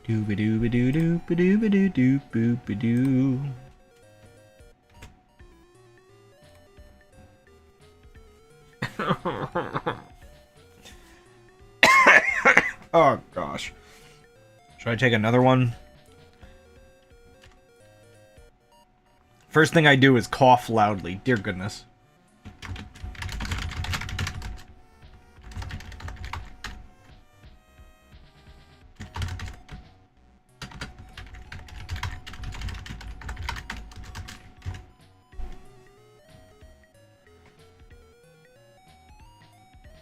Doo-ba-doo-ba-doo-doo-ba-doo-ba-doo-ba-doo-ba-doo. Oh gosh. Should I take another one? First thing I do is cough loudly. Dear goodness.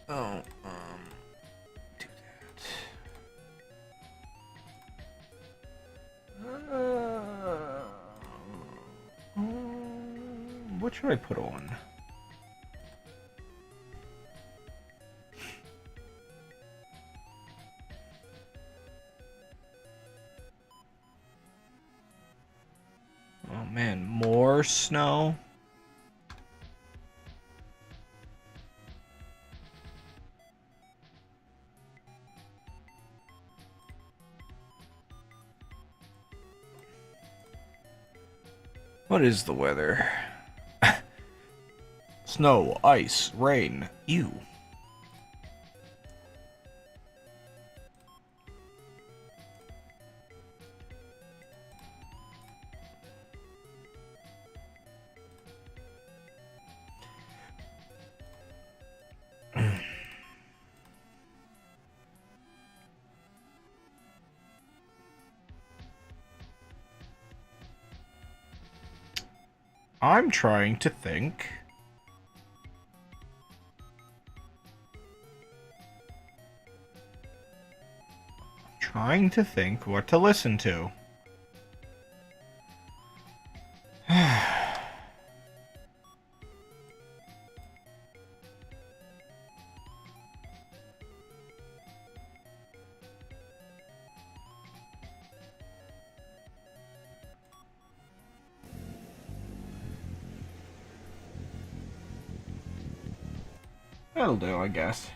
Oh, do that. What should I put on? Oh man, more snow? What is the weather? Snow, ice, rain, ew. I'm trying to think. Trying to think what to listen to. That'll do, I guess.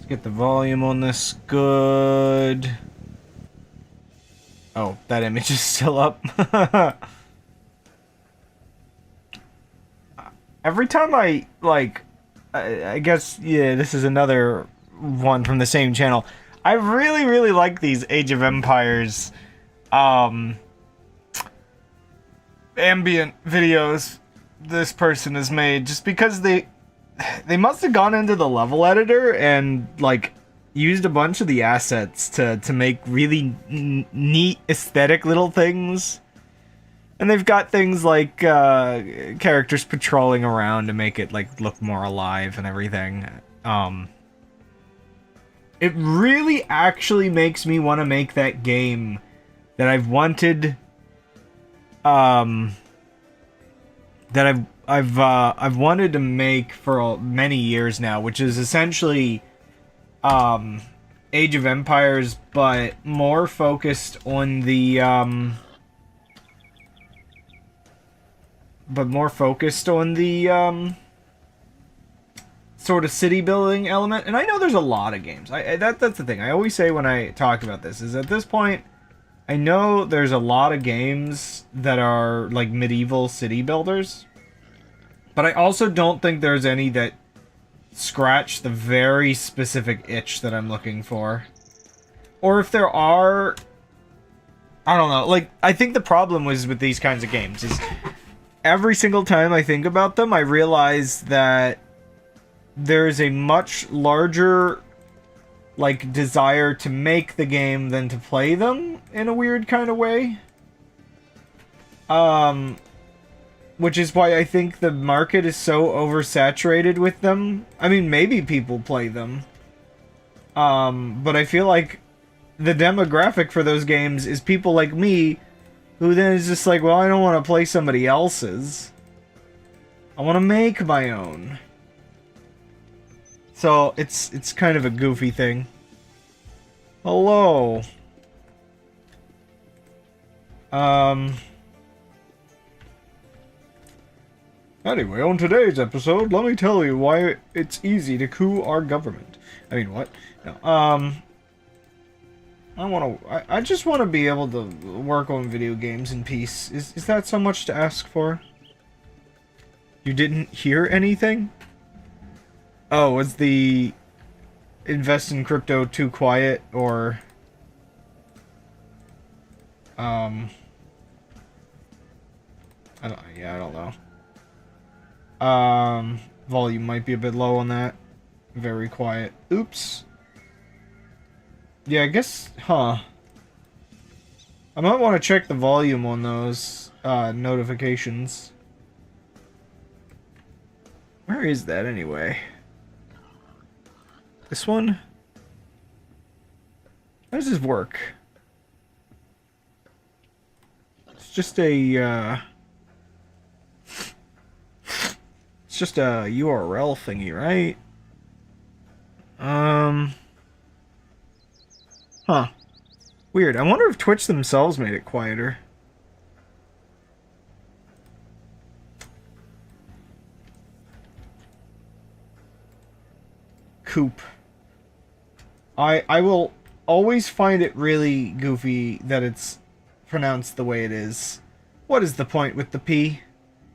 Let's get the volume on this good. Oh, that image is still up. Every time I guess, yeah, this is another one from the same channel. I really like these Age of Empires ambient videos this person has made, just because they must have gone into the level editor and like used a bunch of the assets to make really neat aesthetic little things. And they've got things like characters patrolling around to make it like look more alive and everything. It really actually makes me want to make that game that I've wanted. That I've wanted to make for many years now, which is essentially Age of Empires, but more focused on the sort of city building element. And I know there's a lot of games. That's the thing I always say when I talk about this, is at this point I know there's a lot of games that are like medieval city builders, but I also don't think there's any that scratch the very specific itch that I'm looking for. Or if there are, I don't know. Like, I think the problem was with these kinds of games is every single time I think about them, I realize that there's a much larger, like, desire to make the game than to play them in a weird kind of way. Which is why I think the market is so oversaturated with them. I mean, maybe people play them. But I feel like the demographic for those games is people like me, who then is just like, well, I don't want to play somebody else's. I want to make my own. So, it's kind of a goofy thing. Hello. Anyway, on today's episode, let me tell you why it's easy to coup our government. I mean, what? No, I just want to be able to work on video games in peace. Is that so much to ask for? You didn't hear anything? Oh, was the invest in crypto too quiet, or I don't know. Volume might be a bit low on that. Very quiet. Oops. Yeah, I guess, I might want to check the volume on those notifications. Where is that anyway? This one? How does this work? It's just a, it's just a URL thingy, right? Huh. Weird. I wonder if Twitch themselves made it quieter. Coop. I will always find it really goofy that it's pronounced the way it is. What is the point with the P?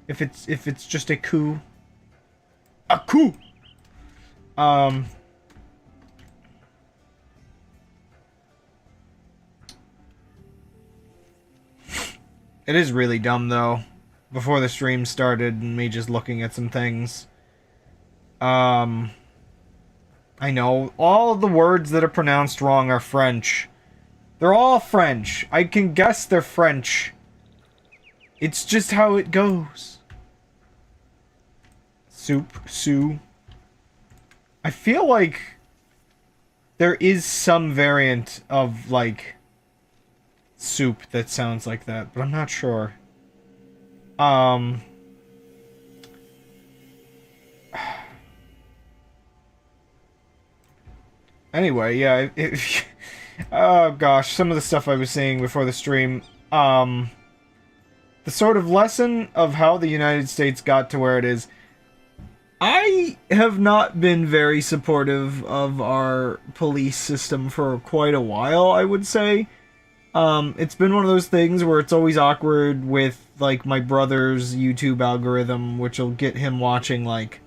If it's just a coup. A coup! It is really dumb, though. Before the stream started and me just looking at some things. I know. All of the words that are pronounced wrong are French. They're all French. I can guess they're French. It's just how it goes. Soup. Sue. I feel like there is some variant of, like, soup that sounds like that, but I'm not sure. Anyway, yeah, oh gosh, some of the stuff I was seeing before the stream, the sort of lesson of how the United States got to where it is. I have not been very supportive of our police system for quite a while, I would say. It's been one of those things where it's always awkward with, like, my brother's YouTube algorithm, which will get him watching, like,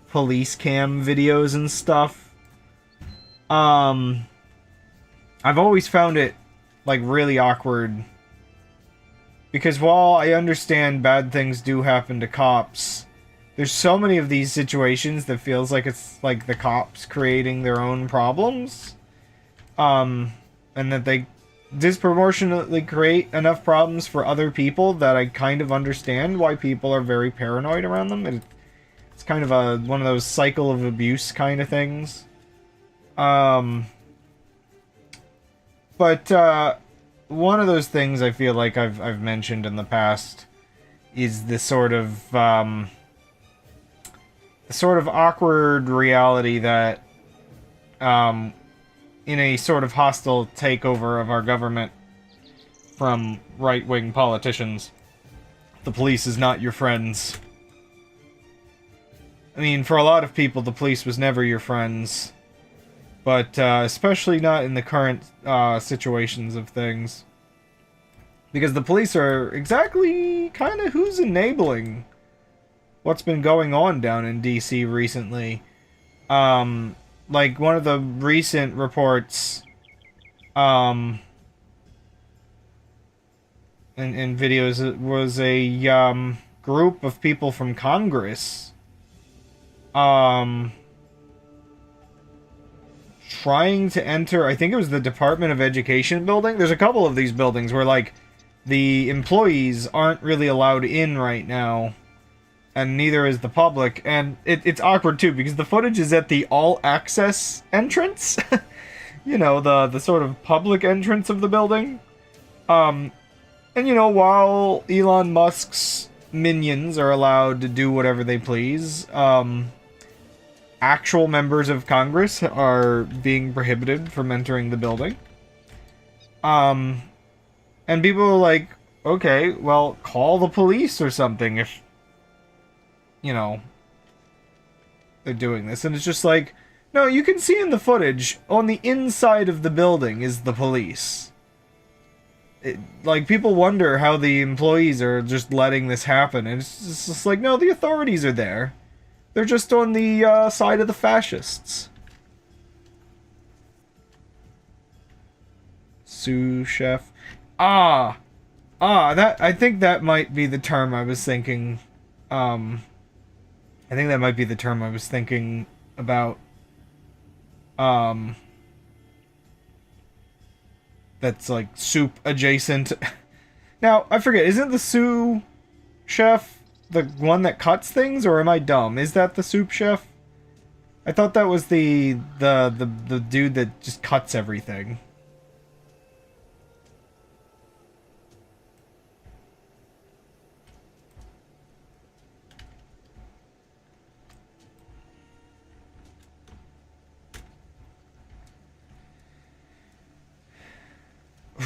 police cam videos and stuff. I've always found it, like, really awkward. Because while I understand bad things do happen to cops, there's so many of these situations that feels like it's, like, the cops creating their own problems. And that they disproportionately create enough problems for other people that I kind of understand why people are very paranoid around them. It's kind of one of those cycle of abuse kind of things. But one of those things I feel like I've mentioned in the past is the sort of awkward reality that in a sort of hostile takeover of our government from right-wing politicians, the police is not your friends. I mean, for a lot of people, the police was never your friends. But especially not in the current situations of things. Because the police are exactly kind of who's enabling what's been going on down in DC recently. Like one of the recent reports, in videos, it was a, group of people from Congress, trying to enter, I think it was the Department of Education building. There's a couple of these buildings where, like, the employees aren't really allowed in right now, and neither is the public, and it's awkward too, because the footage is at the all-access entrance. You know, the sort of public entrance of the building. And you know, while Elon Musk's minions are allowed to do whatever they please, actual members of Congress are being prohibited from entering the building. And people are like, okay, well, call the police or something if, you know, they're doing this. And it's just like, no, you can see in the footage, on the inside of the building is the police. Like, people wonder how the employees are just letting this happen. And it's just like, no, the authorities are there. They're just on the side of the fascists. Sous chef. That, I think that might be the term I was thinking. I think that might be the term I was thinking about. That's like soup adjacent. Now, I forget, isn't the sous chef the one that cuts things, or am I dumb? Is that the soup chef? I thought that was the dude that just cuts everything.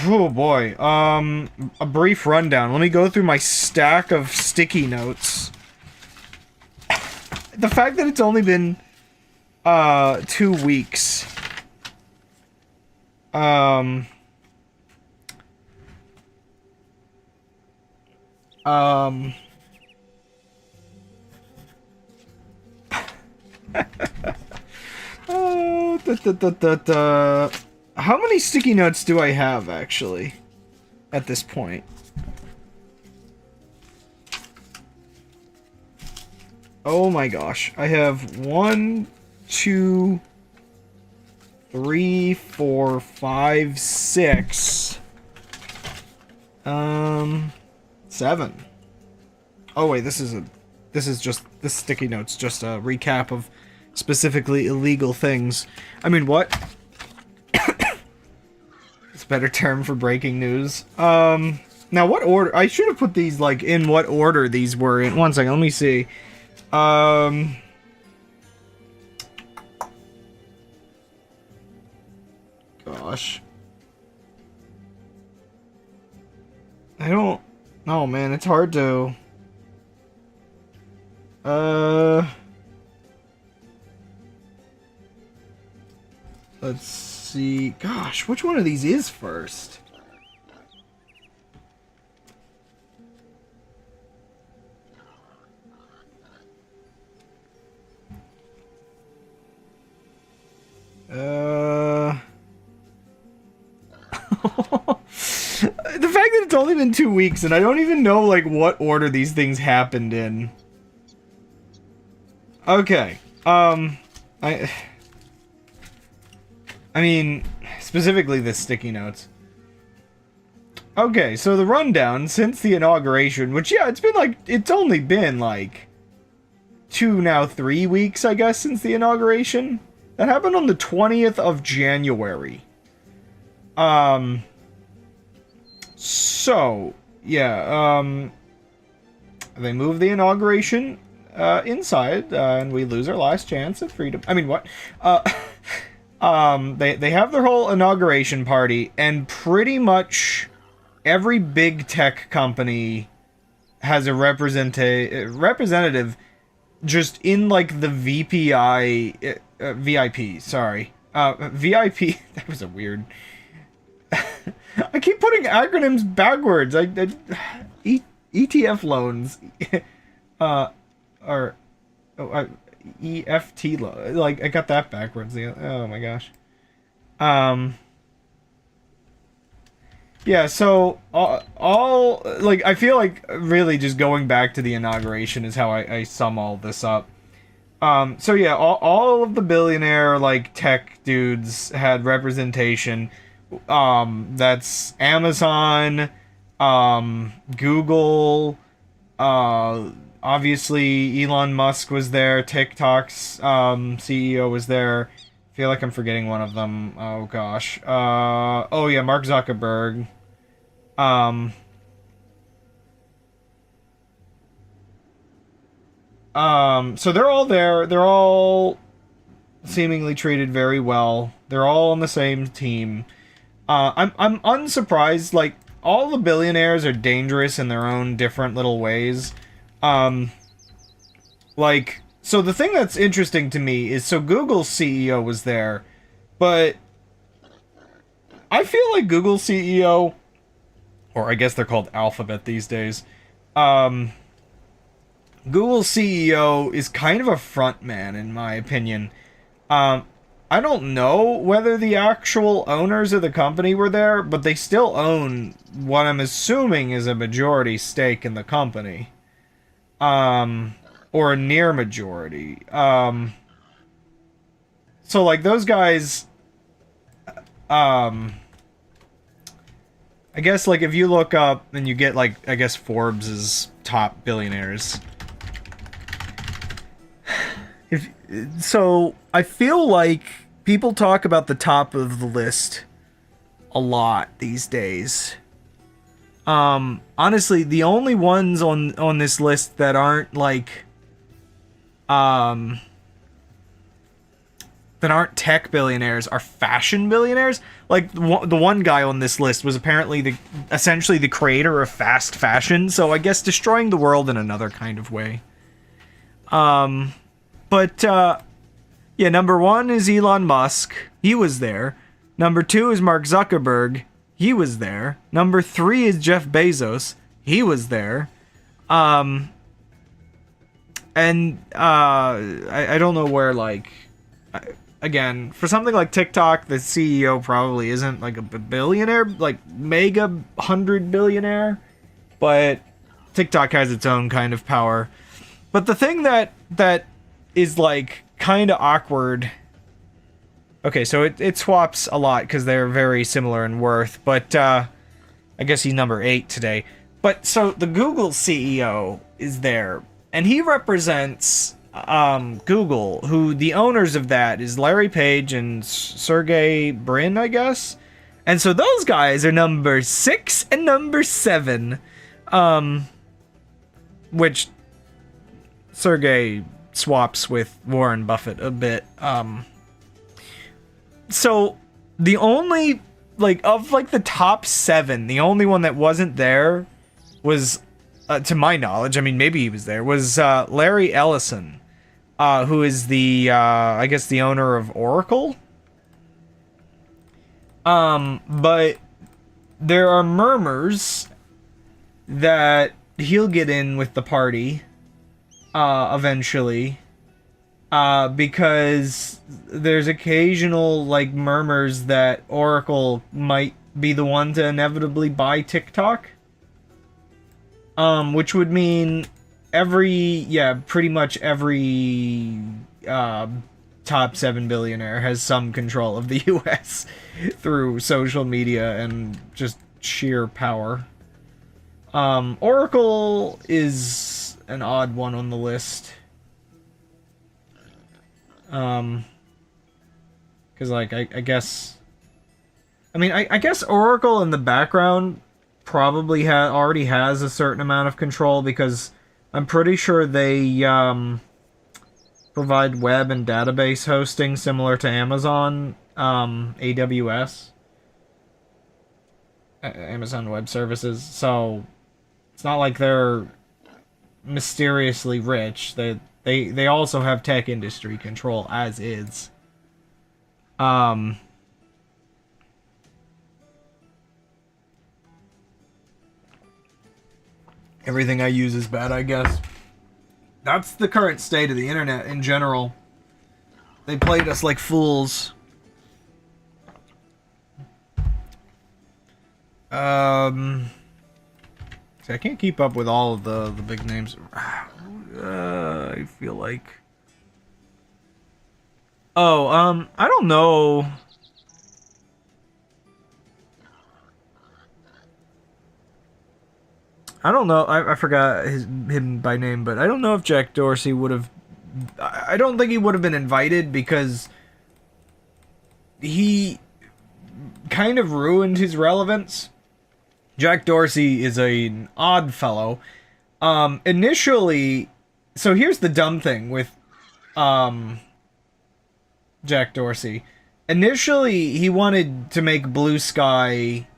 Oh boy, a brief rundown. Let me go through my stack of sticky notes. The fact that it's only been 2 weeks. Oh, How many sticky notes do I have, actually, at this point? Oh my gosh. I have 1, 2, 3, 4, 5, 6. 7. Oh wait, this is this sticky note's just a recap of specifically illegal things. I mean, what? It's a better term for breaking news. Now what order? I should have put these, like, in what order these were in. One second, let me see. Gosh. I don't... Oh, man, it's hard to... Let's see... Gosh, which one of these is first? The fact that it's only been 2 weeks and I don't even know, like, what order these things happened in. Okay. I mean, specifically this sticky notes. Okay, so the rundown since the inauguration, which, yeah, it's only been, like, 3 weeks, I guess, since the inauguration. That happened on the 20th of January. So, yeah, they moved the inauguration, inside, and we lose our last chance at freedom. I mean, what? They have their whole inauguration party, and pretty much every big tech company has a representative just in, like, the VIP, sorry. VIP, that was a weird... I keep putting acronyms backwards. ETF loans, or EFT like I got that backwards. Oh my gosh. Um. Yeah. So all like I feel like really just going back to the inauguration is how I sum all this up. So yeah, all of the billionaire like tech dudes had representation. That's Amazon, Google, obviously Elon Musk was there, TikTok's CEO was there. I feel like I'm forgetting one of them. Oh gosh. Oh yeah, Mark Zuckerberg. Um, so they're all there. They're all seemingly treated very well. They're all on the same team. I'm unsurprised. Like all the billionaires are dangerous in their own different little ways. Um, like so the thing that's interesting to me is so Google's CEO was there, but I feel like Google's CEO, or I guess they're called Alphabet these days. Um, Google's CEO is kind of a front man in my opinion. Um, I don't know whether the actual owners of the company were there, but they still own what I'm assuming is a majority stake in the company. Um, or a near majority. So like those guys, um, I guess like if you look up and you get like, I guess Forbes's top billionaires. If so, I feel like people talk about the top of the list a lot these days. Honestly, the only ones on this list that aren't like um that aren't tech billionaires are fashion billionaires. Like the one guy on this list was apparently essentially the creator of fast fashion, so I guess destroying the world in another kind of way. But yeah, number 1 is Elon Musk. He was there. Number 2 is Mark Zuckerberg. He was there. Number 3 is Jeff Bezos. He was there. And I don't know where, like, again, for something like TikTok, the CEO probably isn't like a billionaire, like mega 100 billionaire, but TikTok has its own kind of power. But the thing that is like kind of awkward. Okay, so it swaps a lot because they're very similar in worth, but I guess he's number 8 today. But so the Google CEO is there, and he represents Google, who the owners of that is Larry Page and Sergey Brin, I guess. And so those guys are number 6 and number 7, which Sergey swaps with Warren Buffett a bit. So the only of the top 7, the only one that wasn't there was, to my knowledge, I mean maybe he was there, was Larry Ellison, who is the I guess the owner of Oracle. But there are murmurs that he'll get in with the party eventually. Because there's occasional murmurs that Oracle might be the one to inevitably buy TikTok. Which would mean pretty much every top 7 billionaire has some control of the US through social media and just sheer power. Oracle is an odd one on the list. Because I guess, I guess Oracle in the background probably already has a certain amount of control, because I'm pretty sure they provide web and database hosting similar to Amazon, AWS, Amazon Web Services. So it's not like they're mysteriously rich. They also have tech industry control as is. Everything I use is bad, I guess. That's the current state of the internet in general. They played us like fools. See, I can't keep up with all of the big names. I feel like... Oh, I don't know. I don't know. I forgot him by name, but I don't know if Jack Dorsey would have... I don't think he would have been invited because he kind of ruined his relevance. Jack Dorsey is an odd fellow. Initially... So here's the dumb thing with Jack Dorsey. Initially, he wanted to make Blue Sky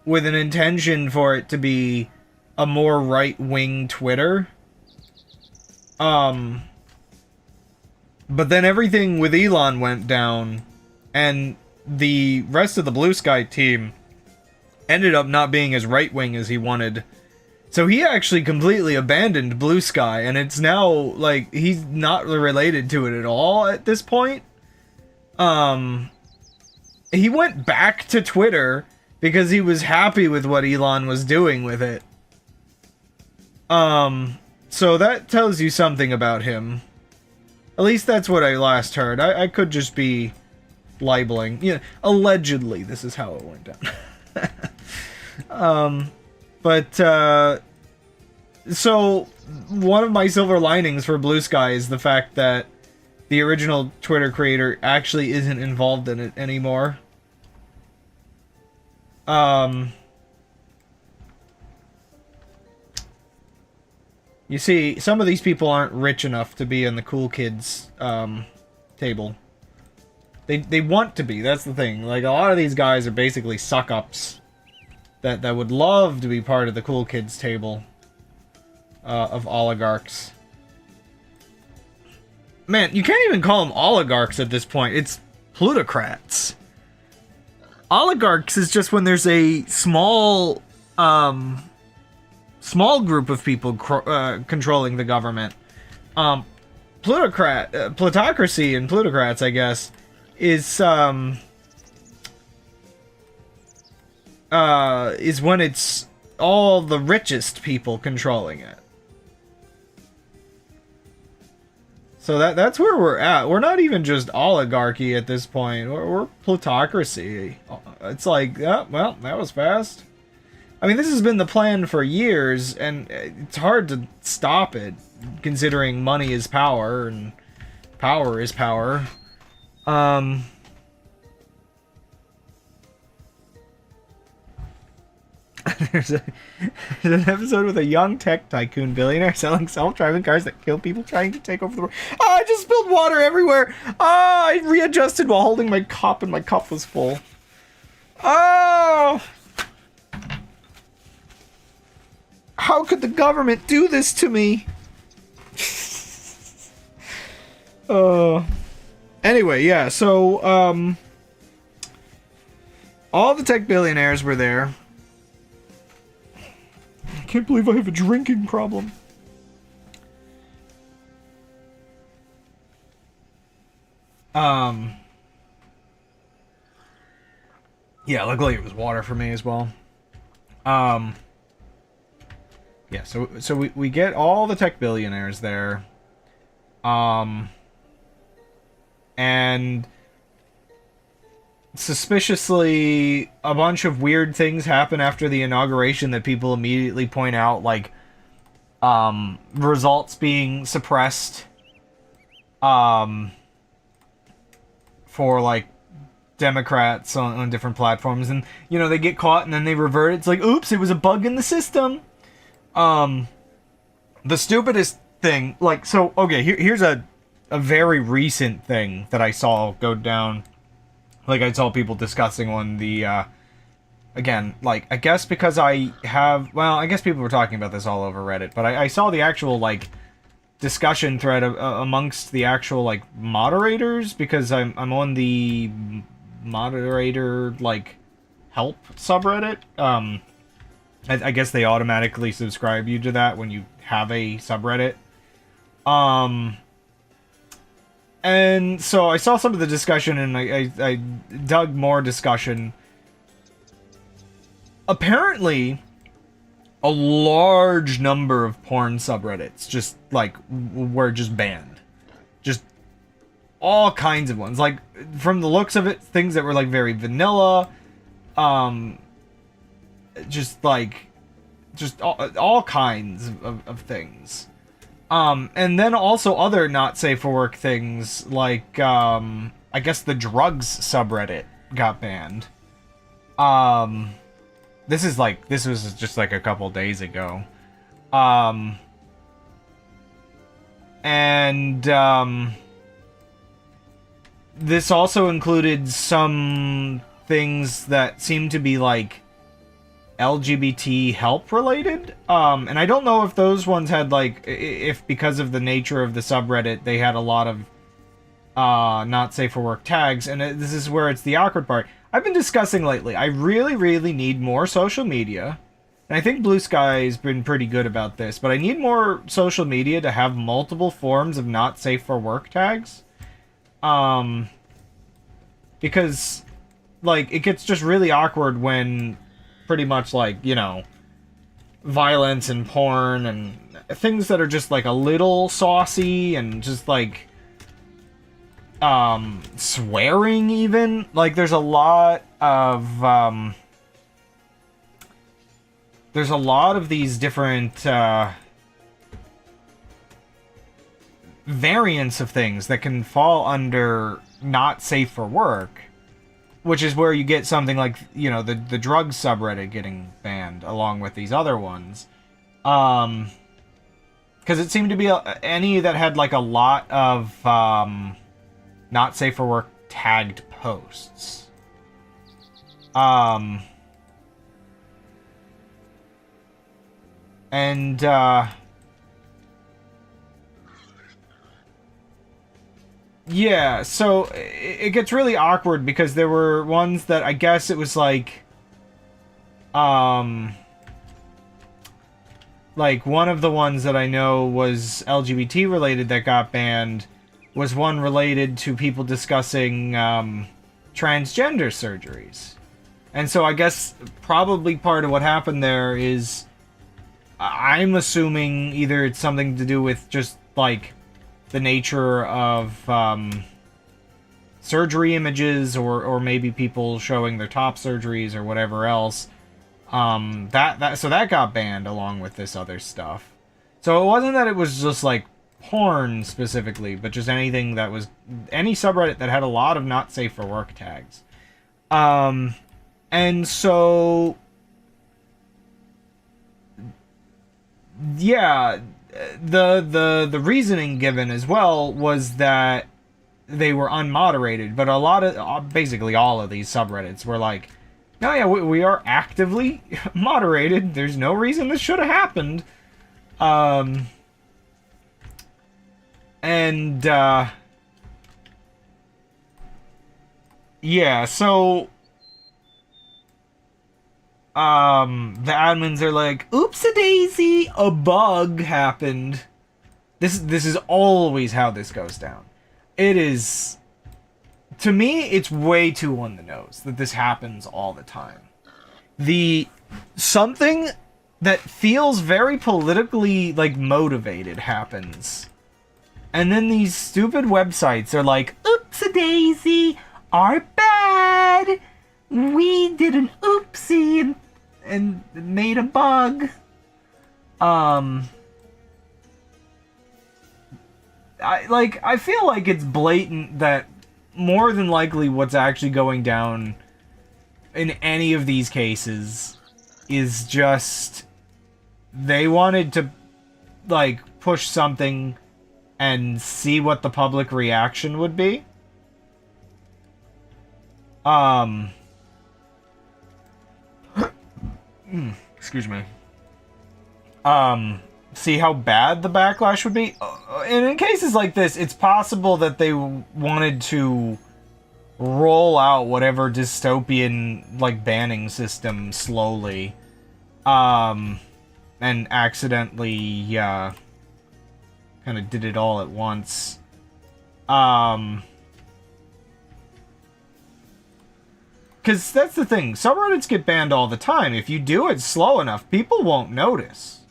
with an intention for it to be a more right-wing Twitter. But then everything with Elon went down, and the rest of the Blue Sky team ended up not being as right-wing as he wanted. So he actually completely abandoned Blue Sky, and it's now, like, he's not related to it at all at this point. He went back to Twitter because he was happy with what Elon was doing with it. So that tells you something about him. At least that's what I last heard. I could just be libeling. You know, allegedly, this is how it went down. So one of my silver linings for Blue Sky is the fact that the original Twitter creator actually isn't involved in it anymore. You see, some of these people aren't rich enough to be in the cool kids table. They want to be, that's the thing. Like, a lot of these guys are basically suck-ups that would love to be part of the cool kids table of oligarchs. Man, you can't even call them oligarchs at this point. It's plutocrats. Oligarchs is just when there's a small group of people controlling the government. Plutocracy and plutocrats, I guess, is when it's all the richest people controlling it. So that's where we're at. We're not even just oligarchy at this point. We're plutocracy. It's like, yeah, well, that was fast. I mean, this has been the plan for years, and it's hard to stop it, considering money is power, and power is power. There's an episode with a young tech tycoon billionaire selling self-driving cars that kill people trying to take over the world. Oh, I just spilled water everywhere. Oh, I readjusted while holding my cup and my cup was full. Oh! How could the government do this to me? Anyway, yeah, so, all the tech billionaires were there. I can't believe I have a drinking problem. Yeah, luckily it was water for me as well. Yeah, so we get all the tech billionaires there. And suspiciously, a bunch of weird things happen after the inauguration that people immediately point out, like, results being suppressed, for, like, Democrats on different platforms, and, you know, they get caught and then they revert. It's like, oops, it was a bug in the system. The stupidest thing, like, so, okay, here's a very recent thing that I saw go down. Like, I saw people discussing on the, again, like, I guess because I have, well, I guess people were talking about this all over Reddit, but I saw the actual, like, discussion thread amongst the actual, like, moderators, because I'm on the moderator, like, help subreddit. I guess they automatically subscribe you to that when you have a subreddit. Um, and so I saw some of the discussion, and I dug more discussion. Apparently, a large number of porn subreddits just, like, were just banned. Just all kinds of ones. Like, from the looks of it, things that were, like, very vanilla. Just, like, just all kinds of things. And then also other not safe for work things, like, I guess the drugs subreddit got banned. This was just like a couple days ago. This also included some things that seem to be like LGBT help related. And I don't know if those ones had like, if because of the nature of the subreddit, they had a lot of not safe for work tags. And this is where it's the awkward part. I've been discussing lately, I really, really need more social media. And I think Blue Sky's been pretty good about this, but I need more social media to have multiple forms of not safe for work tags. Because, like, it gets just really awkward when pretty much, like, you know, violence and porn and things that are just, like, a little saucy and just, like, swearing even. Like, there's a lot of these different variants of things that can fall under not safe for work, which is where you get something like, you know, the drugs subreddit getting banned along with these other ones. Because it seemed to be any that had like a lot of not safe for work tagged posts. Yeah, so it gets really awkward because there were ones that I guess it was like one of the ones that I know was LGBT related that got banned was one related to people discussing transgender surgeries. And so I guess probably part of what happened there is, I'm assuming either it's something to do with just like the nature of surgery images, or maybe people showing their top surgeries or whatever else. So that got banned along with this other stuff. So it wasn't that it was just like porn specifically, but just anything that was any subreddit that had a lot of not safe for work tags. And so yeah, the reasoning given as well was that they were unmoderated, but a lot of basically all of these subreddits were like, no, yeah, we are actively moderated. There's no reason this should have happened. Yeah, so the admins are like, oops-a-daisy, a bug happened. This is always how this goes down. It is, to me, it's way too on the nose that this happens all the time. Something that feels very politically, like, motivated happens. And then these stupid websites are like, oops-a-daisy, our bad. We did an oopsie and made a bug. I feel like it's blatant that more than likely what's actually going down in any of these cases is just they wanted to, like, push something and see what the public reaction would be. Excuse me. See how bad the backlash would be. And in cases like this, it's possible that they wanted to roll out whatever dystopian, like, banning system slowly. and accidentally, kind of did it all at once. Because that's the thing, subreddits get banned all the time. If you do it slow enough, people won't notice.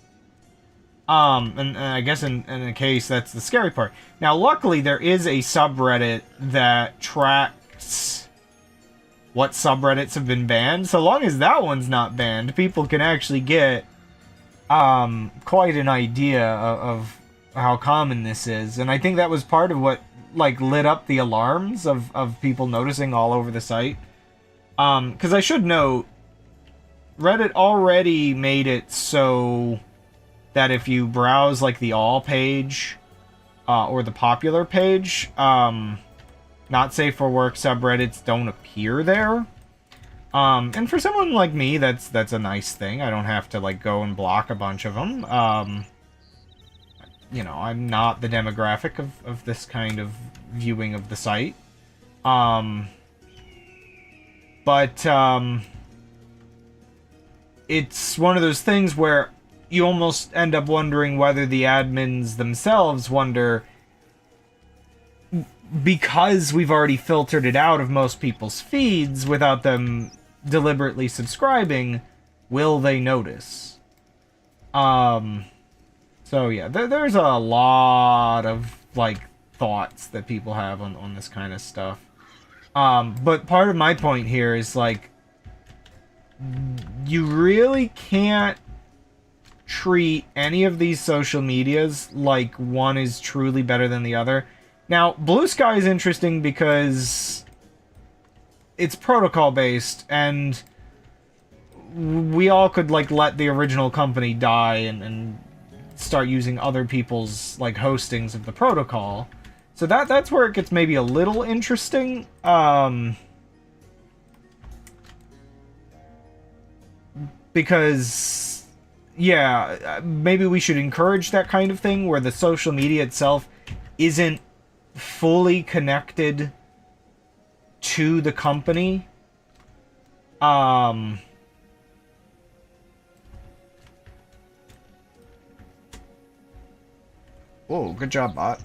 And I guess in a case, that's the scary part. Now, luckily, there is a subreddit that tracks what subreddits have been banned. So long as that one's not banned, people can actually get quite an idea of how common this is. And I think that was part of what, like, lit up the alarms of people noticing all over the site. Because I should note, Reddit already made it so that if you browse, like, the all page, or the popular page, not safe for work subreddits don't appear there. And for someone like me, that's a nice thing. I don't have to, like, go and block a bunch of them. You know, I'm not the demographic of this kind of viewing of the site. But it's one of those things where you almost end up wondering whether the admins themselves wonder, because we've already filtered it out of most people's feeds without them deliberately subscribing, will they notice? So yeah, there's a lot of, like, thoughts that people have on this kind of stuff. But part of my point here is, like, you really can't treat any of these social medias like one is truly better than the other. Now, Blue Sky is interesting because it's protocol based, and we all could, like, let the original company die and start using other people's, like, hostings of the protocol. So that's where it gets maybe a little interesting. Because, yeah, maybe we should encourage that kind of thing where the social media itself isn't fully connected to the company. Oh, good job, bot.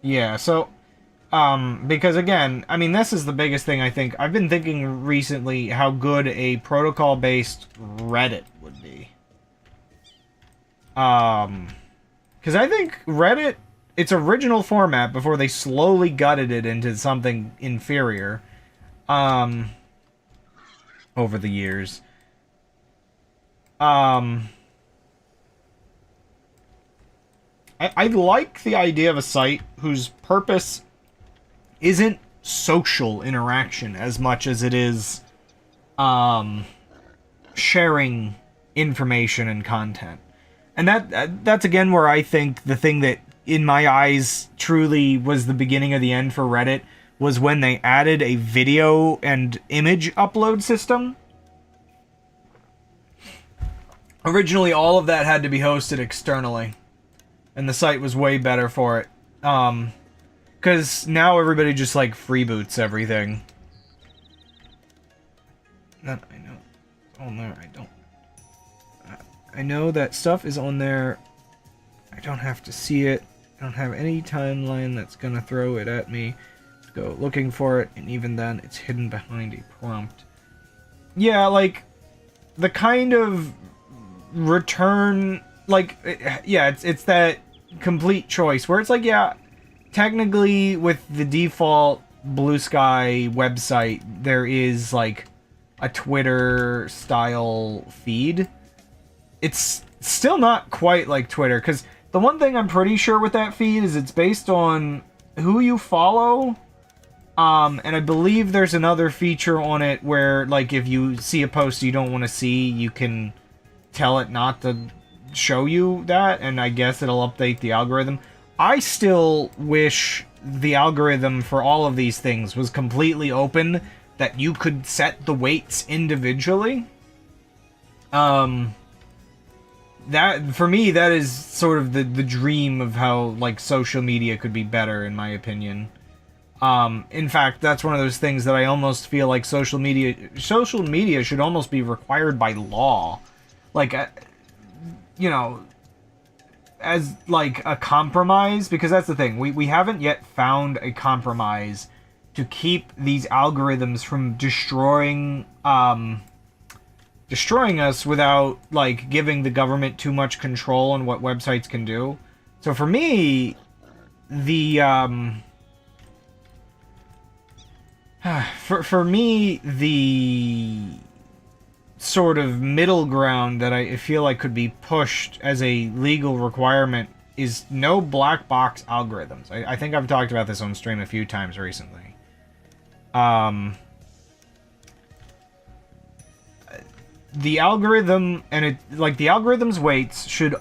Yeah, so, because again, I mean, this is the biggest thing I think. I've been thinking recently how good a protocol-based Reddit would be. Because I think Reddit, its original format, before they slowly gutted it into something inferior, over the years, I like the idea of a site whose purpose isn't social interaction as much as it is sharing information and content. And that's again where I think the thing that, in my eyes, truly was the beginning of the end for Reddit was when they added a video and image upload system. Originally, all of that had to be hosted externally, and the site was way better for it. Because now everybody just, like, freeboots everything. That I know. On there, I don't. I know that stuff is on there. I don't have to see it. I don't have any timeline that's gonna throw it at me. Go looking for it, and even then, it's hidden behind a prompt. Yeah, like, the kind of return, like, yeah, it's that complete choice where it's like, yeah, technically with the default Blue Sky website, there is, like, a Twitter style feed. It's still not quite like Twitter, because the one thing I'm pretty sure with that feed is it's based on who you follow. And I believe there's another feature on it where, like, if you see a post you don't want to see, you can tell it not to show you that, and I guess it'll update the algorithm. I still wish the algorithm for all of these things was completely open, that you could set the weights individually. that for me, that is sort of the dream of how like social media could be better, in my opinion. In fact, that's one of those things that I almost feel like social media should almost be required by law, like you know, as like a compromise, because that's the thing, we haven't yet found a compromise to keep these algorithms from destroying us without like giving the government too much control on what websites can do. So for me, the for me, the sort of middle ground that I feel like could be pushed as a legal requirement is no black box algorithms. I think I've talked about this on stream a few times recently. The algorithm, and it, like, the algorithm's weights should,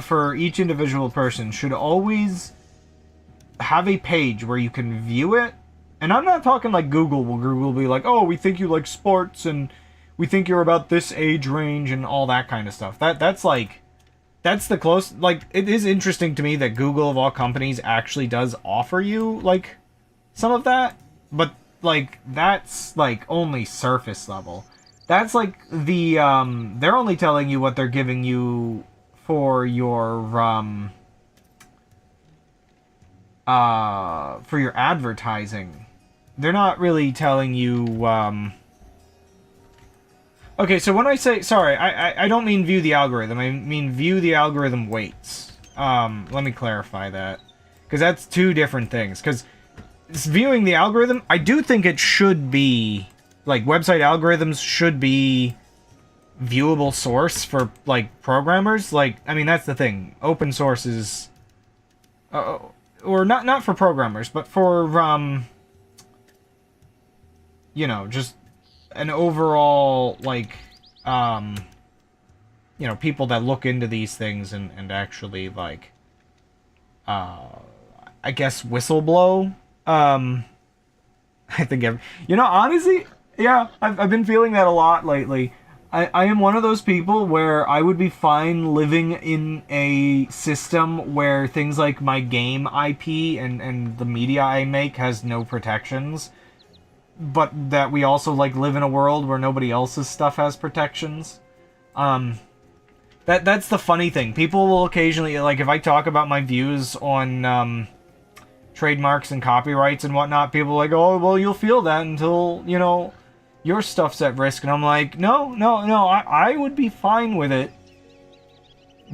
for each individual person, should always have a page where you can view it. And I'm not talking like Google, will Google will be like, oh, we think you like sports, and we think you're about this age range, and all that kind of stuff. That's the close, like, it is interesting to me that Google, of all companies, actually does offer you, like, some of that. But, like, that's, like, only surface level. That's like the, they're only telling you what they're giving you for your advertising. They're not really telling you, okay, so when I say, sorry, I don't mean view the algorithm, I mean view the algorithm weights. Let me clarify that, because that's two different things. Because viewing the algorithm, I do think it should be, like, website algorithms should be viewable source for, like, programmers. Like, I mean, that's the thing. Open source is, or not for programmers, but for, you know, just an overall, like, you know, people that look into these things and actually, like, I guess whistleblow. I think, you know, honestly, yeah, I've been feeling that a lot lately. I am one of those people where I would be fine living in a system where things like my game IP and the media I make has no protections, but that we also, like, live in a world where nobody else's stuff has protections. That's the funny thing. People will occasionally, like, if I talk about my views on trademarks and copyrights and whatnot, people are like, oh, well, you'll feel that until, you know, your stuff's at risk. And I'm like, no, I would be fine with it,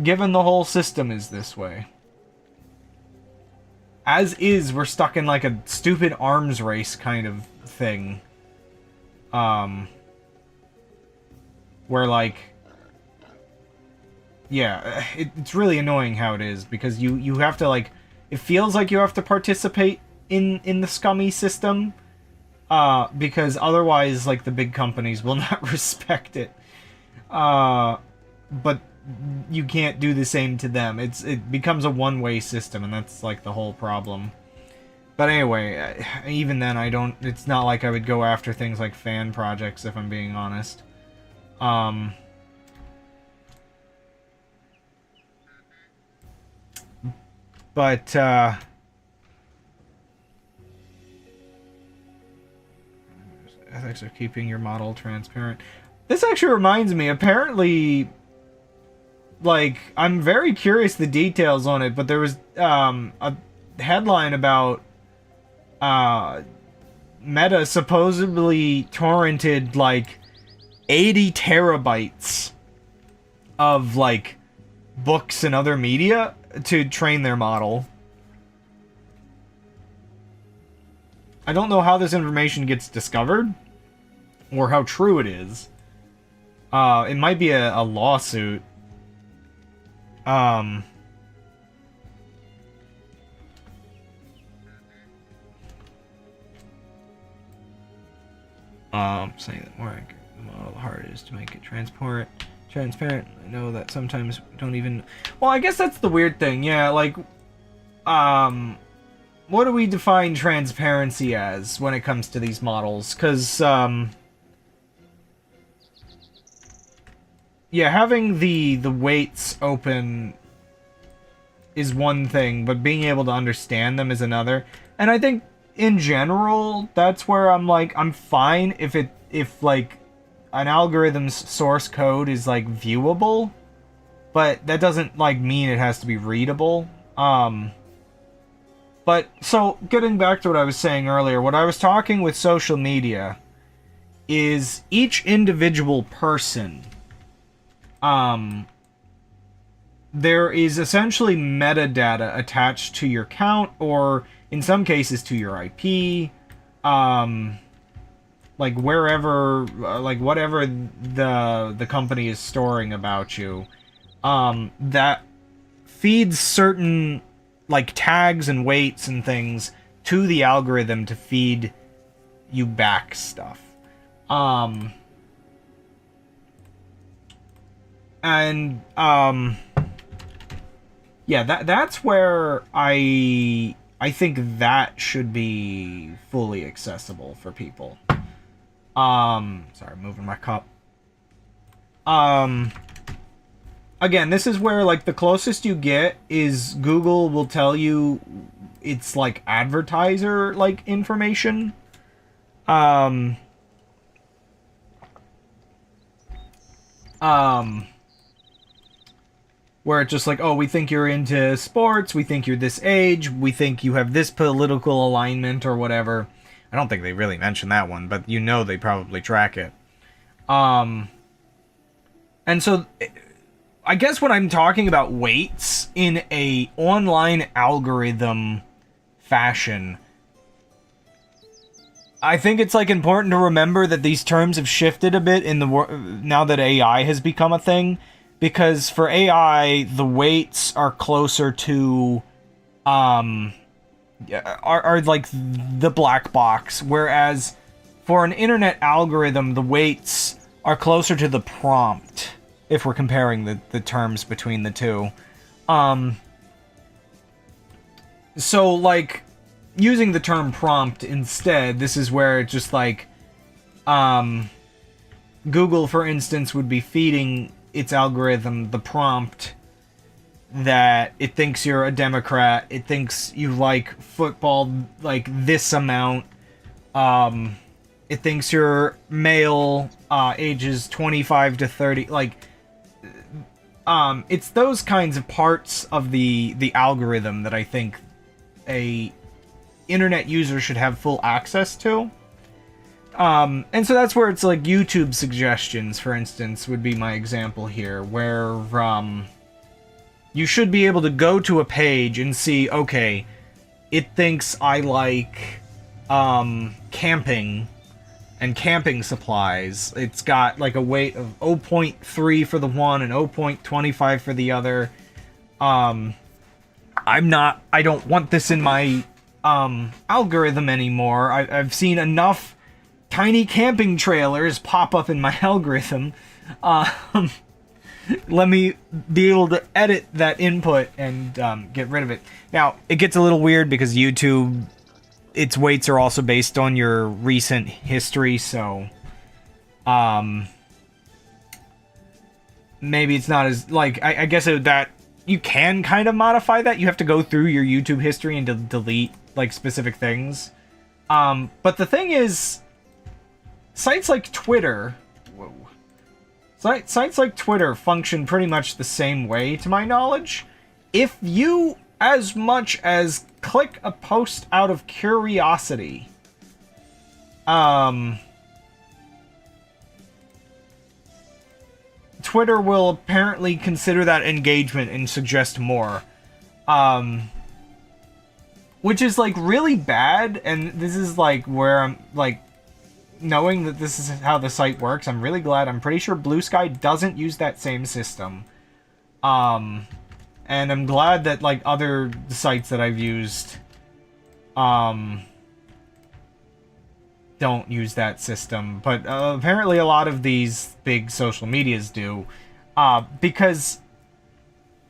given the whole system is this way. As is, we're stuck in, like, a stupid arms race kind of thing. Where, like, yeah, it's really annoying how it is, because you have to, like, it feels like you have to participate in the scummy system, because otherwise, like, the big companies will not respect it. But you can't do the same to them. It becomes a one-way system, and that's, like, the whole problem. But anyway, even then, it's not like I would go after things like fan projects, if I'm being honest. But, ethics of keeping your model transparent. This actually reminds me, apparently, like, I'm very curious the details on it, but there was, a headline about, Meta supposedly torrented, like, 80 terabytes of, like, books and other media to train their model. I don't know how this information gets discovered, or how true it is. It might be a lawsuit. Saying that more accurate the model, the harder it is to make it transparent. I know that sometimes we don't even... Well, I guess that's the weird thing. Yeah, like, what do we define transparency as when it comes to these models? Because, yeah, having the weights open is one thing, but being able to understand them is another. And I think in general, that's where I'm like, I'm fine if like an algorithm's source code is like viewable, but that doesn't like mean it has to be readable. But so getting back to what I was saying earlier, what I was talking with social media is each individual person, there is essentially metadata attached to your account, or in some cases to your IP, like wherever, like whatever the company is storing about you, that feeds certain like tags and weights and things to the algorithm to feed you back stuff. And yeah, that's where I think that should be fully accessible for people. Sorry, moving my cup. Again, this is where like the closest you get is Google will tell you it's like advertiser like information. Um where it's just like, oh, we think you're into sports, we think you're this age, we think you have this political alignment or whatever. I don't think they really mention that one, but you know they probably track it. And so I guess when I'm talking about weights in a online algorithm fashion, I think it's like important to remember that these terms have shifted a bit in the now that AI has become a thing, because for AI the weights are closer to are like the black box, whereas for an internet algorithm the weights are closer to the prompt, if we're comparing the terms between the two. So like using the term prompt instead, this is where it just like Google, for instance, would be feeding its algorithm the prompt that it thinks you're a Democrat, it thinks you like football like this amount, it thinks you're male, ages 25 to 30, like it's those kinds of parts of the algorithm that I think a internet user should have full access to. And so that's where it's like YouTube suggestions, for instance, would be my example here, where you should be able to go to a page and see, okay, it thinks I like camping and camping supplies. It's got like a weight of 0.3 for the one and 0.25 for the other. I don't want this in my algorithm anymore. I've seen enough tiny camping trailers pop up in my algorithm. Let me be able to edit that input and get rid of it. Now, it gets a little weird because YouTube, its weights are also based on your recent history, so maybe it's not as, like, I guess that you can kind of modify that. You have to go through your YouTube history and delete, like, specific things. But the thing is, sites like Twitter... Whoa. Sites like Twitter function pretty much the same way, to my knowledge. If you, as much as click a post out of curiosity, Twitter will apparently consider that engagement and suggest more. Which is, like, really bad, and this is, like, where I'm, like, knowing that this is how the site works, I'm really glad. I'm pretty sure Blue Sky doesn't use that same system. And I'm glad that, like, other sites that I've used, don't use that system. But apparently a lot of these big social medias do. Because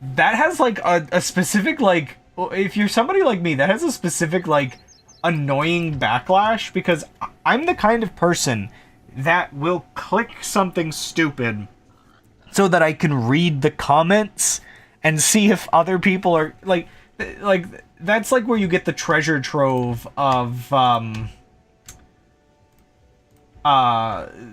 that has, like, a specific, like... If you're somebody like me, that has a specific, like, annoying backlash, because I'm the kind of person that will click something stupid so that I can read the comments and see if other people are like that's like where you get the treasure trove of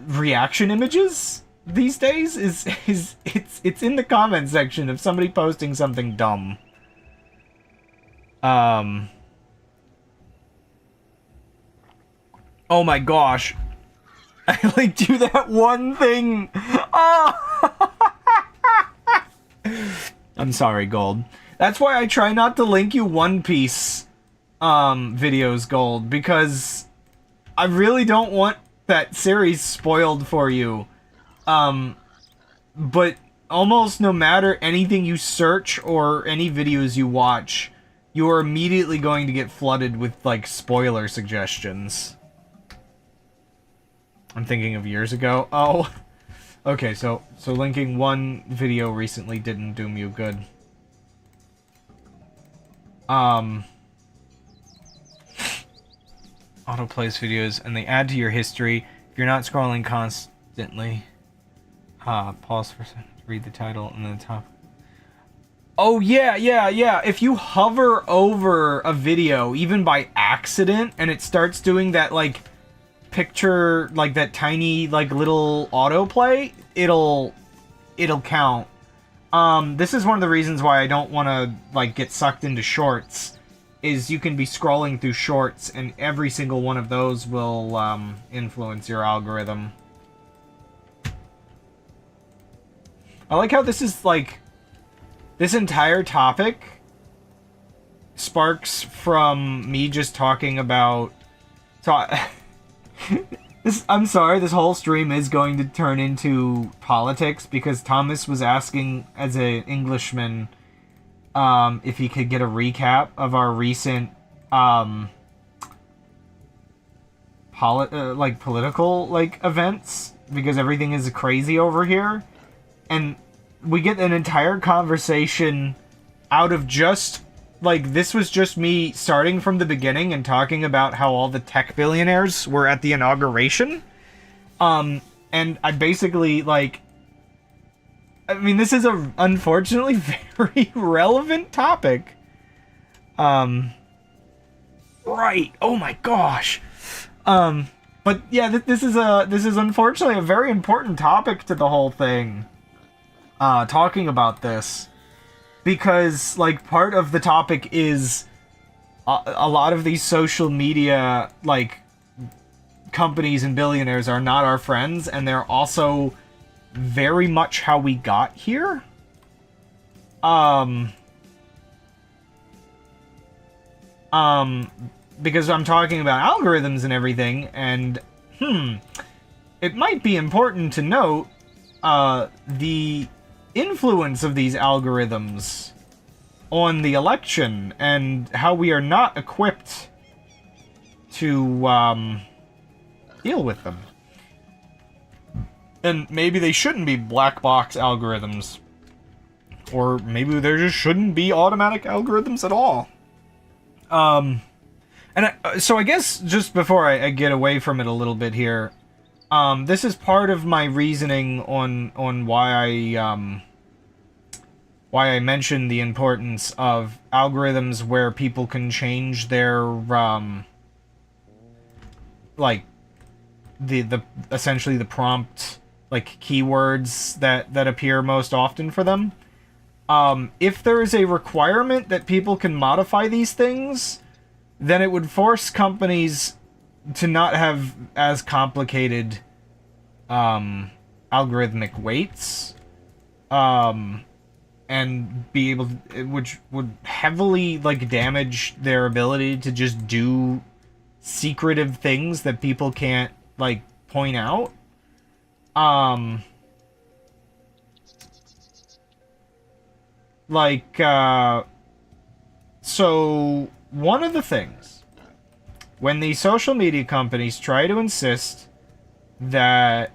reaction images these days is it's in the comment section of somebody posting something dumb. Oh my gosh. I like do that one thing. Oh. I'm sorry, Gold. That's why I try not to link you One Piece videos, Gold, because I really don't want that series spoiled for you. But almost no matter anything you search or any videos you watch, you are immediately going to get flooded with, like, spoiler suggestions. I'm thinking of years ago. Oh. Okay, so linking one video recently didn't do you good. Autoplays videos, and they add to your history. If you're not scrolling constantly, pause for a second to read the title and then the top. Oh, yeah. If you hover over a video, even by accident, and it starts doing that, like, picture, like, that tiny, like, little autoplay, it'll count. This is one of the reasons why I don't want to, like, get sucked into shorts, is you can be scrolling through shorts, and every single one of those will, influence your algorithm. I like how this is, like, this entire topic sparks from me just talking about... I'm sorry, this whole stream is going to turn into politics, because Thomas was asking, as an Englishman, if he could get a recap of our recent, political, like, events, because everything is crazy over here. And we get an entire conversation out of just, like, this was just me starting from the beginning and talking about how all the tech billionaires were at the inauguration. And I basically, like... I mean, this is a, unfortunately, very relevant topic. Right. Oh my gosh. But yeah, this is unfortunately a very important topic to the whole thing. Talking about this. Because, like, part of the topic is a lot of these social media, like, companies and billionaires are not our friends, and they're also very much how we got here. Because I'm talking about algorithms and everything, and, it might be important to note, the influence of these algorithms on the election, and how we are not equipped to, deal with them. And maybe they shouldn't be black box algorithms. Or maybe there just shouldn't be automatic algorithms at all. So I guess just before I get away from it a little bit here, this is part of my reasoning on why I mentioned the importance of algorithms where people can change their, like, the essentially the prompt, like, keywords that appear most often for them. If there is a requirement that people can modify these things, then it would force companies to not have as complicated algorithmic weights, and be able to, which would heavily, like, damage their ability to just do secretive things that people can't, like, point out. So one of the things, when the social media companies try to insist that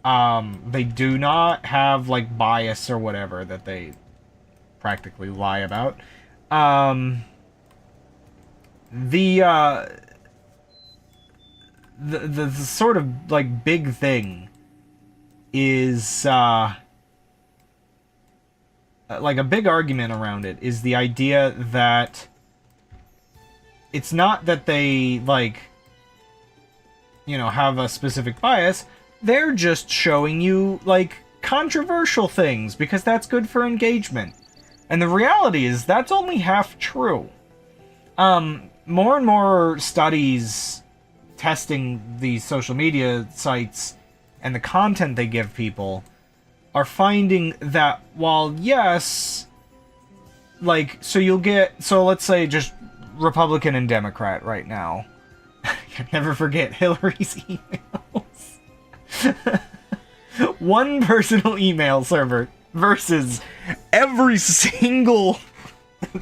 they do not have, like, bias or whatever that they practically lie about, the sort of, like, big thing is like a big argument around it is the idea that it's not that they, like, you know, have a specific bias. They're just showing you, like, controversial things because that's good for engagement. And the reality is that's only half true. More and more studies testing these social media sites and the content they give people are finding that while, yes, like, so let's say just Republican and Democrat right now. Never forget Hillary's emails. One personal email server versus every single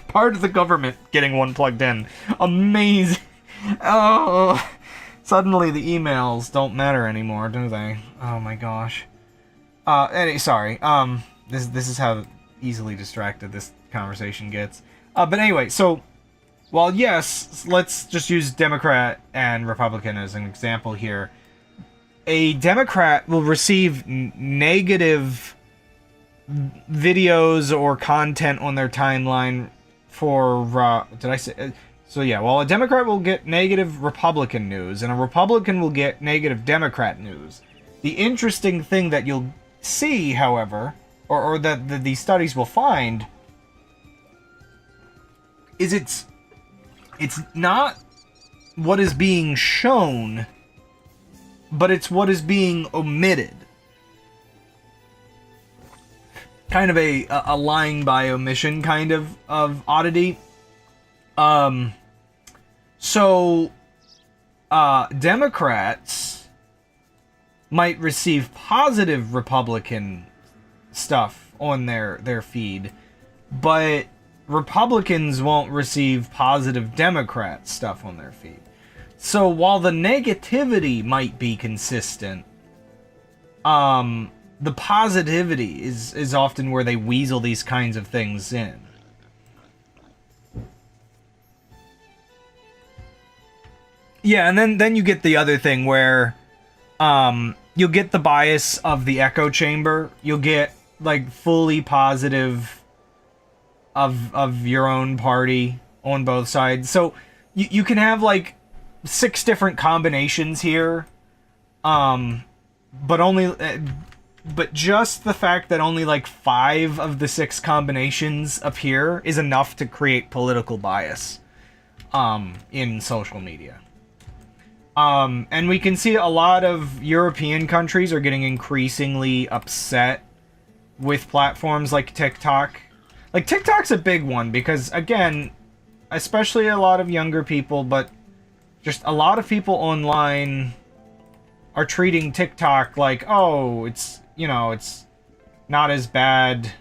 part of the government getting one plugged in. Amazing. Oh, suddenly the emails don't matter anymore, do they? Oh my gosh. Sorry. This is how easily distracted this conversation gets. But anyway, so while yes, let's just use Democrat and Republican as an example here. A Democrat will receive negative videos or content on their timeline for, did I say? So yeah, while a Democrat will get negative Republican news, and a Republican will get negative Democrat news. The interesting thing that you'll see, however, or that these studies will find, is it's not what is being shown, but it's what is being omitted. Kind of a lying by omission kind of oddity. So Democrats might receive positive Republican stuff on their feed, but Republicans won't receive positive Democrat stuff on their feed. So while the negativity might be consistent, the positivity is often where they weasel these kinds of things in. Yeah, and then you get the other thing where you'll get the bias of the echo chamber. You'll get, like, fully positive of your own party on both sides. So you can have, like, 6 different combinations here, but just the fact that only like 5 of the 6 combinations appear is enough to create political bias in social media. And we can see a lot of European countries are getting increasingly upset with platforms like TikTok. Like, TikTok's a big one because, again, especially a lot of younger people, but just a lot of people online are treating TikTok like, oh, it's, you know, it's not as bad,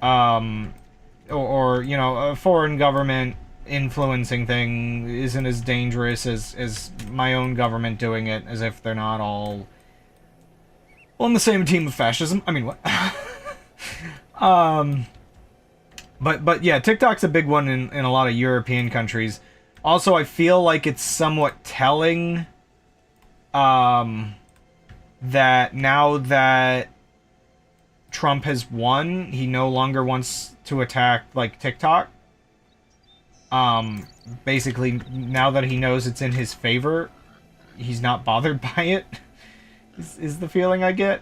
or you know, a foreign government influencing thing isn't as dangerous as my own government doing it, as if they're not all on the same team of fascism. I mean, what? But yeah, TikTok's a big one in a lot of European countries. Also, I feel like it's somewhat telling that now that Trump has won, he no longer wants to attack, like, TikTok. Basically, now that he knows it's in his favor, he's not bothered by it, is the feeling I get.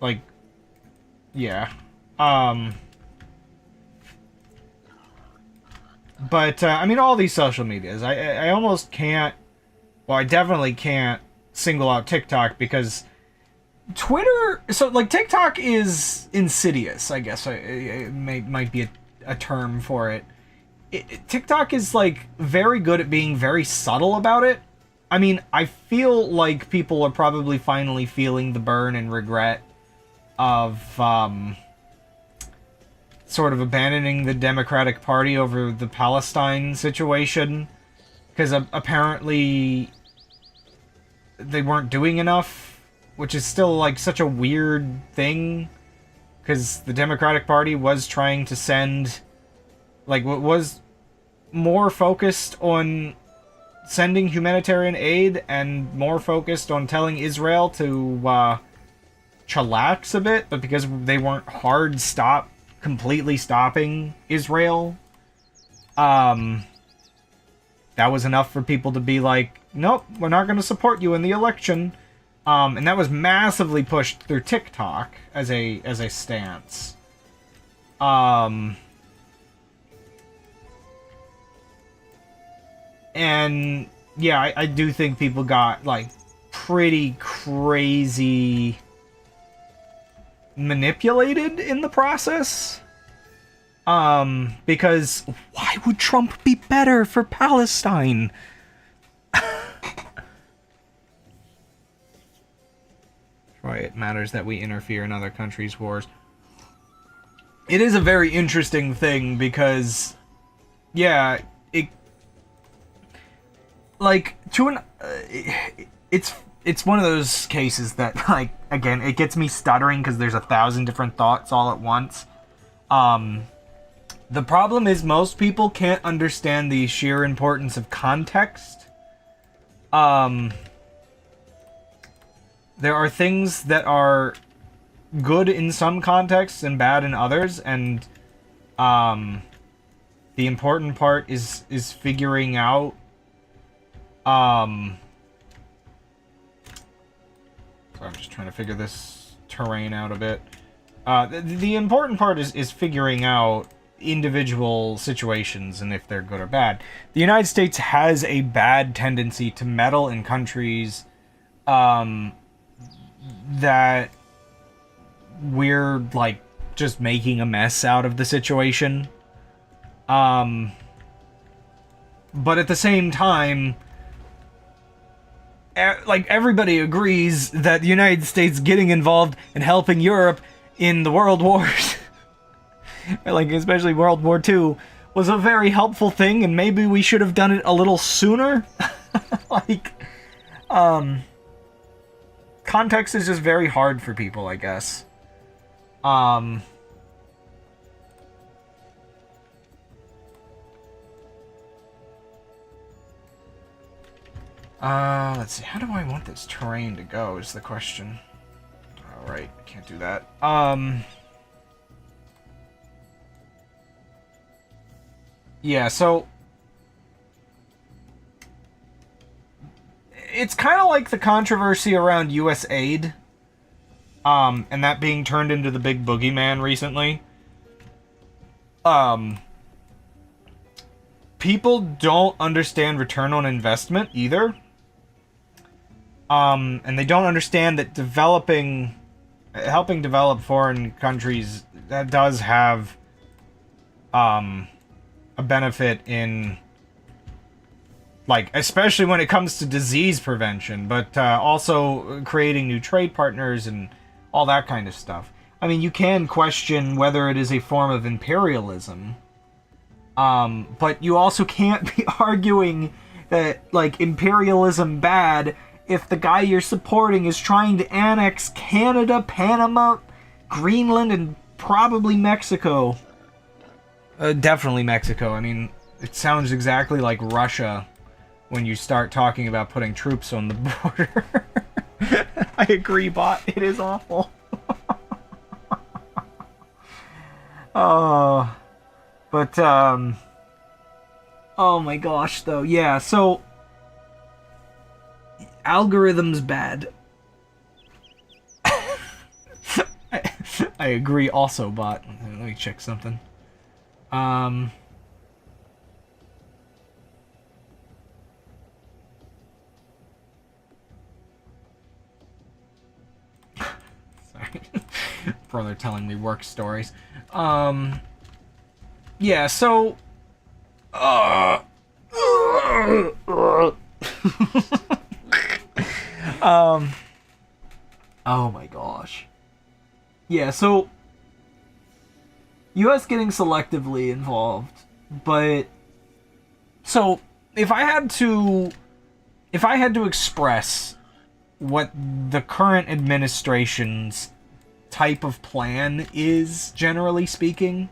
Like, yeah. But, I mean, all these social medias, I almost can't, well, I definitely can't single out TikTok because Twitter, so, like, TikTok is insidious, I guess. It might be a term for it. TikTok is, like, very good at being very subtle about it. I mean, I feel like people are probably finally feeling the burn and regret of, sort of abandoning the Democratic Party over the Palestine situation. Because apparently they weren't doing enough, which is still, like, such a weird thing. Because the Democratic Party was trying to send, like, what was more focused on sending humanitarian aid and more focused on telling Israel to chillax a bit, but because they weren't completely stopping Israel, that was enough for people to be like, nope, we're not going to support you in the election. And that was massively pushed through TikTok as a stance. And yeah, I do think people got like pretty crazy manipulated in the process. Because why would Trump be better for Palestine? Why it matters that we interfere in other countries' wars. It is a very interesting thing because, yeah, it's one of those cases that, like, again, it gets me stuttering because there's 1,000 different thoughts all at once. The problem is most people can't understand the sheer importance of context. There are things that are good in some contexts and bad in others, and the important part is figuring out so I'm just trying to figure this terrain out a bit. The important part is figuring out individual situations and if they're good or bad. The United States has a bad tendency to meddle in countries that we're, like, just making a mess out of the situation. But at the same time, like, everybody agrees that the United States getting involved and helping Europe in the world wars, like, especially World War II, was a very helpful thing, and maybe we should have done it a little sooner. Like, context is just very hard for people, I guess. Let's see. How do I want this terrain to go is the question. Alright, I can't do that. Yeah, so it's kind of like the controversy around U.S. aid, and that being turned into the big boogeyman recently. People don't understand return on investment either. And they don't understand that helping develop foreign countries, that does have, a benefit in, like, especially when it comes to disease prevention, but, also creating new trade partners and all that kind of stuff. I mean, you can question whether it is a form of imperialism, but you also can't be arguing that, like, imperialism bad if the guy you're supporting is trying to annex Canada, Panama, Greenland, and probably Mexico. Definitely Mexico. I mean, it sounds exactly like Russia when you start talking about putting troops on the border. I agree, bot. It is awful. Oh, but, oh my gosh, though. Yeah, so, algorithm's bad. I agree also, bot. Let me check something. Sorry. Brother telling me work stories. Yeah, so oh my gosh. Yeah, so US getting selectively involved, but so if I had to express what the current administration's type of plan is, generally speaking,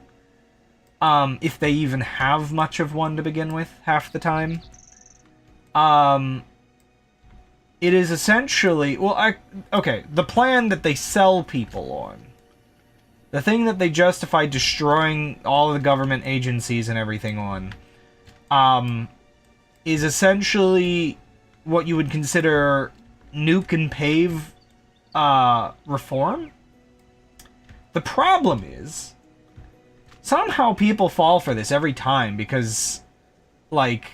if they even have much of one to begin with half the time, It is essentially, okay, the plan that they sell people on, the thing that they justify destroying all of the government agencies and everything on, is essentially what you would consider nuke and pave reform. The problem is, somehow people fall for this every time because, like,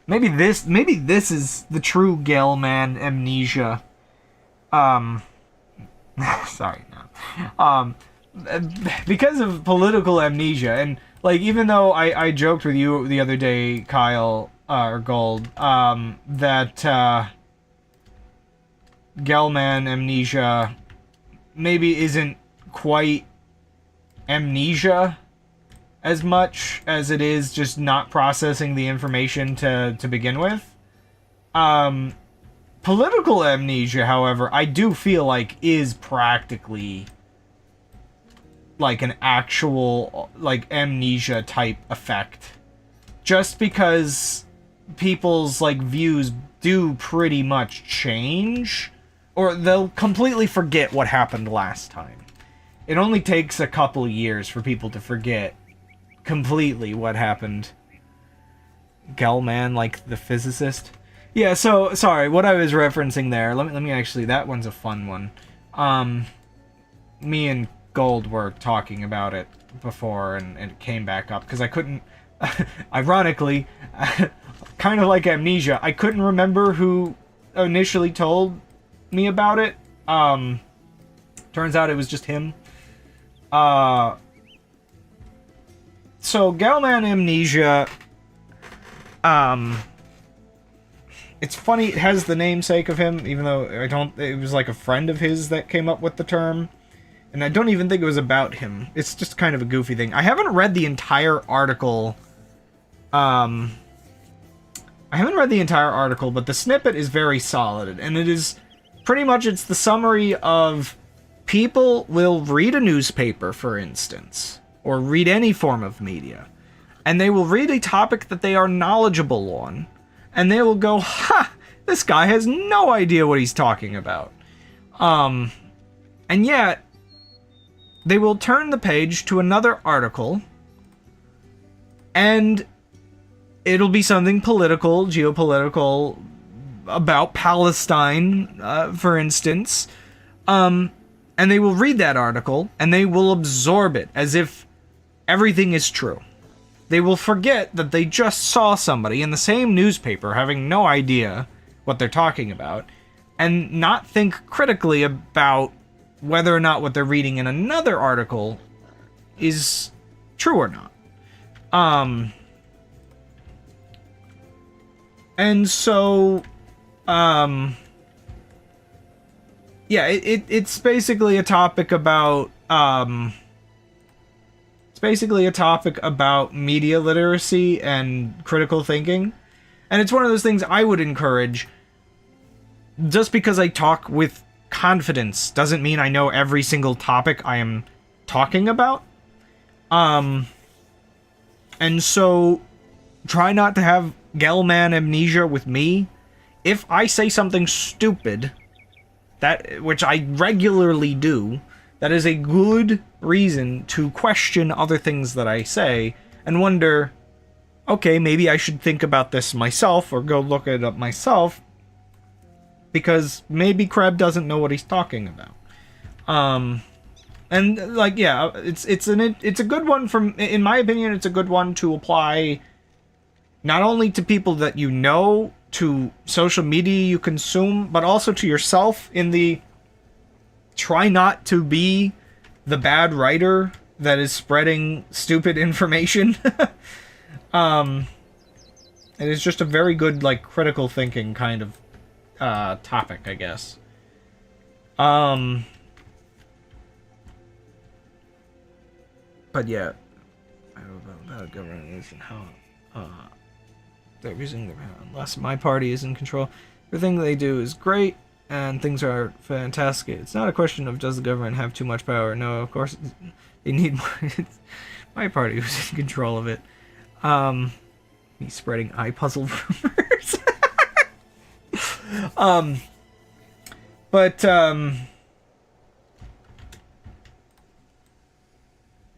maybe this is the true Gale-Man amnesia. Sorry, no. Because of political amnesia, and, like, even though I joked with you the other day, Kyle, or Gold, that, Gale-Man amnesia maybe isn't quite amnesia as much as it is just not processing the information to begin with. Political amnesia, however, I do feel like is practically like an actual, like, amnesia type effect. Just because people's, like, views do pretty much change, or they'll completely forget what happened last time. It only takes a couple years for people to forget completely what happened. Gell-Man, like the physicist? Yeah, so, sorry, what I was referencing there, let me actually, that one's a fun one. Me and Gold were talking about it before, and it came back up, because I couldn't, ironically, kind of like amnesia, I couldn't remember who initially told me about it. Turns out it was just him. So Gell-Man amnesia, it's funny, it has the namesake of him, even though it was like a friend of his that came up with the term, and I don't even think it was about him. It's just kind of a goofy thing. I haven't read the entire article, but the snippet is very solid, and it is pretty much, it's the summary of people will read a newspaper, for instance, or read any form of media, and they will read a topic that they are knowledgeable on, and they will go, ha, this guy has no idea what he's talking about. And yet, they will turn the page to another article, and it'll be something political, geopolitical, about Palestine, for instance, and they will read that article, and they will absorb it as if everything is true. They will forget that they just saw somebody in the same newspaper having no idea what they're talking about, and not think critically about whether or not what they're reading in another article is true or not. And so, yeah, it's basically a topic about, media literacy and critical thinking. And it's one of those things I would encourage. Just because I talk with confidence doesn't mean I know every single topic I am talking about. And so, try not to have Gell-Man amnesia with me. If I say something stupid, which I regularly do, that is a good reason to question other things that I say, and wonder, okay, maybe I should think about this myself, or go look it up myself, because maybe Krab doesn't know what he's talking about. And, like, yeah, it's a good one in my opinion, it's a good one to apply not only to people that you know, to social media you consume, but also to yourself, in the try not to be the bad writer that is spreading stupid information. It is just a very good, like, critical thinking kind of topic, I guess. But yeah, I don't know about government is and how they're using their power. Unless my party is in control, everything they do is great and things are fantastic. It's not a question of does the government have too much power. No, of course they need more. My party was in control of it. Me spreading iPuzzle rumors. But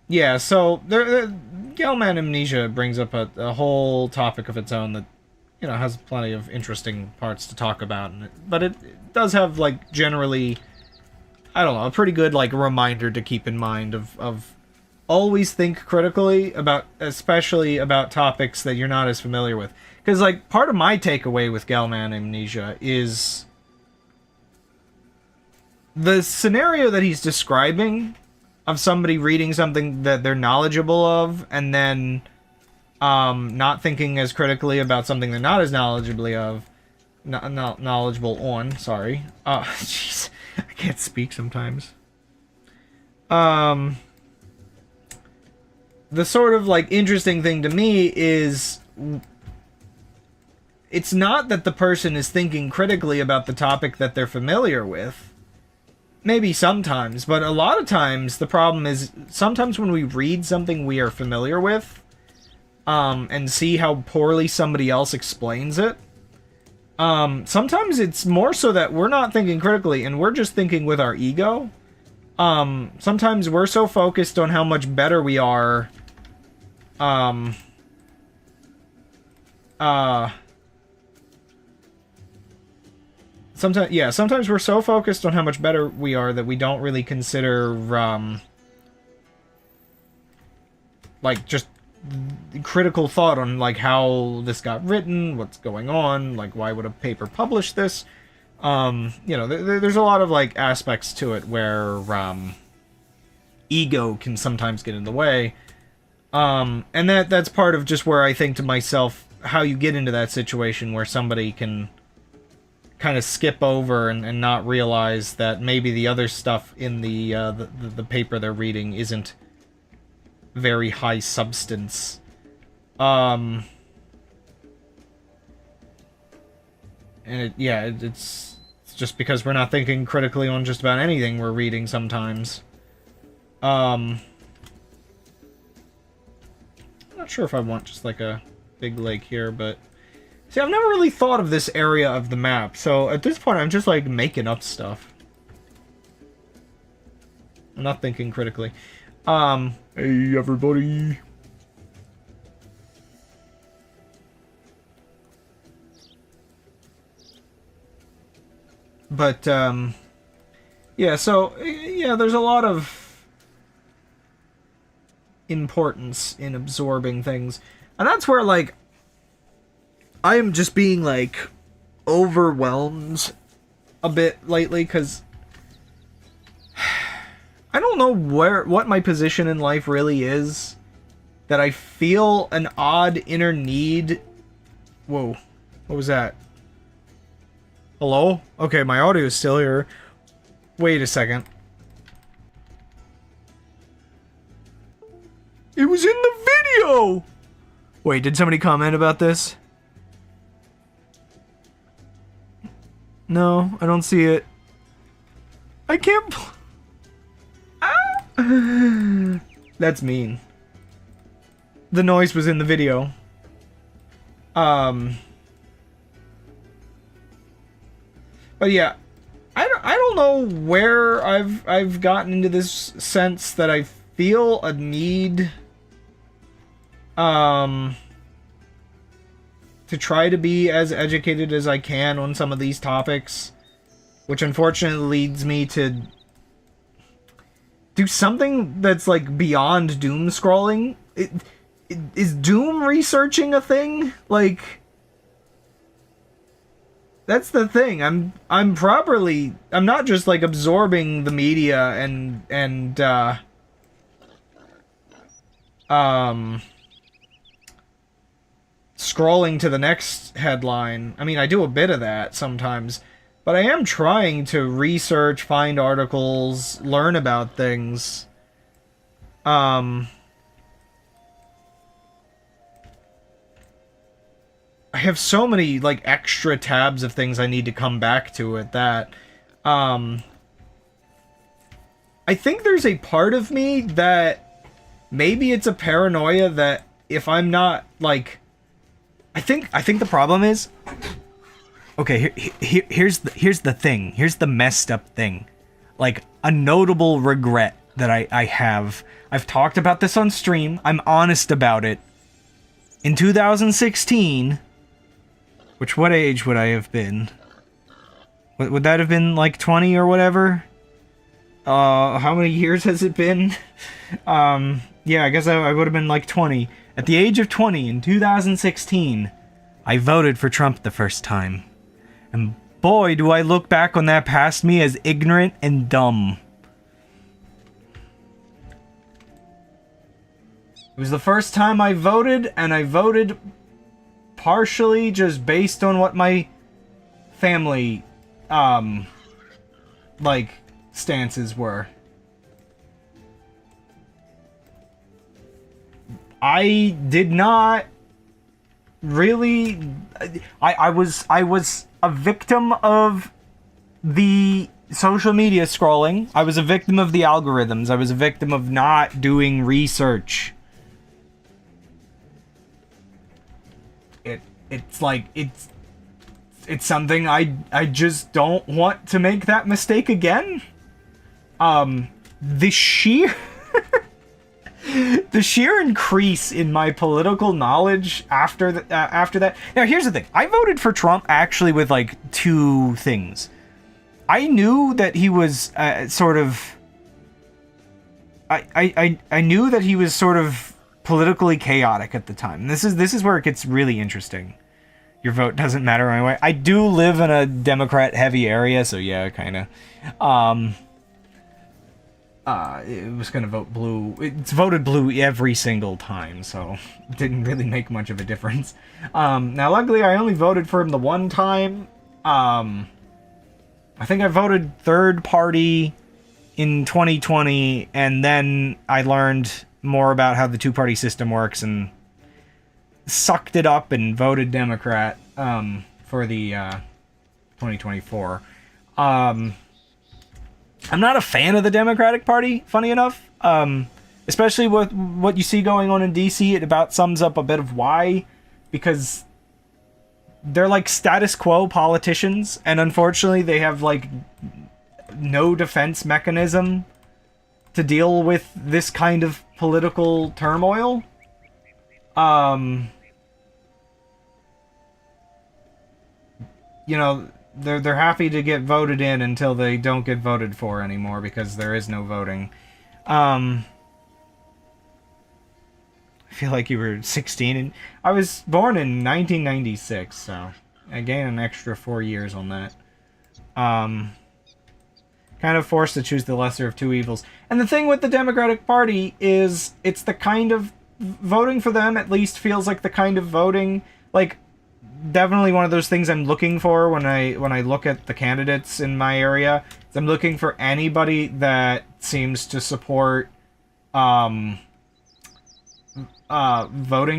yeah, so Galman Amnesia brings up a whole topic of its own that, you know, has plenty of interesting parts to talk about, but it does have, like, generally, I don't know, a pretty good, like, reminder to keep in mind of always think critically about, especially about topics that you're not as familiar with. Because, like, part of my takeaway with Galman Amnesia is the scenario that he's describing of somebody reading something that they're knowledgeable of and then not thinking as critically about something they're not as knowledgeably of, knowledgeable on, sorry. Jeez, I can't speak sometimes. The sort of, like, interesting thing to me is it's not that the person is thinking critically about the topic that they're familiar with. Maybe sometimes, but a lot of times the problem is sometimes when we read something we are familiar with, and see how poorly somebody else explains it, sometimes it's more so that we're not thinking critically and we're just thinking with our ego. Sometimes we're so focused on how much better we are, sometimes we're so focused on how much better we are that we don't really consider, like, just critical thought on, like, how this got written, what's going on, like, why would a paper publish this? You know, there's a lot of, like, aspects to it where, ego can sometimes get in the way. And that's part of just where I think to myself, how you get into that situation where somebody can kind of skip over and not realize that maybe the other stuff in the paper they're reading isn't very high substance. And it's just because we're not thinking critically on just about anything we're reading sometimes. I'm not sure if I want just like a big lake here, but see, I've never really thought of this area of the map, so at this point I'm just, like, making up stuff. I'm not thinking critically. Hey, everybody. But, yeah, so, yeah, there's a lot of importance in absorbing things. And that's where, like, I am just being, like, overwhelmed a bit lately, because I don't know what my position in life really is, that I feel an odd inner need. Whoa, what was that? Hello? Okay, my audio is still here. Wait a second. It was in the video! Wait, did somebody comment about this? No, I don't see it. I can't. Ah! That's mean. The noise was in the video. But yeah, I don't know where I've gotten into this sense that I feel a need to try to be as educated as I can on some of these topics, which unfortunately leads me to do something that's, like, beyond doom scrolling. Is doom researching a thing? Like, that's the thing. I'm not just, like, absorbing the media and scrolling to the next headline. I mean, I do a bit of that sometimes, but I am trying to research, find articles, learn about things. I have so many, like, extra tabs of things I need to come back to at that. I think there's a part of me that maybe it's a paranoia that if I'm not, like, I think the problem is, okay, here's the thing. Here's the messed up thing. Like, a notable regret that I have. I've talked about this on stream. I'm honest about it. In 2016, what age would I have been? Would that have been like 20 or whatever? How many years has it been? Yeah, I guess I would have been like 20. At the age of 20 in 2016, I voted for Trump the first time. And boy, do I look back on that past me as ignorant and dumb. It was the first time I voted, and I voted partially just based on what my family, like, stances were. I did not really... I was a victim of the social media scrolling. I was a victim of the algorithms. I was a victim of not doing research. It's something I just don't want to make that mistake again. The sheer the sheer increase in my political knowledge after that. Now, here's the thing. I voted for Trump actually with like two things. I knew that he was sort of. I knew that he was sort of politically chaotic at the time. This is where it gets really interesting. Your vote doesn't matter anyway. I do live in a Democrat-heavy area, so yeah, kind of. It was gonna vote blue. It's voted blue every single time, so it didn't really make much of a difference. Now, luckily, I only voted for him the one time. I think I voted third party in 2020, and then I learned more about how the two-party system works and sucked it up and voted Democrat for the 2024. I'm not a fan of the Democratic Party, funny enough. Especially with what you see going on in DC, it about sums up a bit of why. Because they're like status quo politicians, and unfortunately they have like no defense mechanism to deal with this kind of political turmoil. You know, they're happy to get voted in until they don't get voted for anymore because there is no voting. I feel like you were 16, and I was born in 1996, so I gain an extra 4 years on that. Kind of forced to choose the lesser of two evils. And the thing with the Democratic Party is it's the kind of voting for them at least feels like the kind of voting, like, definitely one of those things I'm looking for when I look at the candidates in my area. I'm looking for anybody that seems to support voting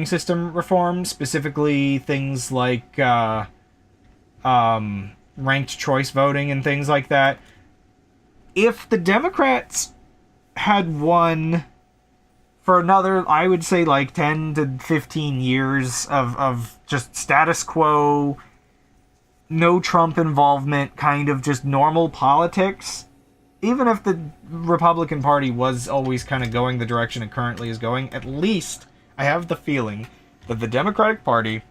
system reform, specifically things like ranked choice voting and things like that. If the Democrats had won for another, I would say, like 10 to 15 years of just status quo, no Trump involvement, kind of just normal politics, even if the Republican Party was always kind of going the direction it currently is going, at least I have the feeling that the Democratic Party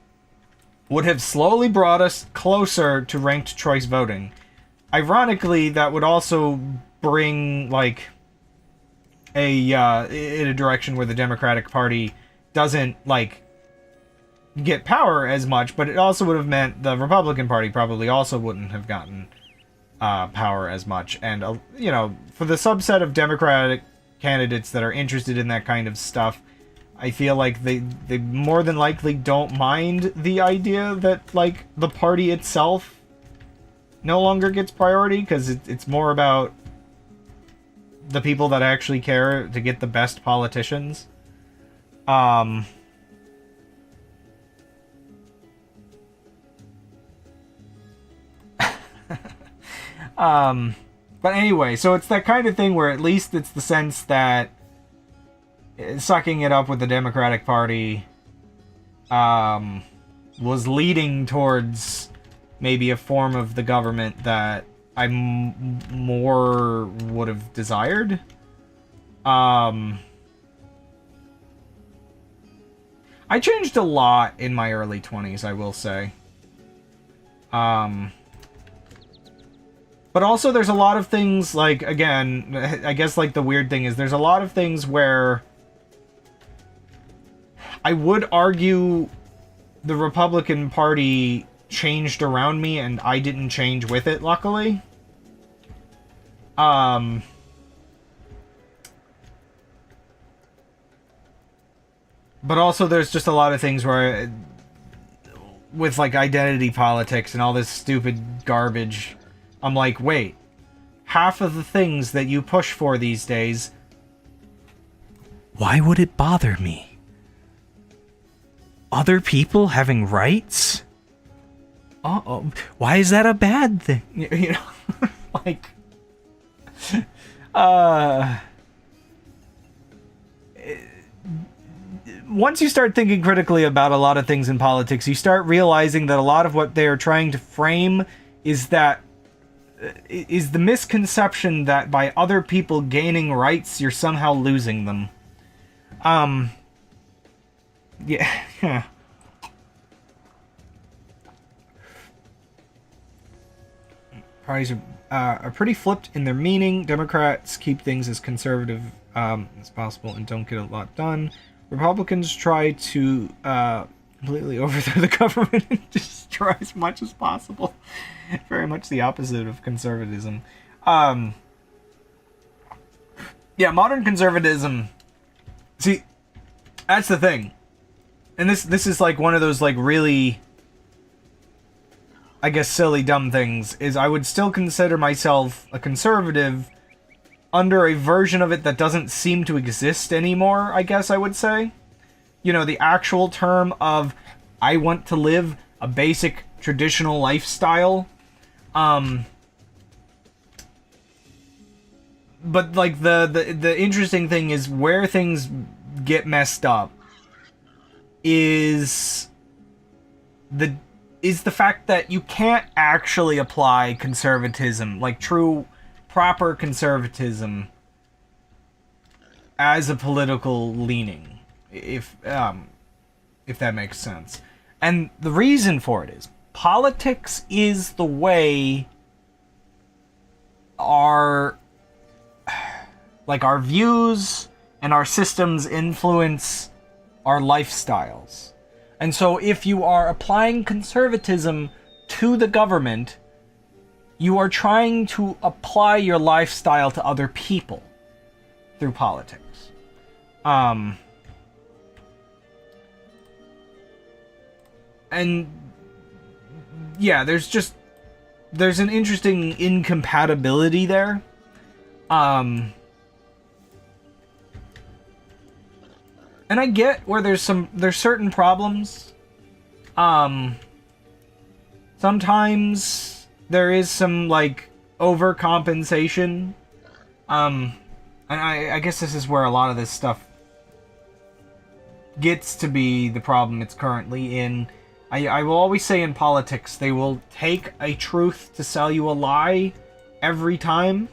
would have slowly brought us closer to ranked choice voting. Ironically, that would also bring, like, in a direction where the Democratic Party doesn't, like, get power as much, but it also would have meant the Republican Party probably also wouldn't have gotten power as much. And, you know, for the subset of Democratic candidates that are interested in that kind of stuff, I feel like they more than likely don't mind the idea that, like, the party itself no longer gets priority, because it's more about the people that actually care to get the best politicians. But anyway, so it's that kind of thing where at least it's the sense that sucking it up with the Democratic Party was leading towards maybe a form of the government that I more would have desired. I changed a lot in my early 20s, I will say. But also there's a lot of things, like, again, I guess, like, the weird thing is there's a lot of things where I would argue the Republican Party changed around me and I didn't change with it, luckily. But also there's just a lot of things where, with, like, identity politics and all this stupid garbage, I'm like, wait, half of the things that you push for these days, why would it bother me? Other people having rights? Uh-oh, why is that a bad thing? You know, like, once you start thinking critically about a lot of things in politics, you start realizing that a lot of what they're trying to frame is the misconception that by other people gaining rights, you're somehow losing them. Yeah. Parties are pretty flipped in their meaning. Democrats keep things as conservative as possible and don't get a lot done. Republicans try to completely overthrow the government and destroy as much as possible. Very much the opposite of conservatism. Yeah, modern conservatism. See, that's the thing. And this is like one of those, like, really, I guess, silly, dumb things, is I would still consider myself a conservative under a version of it that doesn't seem to exist anymore, I guess I would say. You know, the actual term of, I want to live a basic traditional lifestyle. But, like, the interesting thing is where things get messed up is the fact that you can't actually apply conservatism, like true, proper conservatism, as a political leaning, if that makes sense. And the reason for it is, politics is the way our views and our systems influence our lifestyles. And so if you are applying conservatism to the government, you are trying to apply your lifestyle to other people through politics. And yeah, there's an interesting incompatibility there. And I get where there's certain problems. Sometimes there is some, like, overcompensation. And I guess this is where a lot of this stuff gets to be the problem it's currently in. I will always say in politics, they will take a truth to sell you a lie every time.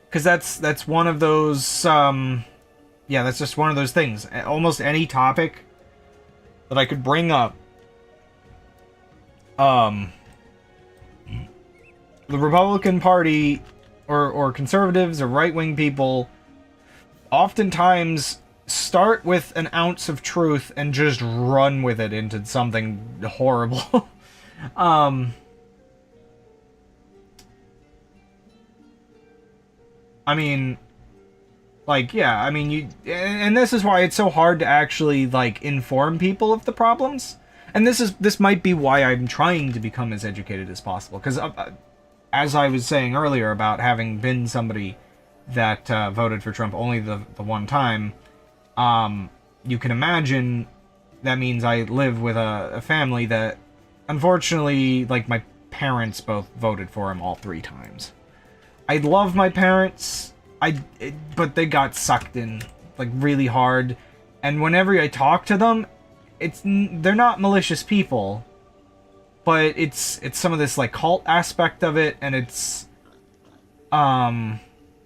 Because that's one of those, yeah, that's just one of those things. Almost any topic that I could bring up, the Republican Party or conservatives or right-wing people oftentimes start with an ounce of truth and just run with it into something horrible. I mean, like, yeah, I mean, and this is why it's so hard to actually, like, inform people of the problems. And this might be why I'm trying to become as educated as possible. Because, as I was saying earlier about having been somebody that voted for Trump only the one time, you can imagine that means I live with a family that, unfortunately, like, my parents both voted for him all 3 times. I love my parents, but they got sucked in, like, really hard. And whenever I talk to them, they're not malicious people, but it's some of this like cult aspect of it, and it's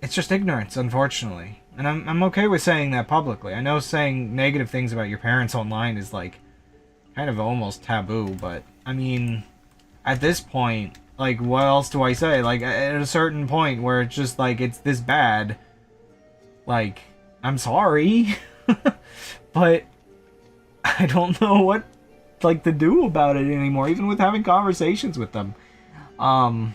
just ignorance, unfortunately. And I'm okay with saying that publicly. I know saying negative things about your parents online is like kind of almost taboo, but I mean, at this point, like, what else do I say? Like, at a certain point where it's just like it's this bad, like, I'm sorry, but I don't know what like to do about it anymore, even with having conversations with them. And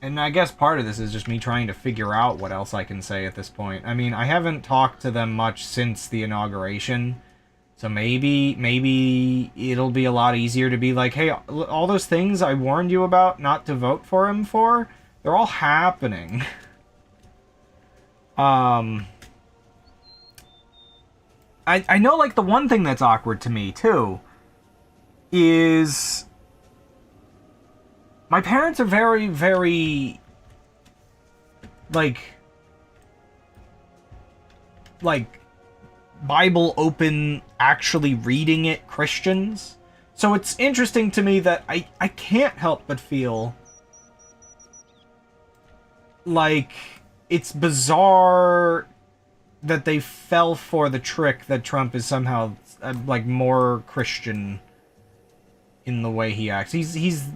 I guess part of this is just me trying to figure out what else I can say at this point. I mean, I haven't talked to them much since the inauguration, so maybe it'll be a lot easier to be like, hey, all those things I warned you about not to vote for him for, they're all happening. I know, like, the one thing that's awkward to me, too, is my parents are very, very, like, Bible open, actually reading it Christians. So it's interesting to me that I can't help but feel like it's bizarre that they fell for the trick that Trump is somehow like more Christian in the way he acts. He's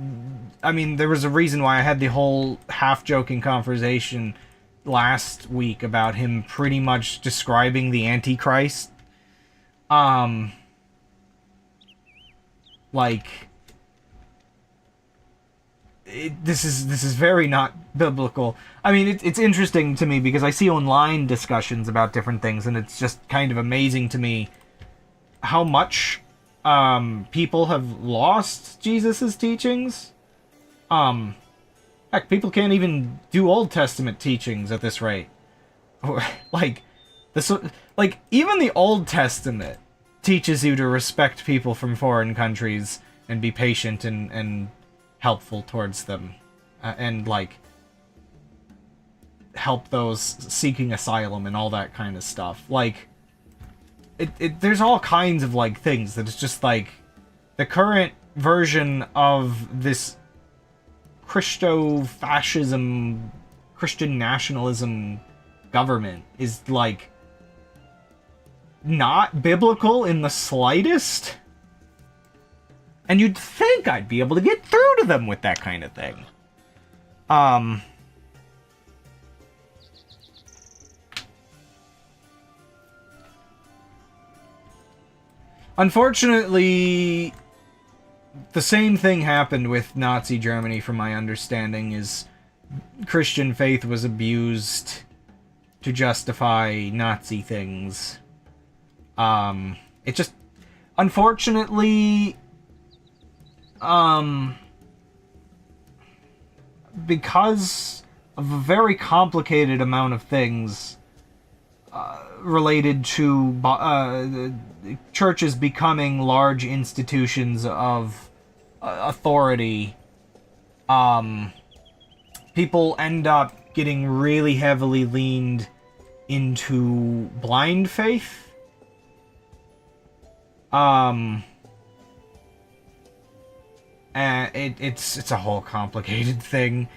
I mean, there was a reason why I had the whole half-joking conversation last week about him pretty much describing the Antichrist. Like, this is very not biblical. I mean, it's interesting to me because I see online discussions about different things, and it's just kind of amazing to me how much people have lost Jesus's teachings. Heck, people can't even do Old Testament teachings at this rate. Like, even the Old Testament teaches you to respect people from foreign countries and be patient and helpful towards them, and like help those seeking asylum and all that kind of stuff. Like, there's all kinds of like things that it's just like the current version of this Christo-fascism, Christian nationalism government is like not biblical in the slightest. And you'd think I'd be able to get through to them with that kind of thing. Unfortunately, the same thing happened with Nazi Germany, from my understanding, is Christian faith was abused to justify Nazi things. It just, unfortunately, because of a very complicated amount of things related to churches becoming large institutions of authority, people end up getting really heavily leaned into blind faith. And it's a whole complicated thing.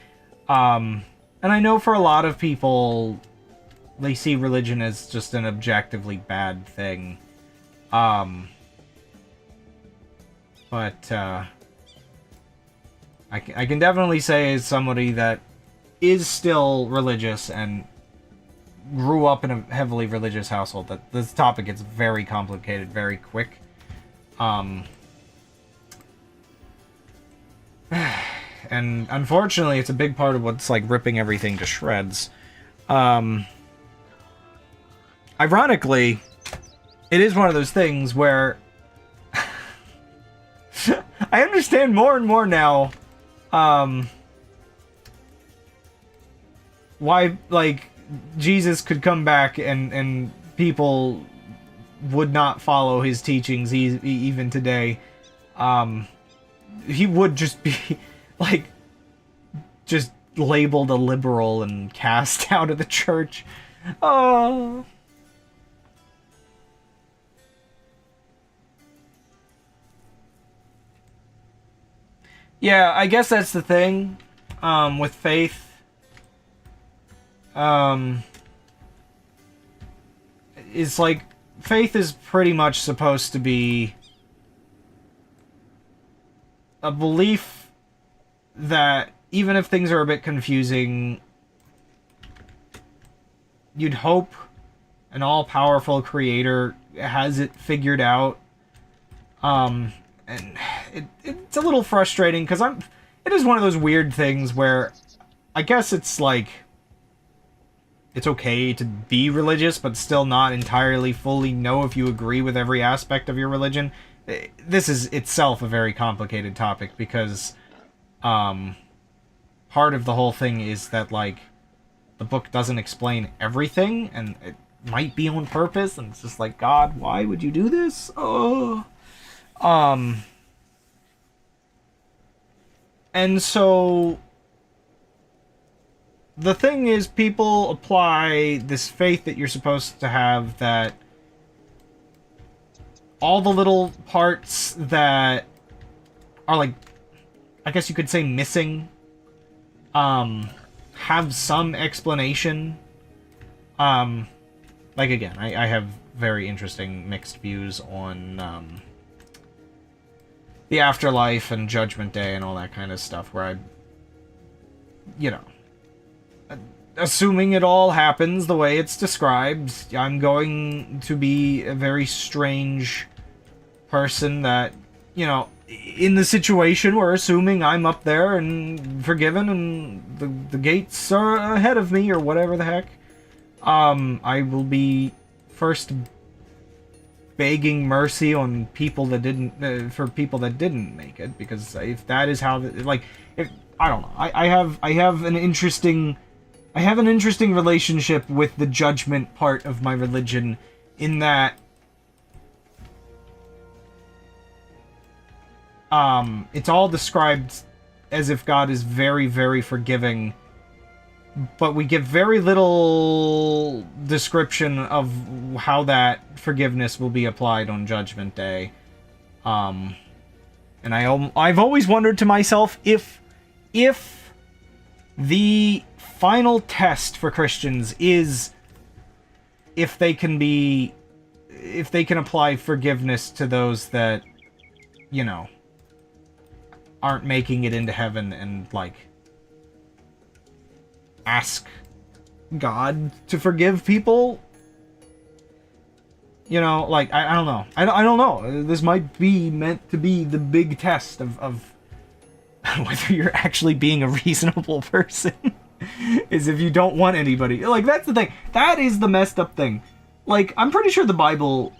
And I know for a lot of people, they see religion as just an objectively bad thing. But I can definitely say, as somebody that is still religious and grew up in a heavily religious household, that this topic gets very complicated very quick. And unfortunately, it's a big part of what's like ripping everything to shreds. Ironically, it is one of those things where I understand more and more now why, like, Jesus could come back and people would not follow his teachings even today. He would just be, like, just labeled a liberal and cast out of the church. Oh. Yeah, I guess that's the thing with faith. It's like faith is pretty much supposed to be a belief that even if things are a bit confusing, you'd hope an all-powerful creator has it figured out. And it's a little frustrating because it is one of those weird things where I guess it's like it's okay to be religious but still not entirely fully know if you agree with every aspect of your religion. This is itself a very complicated topic because part of the whole thing is that like the book doesn't explain everything, and it might be on purpose, and it's just like, God, why would you do this? Oh. And so the thing is, people apply this faith that you're supposed to have, that all the little parts that are like, I guess you could say missing, have some explanation. Like again, I have very interesting mixed views on the afterlife and Judgment Day and all that kind of stuff, where I, you know, assuming it all happens the way it's described, I'm going to be a very strange person that, you know, in the situation where assuming I'm up there and forgiven and the gates are ahead of me or whatever the heck, I will be first begging mercy on people that didn't, for people that didn't make it, because if that is how, like, if, I don't know, I have an interesting relationship with the judgment part of my religion, in that it's all described as if God is very, very forgiving, but we get very little description of how that forgiveness will be applied on Judgment Day. And I've always wondered to myself if the final test for Christians is if they can apply forgiveness to those that, you know, aren't making it into heaven, and like ask God to forgive people. You know, like, I don't know. I don't know. This might be meant to be the big test of whether you're actually being a reasonable person. Is if you don't want anybody. Like, that's the thing. That is the messed up thing. Like, I'm pretty sure the Bible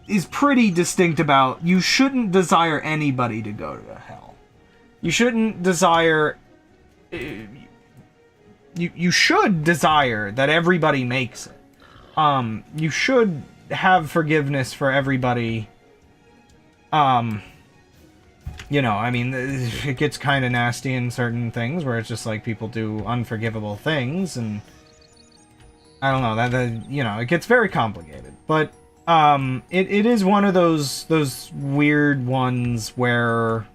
is pretty distinct about you shouldn't desire anybody to go to hell. You shouldn't desire... You should desire that everybody makes it. You should have forgiveness for everybody. You know, I mean, it gets kind of nasty in certain things where it's just like people do unforgivable things, and I don't know, that you know, it gets very complicated. But it is one of those weird ones where,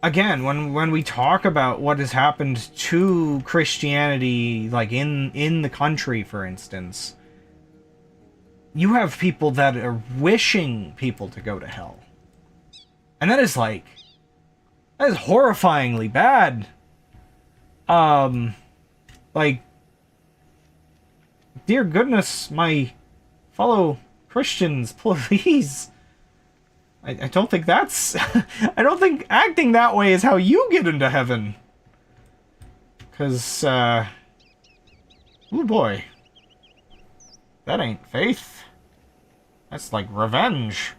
again, when we talk about what has happened to Christianity, like in the country, for instance, you have people that are wishing people to go to hell. And that is like, that is horrifyingly bad. Like, dear goodness, my fellow Christians, please. I don't think that's... I don't think acting that way is how you get into heaven. Because, oh boy. That ain't faith. That's like revenge.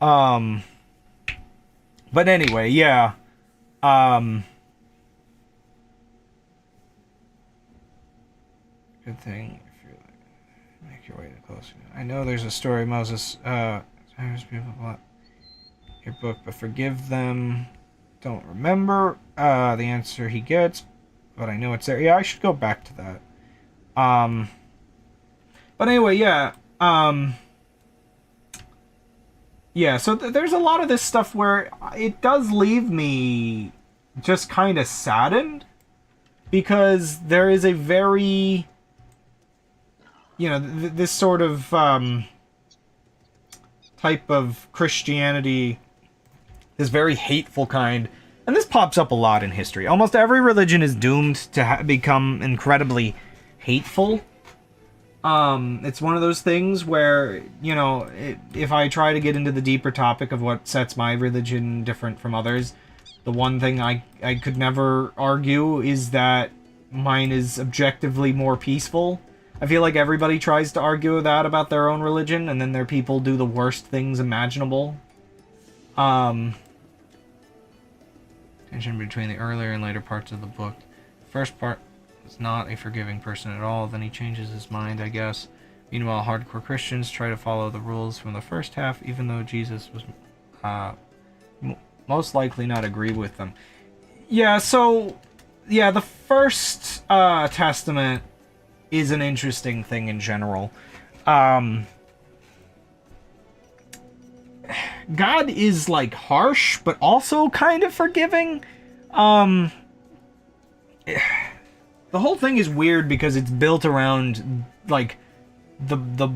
But anyway, yeah. Good thing if you make your way to closer. I know there's a story, Moses, people bought your book, but forgive them. Don't remember the answer he gets, but I know it's there. Yeah, I should go back to that. But anyway, yeah. Yeah, so there's a lot of this stuff where it does leave me just kind of saddened because there is a very, you know, this sort of type of Christianity, this very hateful kind, and this pops up a lot in history. Almost every religion is doomed to become incredibly hateful. It's one of those things where, you know, if I try to get into the deeper topic of what sets my religion different from others, the one thing I could never argue is that mine is objectively more peaceful. I feel like everybody tries to argue that about their own religion, and then their people do the worst things imaginable. Tension between the earlier and later parts of the book. The first part is not a forgiving person at all, then he changes his mind, I guess. Meanwhile, hardcore Christians try to follow the rules from the first half, even though Jesus was most likely not agree with them. Yeah, so, yeah, the first testament is an interesting thing in general. God is, like, harsh, but also kind of forgiving. The whole thing is weird because it's built around, like, the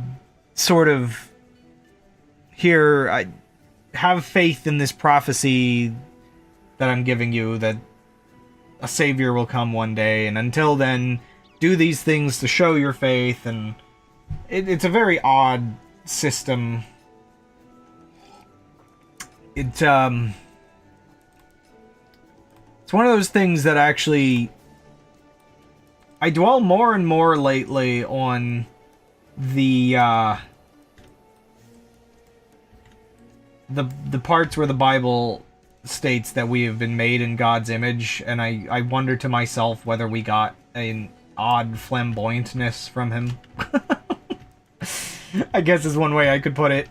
sort of, here, I have faith in this prophecy that I'm giving you, that a savior will come one day, and until then, do these things to show your faith, and it's a very odd system. It's one of those things that actually I dwell more and more lately on the parts where the Bible states that we have been made in God's image, and I wonder to myself whether we got an odd flamboyantness from him. I guess is one way I could put it.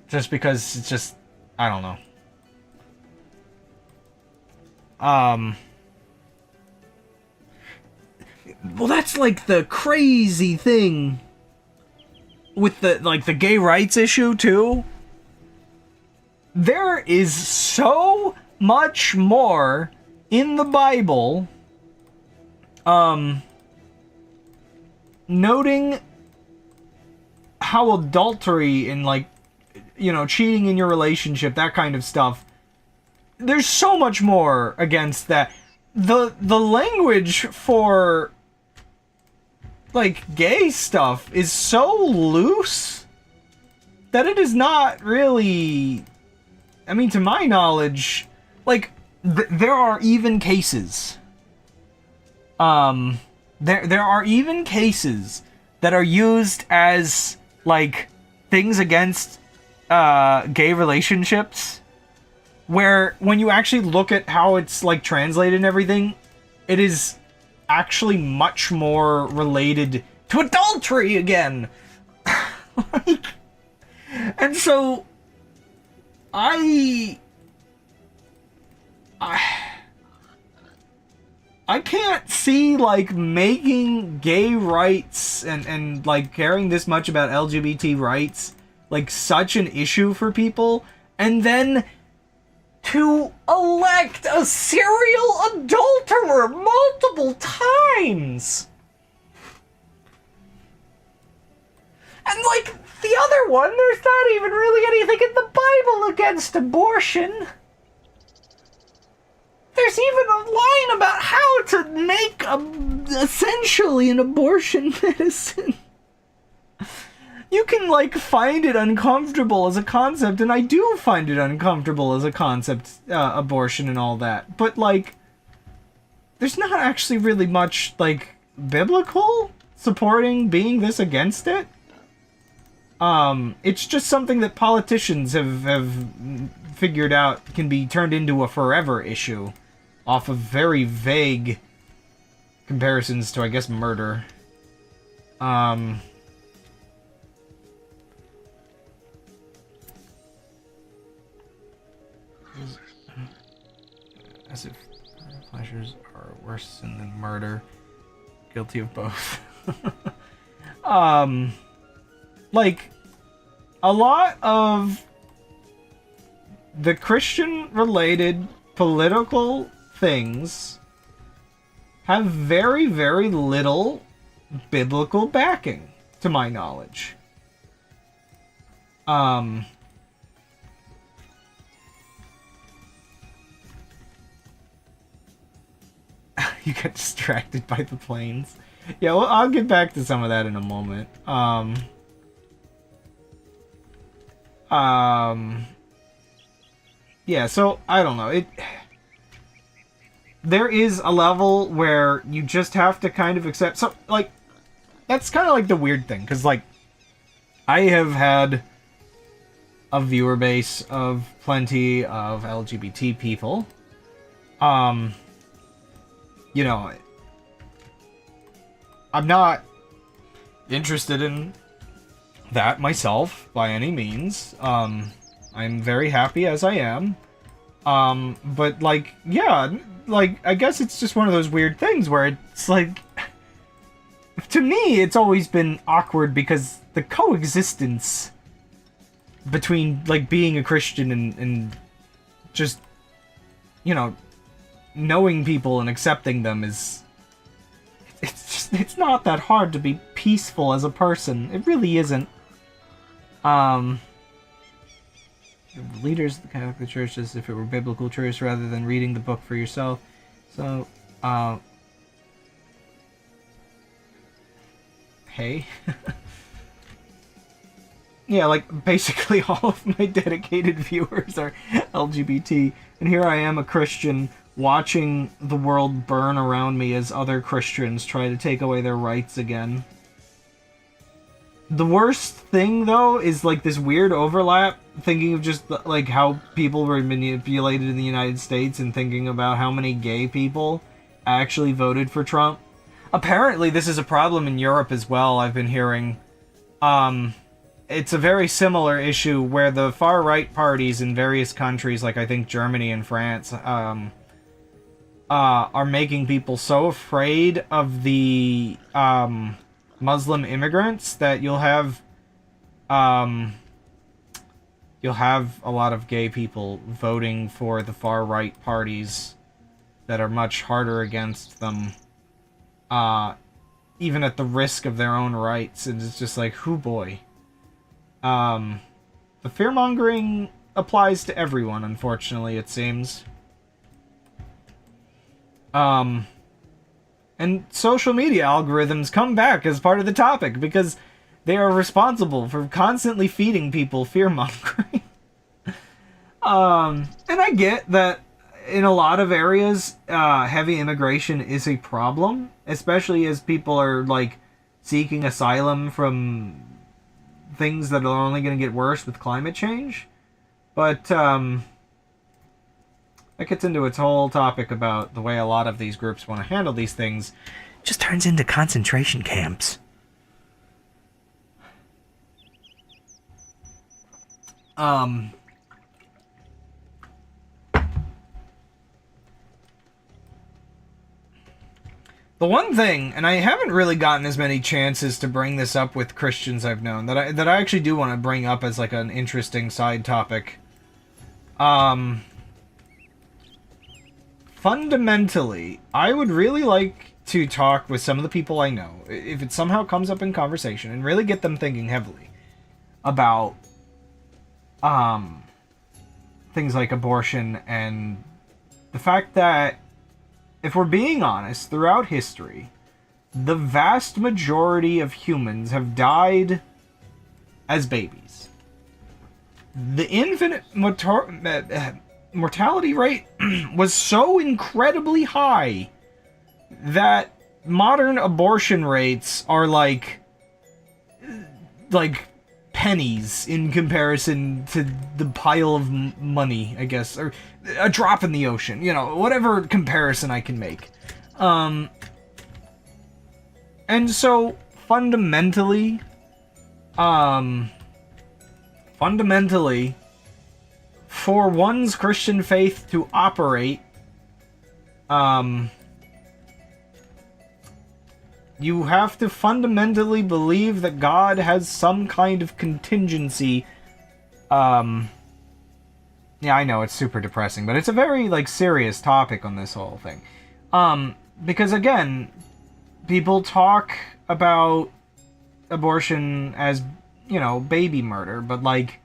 Just because it's just, I don't know. Well, that's like the crazy thing with the, like, the gay rights issue too. There is so much more in the Bible noting how adultery and, like, you know, cheating in your relationship, that kind of stuff, there's so much more against that. The language for, like, gay stuff is so loose that it is not really, I mean, to my knowledge, like, there are even cases, there are even cases that are used as, like, things against gay relationships, where when you actually look at how it's, like, translated and everything, it is actually much more related to adultery again. Like, and so I can't see, like, making gay rights and like caring this much about LGBT rights like such an issue for people, and then to elect a serial adulterer multiple times. And, like, the other one, there's not even really anything in the Bible against abortion. There's even a line about how to make essentially an abortion medicine. You can, like, find it uncomfortable as a concept, and I do find it uncomfortable as a concept, abortion and all that. But, like, there's not actually really much, like, biblical supporting being this against it. It's just something that politicians have figured out can be turned into a forever issue off of very vague comparisons to, I guess, murder. As if pleasures are worse than murder. Guilty of both. Like, a lot of the Christian-related political things have very, very little biblical backing, to my knowledge. You got distracted by the planes. Yeah, well, I'll get back to some of that in a moment. Yeah, so, I don't know. There is a level where you just have to kind of accept... So, like, that's kind of like the weird thing, because, like, I have had a viewer base of plenty of LGBT people. You know, I'm not interested in that myself by any means. I'm very happy as I am. But like, yeah, like, I guess it's just one of those weird things where it's like, to me, it's always been awkward because the coexistence between, like, being a Christian and just, you know, knowing people and accepting them is... It's not that hard to be peaceful as a person. It really isn't. The leaders of the Catholic Church as if it were biblical truths rather than reading the book for yourself. So, hey. Yeah, like, basically all of my dedicated viewers are LGBT, and here I am, a Christian, watching the world burn around me as other Christians try to take away their rights again. The worst thing, though, is, like, this weird overlap, thinking of just, like, how people were manipulated in the United States and thinking about how many gay people actually voted for Trump. Apparently, this is a problem in Europe as well, I've been hearing. It's a very similar issue where the far-right parties in various countries, like I think Germany and France, are making people so afraid of the Muslim immigrants that you'll have a lot of gay people voting for the far-right parties that are much harder against them, even at the risk of their own rights. And it's just like, hoo boy. The fear-mongering applies to everyone, unfortunately, it seems. And social media algorithms come back as part of the topic because they are responsible for constantly feeding people fear-mongering. And I get that in a lot of areas, heavy immigration is a problem, especially as people are, like, seeking asylum from things that are only going to get worse with climate change. But, that gets into its whole topic about the way a lot of these groups want to handle these things. It just turns into concentration camps. The one thing, and I haven't really gotten as many chances to bring this up with Christians I've known, that I actually do want to bring up as, like, an interesting side topic. Fundamentally, I would really like to talk with some of the people I know, if it somehow comes up in conversation, and really get them thinking heavily about, things like abortion and the fact that, if we're being honest, throughout history, the vast majority of humans have died as babies. The infant mortality rate was so incredibly high that modern abortion rates are like pennies in comparison to the pile of money, I guess, or a drop in the ocean, you know, whatever comparison I can make. And so, fundamentally, for one's Christian faith to operate, you have to fundamentally believe that God has some kind of contingency. Yeah, I know it's super depressing, but it's a very like serious topic on this whole thing. Because again, people talk about abortion as, you know, baby murder, but like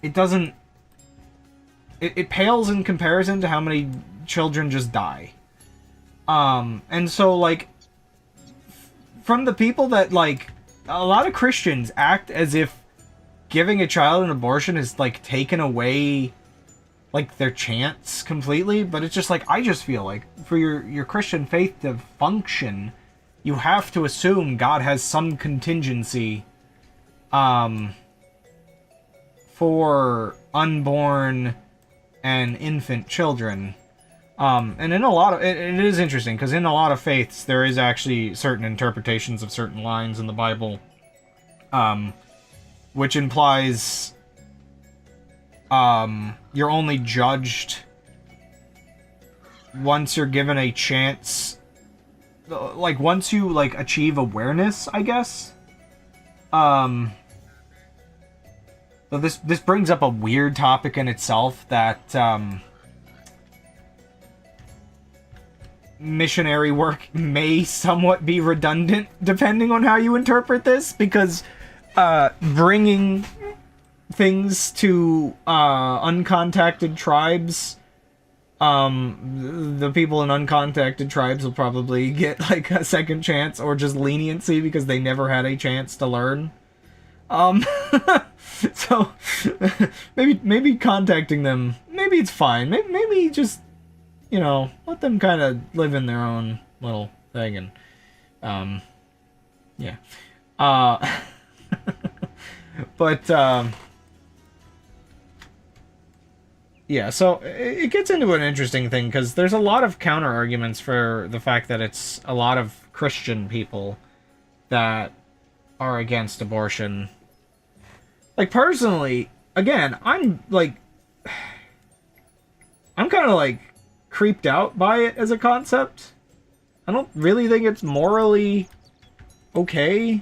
it doesn't, it pales in comparison to how many children just die. And so like from the people that like, a lot of Christians act as if giving a child an abortion is like taken away like their chance completely, but it's just like, I just feel like for your Christian faith to function, you have to assume God has some contingency for unborn and infant children. And in a lot of, it is interesting, because in a lot of faiths, there is actually certain interpretations of certain lines in the Bible, which implies, you're only judged once you're given a chance, like, once you, like, achieve awareness, I guess. So this brings up a weird topic in itself that, missionary work may somewhat be redundant depending on how you interpret this, because bringing things to uncontacted tribes, the people in uncontacted tribes will probably get like a second chance or just leniency because they never had a chance to learn. So maybe contacting them, maybe it's fine. Maybe just, you know, let them kind of live in their own little thing, and, yeah. But, yeah, so it gets into an interesting thing, because there's a lot of counter-arguments for the fact that it's a lot of Christian people that are against abortion. Like, personally, again, I'm kind of, like, creeped out by it as a concept. I don't really think it's morally okay,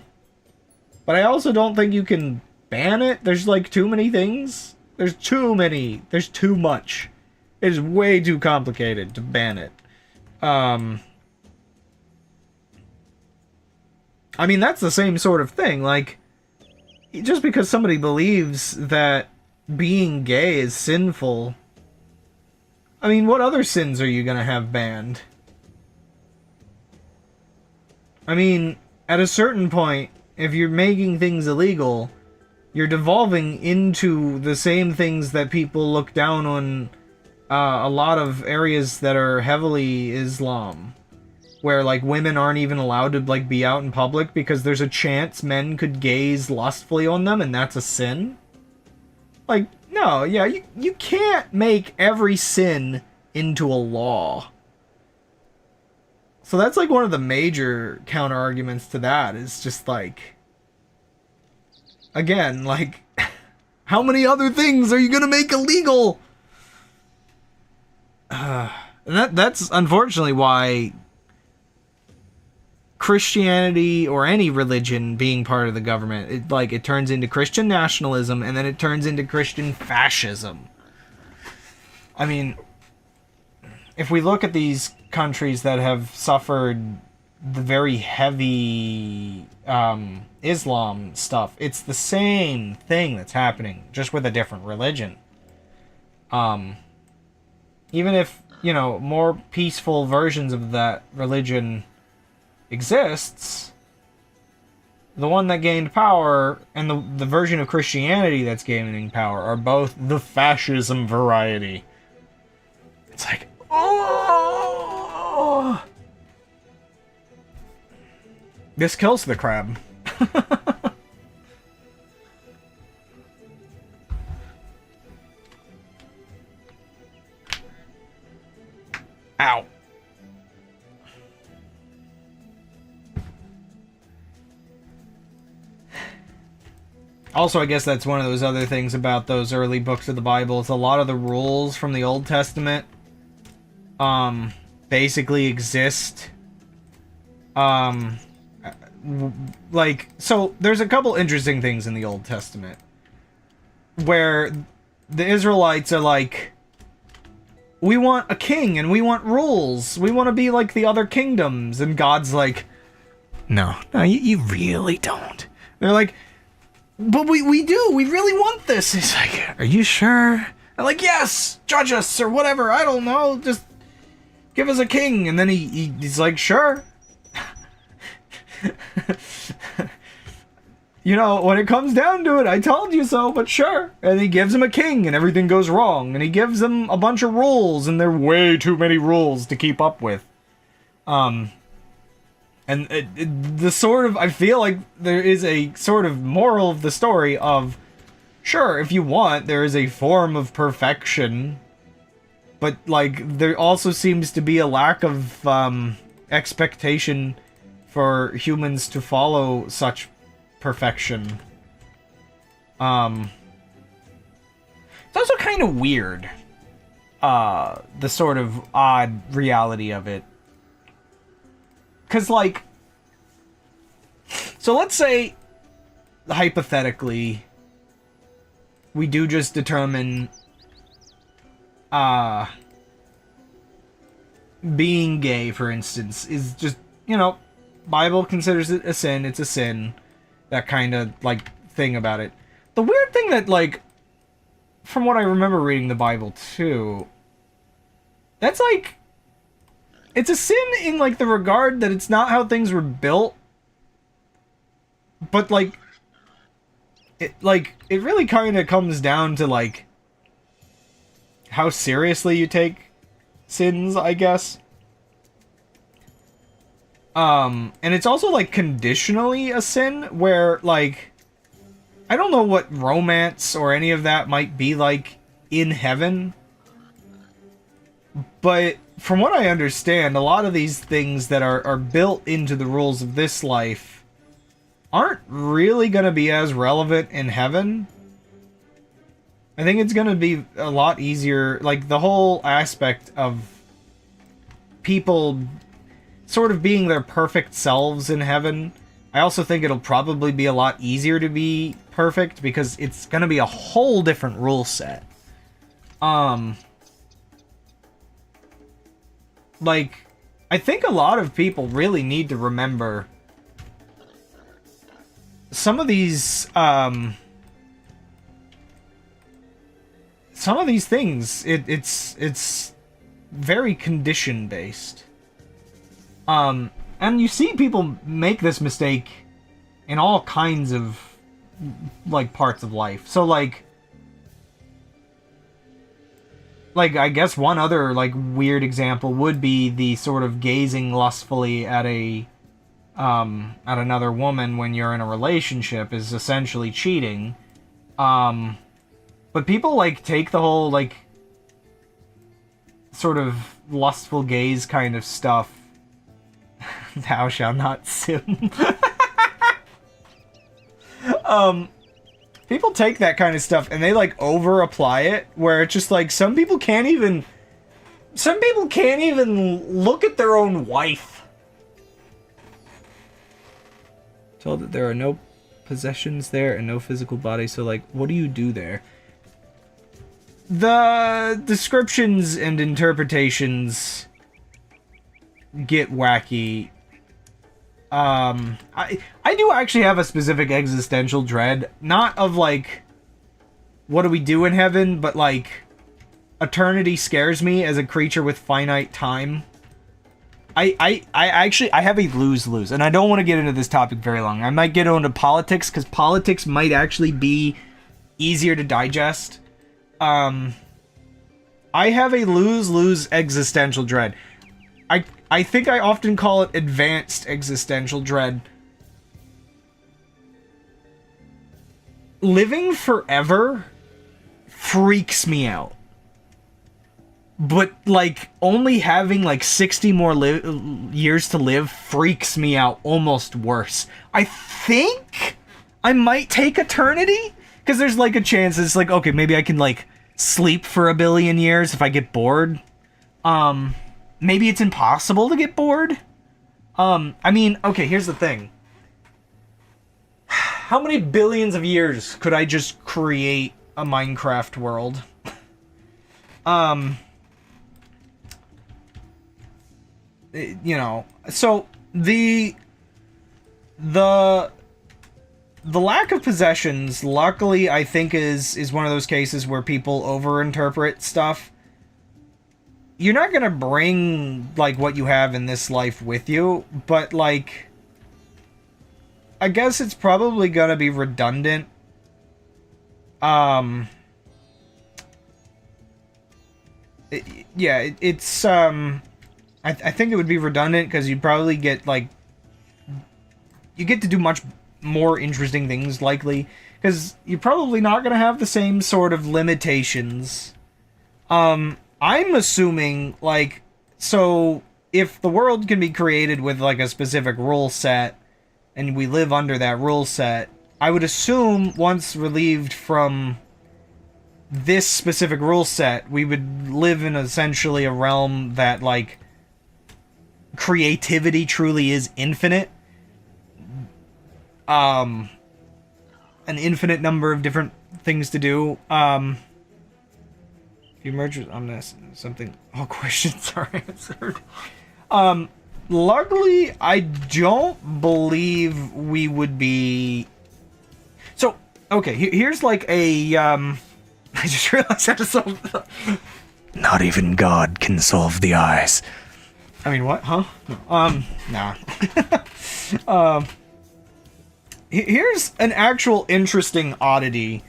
but I also don't think you can ban it. There's like too many things. There's too much. It is way too complicated to ban it. I mean, that's the same sort of thing. Like, just because somebody believes that being gay is sinful, I mean, what other sins are you gonna have banned? I mean, at a certain point, if you're making things illegal, you're devolving into the same things that people look down on, a lot of areas that are heavily Islam, where, like, women aren't even allowed to, like, be out in public because there's a chance men could gaze lustfully on them, and that's a sin? Like, no, yeah, you can't make every sin into a law. So that's, like, one of the major counter-arguments to that, is just, like, again, like, how many other things are you gonna make illegal? And that's unfortunately why Christianity, or any religion being part of the government, it turns into Christian nationalism, and then it turns into Christian fascism. I mean, if we look at these countries that have suffered the very heavy Islam stuff, it's the same thing that's happening, just with a different religion. Even if, you know, more peaceful versions of that religion exists, the one that gained power and the version of Christianity that's gaining power are both the fascism variety. It's like, oh, this kills the crab. Ow. Also, I guess that's one of those other things about those early books of the Bible. It's a lot of the rules from the Old Testament basically exist Like, so there's a couple interesting things in the Old Testament where the Israelites are like, we want a king and we want rules. We want to be like the other kingdoms. And God's like, no, you really don't. They're like, but we do. We really want this. He's like, are you sure? I'm like, yes, judge us or whatever. I don't know. Just give us a king. And then he's like, sure. You know, when it comes down to it, I told you so, but sure. And he gives him a king and everything goes wrong. And he gives them a bunch of rules and there are way too many rules to keep up with. And the sort of, I feel like there is a sort of moral of the story of, sure, if you want, there is a form of perfection. But, like, there also seems to be a lack of expectation for humans to follow such perfection. It's also kind of weird, the sort of odd reality of it. 'Cause, like, so let's say, hypothetically, we do just determine, being gay, for instance, is just, you know, Bible considers it a sin, it's a sin. That kind of, like, thing about it. The weird thing that, like, from what I remember reading the Bible, too, that's, like, it's a sin in, like, the regard that it's not how things were built, but, like, it really kind of comes down to, like, how seriously you take sins, I guess. And it's also, like, conditionally a sin, where, like, I don't know what romance or any of that might be like in heaven, but from what I understand, a lot of these things that are built into the rules of this life aren't really going to be as relevant in heaven. I think it's going to be a lot easier, like, the whole aspect of people sort of being their perfect selves in heaven. I also think it'll probably be a lot easier to be perfect because it's going to be a whole different rule set. Like, I think a lot of people really need to remember some of these things. It's very condition based. And you see people make this mistake in all kinds of, like, parts of life. So, like, I guess one other, like, weird example would be the sort of gazing lustfully at another woman when you're in a relationship is essentially cheating. But people, like, take the whole, like, sort of lustful gaze kind of stuff. Thou shalt not sin. People take that kind of stuff and they, like, over apply it, where it's just like some people can't even look at their own wife. Told that there are no possessions there and no physical body, so, like, what do you do there? The descriptions and interpretations get wacky. I do actually have a specific existential dread, not of, like, what do we do in heaven, but, like, eternity scares me as a creature with finite time. I have a lose-lose, and I don't want to get into this topic very long. I might get into politics, because politics might actually be easier to digest. I have a lose-lose existential dread. I think I often call it advanced existential dread. Living forever freaks me out. But, like, only having, like, 60 more years to live freaks me out almost worse. I think I might take eternity, because there's, like, a chance it's like, okay, maybe I can, like, sleep for a billion years if I get bored. Maybe it's impossible to get bored. I mean, okay, here's the thing. How many billions of years could I just create a Minecraft world? You know, so the lack of possessions, luckily, I think is one of those cases where people overinterpret stuff. You're not gonna bring, like, what you have in this life with you, but, like, I guess it's probably gonna be redundant. It's, I think it would be redundant, because you'd probably get, like, you get to do much more interesting things, likely, because you're probably not gonna have the same sort of limitations. I'm assuming, like, so if the world can be created with, like, a specific rule set, and we live under that rule set, I would assume once relieved from this specific rule set, we would live in essentially a realm that, like, creativity truly is infinite. An infinite number of different things to do. If you merge with Omnis, something... Oh, question, sorry, answered. Luckily, I don't believe we would be... So, okay, here's like a, I just realized how to solve... Not even God can solve the eyes. I mean, what? Huh? No. Nah. Here's an actual interesting oddity.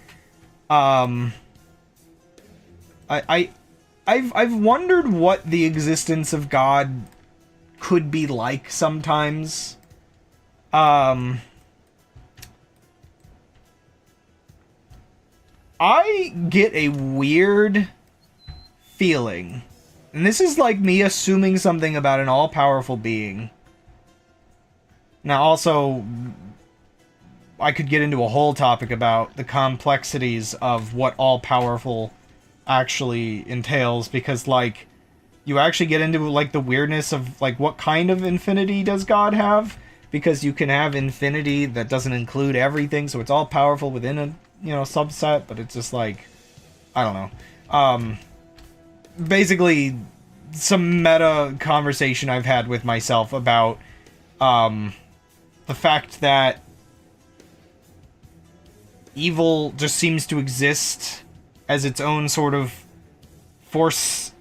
I've wondered what the existence of God could be like sometimes. I get a weird feeling, and this is like me assuming something about an all-powerful being. Now, also, I could get into a whole topic about the complexities of what all-powerful actually entails, because, like, you actually get into, like, the weirdness of, like, what kind of infinity does God have? Because you can have infinity that doesn't include everything, so it's all powerful within a, you know, subset, but it's just, like, I don't know. Basically, some meta conversation I've had with myself about, the fact that evil just seems to exist as its own sort of force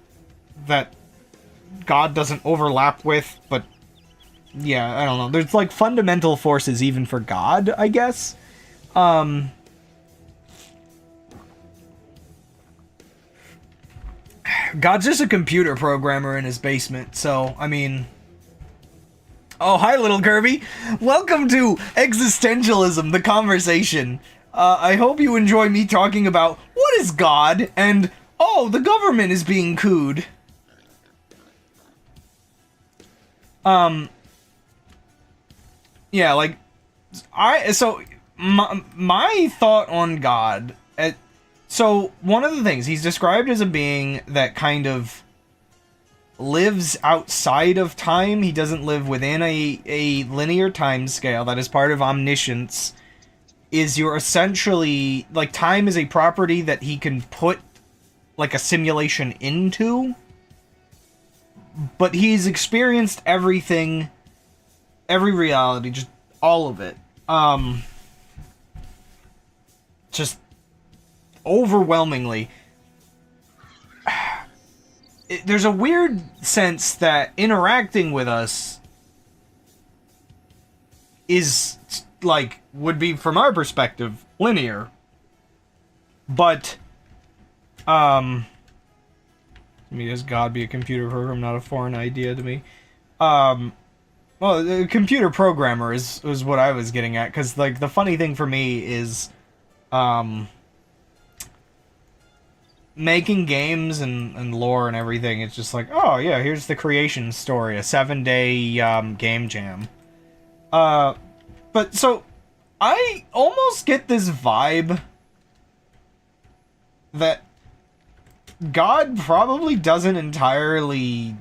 that God doesn't overlap with, but yeah, I don't know. There's like fundamental forces even for God, I guess. God's just a computer programmer in his basement, so, I mean... Oh, hi, little Kirby! Welcome to Existentialism, the conversation. I hope you enjoy me talking about what is God, and, oh, the government is being cooed. Yeah, like, my thought on God, so, one of the things, he's described as a being that kind of lives outside of time. He doesn't live within a linear time scale. That is part of omniscience. Is you're essentially, like, time is a property that he can put, like, a simulation into. But he's experienced everything, every reality, just all of it. Just overwhelmingly. There's a weird sense that interacting with us is, like, would be, from our perspective, linear. But, I mean, does God be a computer program, not a foreign idea to me? Well, the computer programmer is what I was getting at, because, like, the funny thing for me is, making games and lore and everything, it's just like, oh, yeah, here's the creation story, a 7-day, game jam. But, so, I almost get this vibe that God probably doesn't entirely...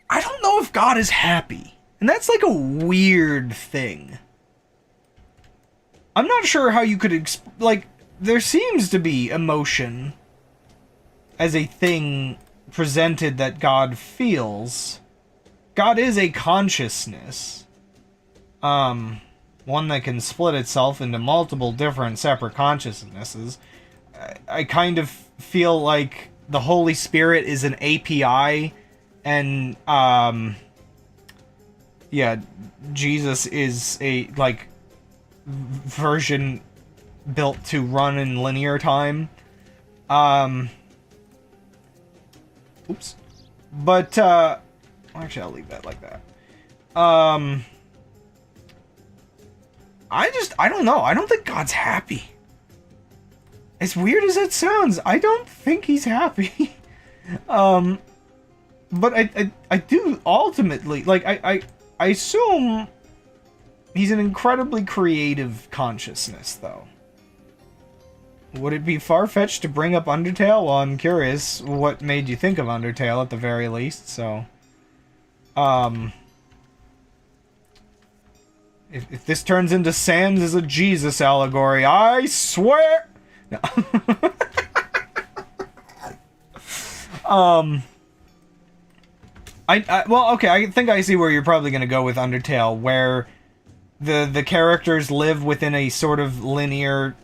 I don't know if God is happy. And that's like a weird thing. I'm not sure how you could like, there seems to be emotion as a thing presented that God feels. God is a consciousness. One that can split itself into multiple different separate consciousnesses. I kind of feel like the Holy Spirit is an API, and, yeah, Jesus is a, like, version built to run in linear time. Oops. But, actually, I'll leave that like that. I don't know. I don't think God's happy. As weird as it sounds, I don't think he's happy. But I do ultimately, like, I assume he's an incredibly creative consciousness, though. Would it be far-fetched to bring up Undertale? Well, I'm curious what made you think of Undertale at the very least, so... If this turns into Sans as a Jesus allegory, I swear... No. Well, okay, I think I see where you're probably gonna go with Undertale, where the characters live within a sort of linear,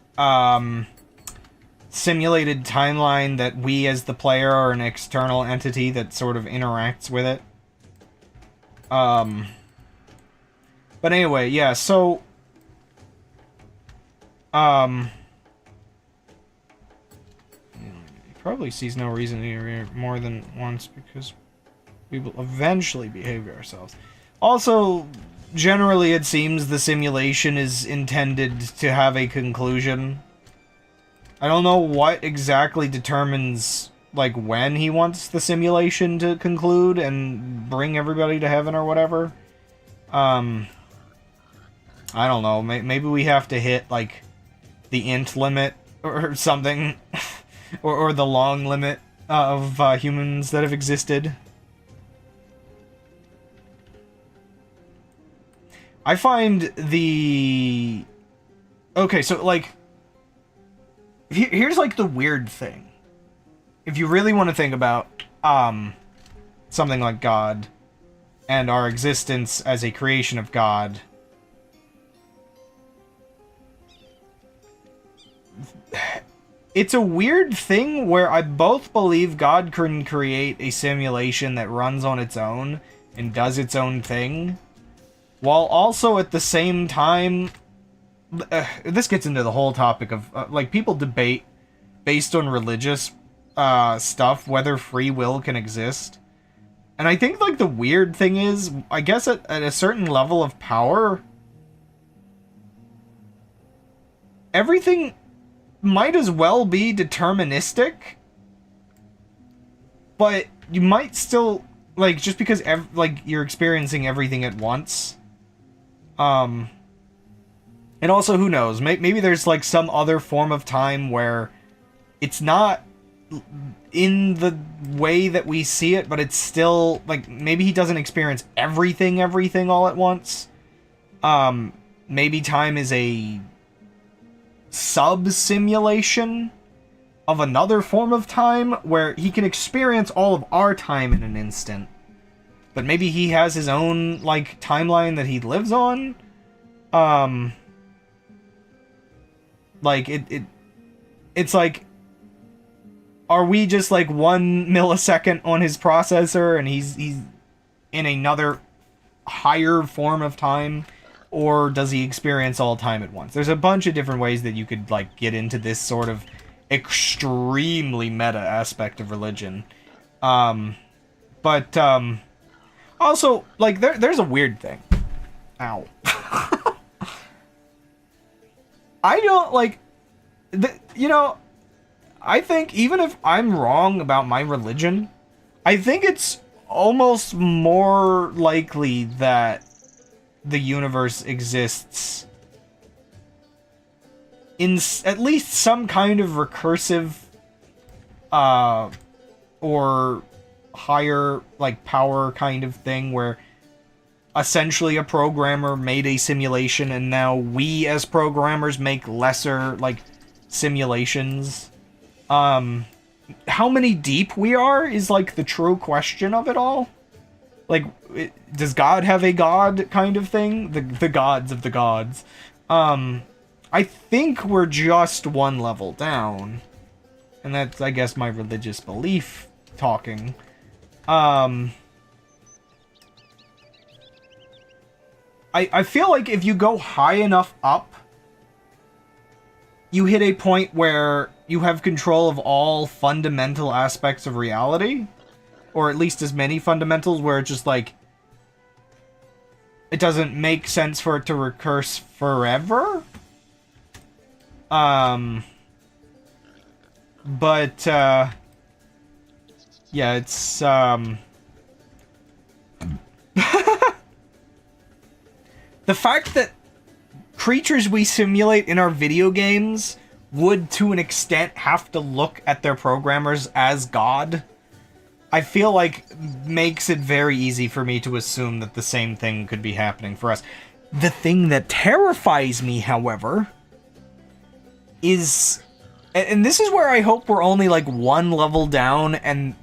simulated timeline that we as the player are an external entity that sort of interacts with it. But anyway, yeah, so... He probably sees no reason to hear more than once because we will eventually behave ourselves. Also, generally it seems the simulation is intended to have a conclusion. I don't know what exactly determines, like, when he wants the simulation to conclude and bring everybody to heaven or whatever. I don't know, maybe we have to hit, like, the int limit or something, or the long limit of humans that have existed. I find the... Okay, so, like, here's, like, the weird thing. If you really want to think about, something like God, and our existence as a creation of God... It's a weird thing where I both believe God can create a simulation that runs on its own and does its own thing, while also at the same time... this gets into the whole topic of, like, people debate based on religious stuff whether free will can exist. And I think, like, the weird thing is, I guess at a certain level of power, everything might as well be deterministic, but you might still, like, just because like you're experiencing everything at once, and also, who knows, maybe there's, like, some other form of time where it's not in the way that we see it, but it's still, like, maybe he doesn't experience everything all at once. Maybe time is a sub-simulation of another form of time where he can experience all of our time in an instant, but maybe he has his own, like, timeline that he lives on. Like, it's like, are we just, like, 1 millisecond on his processor and he's in another higher form of time? Or does he experience all time at once? There's a bunch of different ways that you could, like, get into this sort of extremely meta aspect of religion. But also, like, there's a weird thing. Ow. I don't, like... you know, I think even if I'm wrong about my religion, I think it's almost more likely that the universe exists in at least some kind of recursive or higher, like, power kind of thing where essentially a programmer made a simulation and now we as programmers make lesser, like, simulations. How many deep we are is, like, the true question of it all. Like, does God have a god kind of thing? The gods of the gods. I think we're just one level down. And that's, I guess, my religious belief talking. I feel like if you go high enough up, you hit a point where you have control of all fundamental aspects of reality. Or at least as many fundamentals where it's just like, it doesn't make sense for it to recurse forever. But, yeah, it's, the fact that creatures we simulate in our video games would, to an extent, have to look at their programmers as God, I feel like makes it very easy for me to assume that the same thing could be happening for us. The thing that terrifies me, however, is... And this is where I hope we're only, like, one level down, and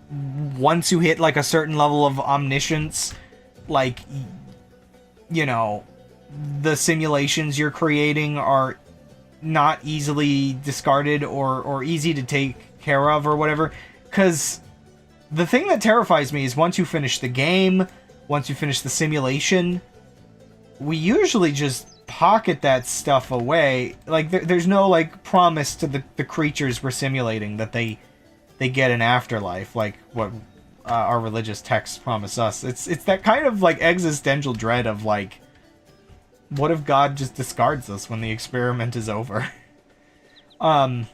once you hit, like, a certain level of omniscience, like, you know, the simulations you're creating are not easily discarded or easy to take care of or whatever. Because the thing that terrifies me is once you finish the game, once you finish the simulation, we usually just pocket that stuff away. Like, there's no, like, promise to the creatures we're simulating that they get an afterlife, like what our religious texts promise us. It's that kind of, like, existential dread of, like, what if God just discards us when the experiment is over? Now,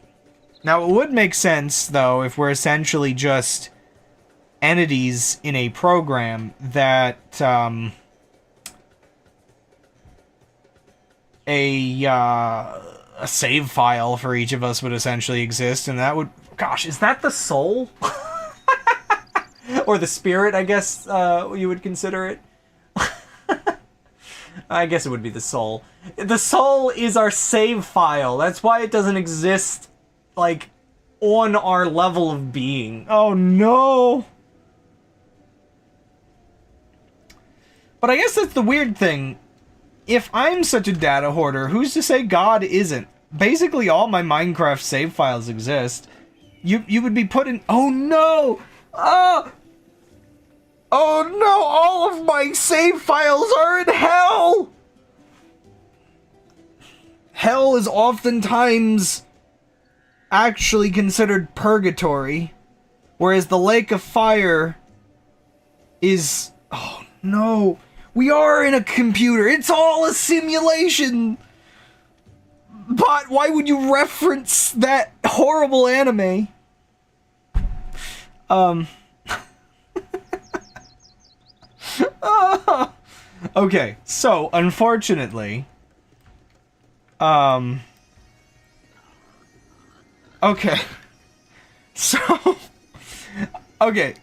it would make sense, though, if we're essentially just entities in a program that, a save file for each of us would essentially exist, and that would... Gosh, is that the soul? Or the spirit, I guess you would consider it. I guess it would be the soul. The soul is our save file. That's why it doesn't exist, like, on our level of being. Oh, no! But I guess that's the weird thing. If I'm such a data hoarder, who's to say God isn't? Basically, all my Minecraft save files exist. You would be put in... Oh, no! Oh no! All of my save files are in hell! Hell is oftentimes actually considered purgatory, whereas the lake of fire is... Oh, no! We are in a computer. It's all a simulation. But why would you reference that horrible anime? Okay, so unfortunately, okay. So okay.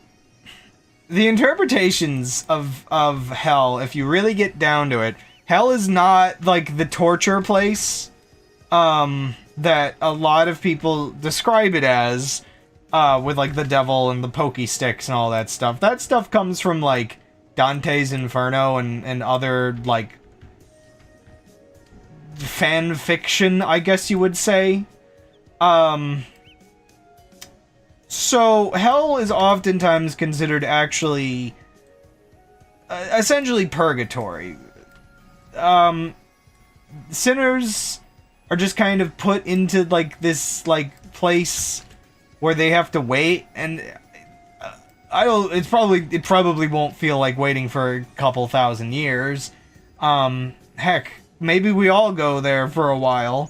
The interpretations of hell, if you really get down to it, hell is not, like, the torture place that a lot of people describe it as, with, like, the devil and the pokey sticks and all that stuff. That stuff comes from, like, Dante's Inferno and other, like, fan fiction, I guess you would say. So, hell is oftentimes considered actually, essentially purgatory. Sinners are just kind of put into, like, this, like, place where they have to wait, and it probably won't feel like waiting for a couple thousand years. Heck, maybe we all go there for a while.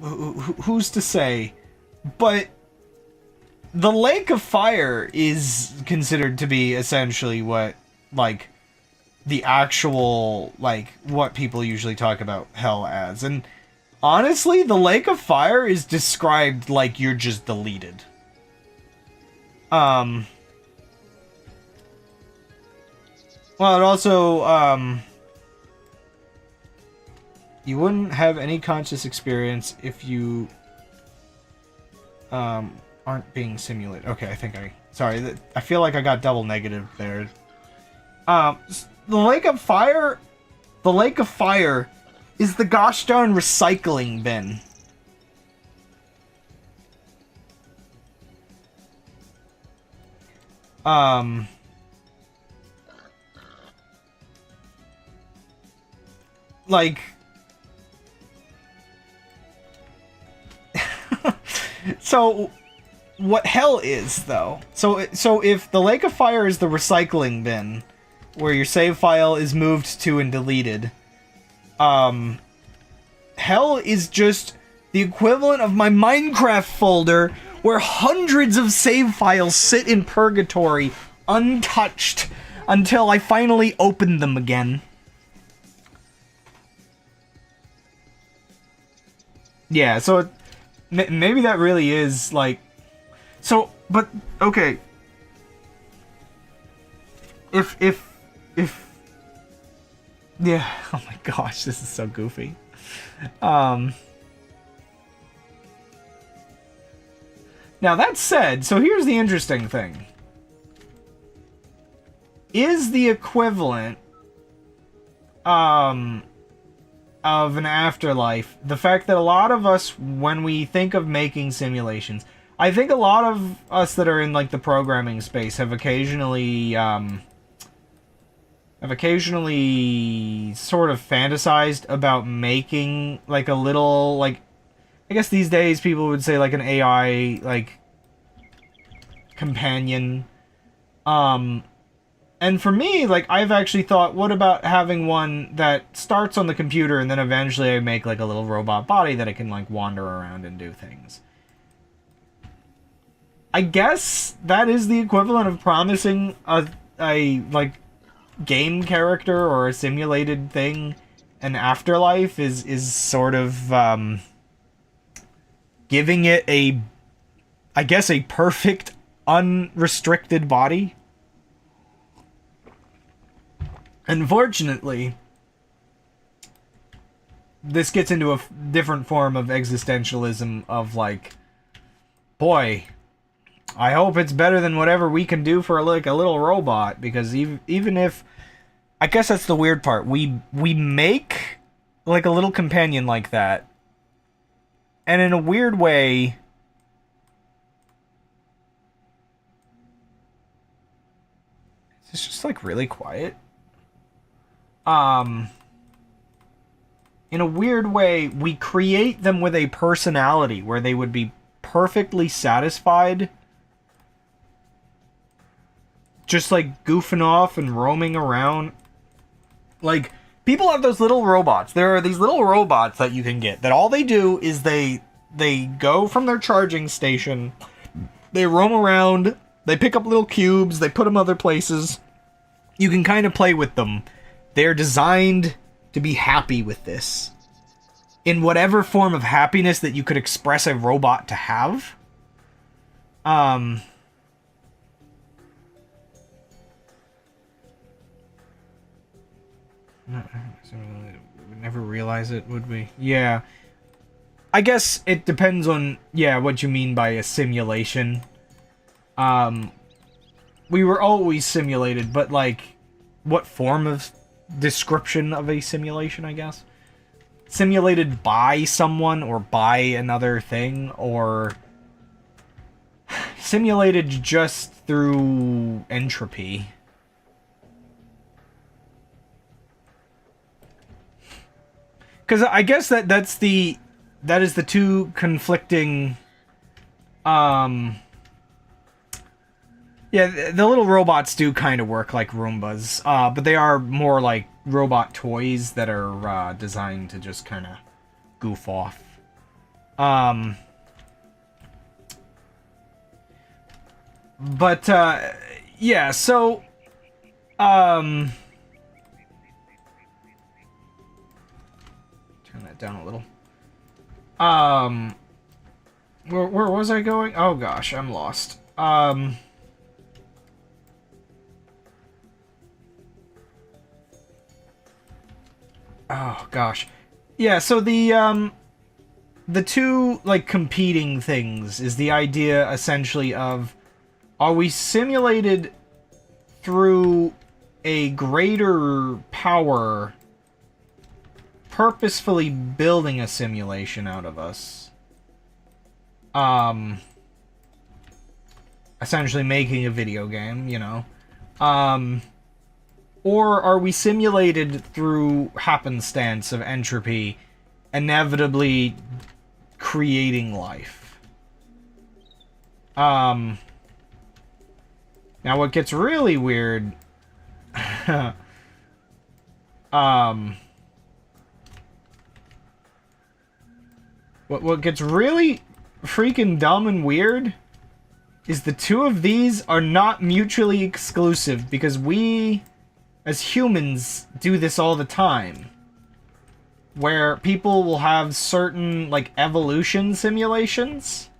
Who's to say? But the Lake of Fire is considered to be essentially what, like, the actual, like, what people usually talk about hell as. And Honestly, the Lake of Fire is described like you're just deleted. Well, it also, you wouldn't have any conscious experience if you, aren't being simulated. Okay, sorry, I feel like I got double negative there. The Lake of Fire is the gosh darn recycling bin. Like, so what hell is, though? So if the Lake of Fire is the recycling bin where your save file is moved to and deleted, hell is just the equivalent of my Minecraft folder where hundreds of save files sit in purgatory untouched until I finally open them again. Yeah, so maybe that really is, like... So, but, okay. If... Yeah, oh my gosh, this is so goofy. Now that said, so here's the interesting thing. Is the equivalent, of an afterlife the fact that a lot of us, when we think of making simulations, I think a lot of us that are in like the programming space have occasionally sort of fantasized about making like a little, like, I guess these days people would say like an AI like companion. And for me, like, I've actually thought, what about having one that starts on the computer and then eventually I make, like, a little robot body that it can, like, wander around and do things. I guess that is the equivalent of promising a like, game character or a simulated thing an afterlife, is sort of, giving it I guess, a perfect, unrestricted body. Unfortunately, this gets into a different form of existentialism of, like, boy, I hope it's better than whatever we can do for, like, a little robot, because even if... I guess that's the weird part. We make, like, a little companion like that, and in a weird way... It's just, like, really quiet. In a weird way, we create them with a personality where they would be perfectly satisfied just, like, goofing off and roaming around. Like, people have those little robots. There are these little robots that you can get that all they do is they go from their charging station, they roam around, they pick up little cubes, they put them other places. You can kind of play with them. They're designed to be happy with this. In whatever form of happiness that you could express a robot to have. No, we'd never realize it, would we? Yeah. I guess it depends on, yeah, what you mean by a simulation. We were always simulated, but, like, what form of description of a simulation, I guess? Simulated by someone or by another thing, or simulated just through entropy. Because I guess that is the two conflicting, yeah, the little robots do kind of work like Roombas, but they are more like robot toys that are designed to just kind of goof off. But, yeah, so, turn that down a little. Um, where was I going? Oh gosh, I'm lost. Oh gosh. Yeah, so the two like competing things is the idea essentially of, are we simulated through a greater power purposefully building a simulation out of us? Essentially making a video game, you know. Or are we simulated through happenstance of entropy, inevitably creating life? Now what gets really weird... what gets really freaking dumb and weird is the two of these are not mutually exclusive, because we, as humans, do this all the time. Where people will have certain, like, evolution simulations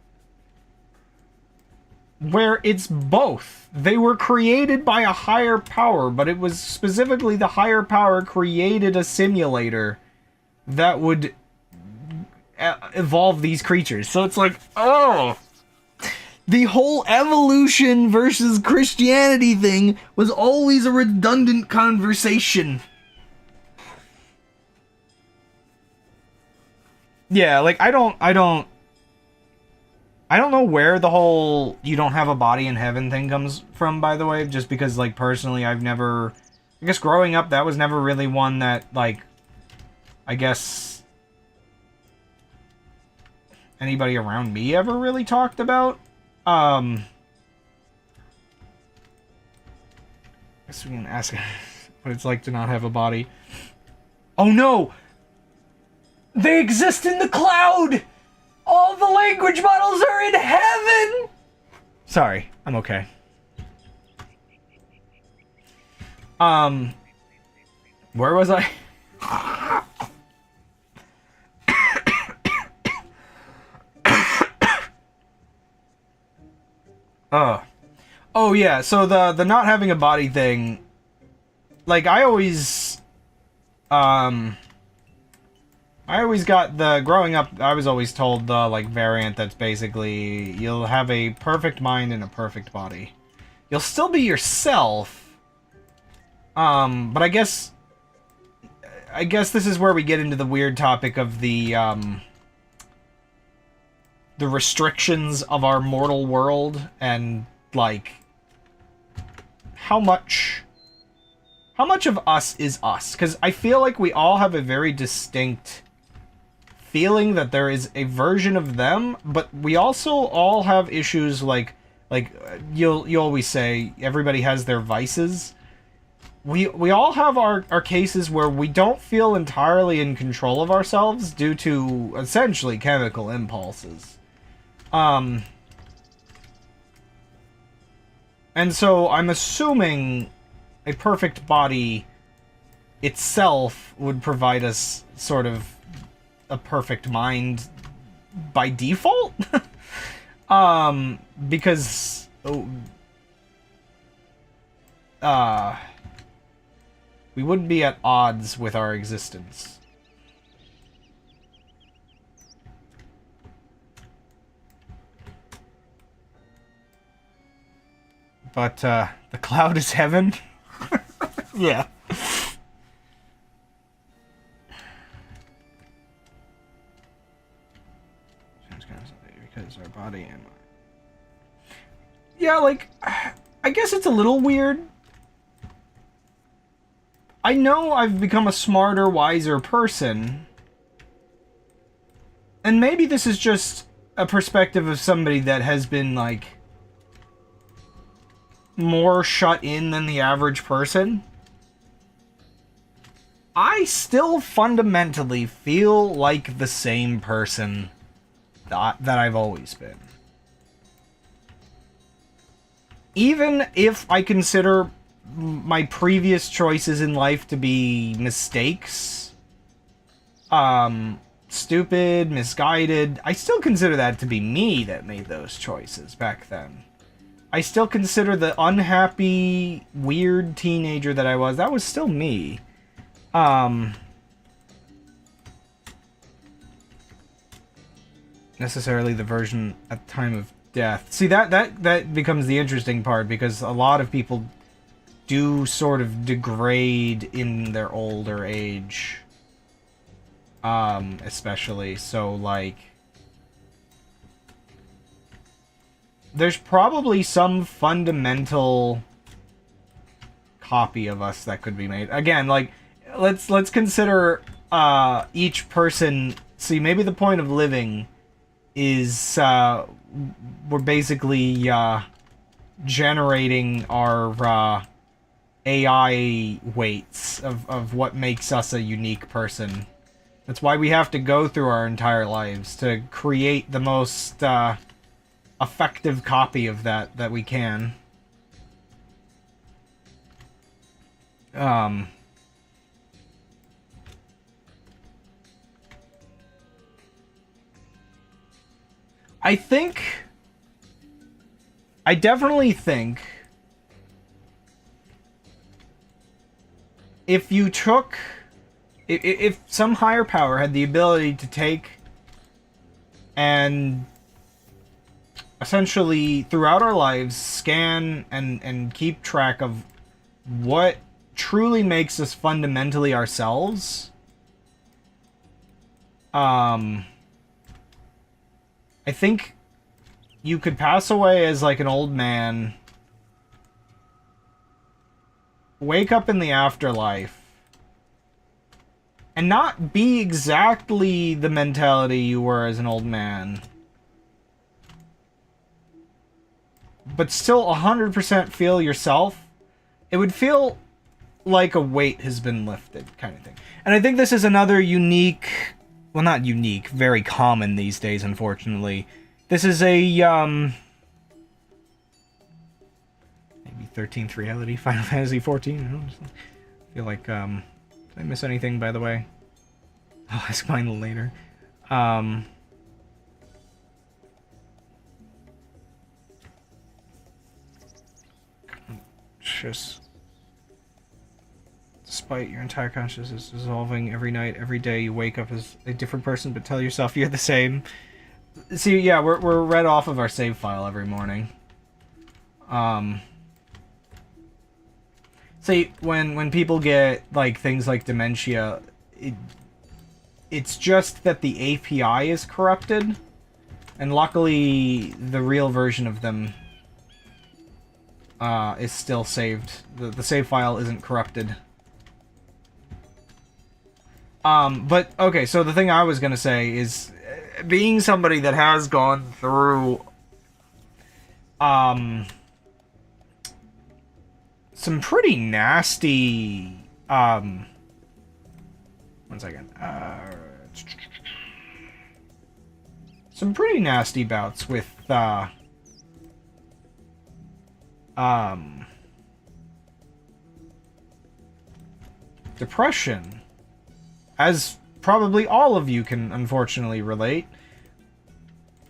where it's both. They were created by a higher power, but it was specifically the higher power created a simulator that would evolve these creatures. So it's like, oh... The whole evolution versus Christianity thing was always a redundant conversation. Yeah, like, I don't know where the whole you don't have a body in heaven thing comes from, by the way, just because, like, personally, I guess growing up, that was never really one that, like, I guess anybody around me ever really talked about. I guess we can ask what it's like to not have a body. Oh no! They exist in the cloud! All the language models are in heaven! Sorry, I'm okay. Where was I? Oh yeah, so the not having a body thing, like, I always got growing up, I was always told the, like, variant that's basically, you'll have a perfect mind and a perfect body. You'll still be yourself, but I guess this is where we get into the weird topic of the restrictions of our mortal world, and, like, how much of us is us? Because I feel like we all have a very distinct feeling that there is a version of them, but we also all have issues like you always say everybody has their vices. We all have our cases where we don't feel entirely in control of ourselves due to essentially chemical impulses. And so I'm assuming a perfect body itself would provide us sort of a perfect mind by default? Because... we wouldn't be at odds with our existence. But, the cloud is heaven? Yeah. Because our body and... Yeah, like, I guess it's a little weird. I know I've become a smarter, wiser person. And maybe this is just a perspective of somebody that has been, like, more shut in than the average person. I still fundamentally feel like the same person that I've always been. Even if I consider my previous choices in life to be mistakes, stupid, misguided. I still consider that to be me that made those choices back then. I still consider the unhappy, weird teenager that I was, that was still me. Necessarily the version at the time of death. See, that becomes the interesting part, because a lot of people do sort of degrade in their older age. Especially. So, like, there's probably some fundamental copy of us that could be made. Again, like, let's consider each person. See, maybe the point of living is we're basically generating our AI weights of what makes us a unique person. That's why we have to go through our entire lives to create the most effective copy of that we can. I definitely think if you took, if some higher power had the ability to take and essentially throughout our lives scan and keep track of what truly makes us fundamentally ourselves, I think you could pass away as like an old man, wake up in the afterlife, and not be exactly the mentality you were as an old man, but still 100% feel yourself. It would feel like a weight has been lifted, kind of thing. And I think this is another unique, well, not unique, very common these days, unfortunately. This is a, maybe 13th reality, Final Fantasy 14. I don't feel like, did I miss anything, by the way? I'll ask mine later. Just, despite your entire consciousness dissolving every night, every day, you wake up as a different person, but tell yourself you're the same. See, yeah, we're read off of our save file every morning. See, when people get like things like dementia, it's just that the API is corrupted, and luckily the real version of them is still saved. The save file isn't corrupted. But okay, so the thing I was gonna say is, being somebody that has gone through some pretty nasty one second, some pretty nasty bouts with depression, as probably all of you can unfortunately relate.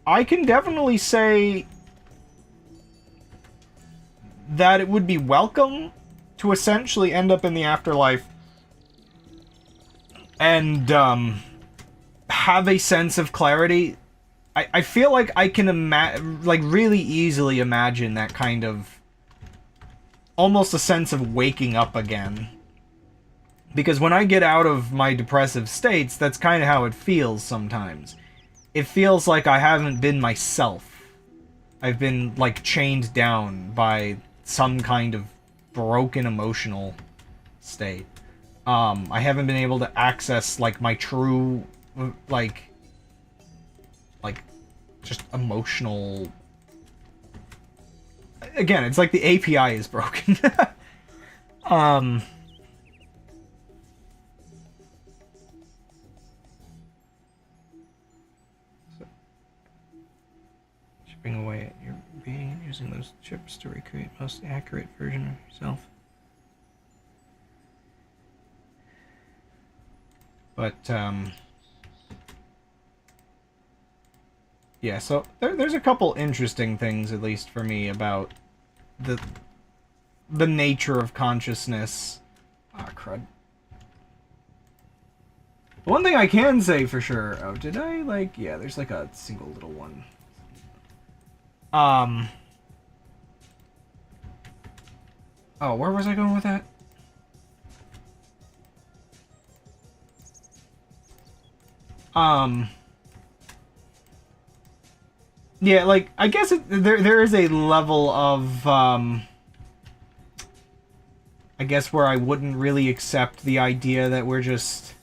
I can definitely say that it would be welcome to essentially end up in the afterlife and have a sense of clarity. I feel like I can really easily imagine that kind of almost a sense of waking up again. Because when I get out of my depressive states, that's kind of how it feels sometimes. It feels like I haven't been myself. I've been, like, chained down by some kind of broken emotional state. I haven't been able to access, like, my true, like, just emotional... Again, it's like the API is broken. Chipping away at your being and using those chips to recreate the most accurate version of yourself. But, Yeah, so there's a couple interesting things, at least for me, about the the nature of consciousness. Ah, crud. One thing I can say for sure... Oh, did I, like... Yeah, there's, like, a single little one. Oh, where was I going with that? Yeah, like, I guess there is a level of, I guess where I wouldn't really accept the idea that we're just...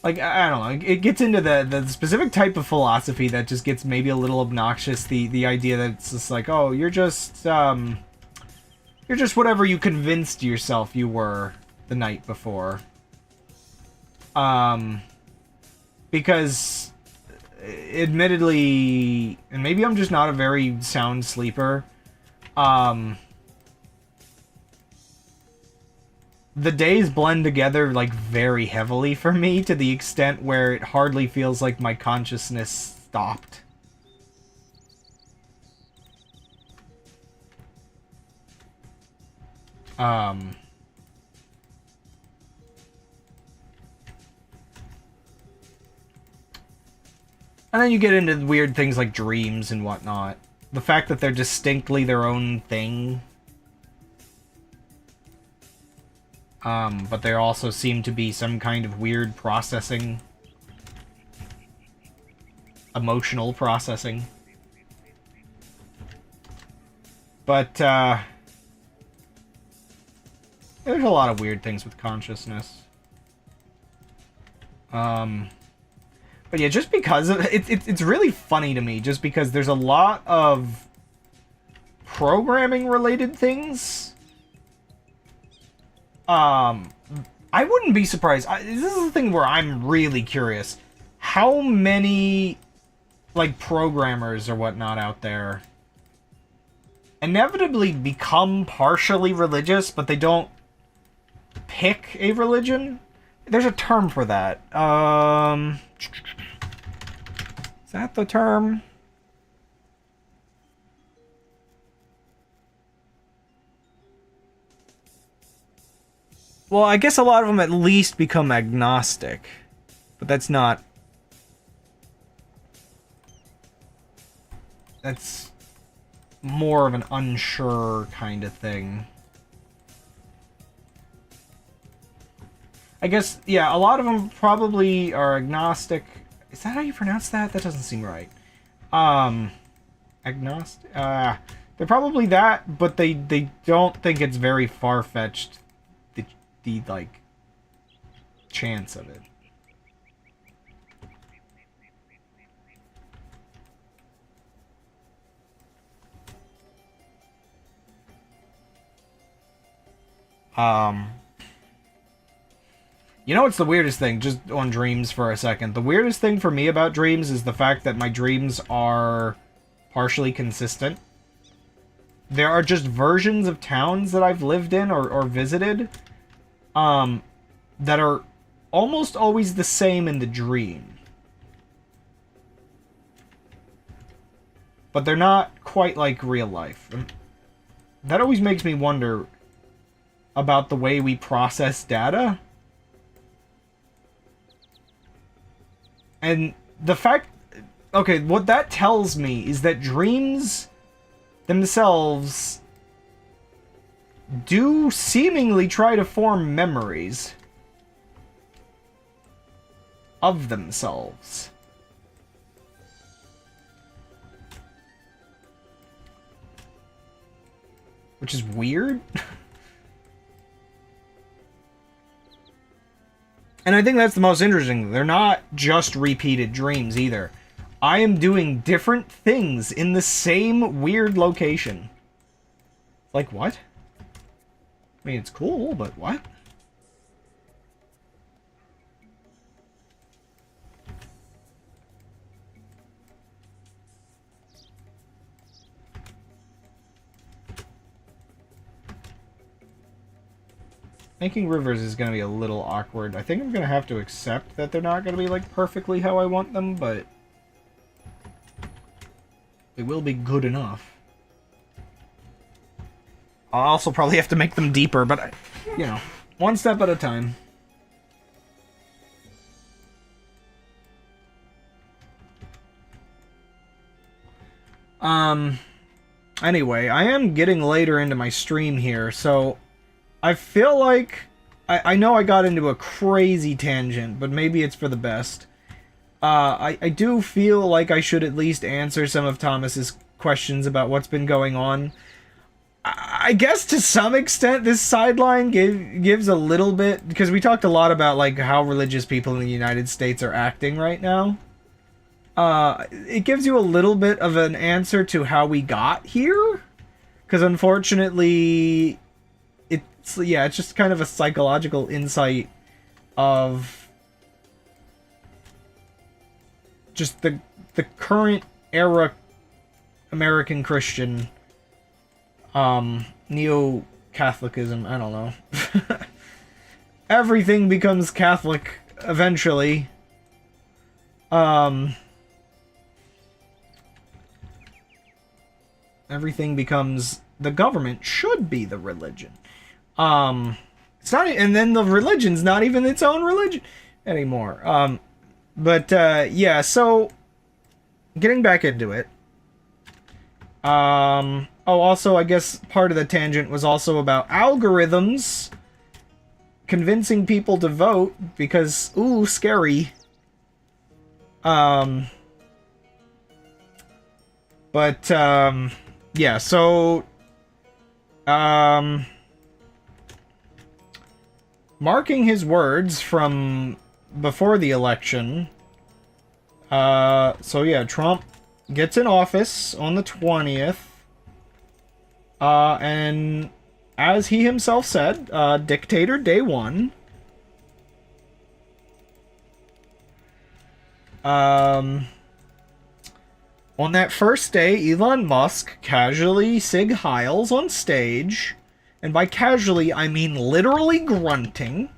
Like, I don't know, it gets into the specific type of philosophy that just gets maybe a little obnoxious, the idea that it's just like, oh, you're just whatever you convinced yourself you were the night before. Because, admittedly, and maybe I'm just not a very sound sleeper, the days blend together, like, very heavily for me, to the extent where it hardly feels like my consciousness stopped. And then you get into weird things like dreams and whatnot. The fact that they're distinctly their own thing. But there also seem to be some kind of weird processing. Emotional processing. But, there's a lot of weird things with consciousness. But yeah, just because of, it's really funny to me, just because there's a lot of programming related things. I wouldn't be surprised. This is the thing where I'm really curious. How many, like, programmers or whatnot out there inevitably become partially religious, but they don't pick a religion? There's a term for that. Is that the term? Well, I guess a lot of them at least become agnostic. But that's not... That's more of an unsure kind of thing. I guess, yeah, a lot of them probably are agnostic. Is that how you pronounce that? That doesn't seem right. Agnostic? They're probably that, but they don't think it's very far-fetched, the like, chance of it. You know what's the weirdest thing? Just on dreams for a second. The weirdest thing for me about dreams is the fact that my dreams are partially consistent. There are just versions of towns that I've lived in or visited that are almost always the same in the dream. But they're not quite like real life. That always makes me wonder about the way we process data. And the fact... Okay, what that tells me is that dreams themselves do seemingly try to form memories of themselves. Which is weird. And I think that's the most interesting. They're not just repeated dreams either. I am doing different things in the same weird location. Like, what? I mean, it's cool, but what? Making rivers is going to be a little awkward. I think I'm going to have to accept that they're not going to be, like, perfectly how I want them, but... They will be good enough. I'll also probably have to make them deeper, but, you know, one step at a time. Anyway, I am getting later into my stream here, so I feel like I know I got into a crazy tangent, but maybe it's for the best. I do feel like I should at least answer some of Thomas's questions about what's been going on. I guess to some extent this sideline gives a little bit, because we talked a lot about like how religious people in the United States are acting right now. It gives you a little bit of an answer to how we got here, because unfortunately it's just kind of a psychological insight of just the current era American Christian neo-Catholicism. I don't know. Everything becomes Catholic eventually. Everything becomes the government should be the religion. It's not, and then the religion's not even its own religion anymore. Yeah, so getting back into it. Also, I guess part of the tangent was also about algorithms convincing people to vote because, ooh, scary. Yeah, so, marking his words from before the election, so yeah, Trump gets in office on the 20th, and as he himself said, dictator day one. On that first day, Elon Musk casually Sig Heils on stage, and by casually, I mean literally grunting,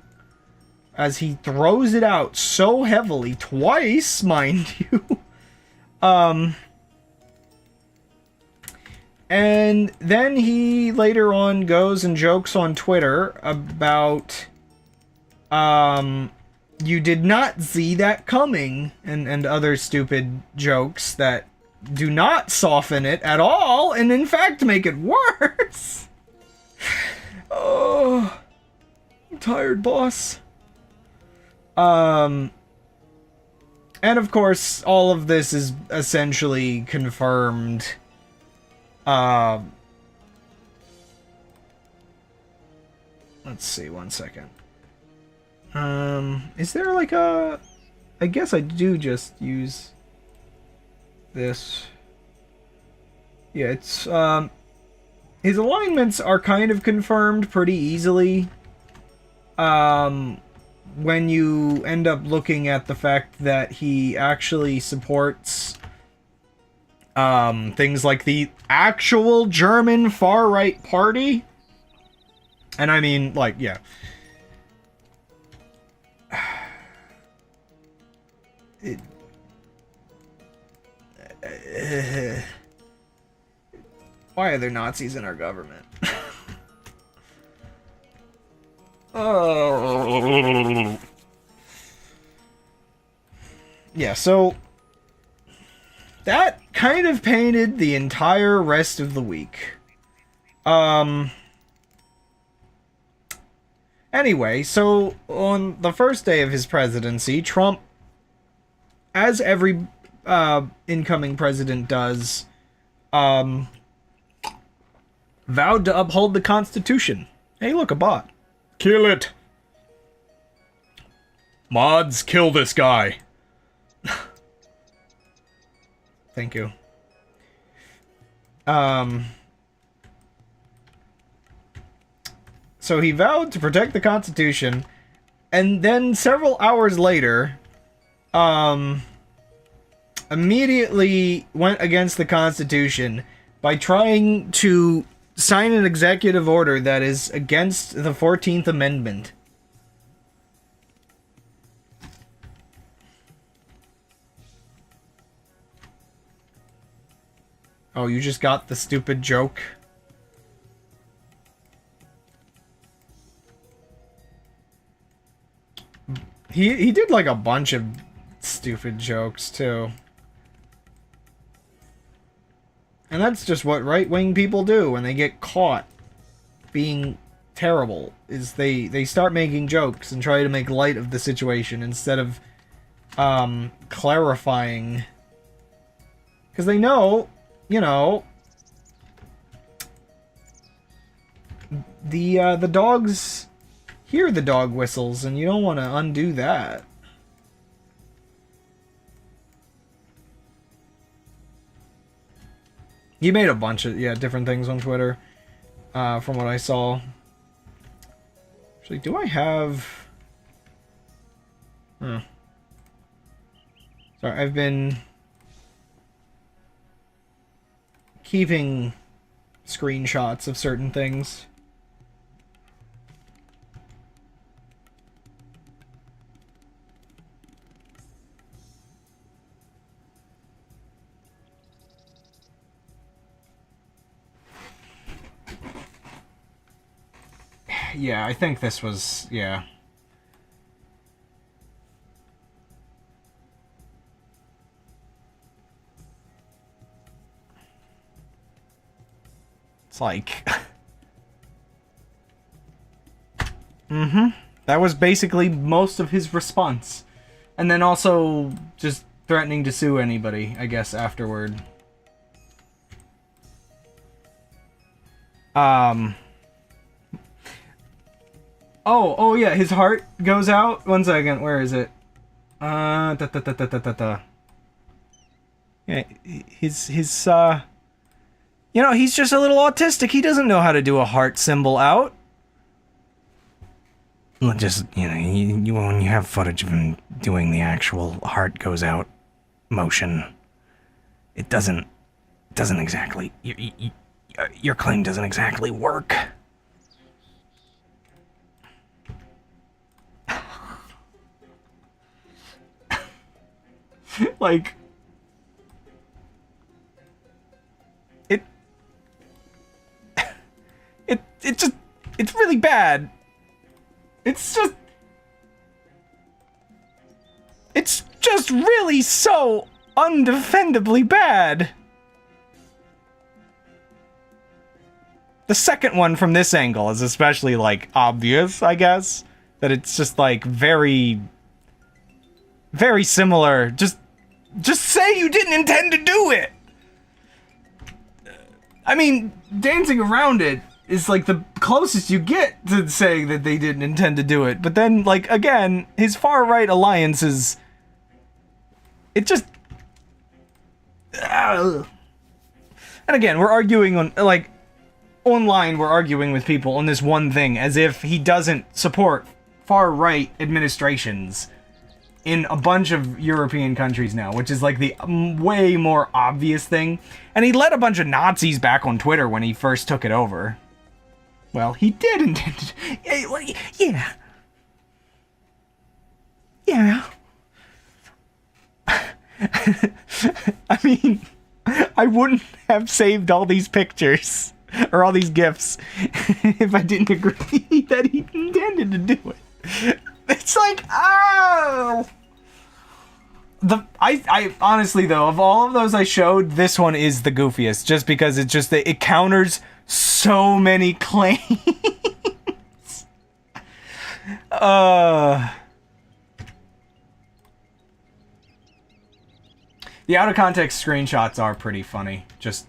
as he throws it out so heavily, twice, mind you. And then he later on goes and jokes on Twitter about, you did not see that coming, and other stupid jokes that do not soften it at all, and in fact make it worse. Oh, I'm tired, boss. And of course, all of this is essentially confirmed. Let's see, one second. Is there like a... I guess I do just use this. Yeah, it's, his alignments are kind of confirmed pretty easily. When you end up looking at the fact that he actually supports, things like the actual German far-right party. And I mean, like, yeah. Why are there Nazis in our government? Oh. Yeah, so that kind of painted the entire rest of the week. Anyway, so on the first day of his presidency, Trump, as every incoming president does, vowed to uphold the Constitution. Hey, look, a bot. Kill it. Mods, kill this guy. Thank you. So he vowed to protect the Constitution, and then several hours later, immediately went against the Constitution by trying to sign an executive order that is against the 14th Amendment. Oh, you just got the stupid joke? He did like a bunch of stupid jokes too. And that's just what right-wing people do when they get caught being terrible, is they start making jokes and try to make light of the situation instead of clarifying. Because they know, you know, the dogs hear the dog whistles, and you don't want to undo that. He made a bunch of, different things on Twitter, from what I saw. Actually, do I have... Sorry, I've been keeping screenshots of certain things. Yeah, I think this was, yeah. It's like... That was basically most of his response. And then also just threatening to sue anybody, I guess, afterward. Oh yeah, his heart goes out. 1 second, where is it? Yeah, his you know, he's just a little autistic. He doesn't know how to do a heart symbol out. Well, just, you know, you when you have footage of him doing the actual heart goes out motion, it doesn't exactly, your claim doesn't exactly work. Like, it just, it's really bad. It's just really so undefendably bad. The second one from this angle is especially, like, obvious, I guess. That it's just, like, very similar. Just say you didn't intend to do it! I mean, dancing around it is, like, the closest you get to saying that they didn't intend to do it. But then, like, again, his far-right alliances... It just... And again, we're arguing on, like... Online, we're arguing with people on this one thing, as if he doesn't support far-right administrations in a bunch of European countries now, which is, like, the way more obvious thing. And he let a bunch of Nazis back on Twitter when he first took it over. Well, he did intend to... Yeah. Yeah. I mean, I wouldn't have saved all these pictures, or all these GIFs, if I didn't agree that he intended to do it. It's like, oh... I honestly, though, of all of those I showed, this one is the goofiest, just because it just, it counters so many claims. The out-of-context screenshots are pretty funny. Just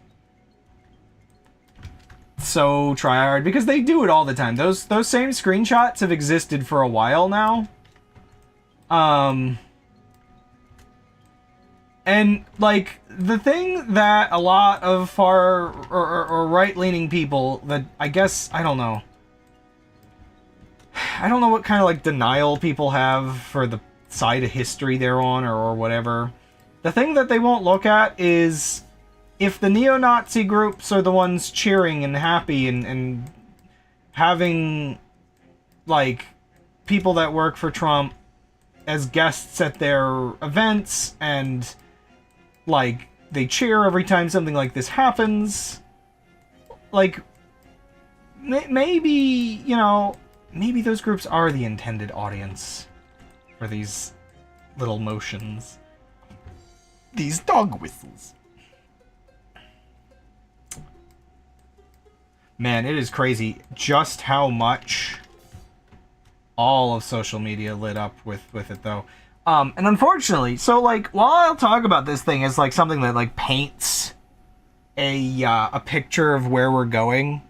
so tryhard, because they do it all the time. Those same screenshots have existed for a while now. And, like, the thing that a lot of far or right-leaning people that, I guess, I don't know what kind of, like, denial people have for the side of history they're on, or whatever. The thing that they won't look at is if the neo-Nazi groups are the ones cheering and happy and having, like, people that work for Trump as guests at their events and, like, they cheer every time something like this happens. Like, maybe, you know, maybe those groups are the intended audience for these little motions. These dog whistles. Man, it is crazy just how much all of social media lit up with it, though. And unfortunately, so, like, while I'll talk about this thing as, like, something that, like, paints a picture of where we're going,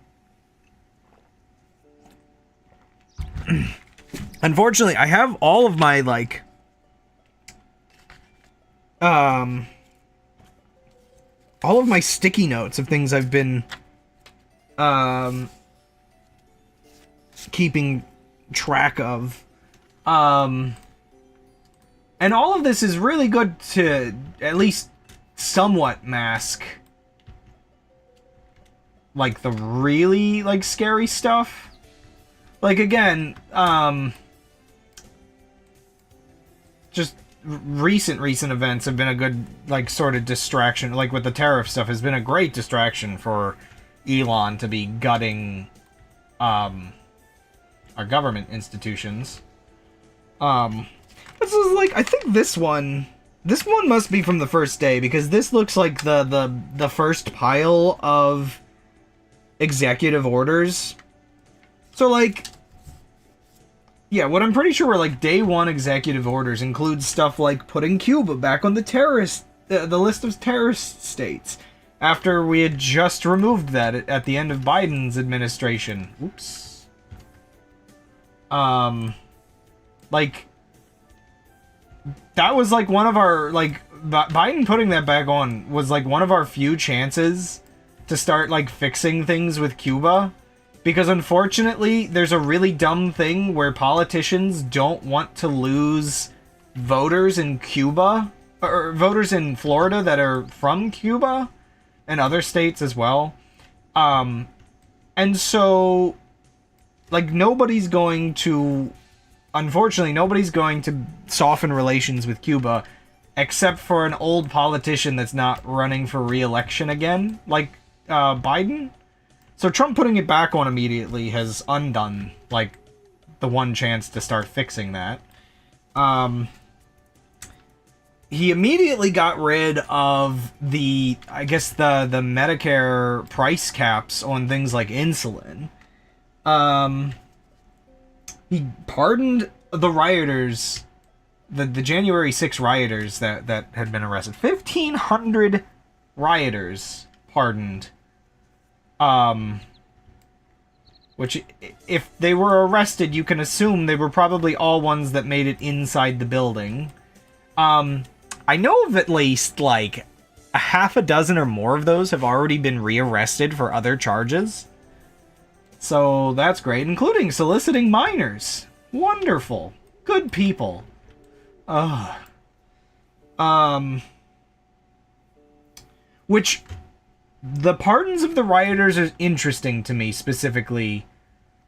unfortunately, I have all of my, like, all of my sticky notes of things I've been, keeping track of, and all of this is really good to at least somewhat mask, like, the really, like, scary stuff. Like, again, just recent events have been a good, like, sort of distraction. Like, with the tariff stuff, has been a great distraction for Elon to be gutting, our government institutions. This is, like, I think this one must be from the first day, because this looks like the first pile of executive orders. So, like, yeah, what I'm pretty sure were, like, day one executive orders include stuff like putting Cuba back on the list of terrorist states, after we had just removed that at the end of Biden's administration. Oops. Like, that was, like, one of our, like, Biden putting that back on was, like, one of our few chances to start, like, fixing things with Cuba. Because, unfortunately, there's a really dumb thing where politicians don't want to lose voters in Cuba, or voters in Florida that are from Cuba, and other states as well. And so, like, nobody's going to soften relations with Cuba, except for an old politician that's not running for re-election again, like, Biden. So Trump putting it back on immediately has undone, like, the one chance to start fixing that. He immediately got rid of the Medicare price caps on things like insulin. He pardoned the rioters, the January 6 rioters that had been arrested. 1,500 rioters pardoned. Which, if they were arrested, you can assume they were probably all ones that made it inside the building. I know of at least, like, a half a dozen or more of those have already been rearrested for other charges. So, that's great, including soliciting minors. Wonderful. Good people. Which, the pardons of the rioters are interesting to me, specifically,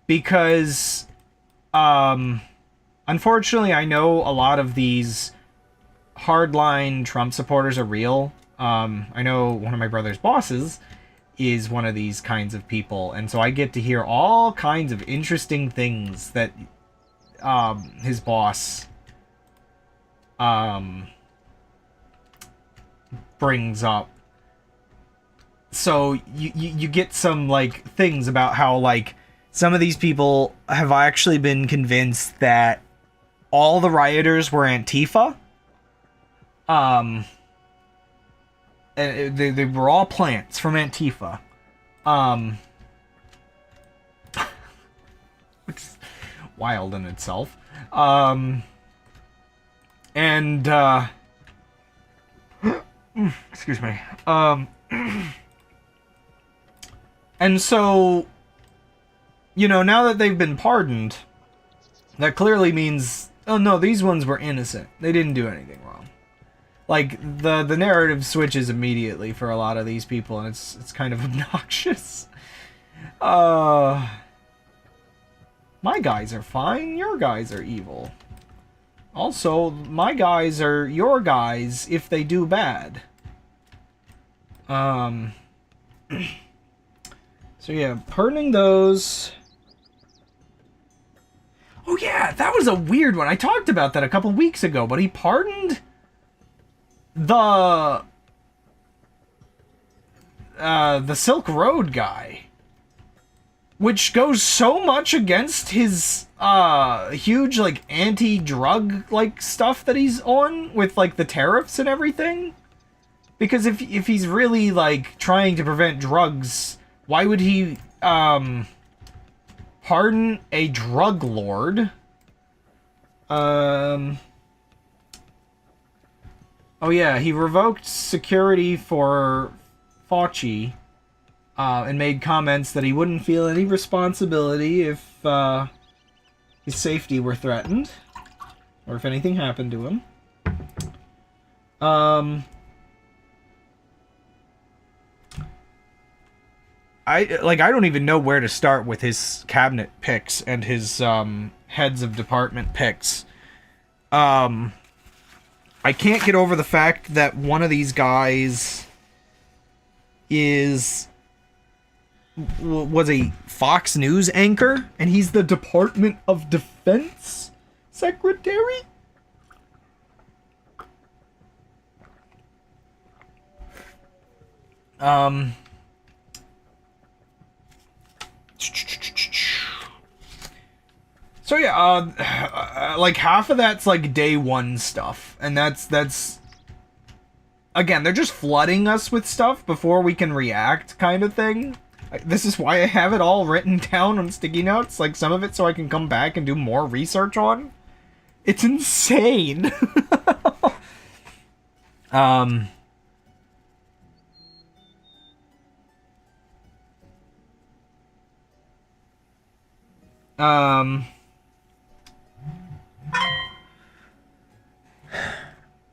because, unfortunately, I know a lot of these hardline Trump supporters are real. I know one of my brother's bosses is one of these kinds of people, and so I get to hear all kinds of interesting things that, his boss, brings up. So you get some, like, things about how, like, some of these people have actually been convinced that all the rioters were Antifa. And they were all plants from Antifa. Which is wild in itself. Excuse me. And so, you know, now that they've been pardoned, that clearly means, oh no, these ones were innocent. They didn't do anything wrong. Like, the narrative switches immediately for a lot of these people, and it's kind of obnoxious. My guys are fine, your guys are evil. Also, my guys are your guys if they do bad. Um, so yeah, pardoning those. Oh yeah, that was a weird one. I talked about that a couple weeks ago, but he pardoned the Silk Road guy, which goes so much against his huge like anti-drug like stuff that he's on with like the tariffs and everything. Because if he's really like trying to prevent drugs, why would he pardon a drug lord? Oh yeah, he revoked security for Fauci, and made comments that he wouldn't feel any responsibility if his safety were threatened, or if anything happened to him. I don't even know where to start with his cabinet picks and his heads of department picks. I can't get over the fact that one of these guys was a Fox News anchor, and he's the Department of Defense secretary. So yeah, like half of that's like day one stuff, and that's again, they're just flooding us with stuff before we can react, kind of thing. This is why I have it all written down on sticky notes, like some of it so I can come back and do more research on. It's insane.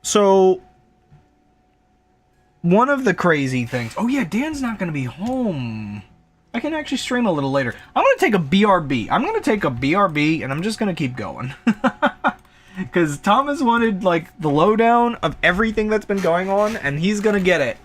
So one of the crazy things. Oh yeah, Dan's not gonna be home. I can actually stream a little later. I'm gonna take a BRB. I'm gonna take a BRB, and I'm just gonna keep going. Because Thomas wanted like the lowdown of everything that's been going on, and he's gonna get it.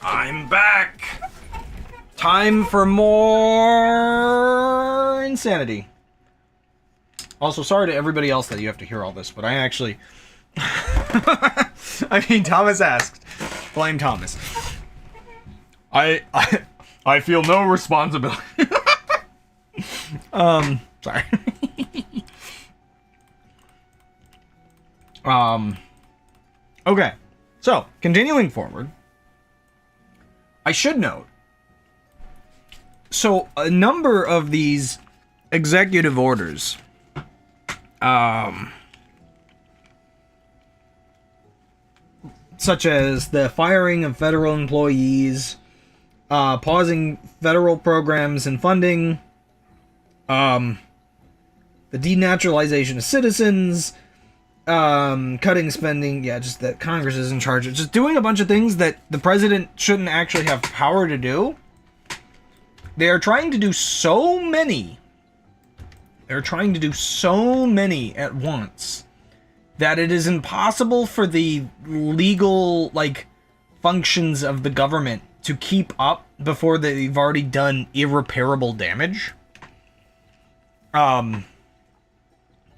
I'm back! Time for more insanity. Also, sorry to everybody else that you have to hear all this, but I actually... I mean, Thomas asked. Blame Thomas. I feel no responsibility. Sorry. Okay. So, continuing forward. I should note. So, a number of these executive orders, such as the firing of federal employees, pausing federal programs and funding, the denaturalization of citizens, cutting spending, just that Congress is in charge of just doing a bunch of things that the president shouldn't actually have power to do. They are trying to do so many. They're trying to do so many at once that it is impossible for the legal, functions of the government to keep up before they've already done irreparable damage. This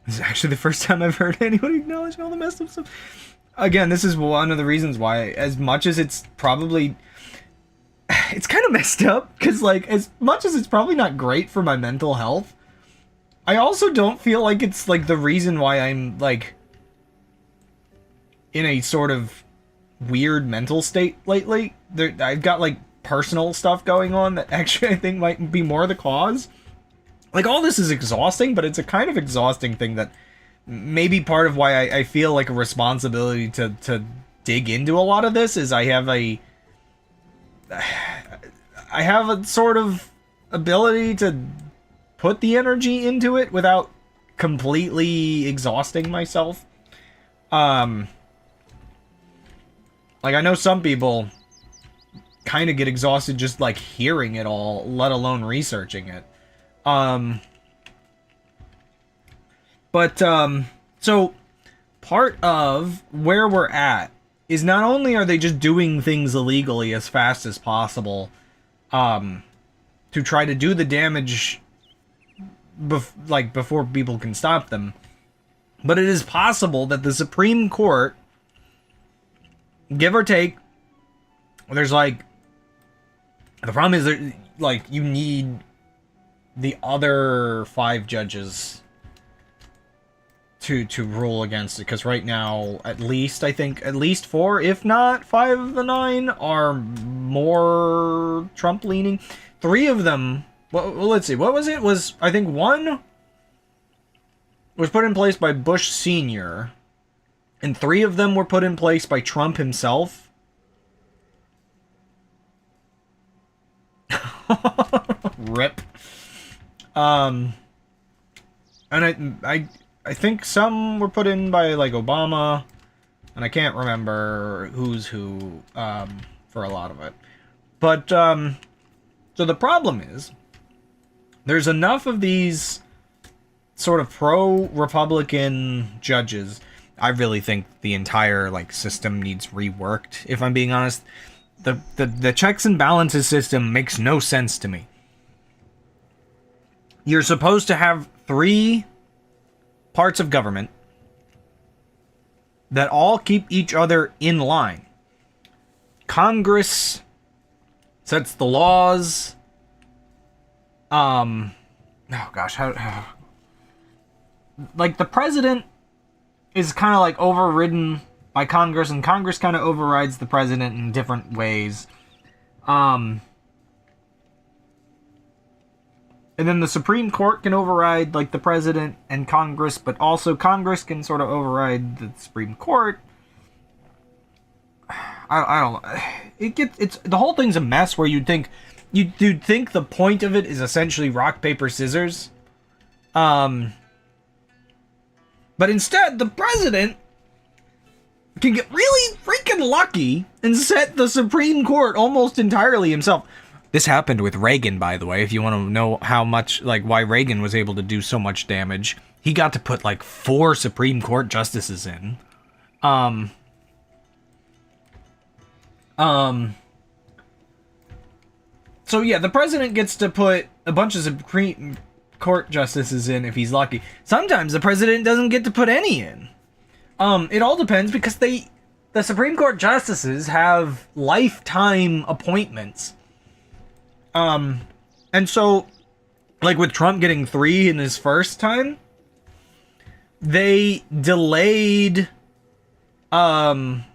is actually the first time I've heard anybody acknowledge all the messed up stuff. Again, this is one of the reasons why, as much as it's probably... It's kind of messed up, because, as much as it's probably not great for my mental health, I also don't feel like it's, the reason why I'm, in a sort of weird mental state lately. I've got, personal stuff going on that actually I think might be more the cause. All this is exhausting, but it's a kind of exhausting thing that maybe part of why I feel like a responsibility to dig into a lot of this is I have a sort of ability to put the energy into it without completely exhausting myself. I know some people kind of get exhausted just hearing it all, let alone researching it. So part of where we're at is not only are they just doing things illegally as fast as possible, to try to do the damage before people can stop them, but it is possible that the Supreme Court, give or take, there's the problem is that you need the other 5 judges to rule against it, because right now at least 4, if not 5 of the 9 are more Trump leaning. 3 of them, well, let's see, what was it? I think 1 was put in place by Bush Sr., and 3 of them were put in place by Trump himself. Rip. And I think some were put in by Obama, and I can't remember who's who for a lot of it. But so the problem is there's enough of these sort of pro-Republican judges. I really think the entire system needs reworked, if I'm being honest. The checks and balances system makes no sense to me. You're supposed to have 3 parts of government that all keep each other in line. Congress sets the laws. Oh gosh, how the president is kind of overridden by Congress, and Congress kind of overrides the president in different ways. And then the Supreme Court can override the president and Congress, but also Congress can sort of override the Supreme Court. I don't know. It's the whole thing's a mess where you'd think the point of it is essentially rock, paper, scissors. But instead the president can get really freaking lucky and set the Supreme Court almost entirely himself. This happened with Reagan, by the way, if you want to know how much, why Reagan was able to do so much damage. He got to put, 4 Supreme Court justices in. So So yeah, the president gets to put a bunch of Supreme Court justices in if he's lucky. Sometimes the president doesn't get to put any in. It all depends because the Supreme Court justices have lifetime appointments. And so, like with Trump getting 3 in his first time, they delayed one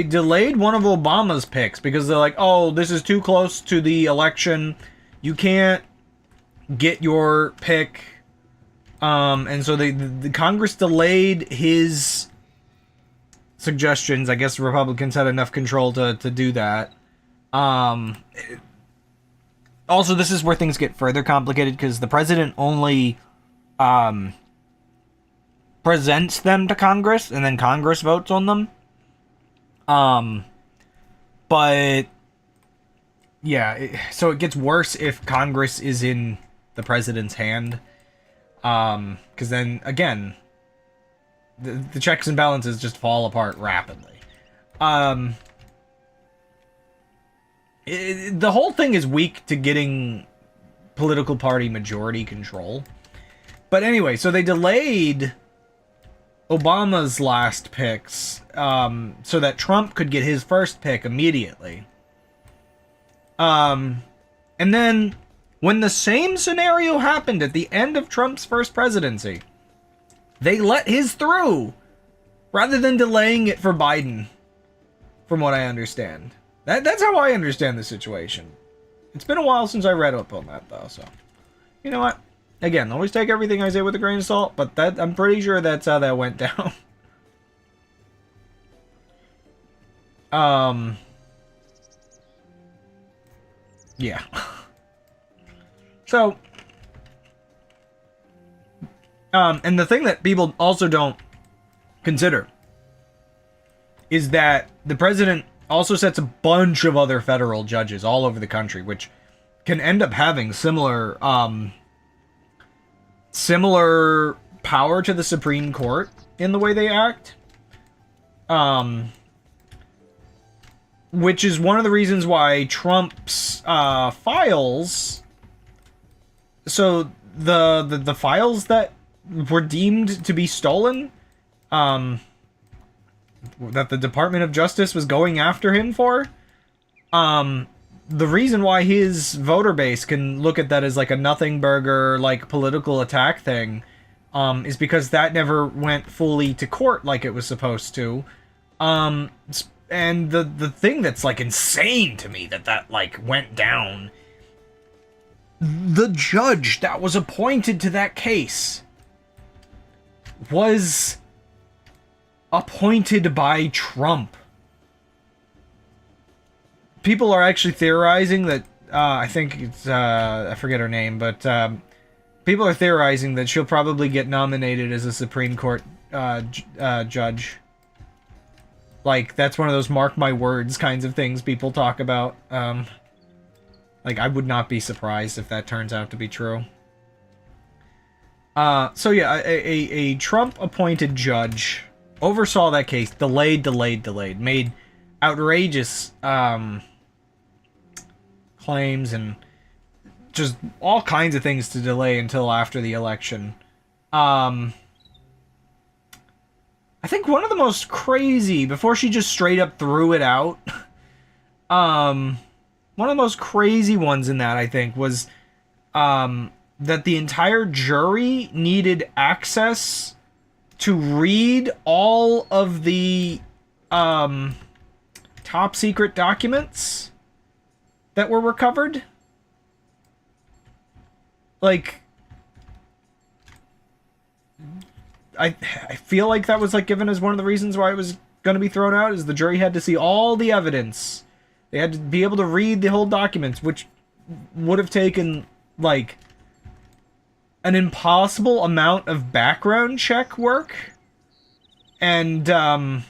of Obama's picks because they're like, oh, this is too close to the election. You can't get your pick. And so the Congress delayed his suggestions. I guess the Republicans had enough control to do that. Also, this is where things get further complicated because the president only presents them to Congress and then Congress votes on them. But yeah, so it gets worse if Congress is in the president's hand. Because then again, the checks and balances just fall apart rapidly. The whole thing is weak to getting political party majority control. But anyway, so they delayed Obama's last picks so that Trump could get his first pick immediately. And then when the same scenario happened at the end of Trump's first presidency, they let his through rather than delaying it for Biden, from what I understand. That's how I understand the situation. It's been a while since I read up on that, though, so... You know what? Again, always take everything I say with a grain of salt, but that I'm pretty sure that's how that went down. Yeah. So... and the thing that people also don't consider is that the president also sets a bunch of other federal judges all over the country, which can end up having similar power to the Supreme Court in the way they act. Which is one of the reasons why Trump's files... So, the files that were deemed to be stolen, that the Department of Justice was going after him for, the reason why his voter base can look at that as like a nothing burger, like political attack thing, is because that never went fully to court like it was supposed to. And the thing that's like insane to me that like went down, the judge that was appointed to that case was appointed by Trump. People are actually theorizing that, I think it's, I forget her name, but people are theorizing that she'll probably get nominated as a Supreme Court judge. Like, that's one of those mark my words kinds of things people talk about. Like, I would not be surprised if that turns out to be true. So yeah, a Trump-appointed judge oversaw that case, delayed, made outrageous claims and just all kinds of things to delay until after the election. I think one of the most crazy, before she just straight up threw it out, one of the most crazy ones in that, I think, was that the entire jury needed access to read all of the top secret documents that were recovered. Like, I feel like that was like given as one of the reasons why it was going to be thrown out, is the jury had to see all the evidence. They had to be able to read the whole documents, which would have taken like an impossible amount of background check work and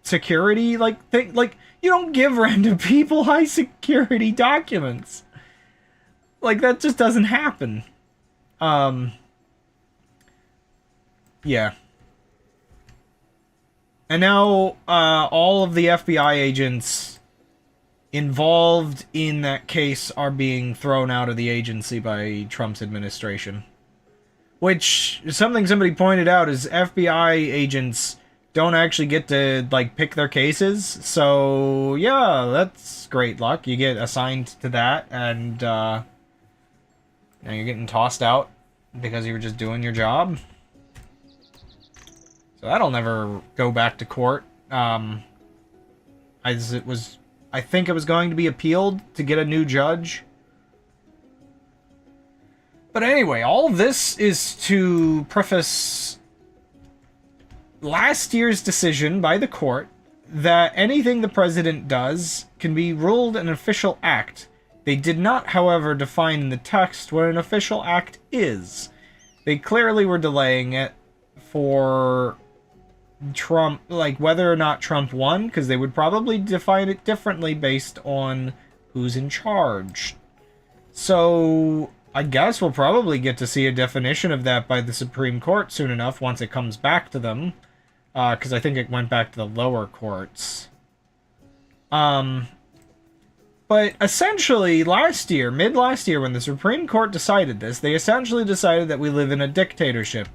security thing. Like, you don't give random people high security documents. Like, that just doesn't happen. Yeah. And now all of the FBI agents involved in that case are being thrown out of the agency by Trump's administration. Which, something somebody pointed out, is FBI agents don't actually get to, like, pick their cases. So, yeah, that's great luck. You get assigned to that, and, now you're getting tossed out because you were just doing your job. So that'll never go back to court. As it was, I think it was going to be appealed to get a new judge. But anyway, all this is to preface last year's decision by the court that anything the president does can be ruled an official act. They did not, however, define in the text what an official act is. They clearly were delaying it for Trump, like whether or not Trump won, because they would probably define it differently based on who's in charge. So I guess we'll probably get to see a definition of that by the Supreme Court soon enough once it comes back to them. Because I think it went back to the lower courts. But essentially, last year, mid-last year, when the Supreme Court decided this, they essentially decided that we live in a dictatorship.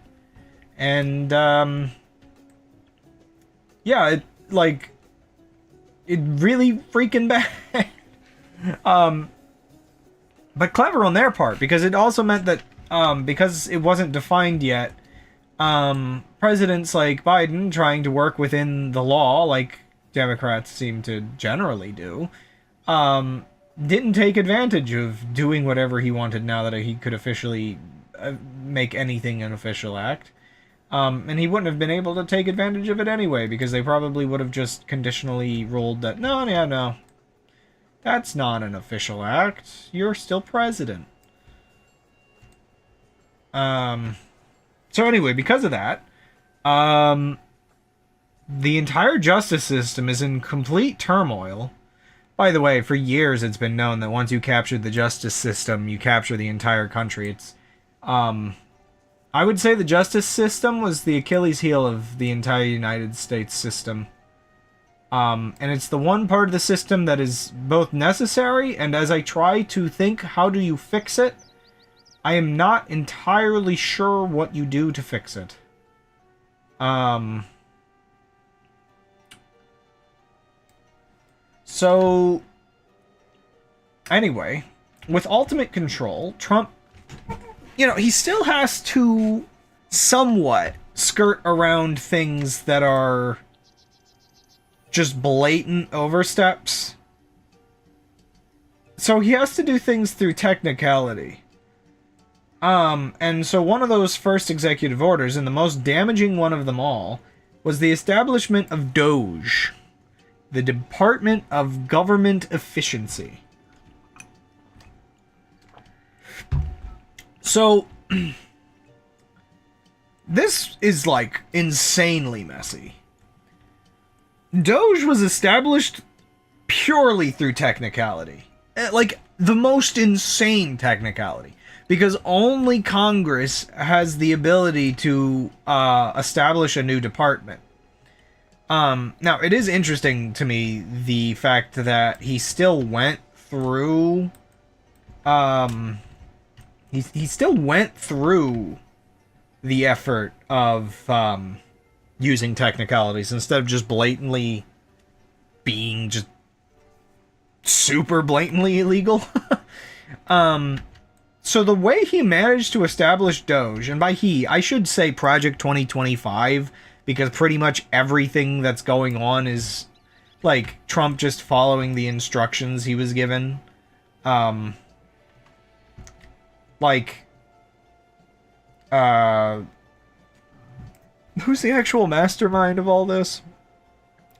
And, yeah, it really freaking bad. But clever on their part, because it also meant that, because it wasn't defined yet, presidents like Biden, trying to work within the law, like Democrats seem to generally do, didn't take advantage of doing whatever he wanted now that he could officially make anything an official act. And he wouldn't have been able to take advantage of it anyway, because they probably would have just conditionally ruled that, no, that's not an official act. You're still president. So anyway, because of that, the entire justice system is in complete turmoil. By the way, for years it's been known that once you capture the justice system, you capture the entire country. It's, I would say the justice system was the Achilles heel of the entire United States system. And it's the one part of the system that is both necessary, and as I try to think, how do you fix it? I am not entirely sure what you do to fix it. So, anyway, with ultimate control, Trump, he still has to somewhat skirt around things that are just blatant oversteps. So he has to do things through technicality. And so one of those first executive orders, and the most damaging one of them all, was the establishment of DOGE, the Department of Government Efficiency. So, this is, like, insanely messy. DOGE was established purely through technicality. Like, the most insane technicality. Because only Congress has the ability to establish a new department. Now, it is interesting to me, the fact that he still went through... He still went through the effort of using technicalities instead of just blatantly being just super blatantly illegal. So the way he managed to establish DOGE, and by he, I should say Project 2025, because pretty much everything that's going on is, like, Trump just following the instructions he was given. Who's the actual mastermind of all this?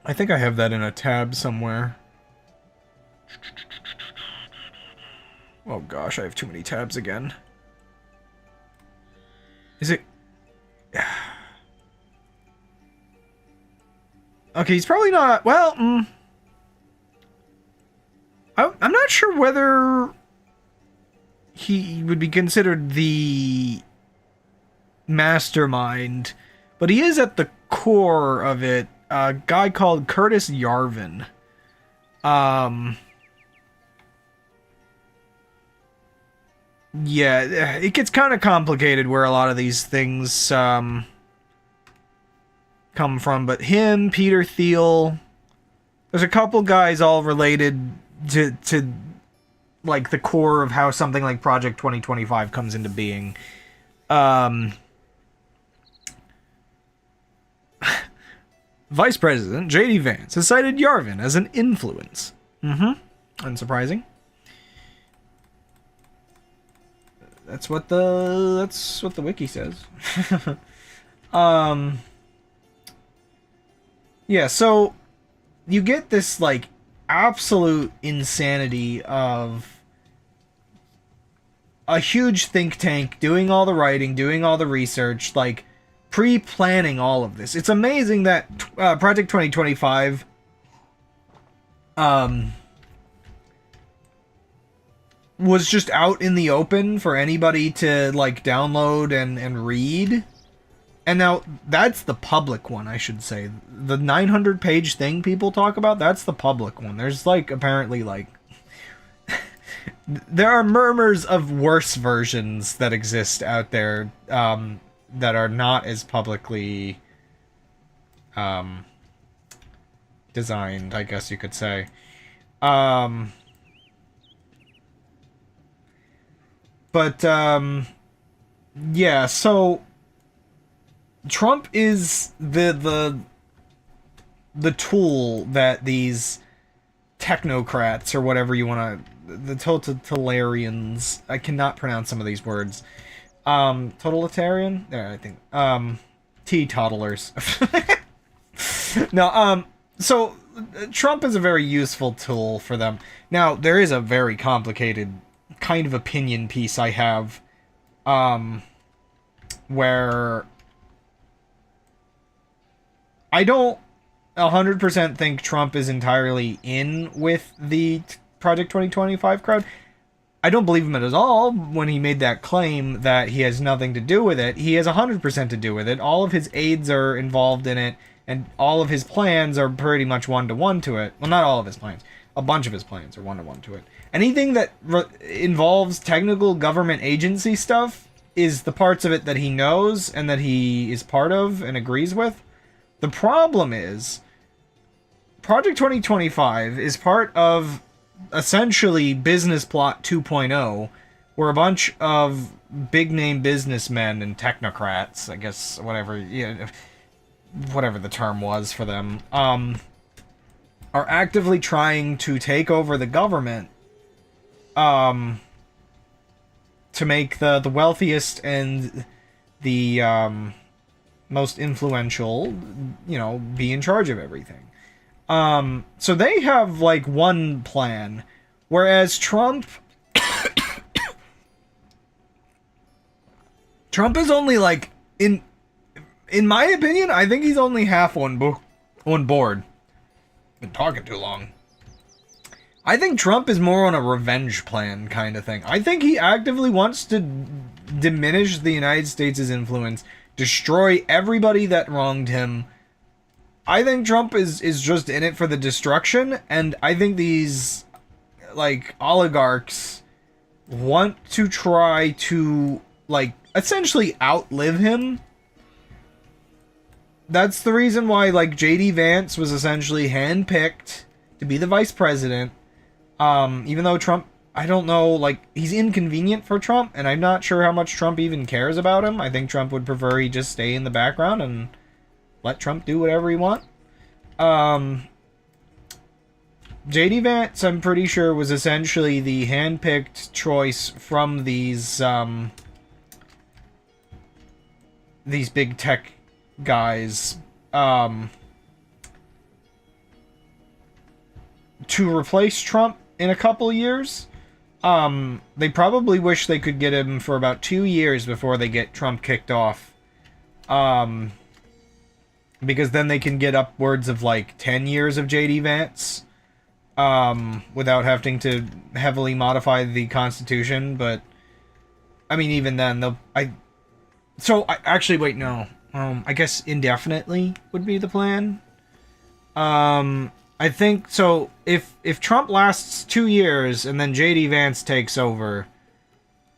I think I have that in a tab somewhere. Oh gosh, I have too many tabs again. Is it... Okay, he's probably not... Well, I'm not sure whether he would be considered the mastermind, but he is at the core of it. A guy called Curtis Yarvin. Yeah, it gets kind of complicated where a lot of these things come from. But him, Peter Thiel, there's a couple guys all related to like the core of how something like Project 2025 comes into being. Vice President J.D. Vance has cited Yarvin as an influence. Unsurprising. That's what the wiki says. Yeah, so you get this like absolute insanity of a huge think tank doing all the writing, doing all the research, like pre-planning all of this. It's amazing that Project 2025 was just out in the open for anybody to like download and read. And now that's the public one, I should say. The 900-page thing people talk about, that's the public one. There's like apparently like there are murmurs of worse versions that exist out there that are not as publicly designed, I guess you could say. Yeah, so Trump is the tool that these technocrats or whatever you want to, the totalitarians, I cannot pronounce some of these words. Totalitarian? There, I think. Teetotalers. No, so Trump is a very useful tool for them. Now, there is a very complicated kind of opinion piece I have, where I don't 100% think Trump is entirely in with the Project 2025 crowd. I don't believe him at all when he made that claim that he has nothing to do with it. He has 100% to do with it. All of his aides are involved in it, and all of his plans are pretty much one-to-one to it. Well, not all of his plans. A bunch of his plans are one-to-one to it. Anything that involves technical government agency stuff is the parts of it that he knows and that he is part of and agrees with. The problem is, Project 2025 is part of essentially Business Plot 2.0, where a bunch of big-name businessmen and technocrats, I guess, whatever the term was for them, are actively trying to take over the government, to make the wealthiest and the most influential, be in charge of everything. So they have like one plan, whereas Trump is only like, in my opinion, I think he's only half on board. Been talking too long. I think Trump is more on a revenge plan kind of thing. I think he actively wants to diminish the United States' influence, destroy everybody that wronged him. I think Trump is just in it for the destruction, and I think these, like, oligarchs want to try to, like, essentially outlive him. That's the reason why, like, J.D. Vance was essentially handpicked to be the vice president. Even though Trump, I don't know, like, he's inconvenient for Trump, and I'm not sure how much Trump even cares about him. I think Trump would prefer he just stay in the background and let Trump do whatever he wants. J.D. Vance, I'm pretty sure, was essentially the handpicked choice from these big tech guys, to replace Trump in a couple years. They probably wish they could get him for about 2 years before they get Trump kicked off. Because then they can get upwards of like 10 years of J.D. Vance, without having to heavily modify the Constitution. But I mean, even then, actually, wait, no. I guess indefinitely would be the plan. I think so. If Trump lasts 2 years and then J.D. Vance takes over,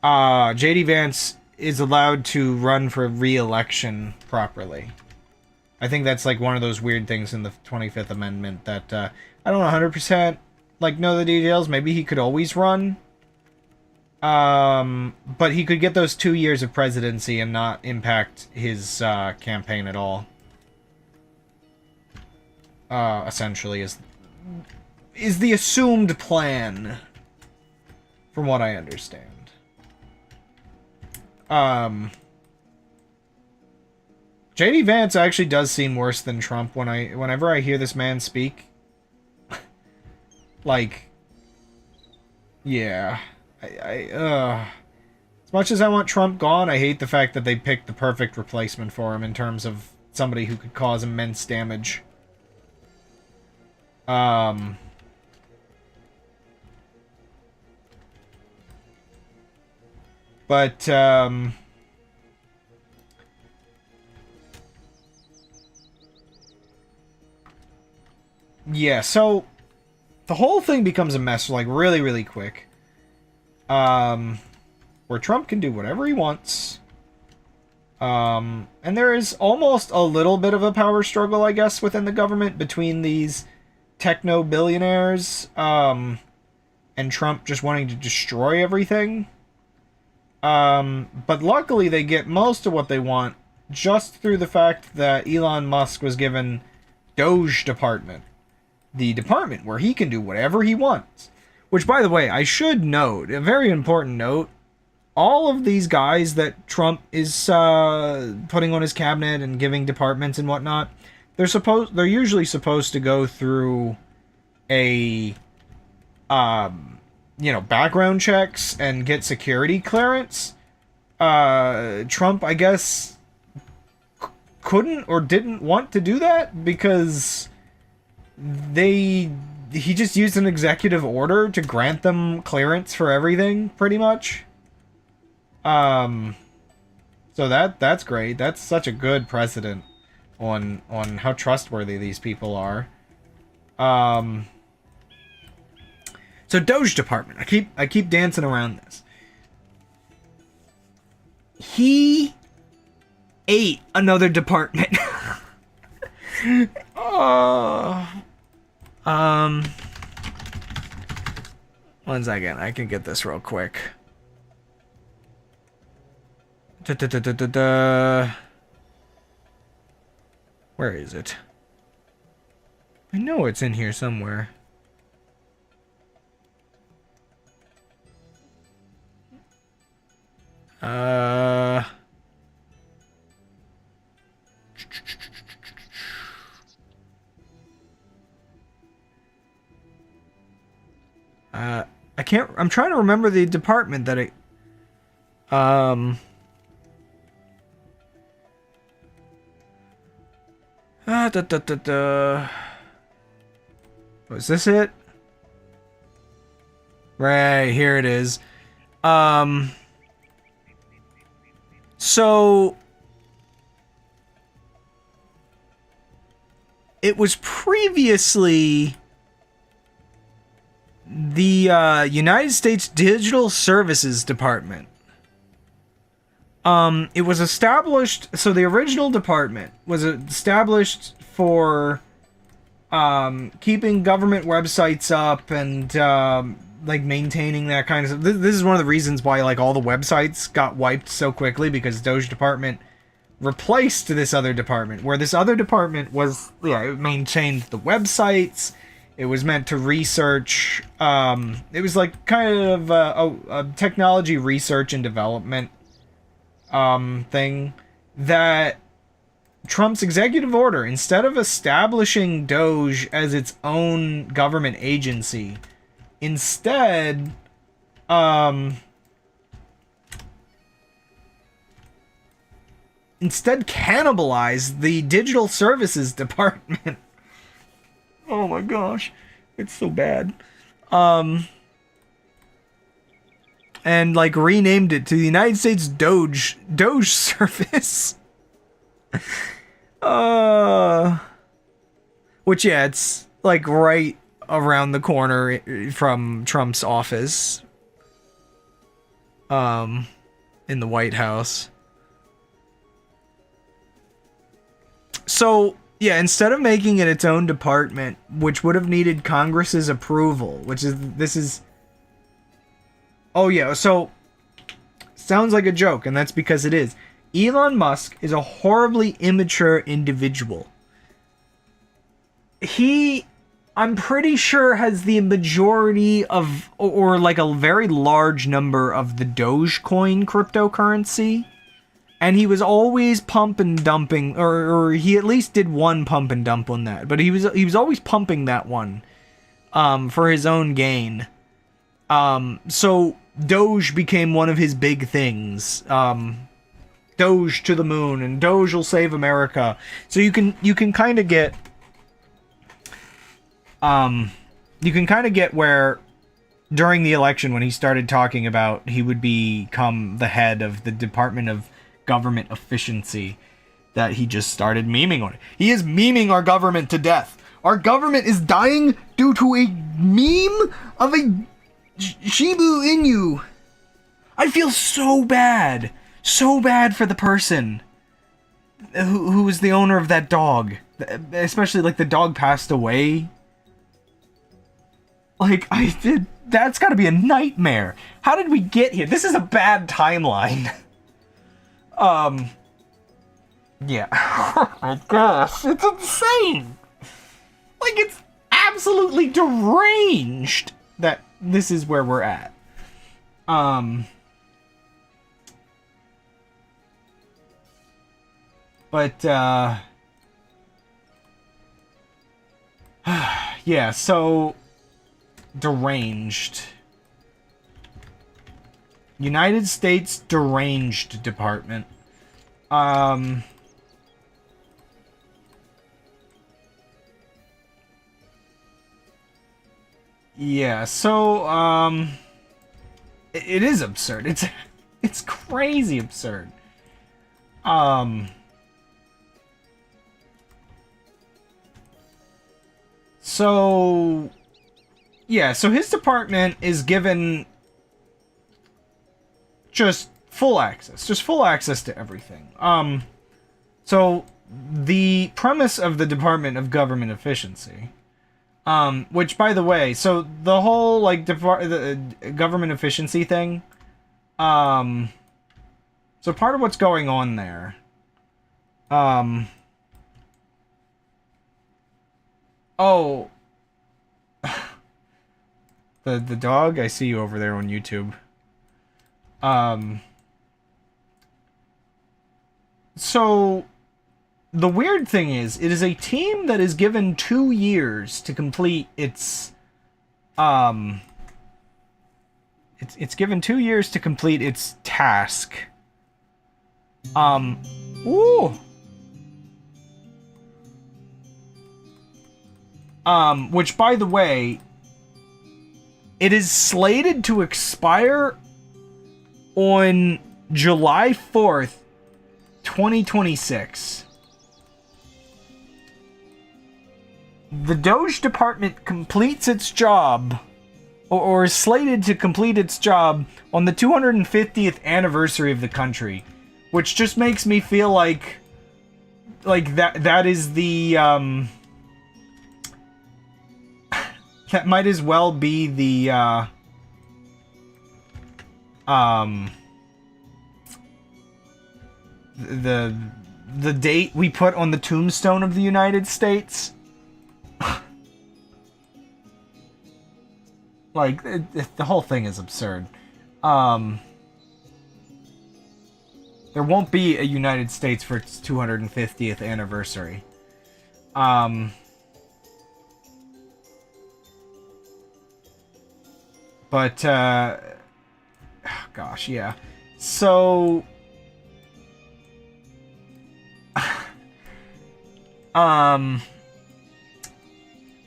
JD Vance is allowed to run for re-election properly. I think that's like one of those weird things in the 25th Amendment that I don't 100% like know the details. Maybe he could always run. But he could get those 2 years of presidency and not impact his campaign at all. Essentially is the assumed plan, from what I understand. JD Vance actually does seem worse than Trump whenever I hear this man speak. Like, yeah. As much as I want Trump gone, I hate the fact that they picked the perfect replacement for him in terms of somebody who could cause immense damage. Yeah, so the whole thing becomes a mess, like, really, really quick. Where Trump can do whatever he wants. And there is almost a little bit of a power struggle, I guess, within the government between these techno-billionaires, and Trump just wanting to destroy everything. But luckily they get most of what they want just through the fact that Elon Musk was given Doge Department. The department where he can do whatever he wants. Which, by the way, I should note, a very important note, all of these guys that Trump is putting on his cabinet and giving departments and whatnot, they're usually supposed to go through a background checks and get security clearance. Trump, I guess, couldn't or didn't want to do that because he just used an executive order to grant them clearance for everything, pretty much. So that's great. That's such a good precedent on how trustworthy these people are. So Doge Department. I keep dancing around this. He ate another department. One second. I can get this real quick. Where is it? I know it's in here somewhere. I can't. I'm trying to remember the department that it. Was this it? Right, here it is. So it was previously the United States Digital Services Department. It was established, so the original department was established for keeping government websites up and like maintaining that kind of stuff. This is one of the reasons why like all the websites got wiped so quickly, because Doge Department replaced this other department, where this other department was, it maintained the websites. It was meant to research. It was like kind of a technology research and development thing that Trump's executive order, instead of establishing Doge as its own government agency, instead cannibalized the Digital Services Department. Oh my gosh, it's so bad. And like renamed it to the United States Doge Service. Which, yeah, it's like right around the corner from Trump's office. in the White House. So, yeah, instead of making it its own department, which would have needed Congress's approval, oh yeah, so, sounds like a joke, and that's because it is. Elon Musk is a horribly immature individual. He, I'm pretty sure, has the majority of, or like a very large number of the Dogecoin cryptocurrency. And he was always pump and dumping, or he at least did one pump and dump on that. But he was always pumping that one, for his own gain. So Doge became one of his big things. Doge to the moon, and Doge will save America. So you can kind of get, where during the election when he started talking about he would become the head of the Department of Government Efficiency, that he just started memeing on it. He is memeing our government to death. Our government is dying due to a meme of a Shibu Inu. I feel so bad for the person who was the owner of that dog, especially like the dog passed away. Like, that's gotta be a nightmare. How did we get here? This is a bad timeline. Yeah. Oh my gosh, it's insane. Like, it's absolutely deranged that this is where we're at. But, yeah, so, deranged. United States Deranged Department. Yeah, so, it is absurd. It's crazy absurd. So, yeah, so his department is given just full access to everything. So the premise of the Department of Government Efficiency, which, by the way, so the whole, like, the government efficiency thing, so part of what's going on there, oh, the dog, I see you over there on YouTube. So, the weird thing is, it is a team that is given 2 years to complete its, it's given 2 years to complete its task. Ooh! Which, by the way, it is slated to expire on July 4th, 2026. The Doge Department completes its job, or is slated to complete its job, on the 250th anniversary of the country, which just makes me feel like that is the, that might as well be the, the date we put on the tombstone of the United States. Like, the whole thing is absurd. There won't be a United States for its 250th anniversary. But, gosh, yeah. So,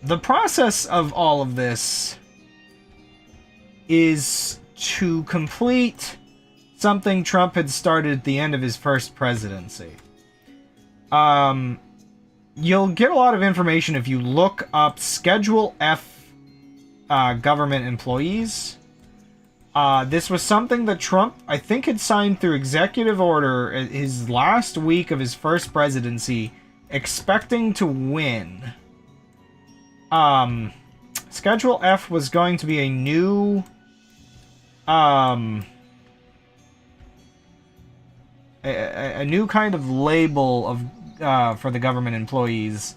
the process of all of this is to complete something Trump had started at the end of his first presidency. You'll get a lot of information if you look up Schedule F government employees. This was something that Trump, I think, had signed through executive order his last week of his first presidency, expecting to win. Schedule F was going to be a new, a new kind of label of, for the government employees.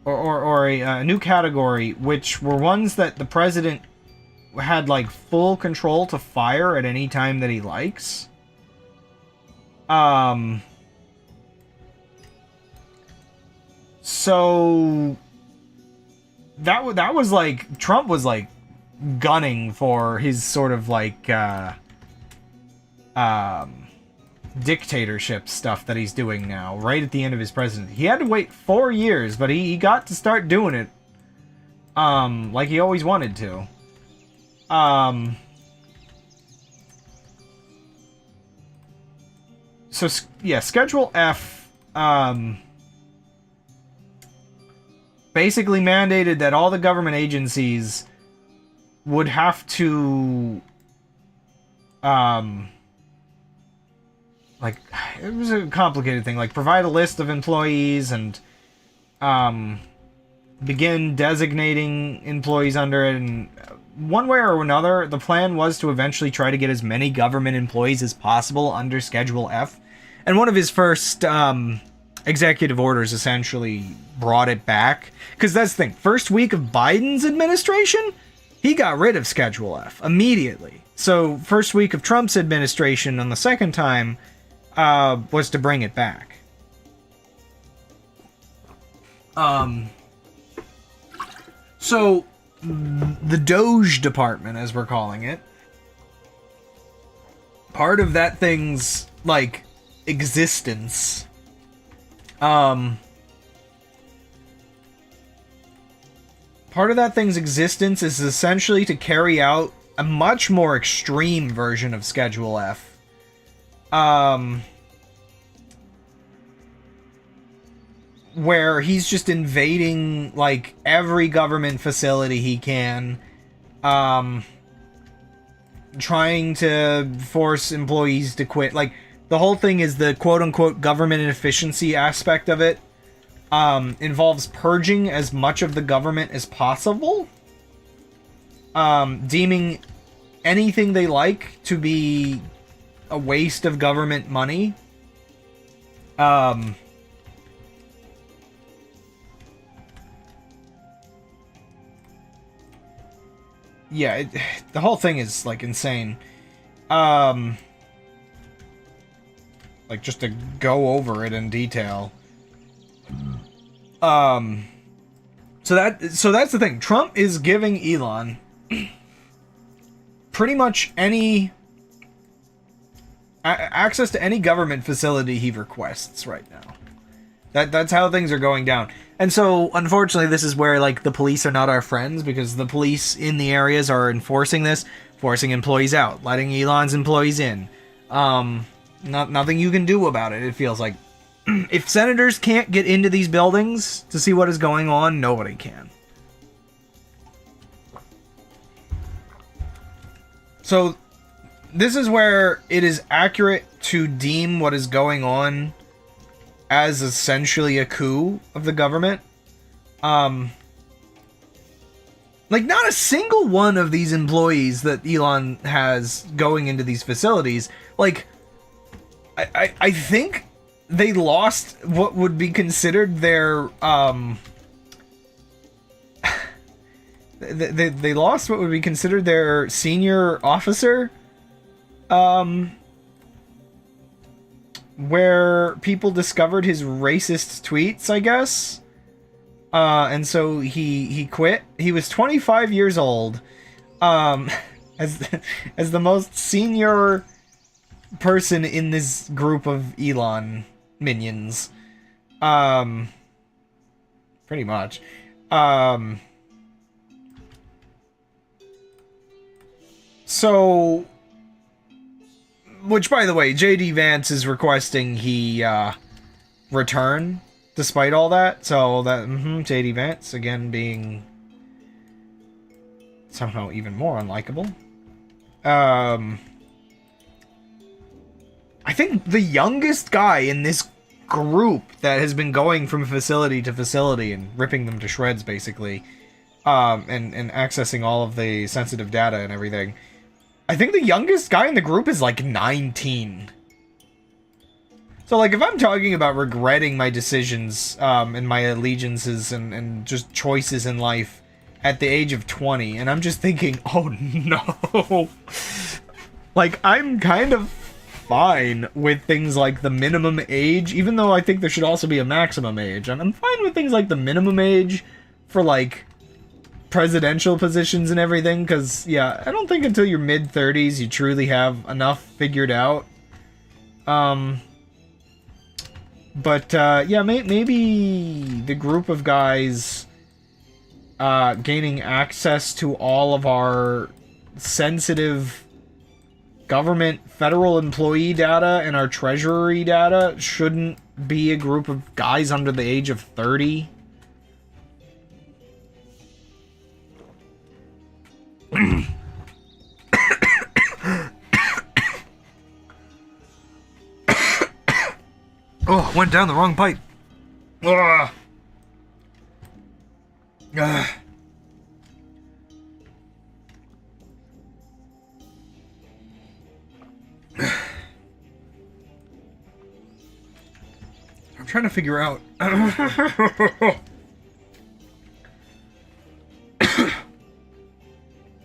Or a new category, which were ones that the president had, like, full control to fire at any time that he likes. So that was like, Trump was like gunning for his sort of like dictatorship stuff that he's doing now, right at the end of his presidency. He had to wait 4 years, but he got to start doing it like he always wanted to. So yeah, Schedule F basically mandated that all the government agencies would have to like, it was a complicated thing, like provide a list of employees and begin designating employees under it. And one way or another, the plan was to eventually try to get as many government employees as possible under Schedule F. And one of his first executive orders essentially brought it back. Because that's the thing, first week of Biden's administration, he got rid of Schedule F immediately. So first week of Trump's administration on the second time was to bring it back. So the Doge department, as we're calling it, part of that thing's like existence, part of that thing's existence is essentially to carry out a much more extreme version of Schedule F. Where he's just invading, like, every government facility he can, trying to force employees to quit. Like, the whole thing is the quote-unquote government inefficiency aspect of it, involves purging as much of the government as possible, deeming anything they like to be a waste of government money. Yeah, the whole thing is, like, insane. Like, just to go over it in detail. So that's the thing. Trump is giving Elon pretty much any access to any government facility he requests right now. That's how things are going down. And so, unfortunately, this is where, like, the police are not our friends, because the police in the areas are enforcing this, forcing employees out, letting Elon's employees in. Nothing you can do about it, it feels like. If senators can't get into these buildings to see what is going on, nobody can. So, this is where it is accurate to deem what is going on as essentially a coup of the government. Like, not a single one of these employees that Elon has going into these facilities, like, I think they lost what would be considered their, they lost what would be considered their senior officer, where people discovered his racist tweets, I guess. And so he quit. He was 25 years old, as the most senior person in this group of Elon minions. Pretty much. So, which, by the way, J.D. Vance is requesting he return despite all that. So that J.D. Vance again being somehow even more unlikable. I think the youngest guy in this group that has been going from facility to facility and ripping them to shreds, basically, and accessing all of the sensitive data and everything. I think the youngest guy in the group is like 19. So, like, if I'm talking about regretting my decisions, and my allegiances and just choices in life at the age of 20, and I'm just thinking, oh no. Like, I'm kind of fine with things like the minimum age, even though I think there should also be a maximum age. And I'm fine with things like the minimum age for, like, presidential positions and everything, because, yeah, I don't think until your mid-30s you truly have enough figured out. But, yeah, maybe the group of guys gaining access to all of our sensitive government federal employee data and our treasury data shouldn't be a group of guys under the age of 30. Oh, went down the wrong pipe. Ugh. Ugh. I'm trying to figure out.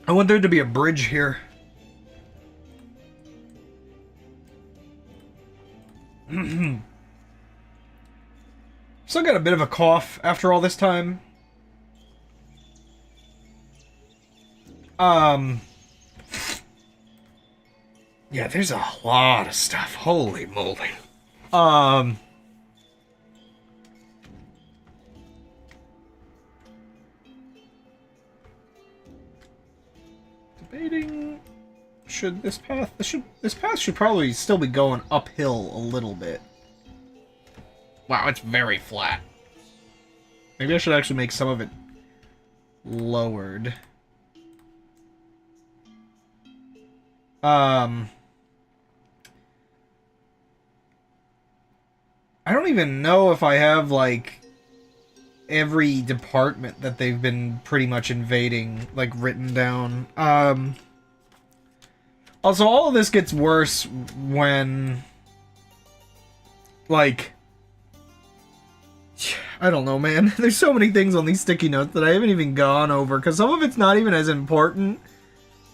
I want there to be a bridge here. Still got a bit of a cough after all this time. Yeah, there's a lot of stuff. Holy moly. Debating, should this path should probably still be going uphill a little bit. Wow, it's very flat. Maybe I should actually make some of it lowered. I don't even know if I have, like, every department that they've been pretty much invading, like, written down. Also, all of this gets worse when, like, I don't know, man. There's so many things on these sticky notes that I haven't even gone over, because some of it's not even as important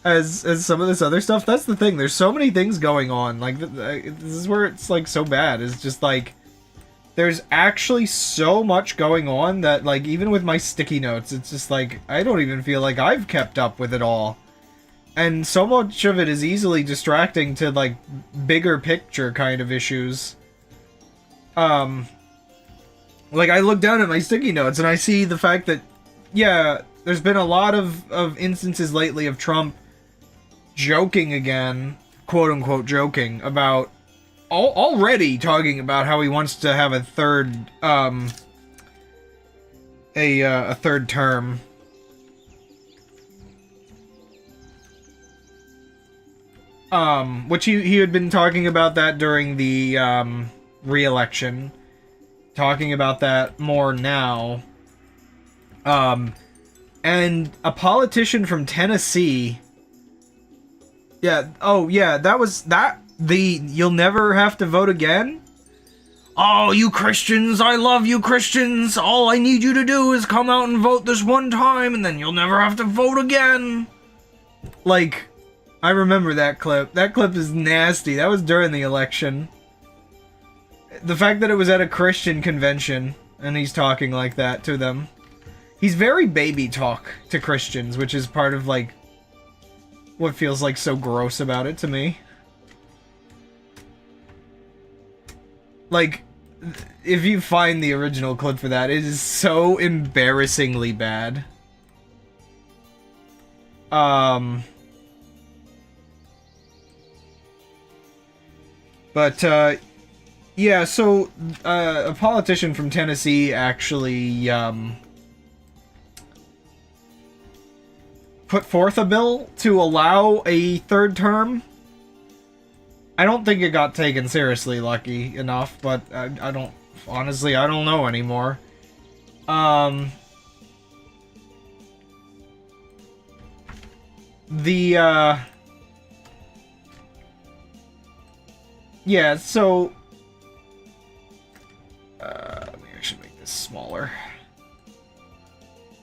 as some of this other stuff. That's the thing. There's so many things going on. Like, this is where it's, like, so bad. It's just, like, there's actually so much going on that, like, even with my sticky notes, it's just, like, I don't even feel like I've kept up with it all. And so much of it is easily distracting to, like, bigger picture kind of issues. Like, I look down at my sticky notes and I see the fact that, yeah, there's been a lot of instances lately of Trump joking again, quote-unquote joking, about already talking about how he wants to have a third, a third term. Which he had been talking about that during the, re-election. Talking about that more now. And a politician from Tennessee. Yeah, oh yeah, you'll never have to vote again? Oh, you Christians, I love you Christians. All I need you to do is come out and vote this one time, and then you'll never have to vote again. Like, I remember that clip. That clip is nasty. That was during the election. The fact that it was at a Christian convention, and he's talking like that to them. He's very baby talk to Christians, which is part of, like, what feels like so gross about it to me. Like, if you find the original clip for that, it is so embarrassingly bad. But, yeah, so, a politician from Tennessee actually, put forth a bill to allow a third term. I don't think it got taken seriously, lucky enough, but I don't... Honestly, I don't know anymore. Yeah, so... let me actually make this smaller.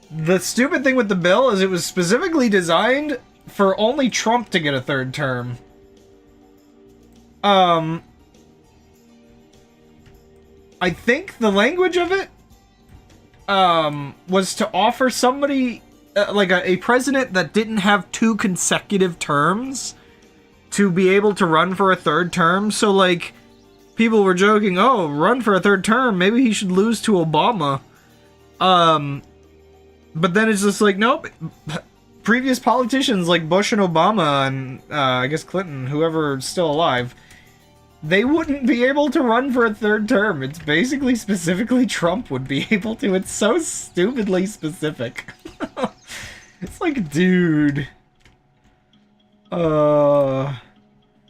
The stupid thing with the bill is it was specifically designed for only Trump to get a third term. I think the language of it, was to offer somebody, like a president that didn't have 2 consecutive terms to be able to run for a third term. So, like, people were joking, oh, run for a third term, maybe he should lose to Obama. But then it's just like, nope. Previous politicians like Bush and Obama and, I guess Clinton, whoever's still alive, they wouldn't be able to run for a third term. It's basically specifically Trump would be able to. It's so stupidly specific. It's like, dude.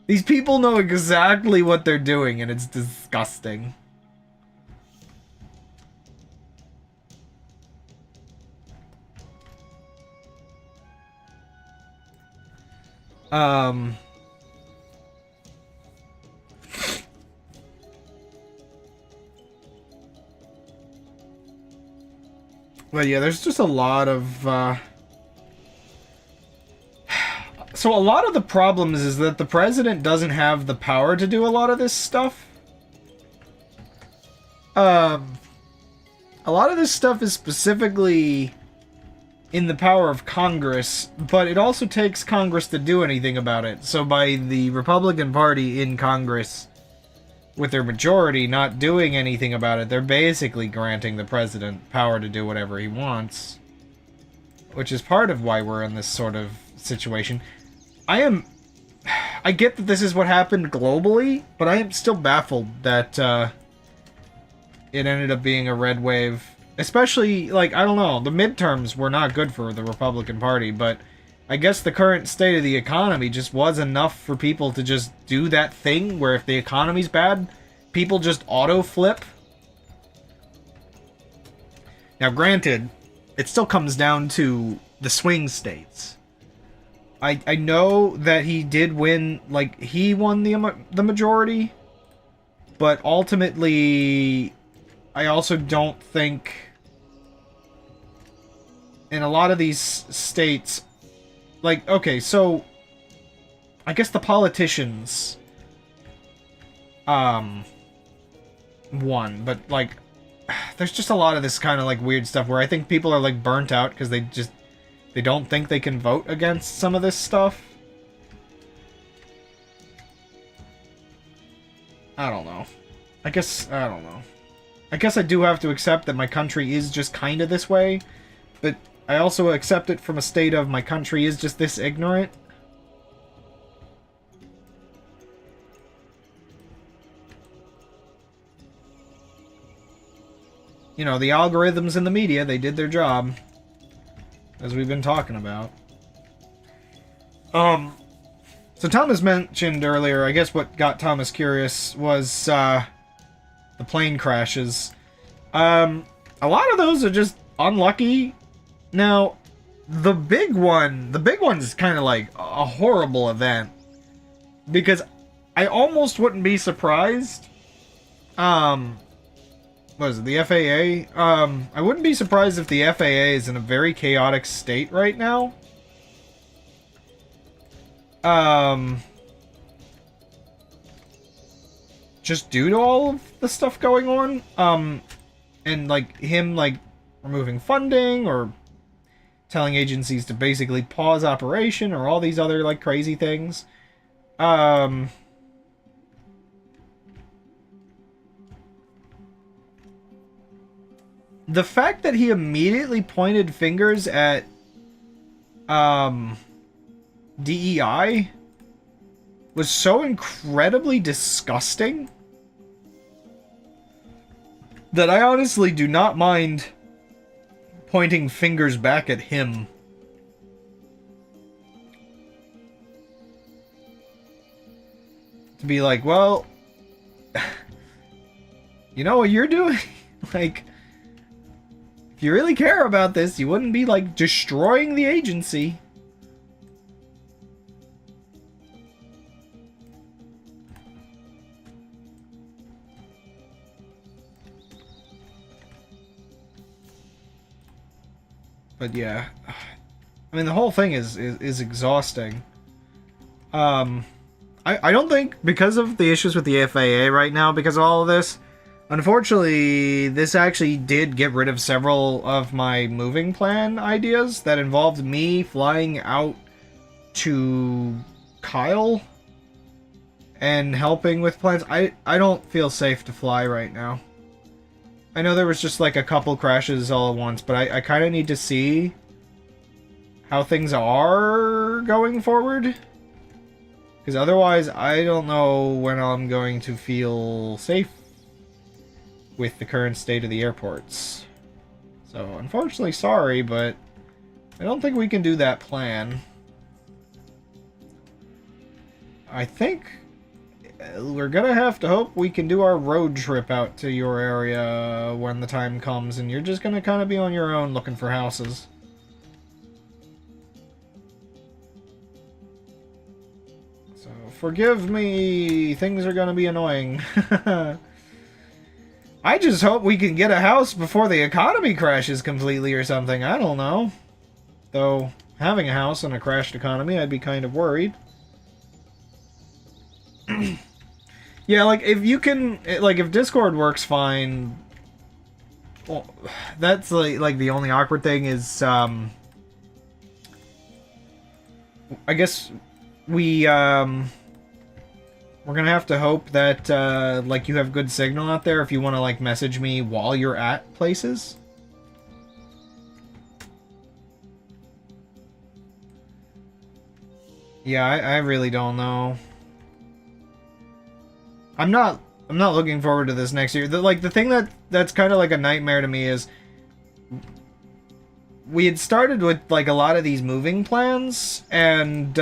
These people know exactly what they're doing, and it's disgusting. But yeah, there's just a lot of, So a lot of the problems is that the president doesn't have the power to do a lot of this stuff. A lot of this stuff is specifically in the power of Congress, but it also takes Congress to do anything about it. So by the Republican Party in Congress, with their majority not doing anything about it, they're basically granting the president power to do whatever he wants. Which is part of why we're in this sort of situation. I get that this is what happened globally, but I am still baffled that it ended up being a red wave. Especially, like, I don't know, the midterms were not good for the Republican Party, but I guess the current state of the economy just was enough for people to just do that thing where if the economy's bad, people just auto-flip. Now, granted, it still comes down to the swing states. I know that he did win, like, he won the majority, but ultimately, I also don't think, in a lot of these states, like, okay, so, I guess the politicians, won, but, like, there's just a lot of this kind of, like, weird stuff where I think people are, like, burnt out because they don't think they can vote against some of this stuff. I don't know. I don't know. I guess I do have to accept that my country is just kind of this way, but I also accept it from a state of my country is just this ignorant. You know, the algorithms in the media, they did their job. As we've been talking about. So Thomas mentioned earlier, I guess what got Thomas curious was, the plane crashes. A lot of those are just unlucky. Now, the big one's kind of like a horrible event. Because I almost wouldn't be surprised, what is it, the FAA? I wouldn't be surprised if the FAA is in a very chaotic state right now. Just due to all of the stuff going on. And, like, him, like, removing funding, or telling agencies to basically pause operation, or all these other, like, crazy things. The fact that he immediately pointed fingers at DEI was so incredibly disgusting that I honestly do not mind pointing fingers back at him. to be like, well, you know what you're doing? Like, if you really care about this, you wouldn't be, like, destroying the agency. But yeah, I mean, the whole thing is exhausting. I don't think, because of the issues with the FAA right now, because of all of this, unfortunately, this actually did get rid of several of my moving plan ideas that involved me flying out to Kyle and helping with plans. I don't feel safe to fly right now. I know there was just like a couple crashes all at once, but I kind of need to see how things are going forward. Because otherwise, I don't know when I'm going to feel safe with the current state of the airports. So, unfortunately, sorry, but I don't think we can do that plan. I think we're gonna have to hope we can do our road trip out to your area when the time comes, and you're just gonna kind of be on your own looking for houses. So, forgive me, things are gonna be annoying. I just hope we can get a house before the economy crashes completely or something, I don't know. Though, having a house in a crashed economy, I'd be kind of worried. Yeah, like, if you can, like, if Discord works fine, well, that's, like the only awkward thing is, I guess we're gonna have to hope that, like, you have good signal out there if you want to, like, message me while you're at places. Yeah, I really don't know. I'm not looking forward to this next year. The thing that's kind of like a nightmare to me is we had started with like a lot of these moving plans, and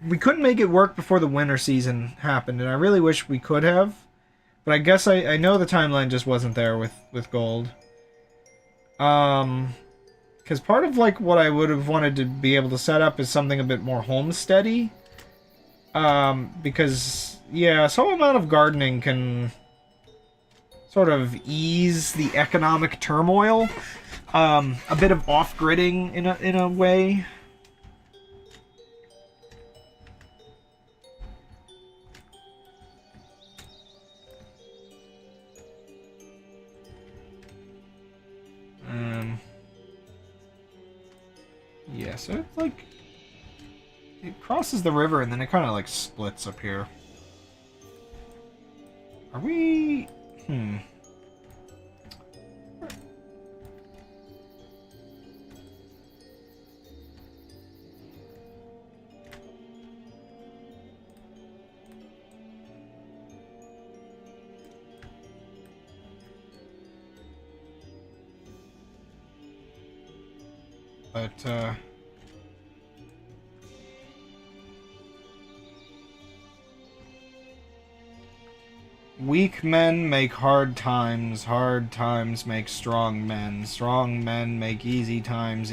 we couldn't make it work before the winter season happened, and I really wish we could have. But I guess I know the timeline just wasn't there with gold. Because part of, like, what I would have wanted to be able to set up is something a bit more homesteady. Because, yeah, some amount of gardening can sort of ease the economic turmoil. A bit of off-gridding in a way. Yeah, so it's like, it crosses the river and then it kind of like splits up here. Are we... But, weak men make hard times make strong men make easy times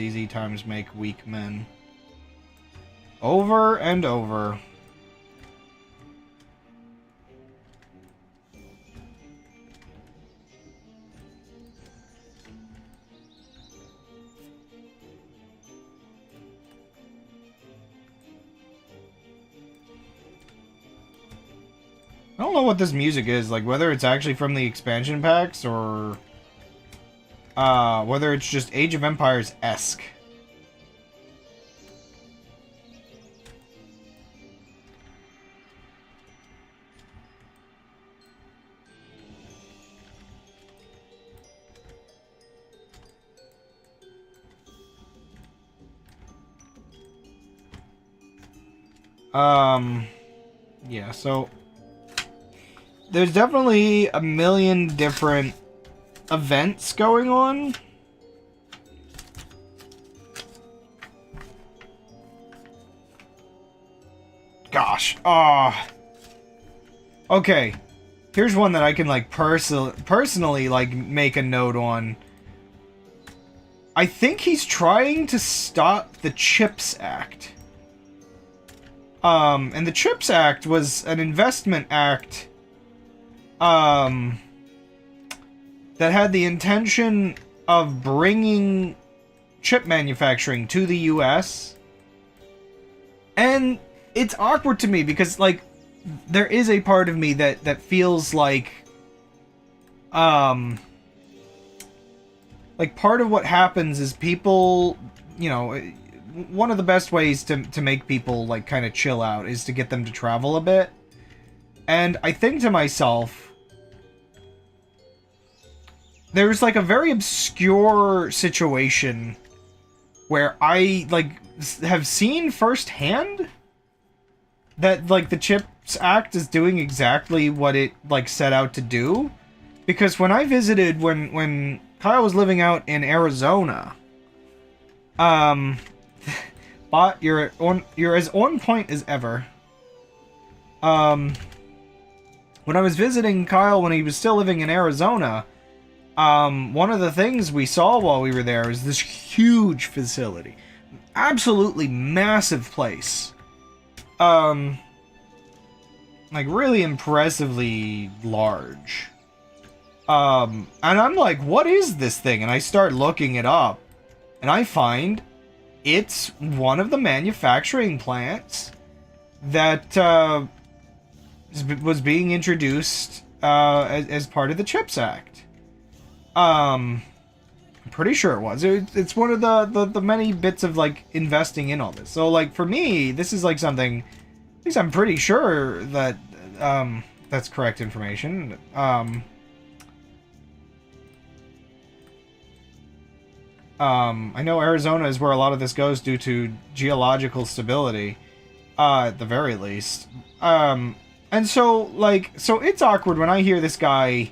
make weak men. Over and over. I don't know what this music is, like whether it's actually from the expansion packs or whether it's just Age of Empires-esque. Yeah, so there's definitely a million different events going on. Gosh. Okay. Here's one that I can, like, personally, like, make a note on. I think he's trying to stop the CHIPS Act. And the CHIPS Act was an investment act, that had the intention of bringing chip manufacturing to the US. And it's awkward to me because, like, there is a part of me that feels like part of what happens is people, you know, one of the best ways to make people, like, kind of chill out is to get them to travel a bit. And I think to myself, there's, like, a very obscure situation where I, like, have seen firsthand that, like, the CHIPS Act is doing exactly what it, like, set out to do. Because when I visited, when Kyle was living out in Arizona, but you're as on point as ever. When I was visiting Kyle when he was still living in Arizona, one of the things we saw while we were there is this huge facility. Absolutely massive place. Like, really impressively large. And I'm like, what is this thing? And I start looking it up. And I find it's one of the manufacturing plants that was being introduced as part of the CHIPS Act. I'm pretty sure it was. It's one of the many bits of, like, investing in all this. So, like, for me, this is, like, something, at least I'm pretty sure that that's correct information. I know Arizona is where a lot of this goes due to geological stability, at the very least. And so, like, so it's awkward when I hear this guy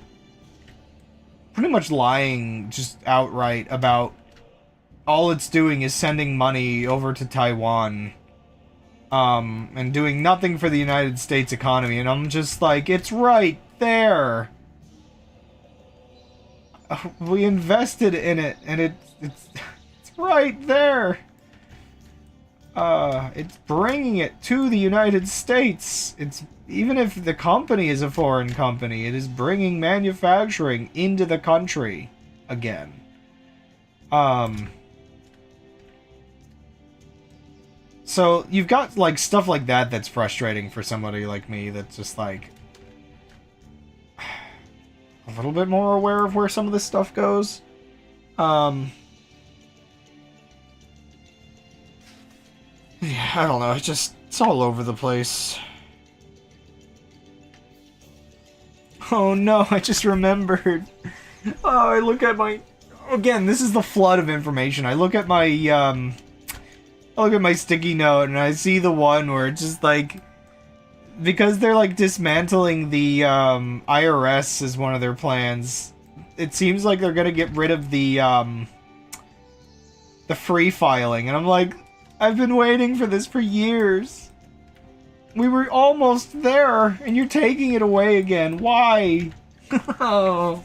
pretty much lying just outright about all it's doing is sending money over to Taiwan, and doing nothing for the United States economy. And I'm just like, it's right there. We invested in it, and it's right there. It's bringing it to the United States. It's, even if the company is a foreign company, it is bringing manufacturing into the country again. So you've got, like, stuff like that that's frustrating for somebody like me that's just like a little bit more aware of where some of this stuff goes. Yeah, I don't know, it's all over the place. Oh no, I just remembered. Oh, I look at my... Again, this is the flood of information. I look at my, sticky note, and I see the one where it's just like... Because they're, like, dismantling the, IRS as one of their plans, it seems like they're gonna get rid of the free filing. And I'm like, I've been waiting for this for years. We were almost there, and you're taking it away again. Why? Oh.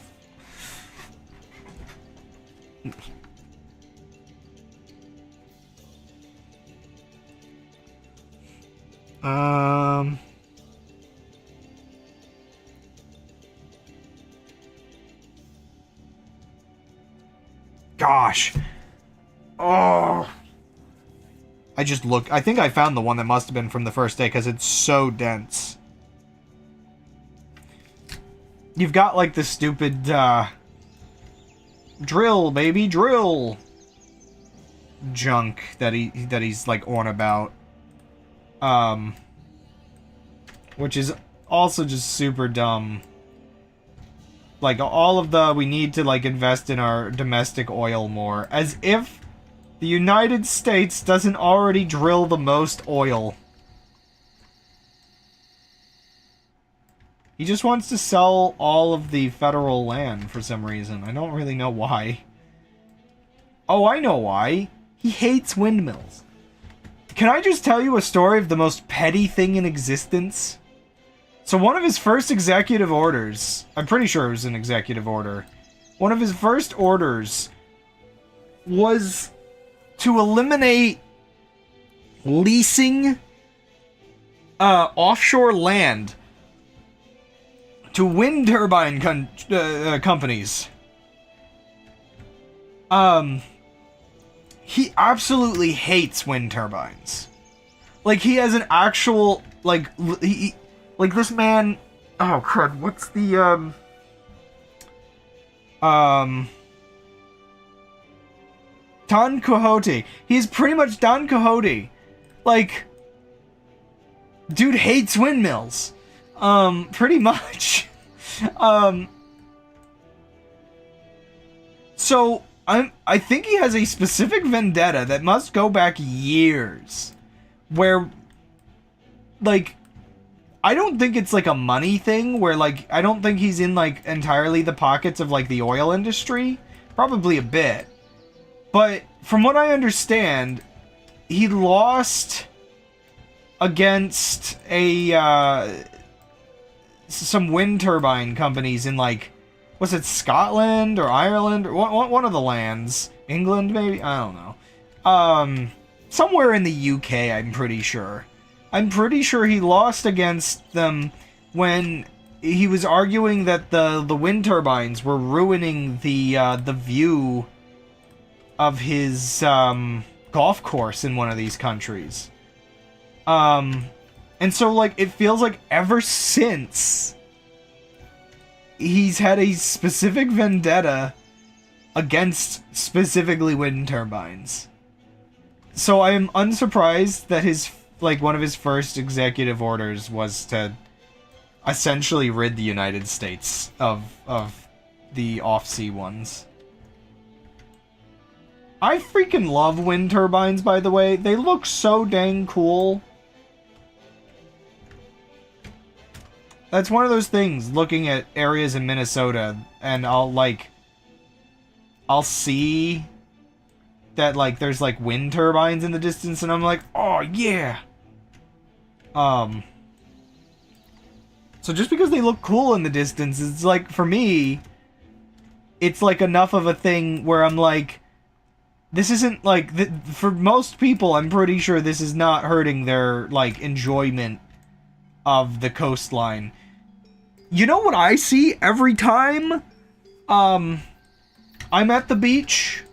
Gosh. Oh. I just looked. I think I found the one that must have been from the first day because it's so dense. You've got, like, the stupid, drill, baby, drill junk that he's, like, on about. Which is also just super dumb. Like, all of the, we need to, like, invest in our domestic oil more. As if the United States doesn't already drill the most oil. He just wants to sell all of the federal land for some reason. I don't really know why. Oh, I know why. He hates windmills. Can I just tell you a story of the most petty thing in existence? So one of his first executive orders, I'm pretty sure it was an executive order, one of his first orders was to eliminate leasing offshore land to wind turbine companies. He absolutely hates wind turbines. Like, he has an actual, like, like, this man... Oh, crud, what's the, Don Quixote. He's pretty much Don Quixote. Like, dude hates windmills. Pretty much. So, I think he has a specific vendetta that must go back years. Where, like, I don't think it's, like, a money thing, where, like, I don't think he's in, like, entirely the pockets of, like, the oil industry. Probably a bit. But, from what I understand, he lost against some wind turbine companies in, like, was it Scotland or Ireland or one of the lands, England maybe, I don't know, somewhere in the UK. I'm pretty sure he lost against them when he was arguing that the wind turbines were ruining the view of his golf course in one of these countries. And so, like, it feels like ever since he's had a specific vendetta against specifically wind turbines. So I am unsurprised that his, like, one of his first executive orders was to essentially rid the United States of the off-sea ones. I freaking love wind turbines, by the way. They look so dang cool. That's one of those things, looking at areas in Minnesota, and I'll see that, like, there's, like, wind turbines in the distance, and I'm like, oh, yeah! So just because they look cool in the distance, it's like, for me, it's, like, enough of a thing where I'm like, this isn't, like, for most people, I'm pretty sure this is not hurting their, like, enjoyment of the coastline. You know what I see every time I'm at the beach?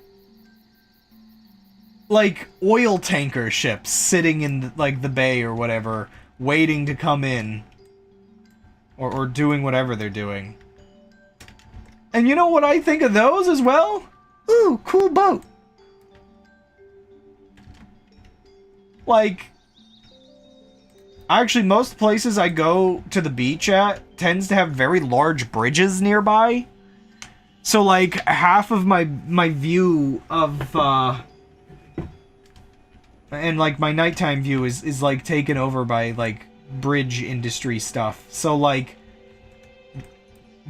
Like, oil tanker ships sitting in, like, the bay or whatever, waiting to come in. Or doing whatever they're doing. And you know what I think of those as well? Ooh, cool boat. Like, actually, most places I go to the beach at tends to have very large bridges nearby. So, like, half of my view of, and, like, my nighttime view is like, taken over by, like, bridge industry stuff. So, like,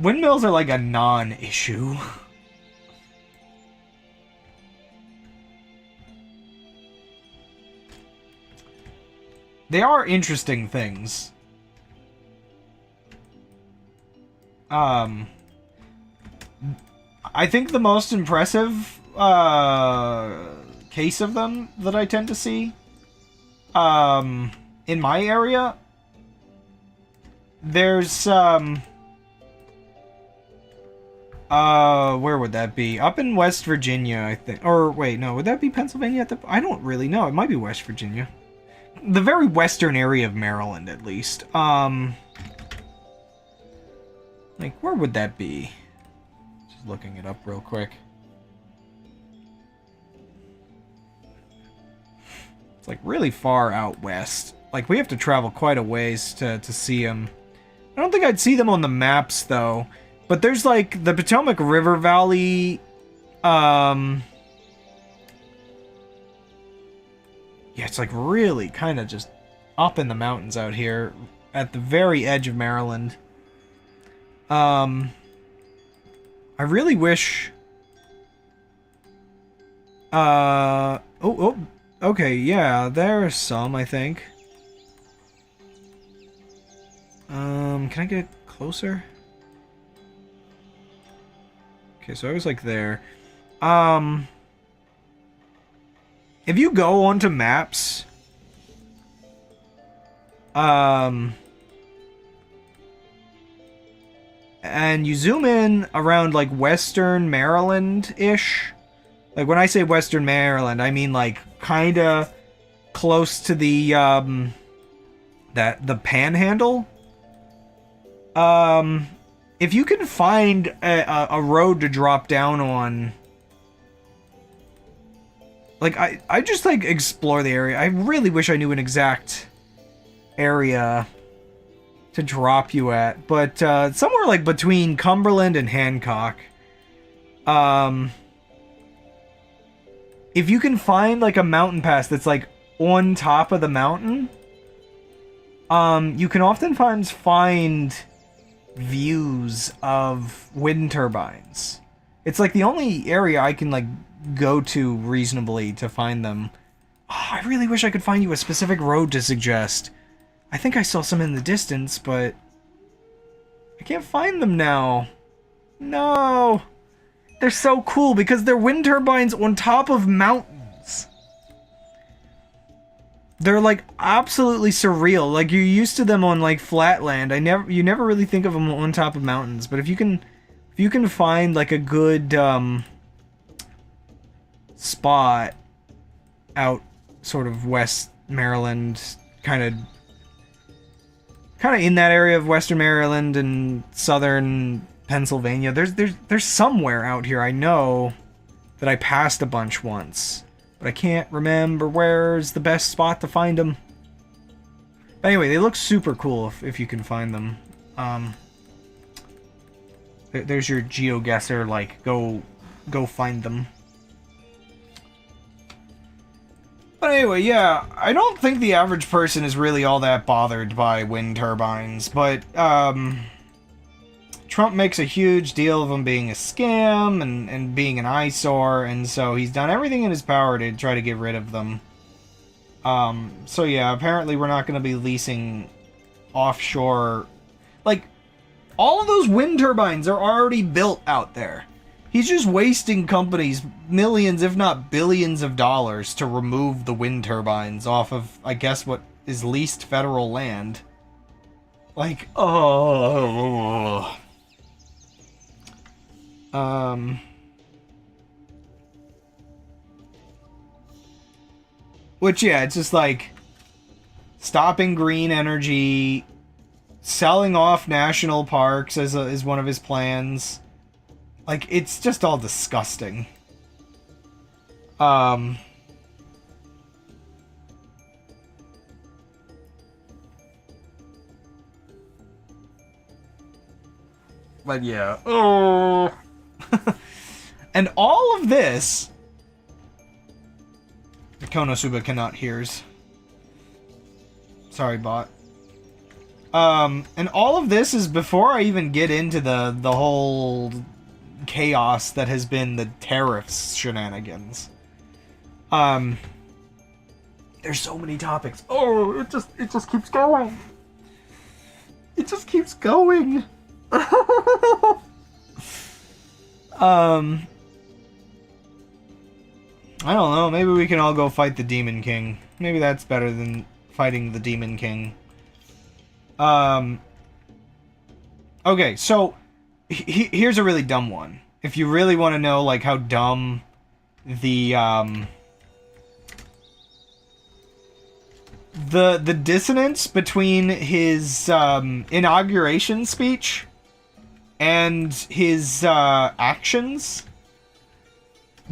windmills are, like, a non-issue. They are interesting things. I think the most impressive case of them that I tend to see in my area, there's where would that be? Up in West Virginia, I think. Or wait, no, would that be Pennsylvania? I don't really know. It might be West Virginia. The very western area of Maryland, at least. Like, where would that be? Just looking it up real quick. It's, like, really far out west. Like, we have to travel quite a ways to see them. I don't think I'd see them on the maps, though. But there's, like, the Potomac River Valley, yeah, it's, like, really kind of just up in the mountains out here at the very edge of Maryland. I really wish... Okay, yeah, there's some, I think. Can I get closer? Okay, so I was like there. If you go onto maps, and you zoom in around like Western Maryland-ish. Like when I say Western Maryland, I mean like kinda close to the the Panhandle. If you can find a road to drop down on, like I just like explore the area. I really wish I knew an exact area to drop you at, but somewhere like between Cumberland and Hancock. If you can find like a mountain pass that's like on top of the mountain, you can often find views of wind turbines. It's like the only area I can like go to reasonably to find them. Oh, I really wish I could find you a specific road to suggest. I think I saw some in the distance, but I can't find them now. No. They're so cool because they're wind turbines on top of mountains. They're like absolutely surreal. Like you're used to them on like flat land. You never really think of them on top of mountains, but if you can find like a good spot out sort of West Maryland, kind of in that area of Western Maryland and southern Pennsylvania. There's somewhere out here I know that I passed a bunch once, but I can't remember where's the best spot to find them. But anyway, they look super cool if you can find them. There's your GeoGuessr, like go find them. But anyway, yeah, I don't think the average person is really all that bothered by wind turbines, but Trump makes a huge deal of them being a scam and being an eyesore, and so he's done everything in his power to try to get rid of them. So yeah, apparently we're not going to be leasing offshore. Like, all of those wind turbines are already built out there. He's just wasting companies millions, if not billions of dollars to remove the wind turbines off of, I guess, what is leased federal land. Like, oh. Which, yeah, it's just like stopping green energy, selling off national parks is one of his plans. Like, it's just all disgusting. But yeah. Oh. And all of this, Konosuba cannot hears. Sorry, bot. And all of this is before I even get into the whole chaos that has been the tariffs shenanigans. There's so many topics. Oh, it just keeps going. It just keeps going. I don't know, maybe we can all go fight the Demon King. Maybe that's better than fighting the Demon King. Okay, so here's a really dumb one. If you really want to know like how dumb the dissonance between his inauguration speech and his actions.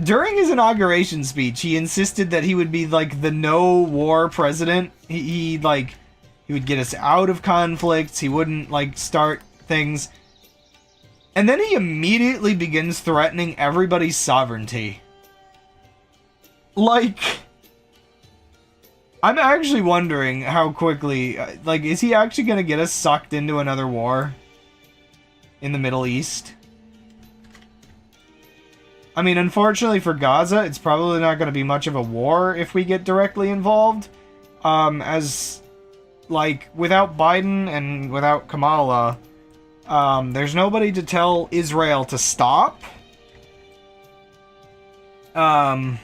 During his inauguration speech, he insisted that he would be like the no-war president. He would get us out of conflicts. He wouldn't like start things. And then he immediately begins threatening everybody's sovereignty. Like, I'm actually wondering how quickly, like, is he actually gonna get us sucked into another war in the Middle East? I mean, unfortunately for Gaza, it's probably not going to be much of a war if we get directly involved. As, like, without Biden and without Kamala, there's nobody to tell Israel to stop. And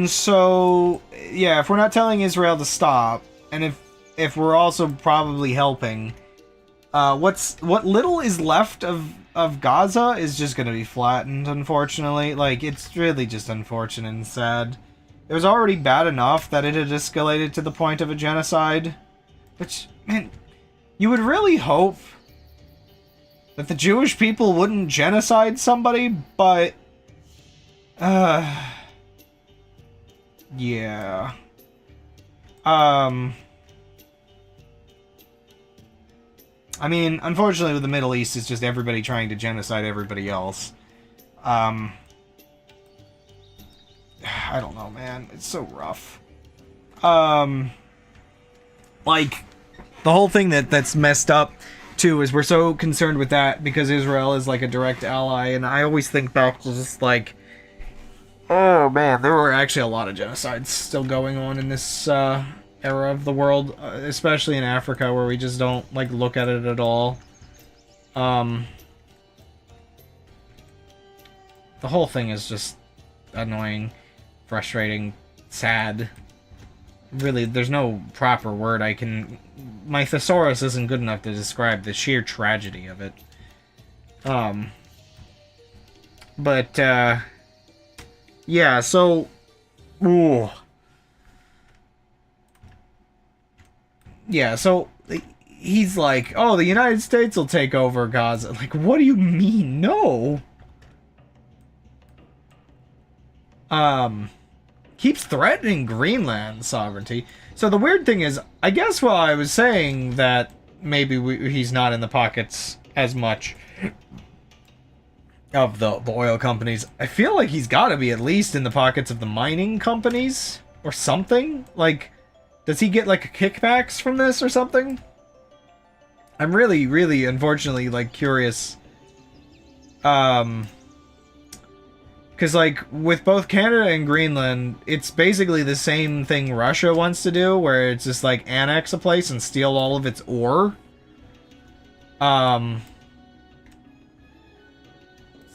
so, yeah, if we're not telling Israel to stop, and if we're also probably helping, what little is left of Gaza is just gonna be flattened, unfortunately. Like, it's really just unfortunate and sad. It was already bad enough that it had escalated to the point of a genocide. Which, man, you would really hope that the Jewish people wouldn't genocide somebody, but... yeah. I mean, unfortunately with the Middle East, it's just everybody trying to genocide everybody else. I don't know, man. It's so rough. Like, the whole thing that's messed up, too, is we're so concerned with that because Israel is, like, a direct ally, and I always think back to just, like... Oh, man, there were actually a lot of genocides still going on in this, era of the world, especially in Africa, where we just don't, like, look at it at all. The whole thing is just annoying, frustrating, sad. Really, there's no proper word I can... My thesaurus isn't good enough to describe the sheer tragedy of it. Yeah, so... Ooh. Yeah, so... He's like, oh, the United States will take over Gaza. Like, what do you mean? No! Keeps threatening Greenland sovereignty. So the weird thing is, I guess while I was saying that maybe he's not in the pockets as much of the oil companies, I feel like he's got to be at least in the pockets of the mining companies or something. Like, does he get like kickbacks from this or something? I'm really, really, unfortunately, like, curious. Because, like, with both Canada and Greenland, it's basically the same thing Russia wants to do, where it's just, like, annex a place and steal all of its ore. It's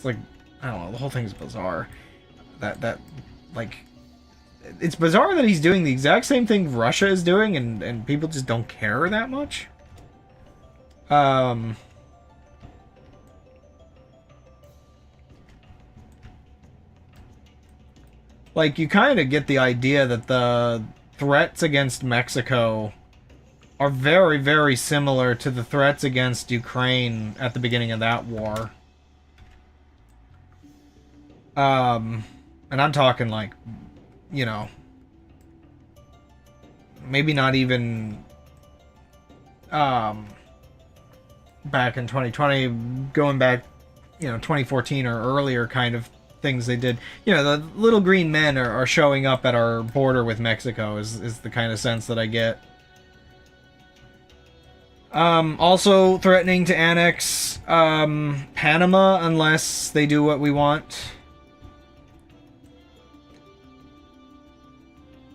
like, I don't know, the whole thing's bizarre. Like, it's bizarre that he's doing the exact same thing Russia is doing, and people just don't care that much. Like, you kind of get the idea that the threats against Mexico are very, very similar to the threats against Ukraine at the beginning of that war. And I'm talking, like, you know, maybe not even, back in 2020, going back, you know, 2014 or earlier kind of things they did. You know, the little green men are showing up at our border with Mexico is the kind of sense that I get. Also threatening to annex Panama unless they do what we want.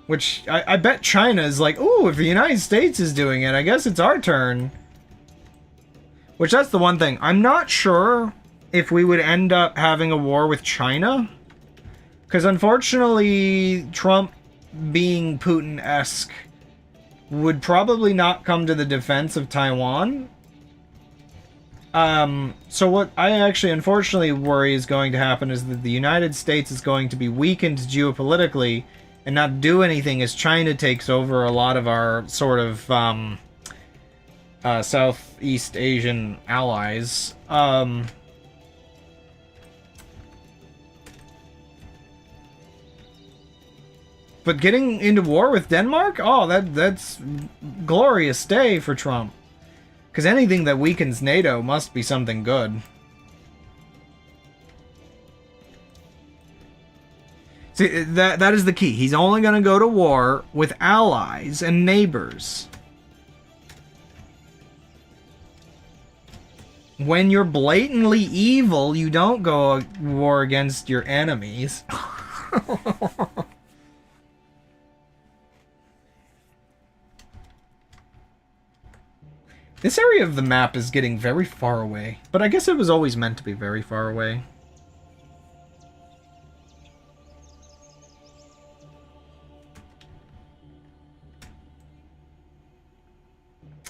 Which I bet China is like, ooh, if the United States is doing it, I guess it's our turn. Which, that's the one thing. I'm not sure if we would end up having a war with China. Because Unfortunately, Trump being Putin-esque would probably not come to the defense of Taiwan. So what I actually unfortunately worry is going to happen is that the United States is going to be weakened geopolitically and not do anything as China takes over a lot of our sort of Southeast Asian allies. But getting into war with Denmark? Oh, that's glorious day for Trump. Because anything that weakens NATO must be something good. See, that is the key. He's only going to go to war with allies and neighbors. When you're blatantly evil, you don't go to war against your enemies. This area of the map is getting very far away, but I guess it was always meant to be very far away.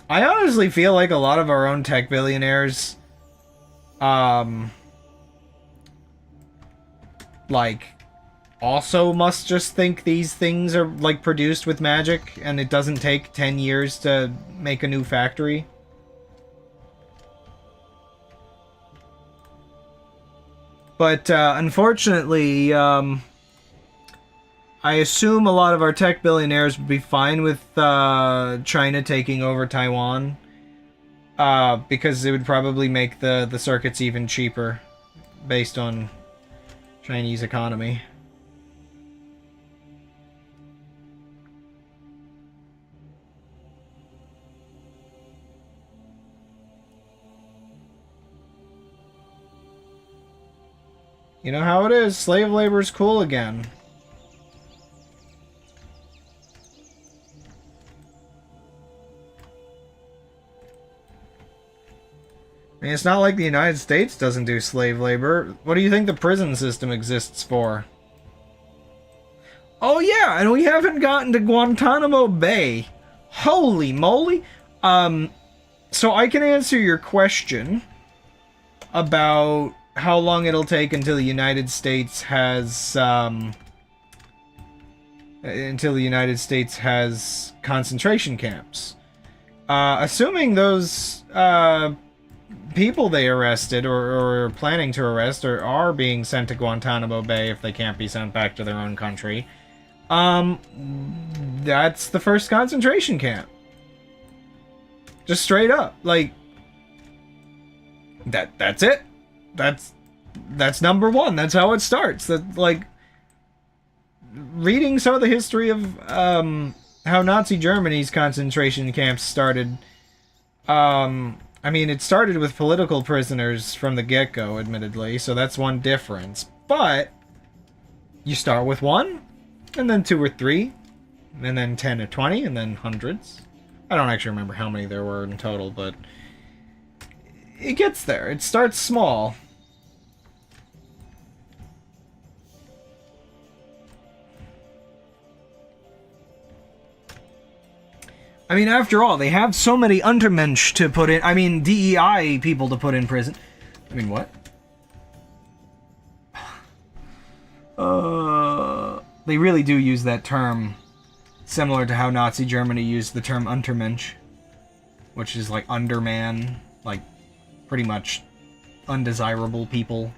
I honestly feel like a lot of our own tech billionaires, like, also must just think these things are, like, produced with magic, and it doesn't take 10 years to make a new factory. But, unfortunately, I assume a lot of our tech billionaires would be fine with China taking over Taiwan, because it would probably make the circuits even cheaper based on Chinese economy. You know how it is, slave labor's cool again. I mean, it's not like the United States doesn't do slave labor. What do you think the prison system exists for? Oh yeah, and we haven't gotten to Guantanamo Bay. Holy moly. So I can answer your question about how long it'll take until the United States has, concentration camps. Assuming those, people they arrested or are planning to arrest or are being sent to Guantanamo Bay if they can't be sent back to their own country, that's the first concentration camp. Just straight up. Like, that's it. That's number one. That's how it starts. That, like, reading some of the history of how Nazi Germany's concentration camps started. I mean, it started with political prisoners from the get-go, admittedly, so that's one difference. But you start with one, and then 2 or 3, and then 10 or 20, and then hundreds. I don't actually remember how many there were in total, but it gets there. It starts small. I mean, after all, they have so many Untermensch to put in. I mean, DEI people to put in prison. I mean, what? They really do use that term similar to how Nazi Germany used the term Untermensch, which is like underman, like pretty much undesirable people.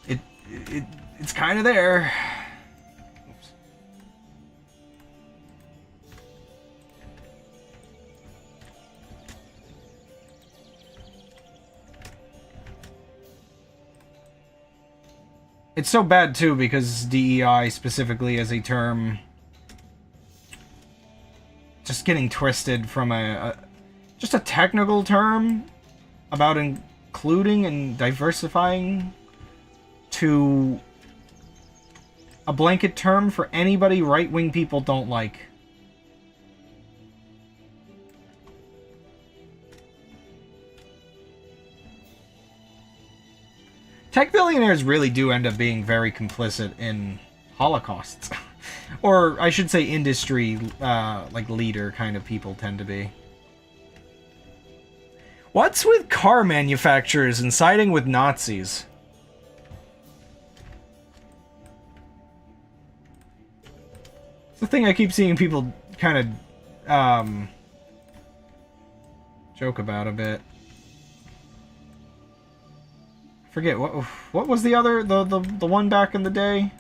It's kind of there. It's so bad, too, because DEI specifically as a term just getting twisted from just a technical term about including and diversifying to a blanket term for anybody right-wing people don't like. Tech billionaires really do end up being very complicit in holocausts. Or, I should say, industry, like, leader kind of people tend to be. What's with car manufacturers and siding with Nazis? It's the thing I keep seeing people kind of, joke about a bit. Forget what was the other the one back in the day?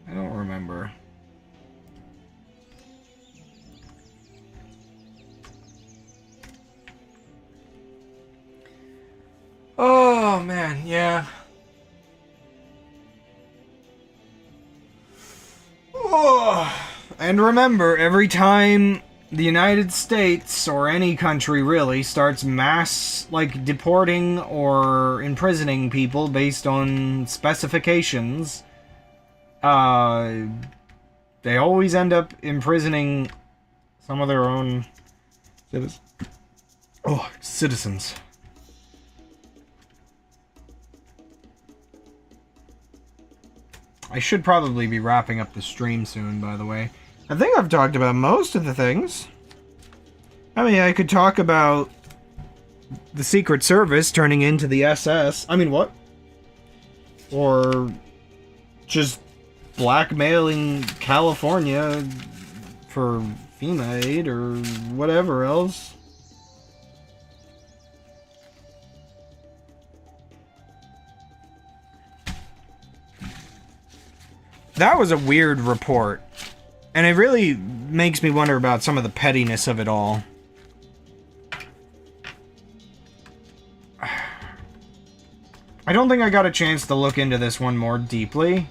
I don't remember. Oh man, yeah. Oh, and remember, every time the United States, or any country really, starts mass, like, deporting or imprisoning people based on specifications, they always end up imprisoning some of their own citizens. I should probably be wrapping up the stream soon, by the way. I think I've talked about most of the things. I mean, I could talk about the Secret Service turning into the SS. I mean, what? Or just blackmailing California for FEMA aid or whatever else. That was a weird report. And it really makes me wonder about some of the pettiness of it all. I don't think I got a chance to look into this one more deeply.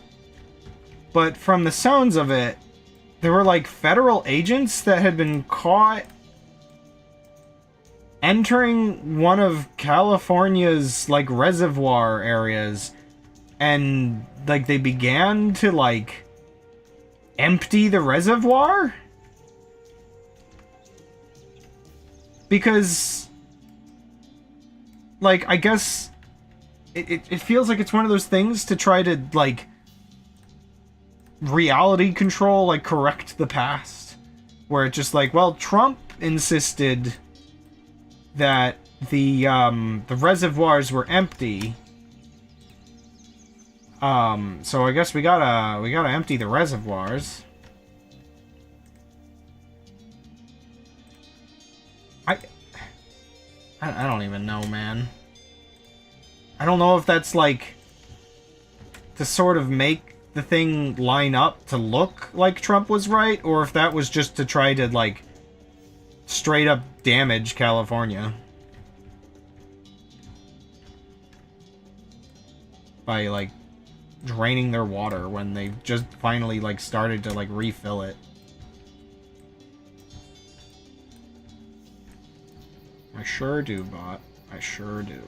But from the sounds of it, there were like federal agents that had been caught entering one of California's like reservoir areas, and like they began to like empty the reservoir? Because like I guess it feels like it's one of those things to try to like reality control, like correct the past, where it's just like, well, Trump insisted that the reservoirs were empty, so I guess we gotta empty the reservoirs. I don't even know, man. I don't know if that's like to sort of make the thing line up to look like Trump was right, or if that was just to try to like straight up damage California by like draining their water when they just finally like started to like refill it. I sure do, bot. I sure do.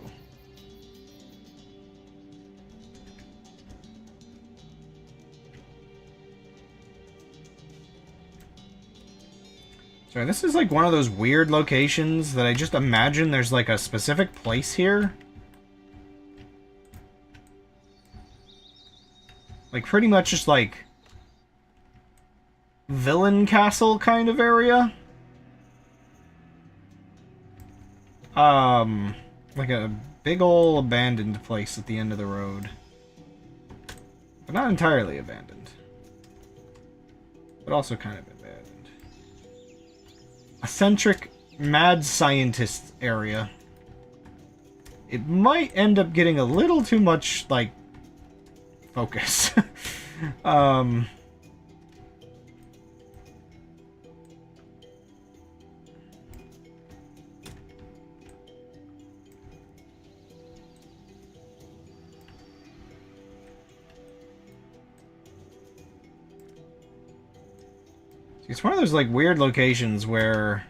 So this is like one of those weird locations that I just imagine there's like a specific place here. Like pretty much just like villain castle kind of area. Like a big ol' abandoned place at the end of the road. But not entirely abandoned. But also kind of abandoned. Eccentric mad scientist area. It might end up getting a little too much, like, focus. It's one of those, like, weird locations where...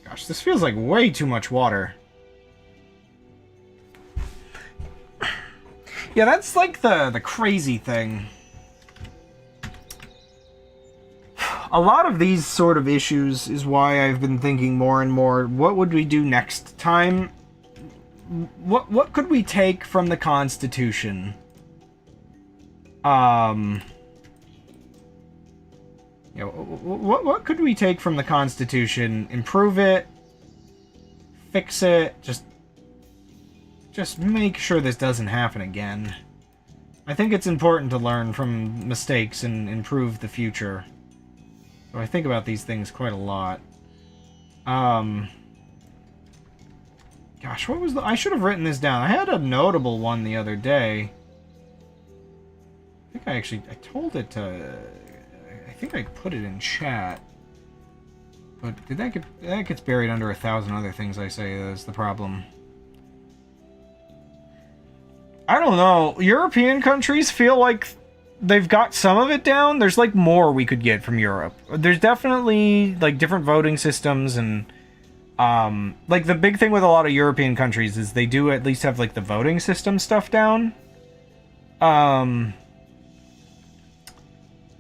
Gosh, this feels like way too much water. Yeah, that's, like, the crazy thing. A lot of these sort of issues is why I've been thinking more and more, what would we do next time? What could we take from the Constitution? You know, what could we take from the Constitution? Improve it, fix it, just make sure this doesn't happen again. I think it's important to learn from mistakes and improve the future. So I think about these things quite a lot. Gosh, what was the... I should have written this down. I had a notable one the other day. I think I told it to... I think I put it in chat. But did that gets buried under 1,000 other things I say. That's the problem. I don't know. European countries feel like they've got some of it down. There's like more we could get from Europe. There's definitely like different voting systems and like the big thing with a lot of European countries is they do at least have like the voting system stuff down.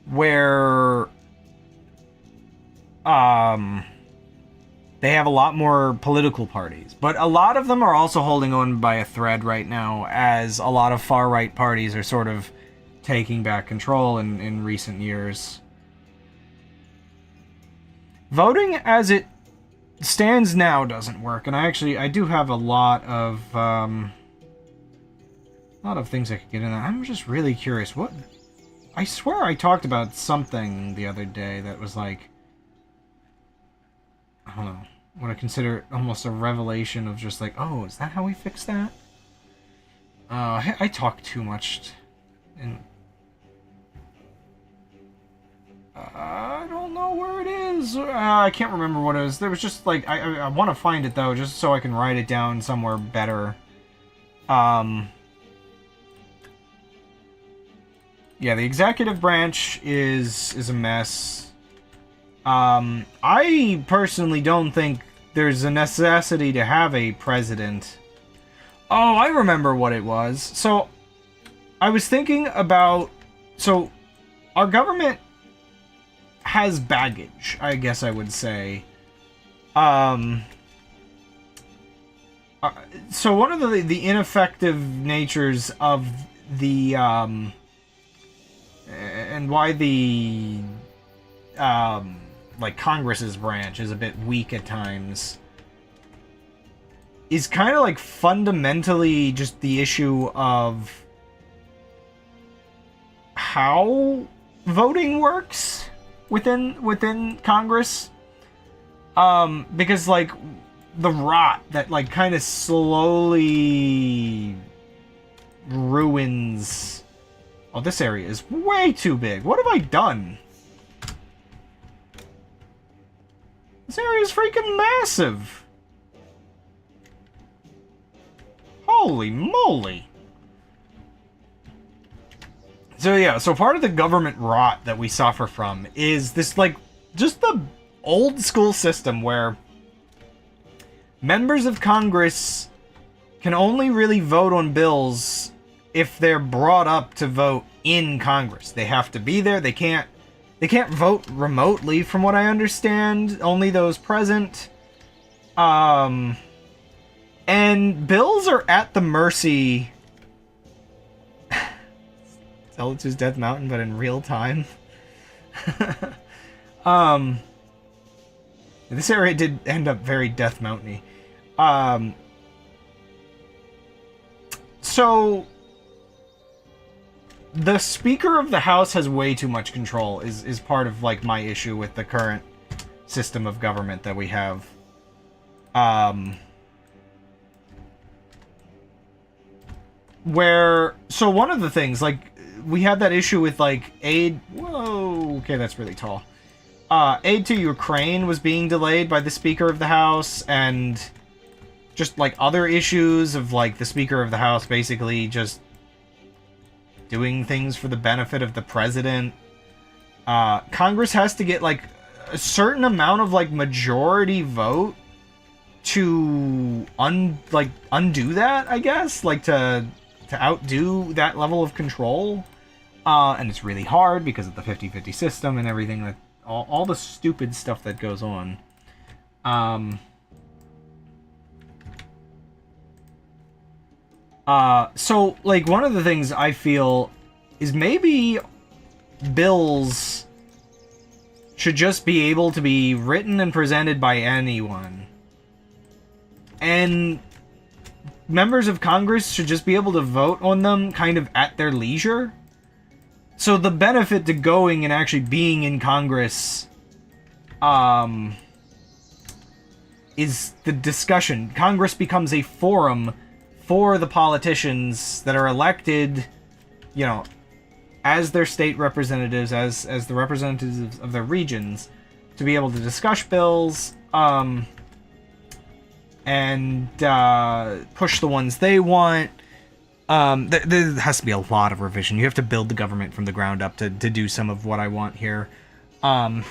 Where they have a lot more political parties, but a lot of them are also holding on by a thread right now, as a lot of far-right parties are sort of taking back control in recent years. Voting as it stands now doesn't work, and I do have a lot of things I could get in there. I'm just really curious. What? I swear I talked about something the other day that was like, I don't know, what I consider almost a revelation of just like, oh, is that how we fix that? I talk too much, and I don't know where it is. I can't remember what it was. There was just like, I want to find it though, just so I can write it down somewhere better. Yeah, the executive branch is a mess. I personally don't think there's a necessity to have a president. Oh, I remember what it was. So, I was thinking about... So, our government has baggage, I guess I would say. So, one of the ineffective natures of the... and why the like Congress's branch is a bit weak at times is kind of like fundamentally just the issue of how voting works within Congress, because like the rot that like kind of slowly ruins. Oh, this area is way too big. What have I done? This area is freaking massive. Holy moly. So yeah, so part of the government rot that we suffer from is this like, just the old school system where members of Congress can only really vote on bills if they're brought up to vote in Congress. They have to be there. They can't vote remotely, from what I understand. Only those present. And bills are at the mercy... Zealot's Death Mountain, but in real time. This area did end up very Death Mountain-y. So... The Speaker of the House has way too much control, is part of, like, my issue with the current system of government that we have. So one of the things, like, we had that issue with, like, aid... Whoa, okay, that's really tall. Aid to Ukraine was being delayed by the Speaker of the House, and just, like, other issues of, like, the Speaker of the House basically just doing things for the benefit of the president. Congress has to get, like, a certain amount of, like, majority vote to undo that, I guess? Like, to outdo that level of control. And it's really hard because of the 50-50 system and everything, that all the stupid stuff that goes on. So, like, one of the things I feel is maybe bills should just be able to be written and presented by anyone. And members of Congress should just be able to vote on them kind of at their leisure. So the benefit to going and actually being in Congress is the discussion. Congress becomes a forum for the politicians that are elected, you know, as their state representatives, as the representatives of their regions, to be able to discuss bills, and push the ones they want, There has to be a lot of revision. You have to build the government from the ground up to do some of what I want here. The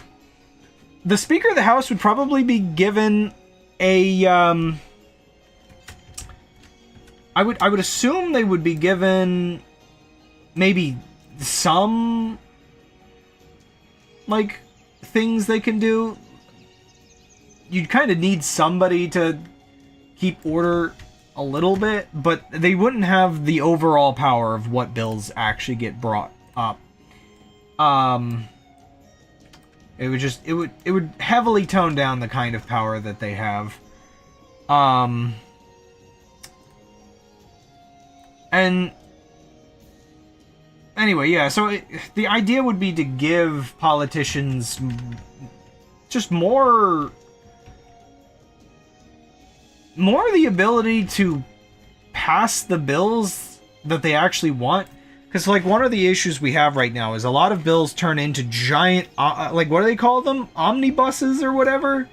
Speaker of the House would probably be given a, I would assume they would be given maybe some, like, things they can do. You'd kind of need somebody to keep order a little bit, but they wouldn't have the overall power of what bills actually get brought up. It would heavily tone down the kind of power that they have. And anyway, yeah, so the idea would be to give politicians just more the ability to pass the bills that they actually want. Because, like, one of the issues we have right now is a lot of bills turn into giant, like, what do they call them? Omnibuses or whatever?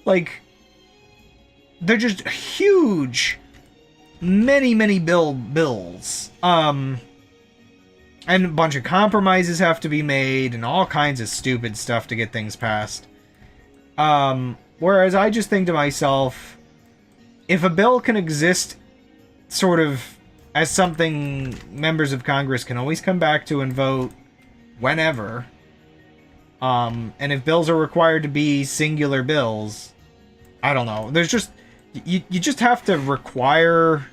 Like, they're just huge, many bills. And a bunch of compromises have to be made and all kinds of stupid stuff to get things passed. Whereas I just think to myself, if a bill can exist sort of as something members of Congress can always come back to and vote whenever, and if bills are required to be singular bills, I don't know. There's just, you just have to require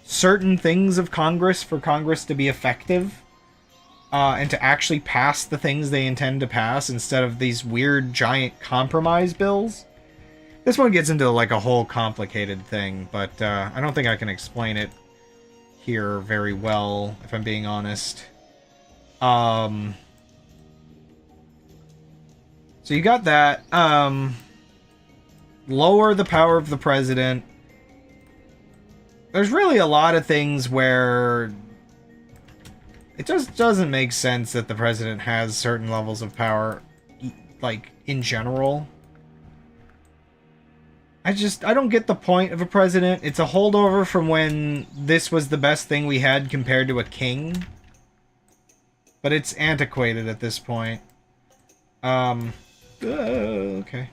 certain things of Congress for Congress to be effective, and to actually pass the things they intend to pass instead of these weird giant compromise bills. This one gets into like a whole complicated thing, but I don't think I can explain it here very well, if I'm being honest. So you got that. Lower the power of the president. There's really a lot of things where it just doesn't make sense that the president has certain levels of power, like, in general. I don't get the point of a president. It's a holdover from when this was the best thing we had compared to a king. But it's antiquated at this point. Okay.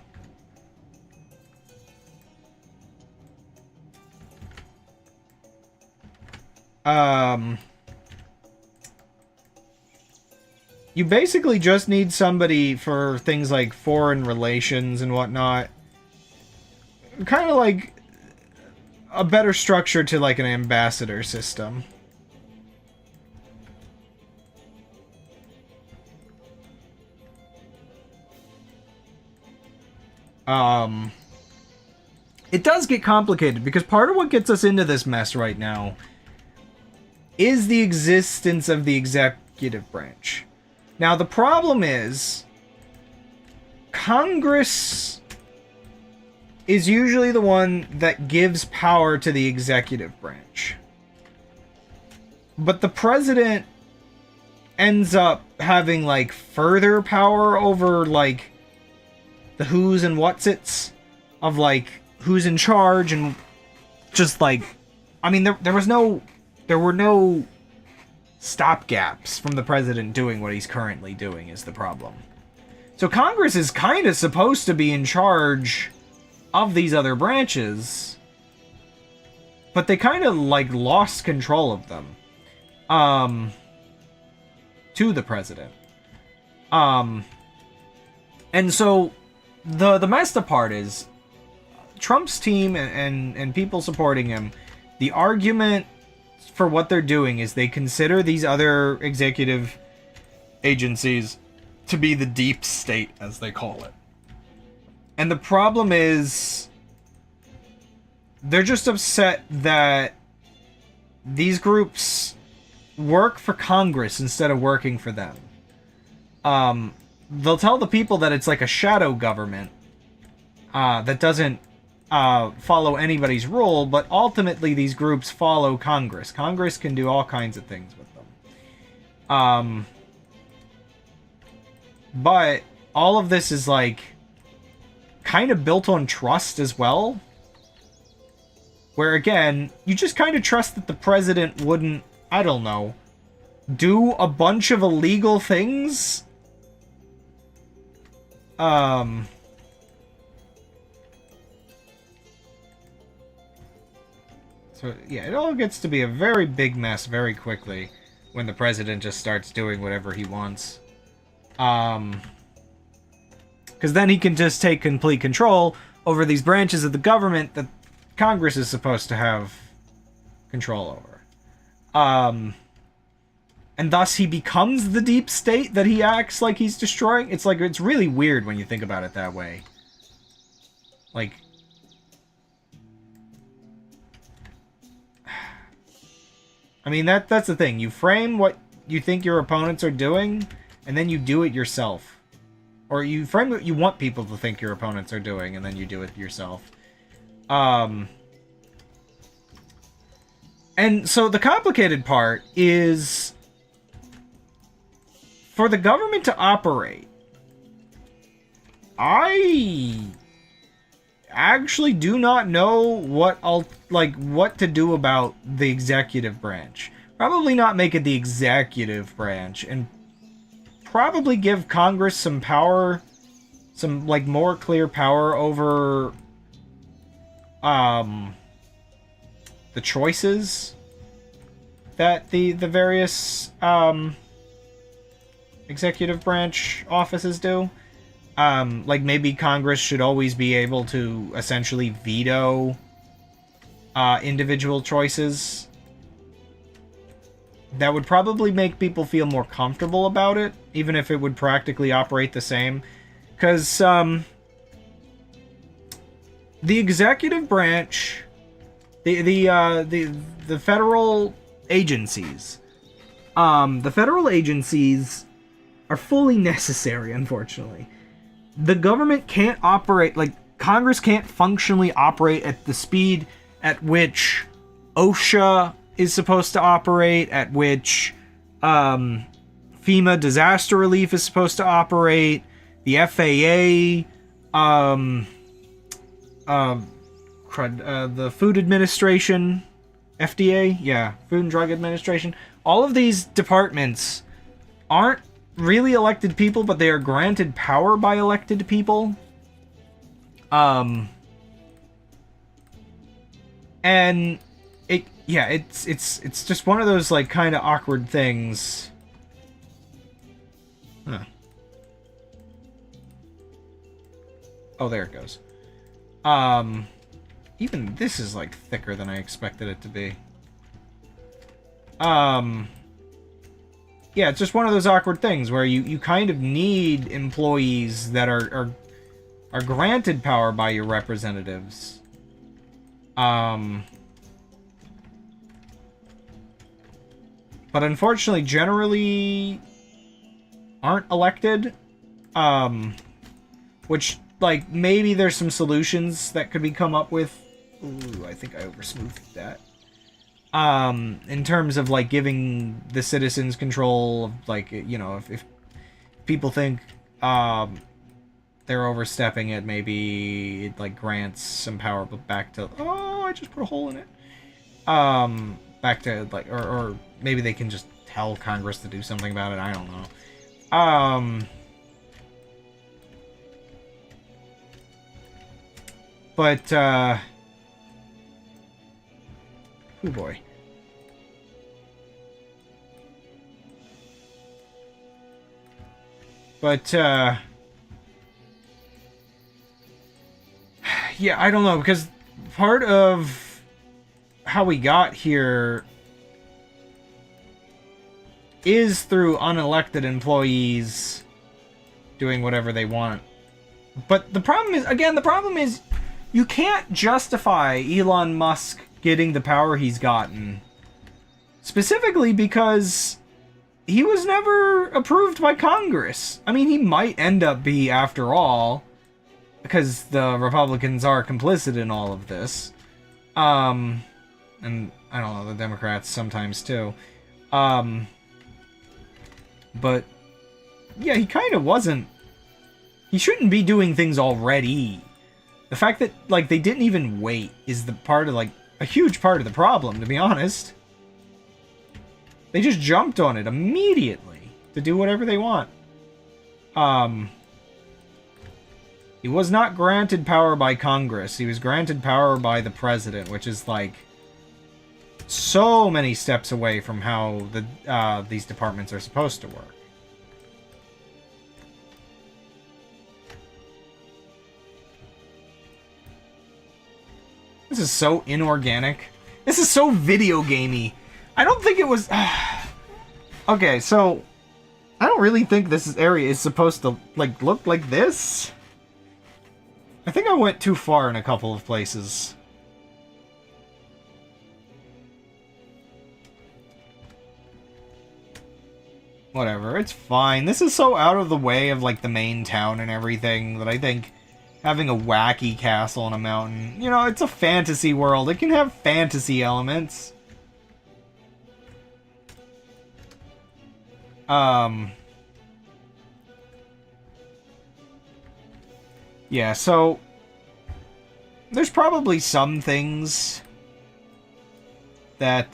You basically just need somebody for things like foreign relations and whatnot. Kind of like a better structure to like an ambassador system. It does get complicated because part of what gets us into this mess right now is the existence of the executive branch. Now, the problem is Congress is usually the one that gives power to the executive branch. But the president ends up having, like, further power over, like, the who's and what's-its of, like, who's in charge and just, like... I mean, there were no stopgaps from the president doing what he's currently doing is the problem. So Congress is kind of supposed to be in charge of these other branches, but they kind of like lost control of them to the president. And so the messed up part is Trump's team and people supporting him, the argument for what they're doing is they consider these other executive agencies to be the deep state, as they call it. And the problem is, they're just upset that these groups work for Congress instead of working for them. They'll tell the people that it's like a shadow government that doesn't follow anybody's rule, but ultimately these groups follow Congress. Congress can do all kinds of things with them. But all of this is like kind of built on trust as well. Where, again, you just kind of trust that the president wouldn't, I don't know, do a bunch of illegal things? So, yeah, it all gets to be a very big mess very quickly when the president just starts doing whatever he wants. Because then he can just take complete control over these branches of the government that Congress is supposed to have control over. And thus he becomes the deep state that he acts like he's destroying. It's like, it's really weird when you think about it that way. Like, I mean, that's the thing. You frame what you think your opponents are doing, and then you do it yourself. Or you frame what you want people to think your opponents are doing, and then you do it yourself. And so the complicated part is, for the government to operate, I actually do not know what to do about the executive branch. Probably not make it the executive branch, and probably give Congress some power, some like more clear power over the choices that the various executive branch offices do. Like, maybe Congress should always be able to essentially veto individual choices. That would probably make people feel more comfortable about it, even if it would practically operate the same. Because the executive branch, the federal agencies, are fully necessary, unfortunately. The government can't operate, like, Congress can't functionally operate at the speed at which OSHA is supposed to operate, at which FEMA disaster relief is supposed to operate, the FAA, the Food Administration, FDA, yeah, Food and Drug Administration. All of these departments aren't really elected people, but they are granted power by elected people. And it's just one of those, like, kind of awkward things. Huh. Oh, there it goes. Even this is, like, thicker than I expected it to be. Yeah, it's just one of those awkward things where you kind of need employees that are granted power by your representatives. But unfortunately, generally aren't elected. Which, like, maybe there's some solutions that could be come up with. Ooh, I think I oversmoothed that. In terms of, like, giving the citizens control of, like, you know, if people think they're overstepping it, maybe it, like, grants some power back to, oh, I just put a hole in it. Back to, like, or maybe they can just tell Congress to do something about it, I don't know. But, oh boy. But, yeah, I don't know, because part of how we got here is through unelected employees doing whatever they want. But the problem is, you can't justify Elon Musk getting the power he's gotten. Specifically because he was never approved by Congress. I mean, he might end up be after all, because the Republicans are complicit in all of this. And, I don't know, the Democrats sometimes too. But, yeah, he kind of wasn't. He shouldn't be doing things already. The fact that, like, they didn't even wait is the part of, like, a huge part of the problem, to be honest. They just jumped on it immediately to do whatever they want. He was not granted power by Congress. He was granted power by the president, which is like so many steps away from how these departments are supposed to work. This is so inorganic. This is so video gamey. I don't think it was... Okay, so... I don't really think this area is supposed to, like, look like this. I think I went too far in a couple of places. Whatever, it's fine. This is so out of the way of, like, the main town and everything that I think having a wacky castle on a mountain... You know, it's a fantasy world. It can have fantasy elements. Yeah, so... There's probably some things that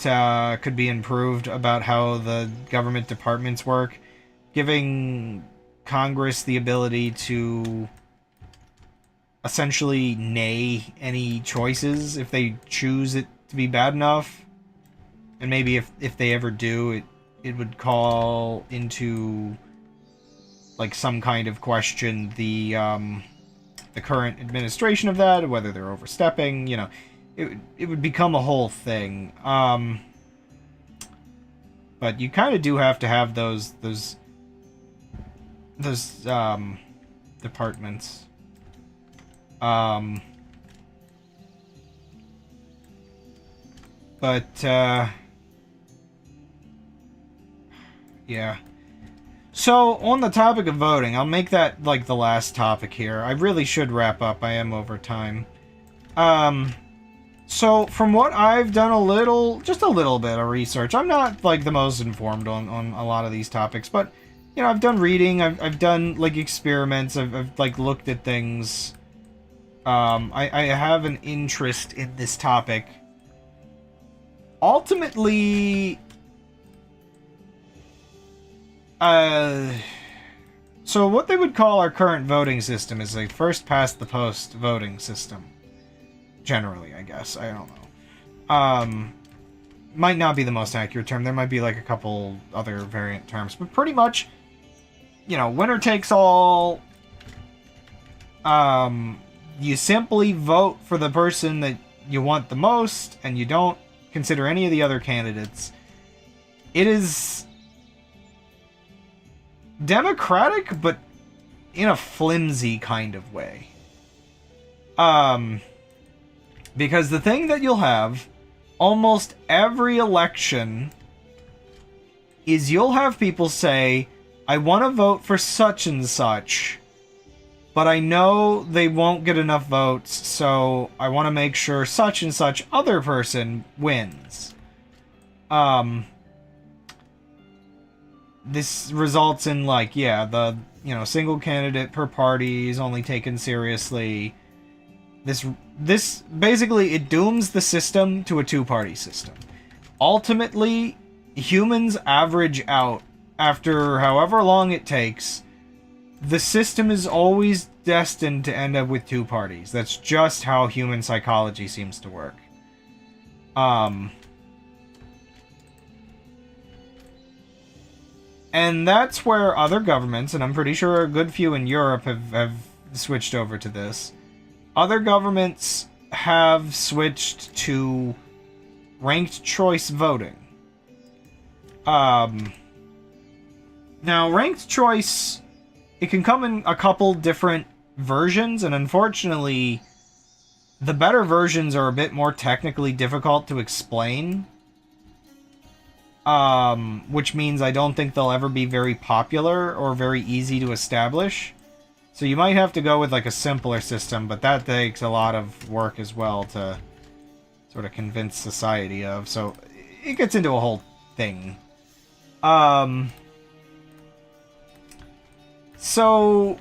could be improved about how the government departments work. Giving Congress the ability to essentially nay any choices if they choose it to be bad enough. And maybe if they ever do, it would call into like some kind of question the current administration of that, whether they're overstepping, you know, it would become a whole thing. But you kind of do have to have those departments. Yeah. So, on the topic of voting, I'll make that, like, the last topic here. I really should wrap up. I am over time. So, from what I've done just a little bit of research, I'm not, like, the most informed on a lot of these topics, but, you know, I've done reading, I've done, like, experiments, I've like, looked at things. I have an interest in this topic. Ultimately... So what they would call our current voting system is a first-past-the-post voting system. Generally, I guess. I don't know. Might not be the most accurate term. There might be, like, a couple other variant terms. But pretty much, you know, winner takes all. You simply vote for the person that you want the most, and you don't consider any of the other candidates. It is... democratic, but in a flimsy kind of way. Because the thing that you'll have almost every election is you'll have people say, I want to vote for such and such, but I know they won't get enough votes, so I want to make sure such and such other person wins. This results in, like, yeah, the, you know, single candidate per party is only taken seriously. This basically, it dooms the system to a two-party system. Ultimately, humans average out after however long it takes. The system is always destined to end up with two parties. That's just how human psychology seems to work. And that's where other governments, and I'm pretty sure a good few in Europe have switched over to this. Other governments have switched to ranked choice voting. Now, ranked choice, it can come in a couple different versions, and unfortunately, the better versions are a bit more technically difficult to explain. Which means I don't think they'll ever be very popular or very easy to establish. So you might have to go with, like, a simpler system, but that takes a lot of work as well to sort of convince society of. So it gets into a whole thing. So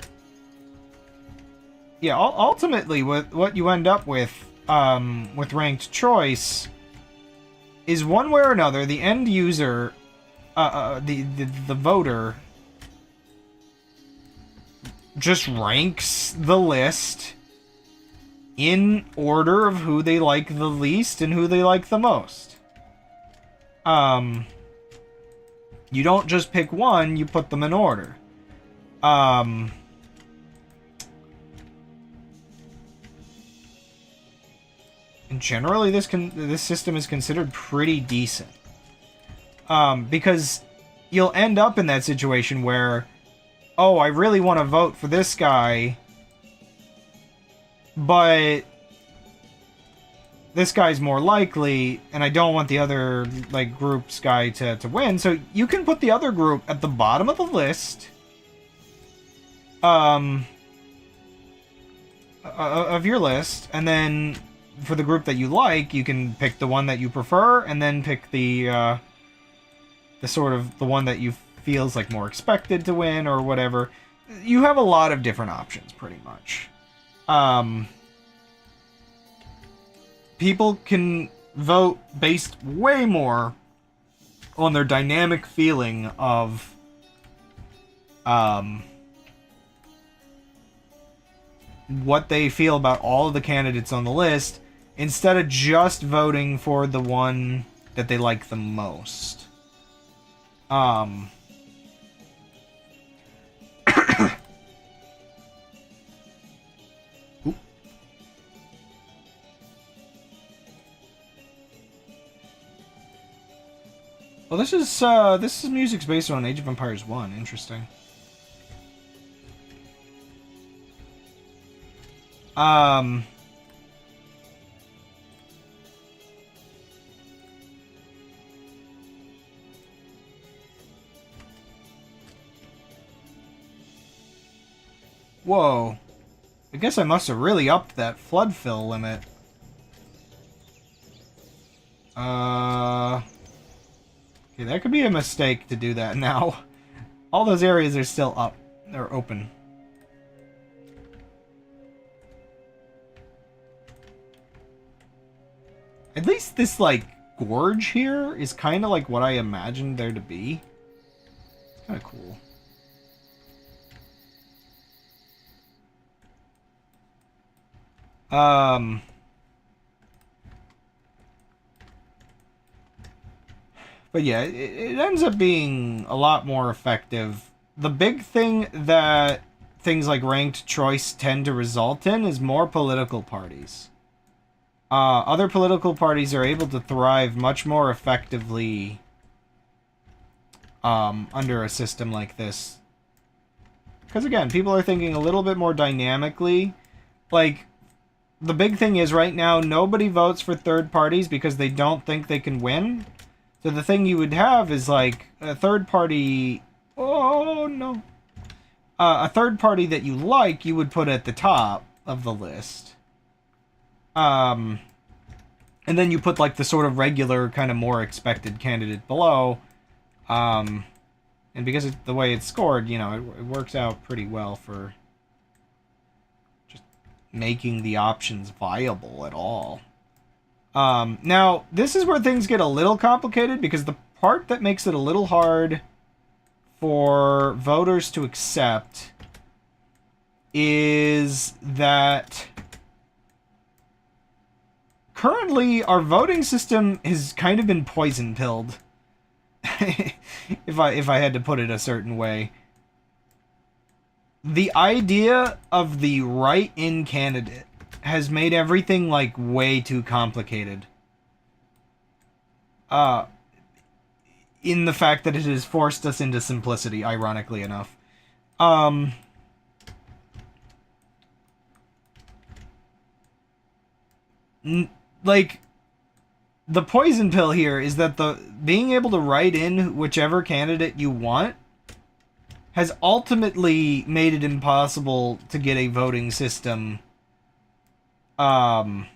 yeah, ultimately what you end up with, with ranked choice is one way or another, the end user, the voter, just ranks the list in order of who they like the least and who they like the most. You don't just pick one, you put them in order. And generally this system is considered pretty decent. Because you'll end up in that situation where, oh, I really want to vote for this guy, but this guy's more likely, and I don't want the other, like, group's guy to win, so you can put the other group at the bottom of the list, of your list, and then for the group that you like, you can pick the one that you prefer, and then pick the sort of, the one that you feels like more expected to win, or whatever. You have a lot of different options, pretty much. People can vote based way more on their dynamic feeling of what they feel about all of the candidates on the list, instead of just voting for the one that they like the most. Well, this is music's based on Age of Empires 1. Interesting. Whoa. I guess I must have really upped that flood fill limit. Okay, that could be a mistake to do that now. All those areas are still up. They're open. At least this, like, gorge here is kind of like what I imagined there to be. It's kind of cool. But yeah, it ends up being a lot more effective. The big thing that things like ranked choice tend to result in is more political parties. Other political parties are able to thrive much more effectively under a system like this. Because again, people are thinking a little bit more dynamically. Like, the big thing is right now, nobody votes for third parties because they don't think they can win. So the thing you would have is, like, a third party... Oh, no. A third party that you like, you would put at the top of the list. And then you put, like, the sort of regular, kind of more expected candidate below. And because of the way it's scored, you know, it works out pretty well for just making the options viable at all. Now, this is where things get a little complicated, because the part that makes it a little hard for voters to accept is that currently our voting system has kind of been poison-pilled, if I had to put it a certain way. The idea of the write-in candidate has made everything, like, way too complicated. In the fact that it has forced us into simplicity, ironically enough. Like, the poison pill here is that being able to write in whichever candidate you want has ultimately made it impossible to get a voting system that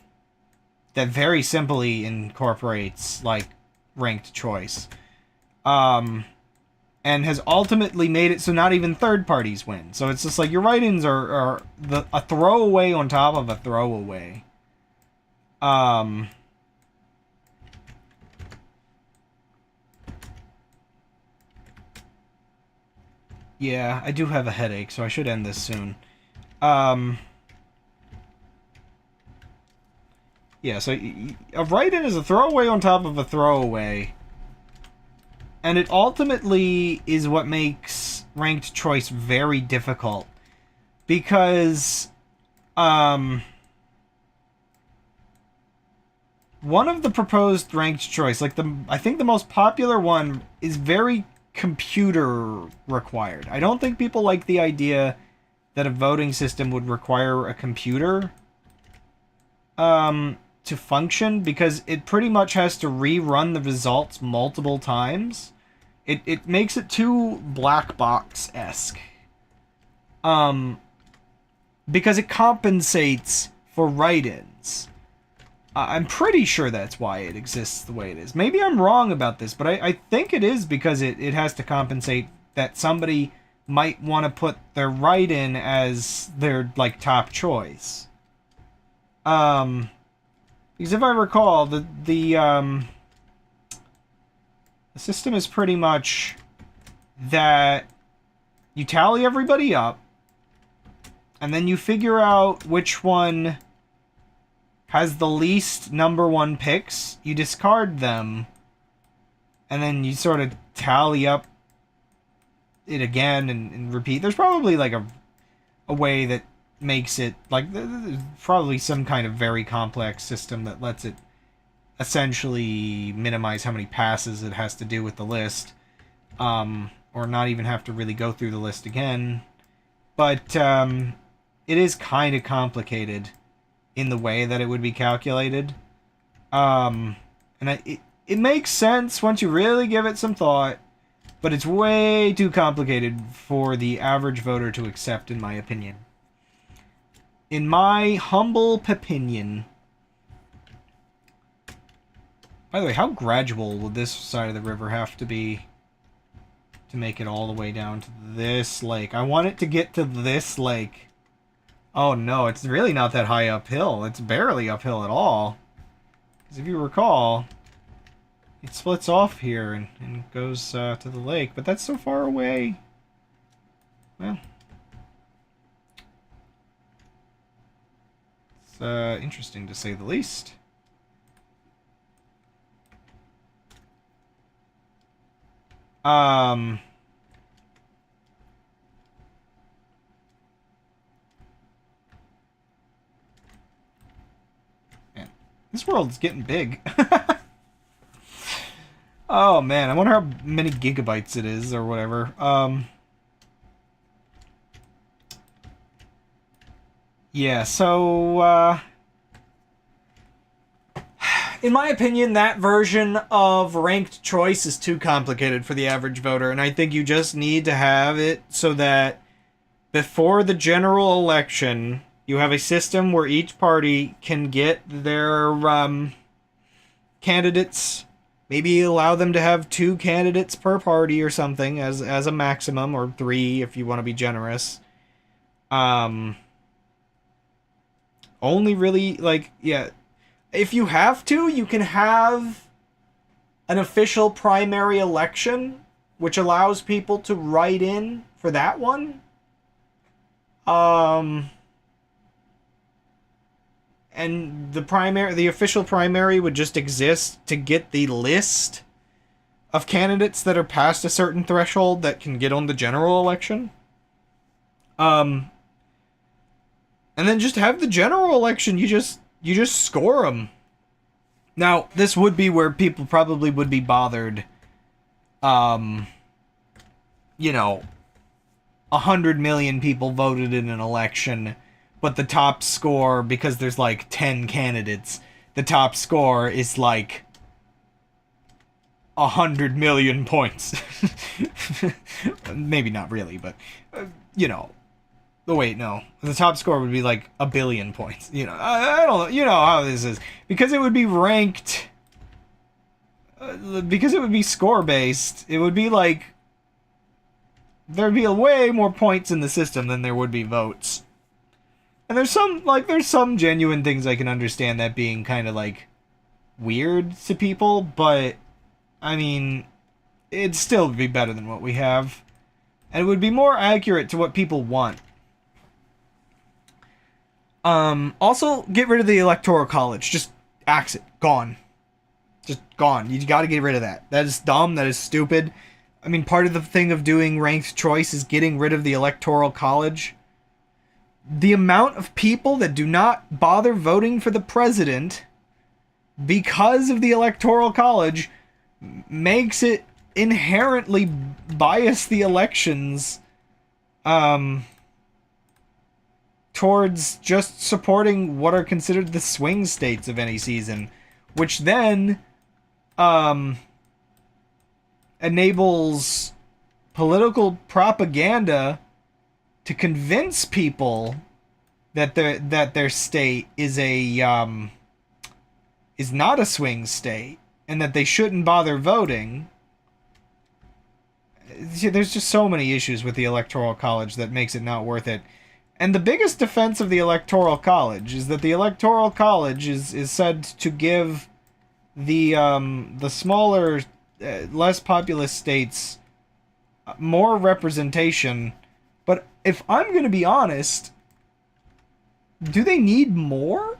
very simply incorporates, like, ranked choice. And has ultimately made it so not even third parties win. So it's just like your write-ins are a throwaway on top of a throwaway. Yeah, I do have a headache, so I should end this soon. Yeah, so a write-in is a throwaway on top of a throwaway. And it ultimately is what makes ranked choice very difficult. Because, one of the proposed ranked choice, like I think the most popular one, is very computer required. I don't think people like the idea that a voting system would require a computer to function, because it pretty much has to rerun the results multiple times. It makes it too black box-esque. Because it compensates for write-ins. I'm pretty sure that's why it exists the way it is. Maybe I'm wrong about this, but I think it is because it has to compensate that somebody might want to put their write-in as their, like, top choice. Because if I recall, the system is pretty much that you tally everybody up, and then you figure out which one has the least number one picks, you discard them, and then you sort of tally up it again and repeat. There's probably like a way that makes it, like, there's probably some kind of very complex system that lets it essentially minimize how many passes it has to do with the list, or not even have to really go through the list again. But it is kind of complicated in the way that it would be calculated. And it makes sense once you really give it some thought, but it's way too complicated for the average voter to accept, in my opinion. In my humble opinion. By the way, how gradual will this side of the river have to be to make it all the way down to this lake? I want it to get to this lake. Oh no, it's really not that high uphill. It's barely uphill at all. Because if you recall, it splits off here and goes to the lake. But that's so far away. Well, it's interesting to say the least. Man, this world's getting big. Oh man, I wonder how many gigabytes it is or whatever. Yeah, so in my opinion, that version of ranked choice is too complicated for the average voter, and I think you just need to have it so that before the general election, you have a system where each party can get their candidates. Maybe allow them to have 2 candidates per party or something as a maximum, or 3 if you want to be generous. Only really, like, yeah. If you have to, you can have an official primary election, which allows people to write in for that one. And the official primary would just exist to get the list of candidates that are past a certain threshold that can get on the general election. And then just have the general election. You just score them. Now, this would be where people probably would be bothered. You know, 100 million people voted in an election, but the top score, because there's like 10 candidates, the top score is like 100 million points. Maybe not really, but, you know. Oh, wait, no. The top score would be like 1 billion points. You know, I don't know. You know how this is. Because it would be ranked. Because it would be score-based, it would be like. There'd be way more points in the system than there would be votes. And there's some genuine things I can understand that being kind of like weird to people, but I mean, it'd still be better than what we have. And it would be more accurate to what people want. Also, get rid of the Electoral College. Just axe it. Gone. Just gone. You gotta get rid of that. That is dumb. That is stupid. I mean, part of the thing of doing ranked choice is getting rid of the Electoral College. The amount of people that do not bother voting for the president because of the Electoral College makes it inherently bias the elections towards just supporting what are considered the swing states of any season, which then enables political propaganda to convince people that their state is not a swing state and that they shouldn't bother voting. There's just so many issues with the Electoral College that makes it not worth it. And the biggest defense of the Electoral College is that the Electoral College is said to give the smaller, less populous states more representation. But if I'm going to be honest, do they need more?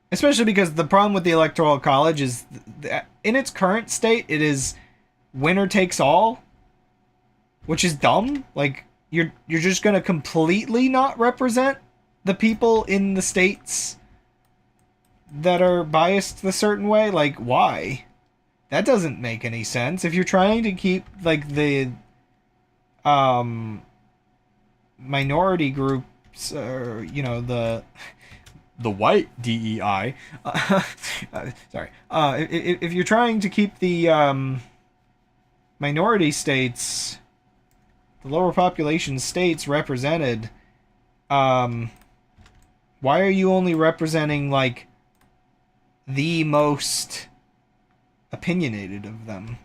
Especially because the problem with the Electoral College is that in its current state, it is winner takes all, which is dumb. Like, you're just going to completely not represent the people in the states that are biased a certain way. Like, why? That doesn't make any sense. If you're trying to keep, like, the minority groups, or, you know, the white DEI, sorry, if you're trying to keep the minority states, the lower population states represented, why are you only representing, like, the most opinionated of them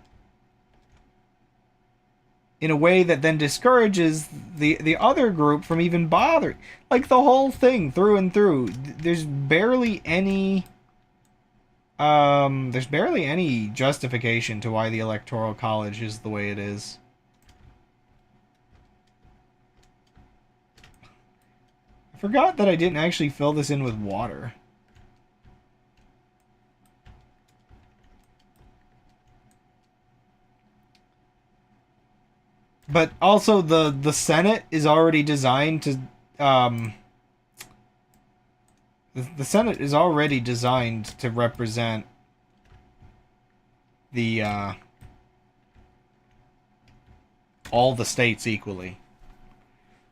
in a way that then discourages the other group from even bothering? Like, the whole thing through and through, there's barely any justification to why the Electoral College is the way it is. I forgot that I didn't actually fill this in with water. But also the Senate is already designed to the Senate is already designed to represent the all the states equally.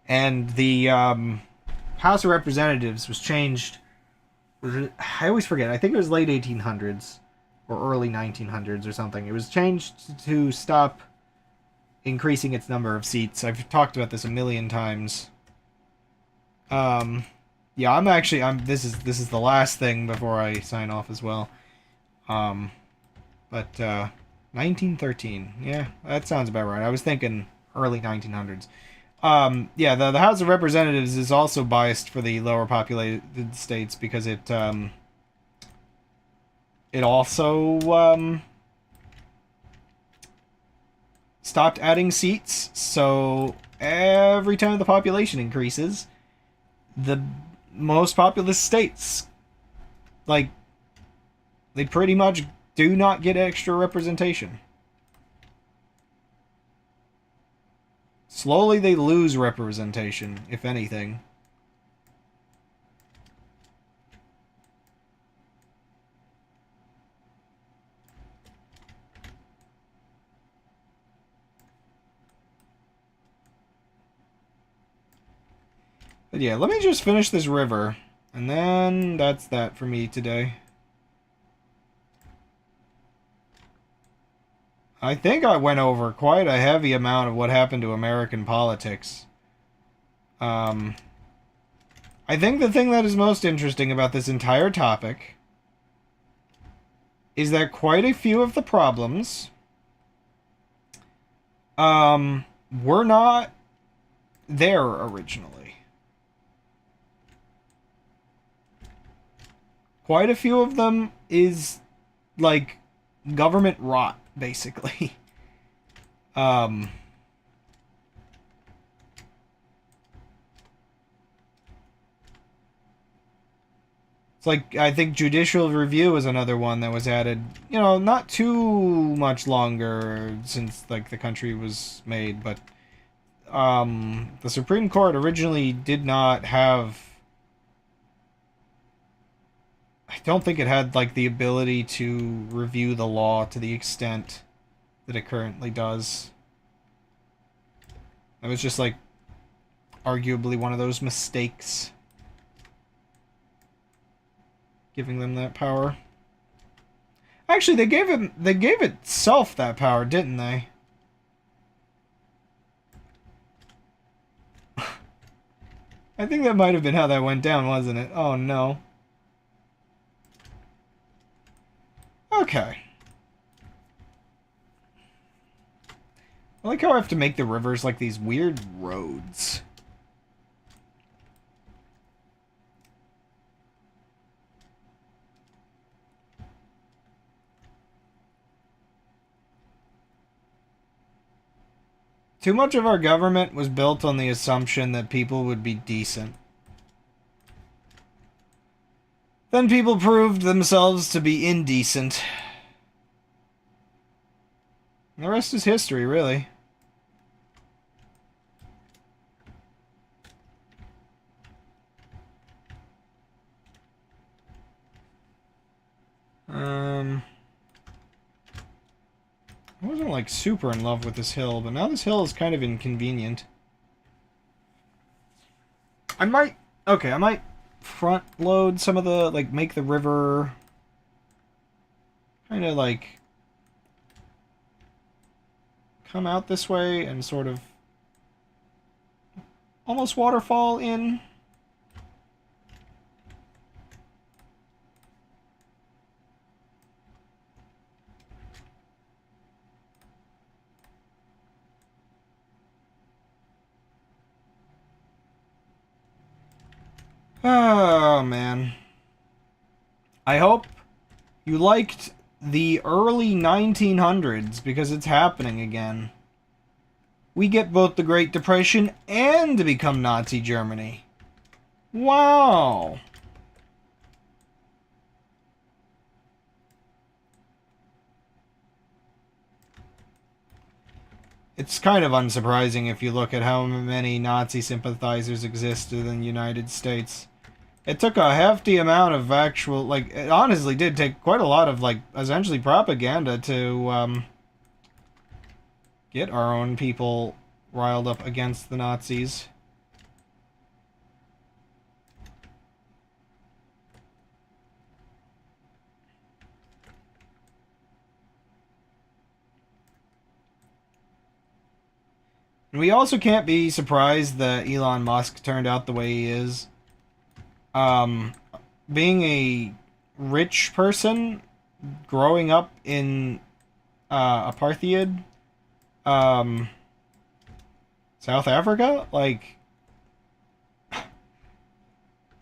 And the House of Representatives was changed. I always forget. I think it was late 1800s or early 1900s or something. It was changed to stop increasing its number of seats. I've talked about this a million times. Yeah, this is the last thing before I sign off as well. But 1913. Yeah, that sounds about right. I was thinking early 1900s. Yeah, the House of Representatives is also biased for the lower populated states because it also stopped adding seats, so every time the population increases, the most populous states, like, they pretty much do not get extra representation. Slowly they lose representation, if anything. But yeah, let me just finish this river, and then that's that for me today. I think I went over quite a heavy amount of what happened to American politics. I think the thing that is most interesting about this entire topic is that quite a few of the problems were not there originally. Quite a few of them is like government rot, basically. It's like, I think judicial review is another one that was added, you know, not too much longer since, like, the country was made, but, the Supreme Court originally did not have... I don't think it had, like, the ability to review the law to the extent that it currently does. It was just, like, arguably one of those mistakes, giving them that power. Actually, they gave itself that power, didn't they? I think that might have been how that went down, wasn't it? Oh no. Okay. I like how I have to make the rivers like these weird roads. Too much of our government was built on the assumption that people would be decent. Then people proved themselves to be indecent. And the rest is history, really. I wasn't like super in love with this hill, but now this hill is kind of inconvenient. I might front load some of the, like, make the river kind of like come out this way and sort of almost waterfall in. Oh, man. I hope you liked the early 1900s, because it's happening again. We get both the Great Depression and to become Nazi Germany. Wow. It's kind of unsurprising if you look at how many Nazi sympathizers existed in the United States. It took a hefty amount of actual, like, it honestly did take quite a lot of, like, essentially propaganda to, get our own people riled up against the Nazis. We also can't be surprised that Elon Musk turned out the way he is. Being a rich person, growing up in apartheid, South Africa, like,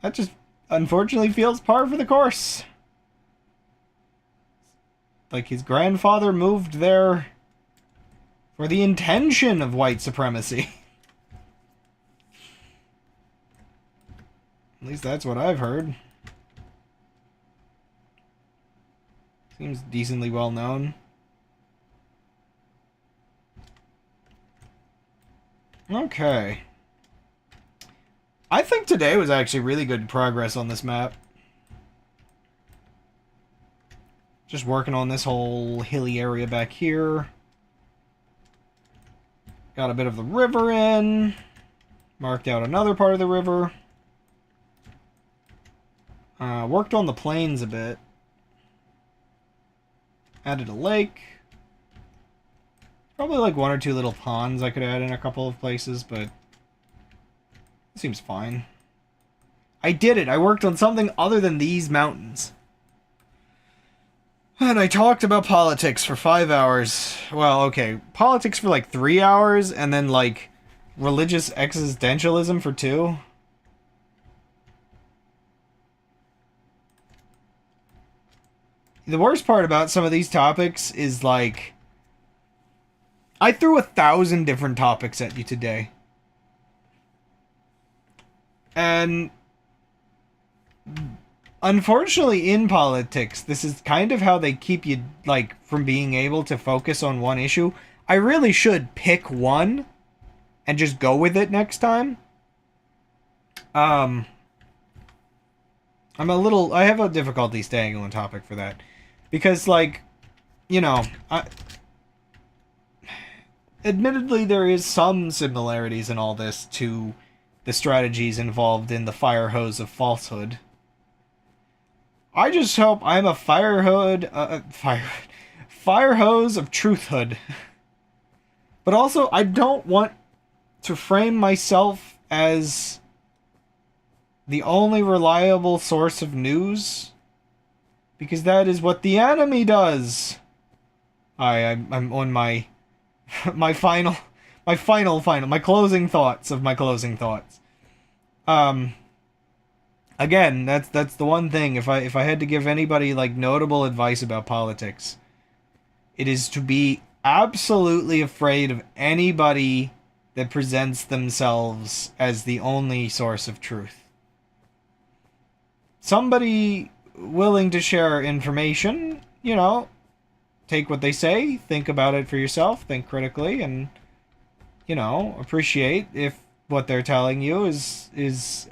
that just unfortunately feels par for the course. Like, his grandfather moved there for the intention of white supremacy. At least that's what I've heard. Seems decently well known. Okay. I think today was actually really good progress on this map. Just working on this whole hilly area back here. Got a bit of the river in. Marked out another part of the river. Worked on the plains a bit. Added a lake. Probably like one or two little ponds I could add in a couple of places, but it seems fine. I did it! I worked on something other than these mountains. And I talked about politics for 5 hours. Well, okay, politics for like 3 hours, and then like religious existentialism for 2. The worst part about some of these topics is like I threw 1,000 different topics at you today. And unfortunately in politics, this is kind of how they keep you like from being able to focus on one issue. I really should pick one and just go with it next time. I have a difficulty staying on topic for that. Because like, you know, admittedly there is some similarities in all this to the strategies involved in the fire hose of falsehood. I just hope I'm a fire hose of truthhood. But also, I don't want to frame myself as the only reliable source of news, because that is what the enemy does. I'm on my my closing thoughts of my closing thoughts. Again, that's the one thing. If I had to give anybody like notable advice about politics, it is to be absolutely afraid of anybody that presents themselves as the only source of truth. Somebody willing to share information, you know, take what they say, think about it for yourself, think critically, and, you know, appreciate if what they're telling you is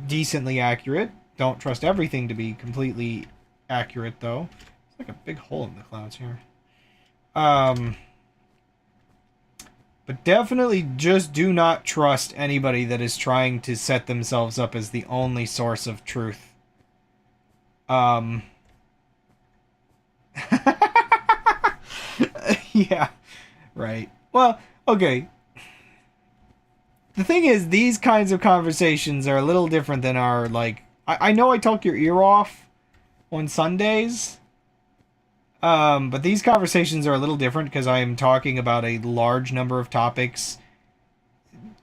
decently accurate. Don't trust everything to be completely accurate, though. It's like a big hole in the clouds here. But definitely just do not trust anybody that is trying to set themselves up as the only source of truth. Yeah, right. Well, okay. The thing is, these kinds of conversations are a little different than our, like... I know I talk your ear off on Sundays, but these conversations are a little different because I am talking about a large number of topics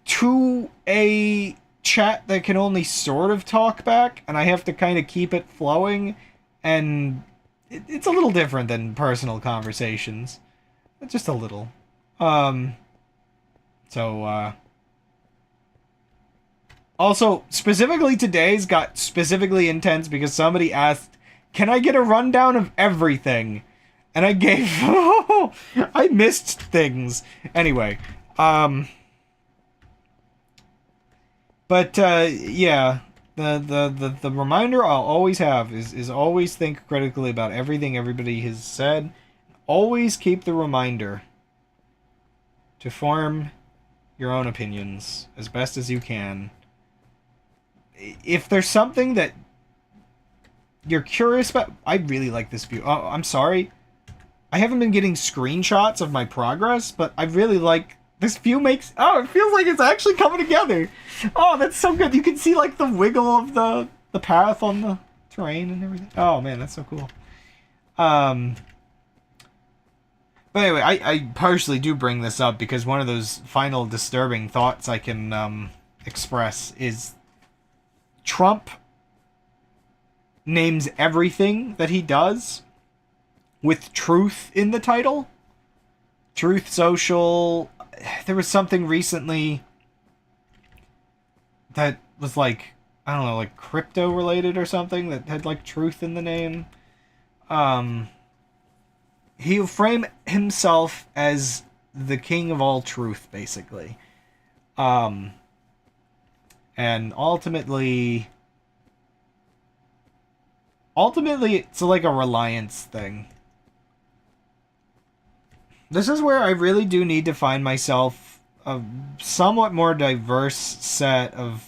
to a chat that can only sort of talk back, and I have to kind of keep it flowing, and it's a little different than personal conversations. Just a little. Also, specifically today's got specifically intense because somebody asked, can I get a rundown of everything? And I gave... I missed things. Anyway, yeah. The reminder I'll always have is always think critically about everything everybody has said. Always keep the reminder to form your own opinions as best as you can. If there's something that you're curious about... I really like this view. Oh, I'm sorry. I haven't been getting screenshots of my progress, but I really like... This view makes... Oh, it feels like it's actually coming together. Oh, that's so good. You can see, like, the wiggle of the path on the terrain and everything. Oh, man, that's so cool. But anyway, I partially do bring this up because one of those final disturbing thoughts I can express is Trump names everything that he does with truth in the title. Truth Social. There was something recently that was like, I don't know, like crypto related or something that had like truth in the name. He'll frame himself as the king of all truth, basically. And ultimately it's like a reliance thing. This is where I really do need to find myself a somewhat more diverse set of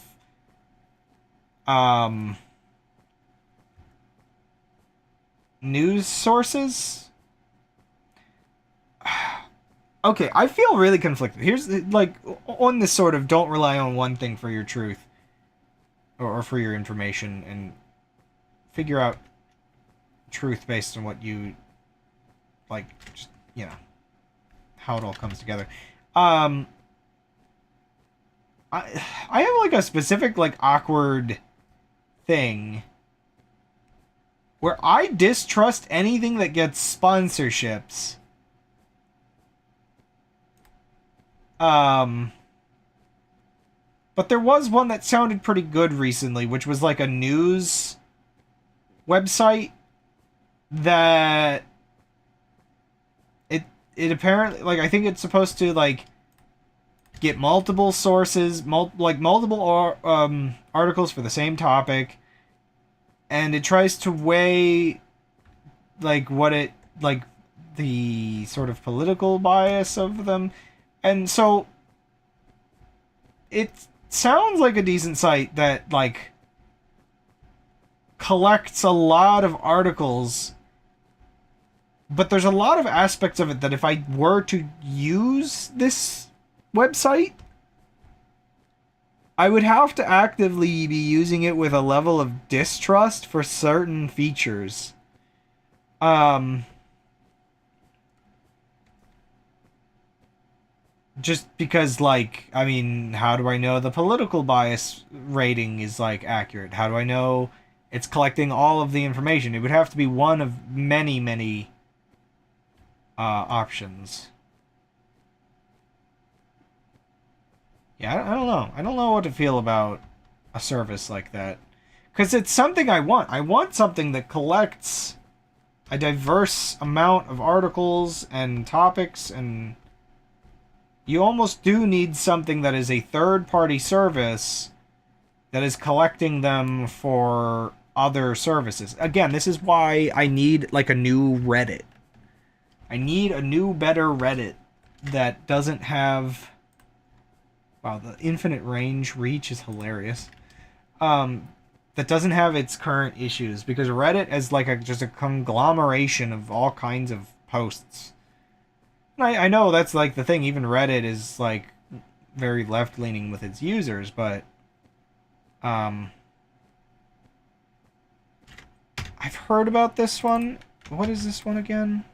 news sources. Okay, I feel really conflicted. Here's, like, on this sort of don't rely on one thing for your truth or for your information and figure out truth based on what you like, just, you know, how it all comes together. I have like a specific like awkward thing where I distrust anything that gets sponsorships. But there was one that sounded pretty good recently, which was like a news website that it apparently, like, I think it's supposed to like get multiple sources, multiple articles for the same topic, and it tries to weigh like what it like the sort of political bias of them, and so it sounds like a decent site that like collects a lot of articles, but there's a lot of aspects of it that if I were to use this website, I would have to actively be using it with a level of distrust for certain features. Just because, like, I mean, how do I know the political bias rating is, like, accurate? How do I know it's collecting all of the information? It would have to be one of many, many options. Yeah, I don't know. I don't know what to feel about a service like that. Because it's something I want. I want something that collects a diverse amount of articles and topics, and you almost do need something that is a third-party service that is collecting them for other services. Again, this is why I need, like, a new Reddit. I need a new, better Reddit that doesn't have... Wow, the infinite reach is hilarious. That doesn't have its current issues, because Reddit is like just a conglomeration of all kinds of posts. I know that's like the thing. Even Reddit is like very left-leaning with its users, but I've heard about this one. What is this one again?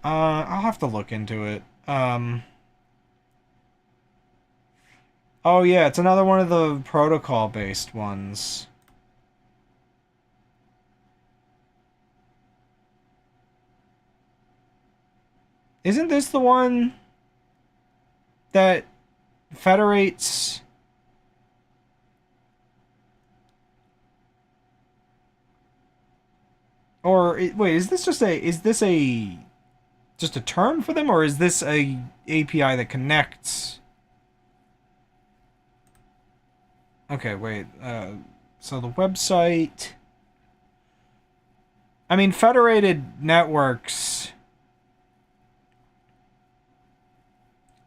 I'll have to look into it. Oh yeah, it's another one of the protocol-based ones. Isn't this the one that federates... Or, wait, is this just just a term for them, or is this a API that connects? Okay, wait, so the website... I mean, federated networks...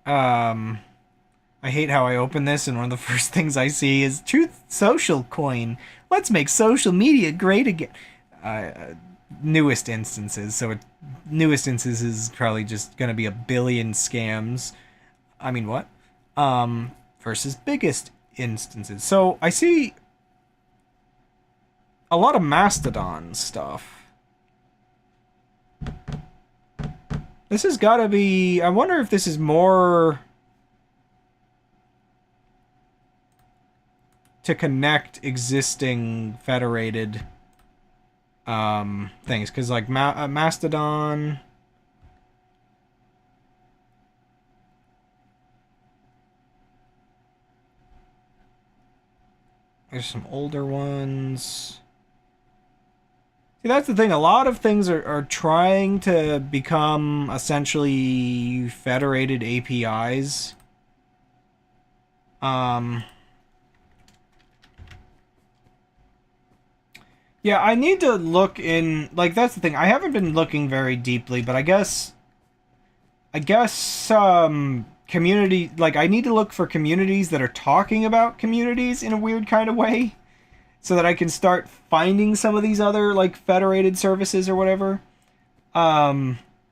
I hate how I open this and one of the first things I see is Truth Social Coin. Let's make social media great again. Newest instances. So newest instances is probably just going to be a billion scams. I mean, what? Versus biggest instances. So I see a lot of Mastodon stuff. This has got to be... I wonder if this is more to connect existing federated things. Because, like, Mastodon... There's some older ones... See, that's the thing. A lot of things are trying to become essentially federated APIs. Yeah, I need to look in... Like, that's the thing. I haven't been looking very deeply, but I guess community... Like, I need to look for communities that are talking about communities in a weird kind of way, so that I can start finding some of these other, like, federated services or whatever.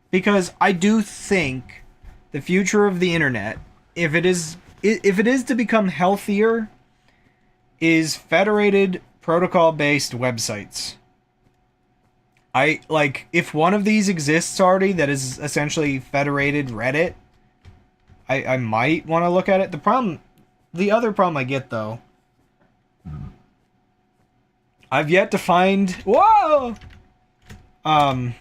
Because I do think the future of the internet, if it is to become healthier, is federated protocol-based websites. I like if one of these exists already that is essentially federated Reddit, I might want to look at it. The other problem I get though, I've yet to find. Whoa. Um,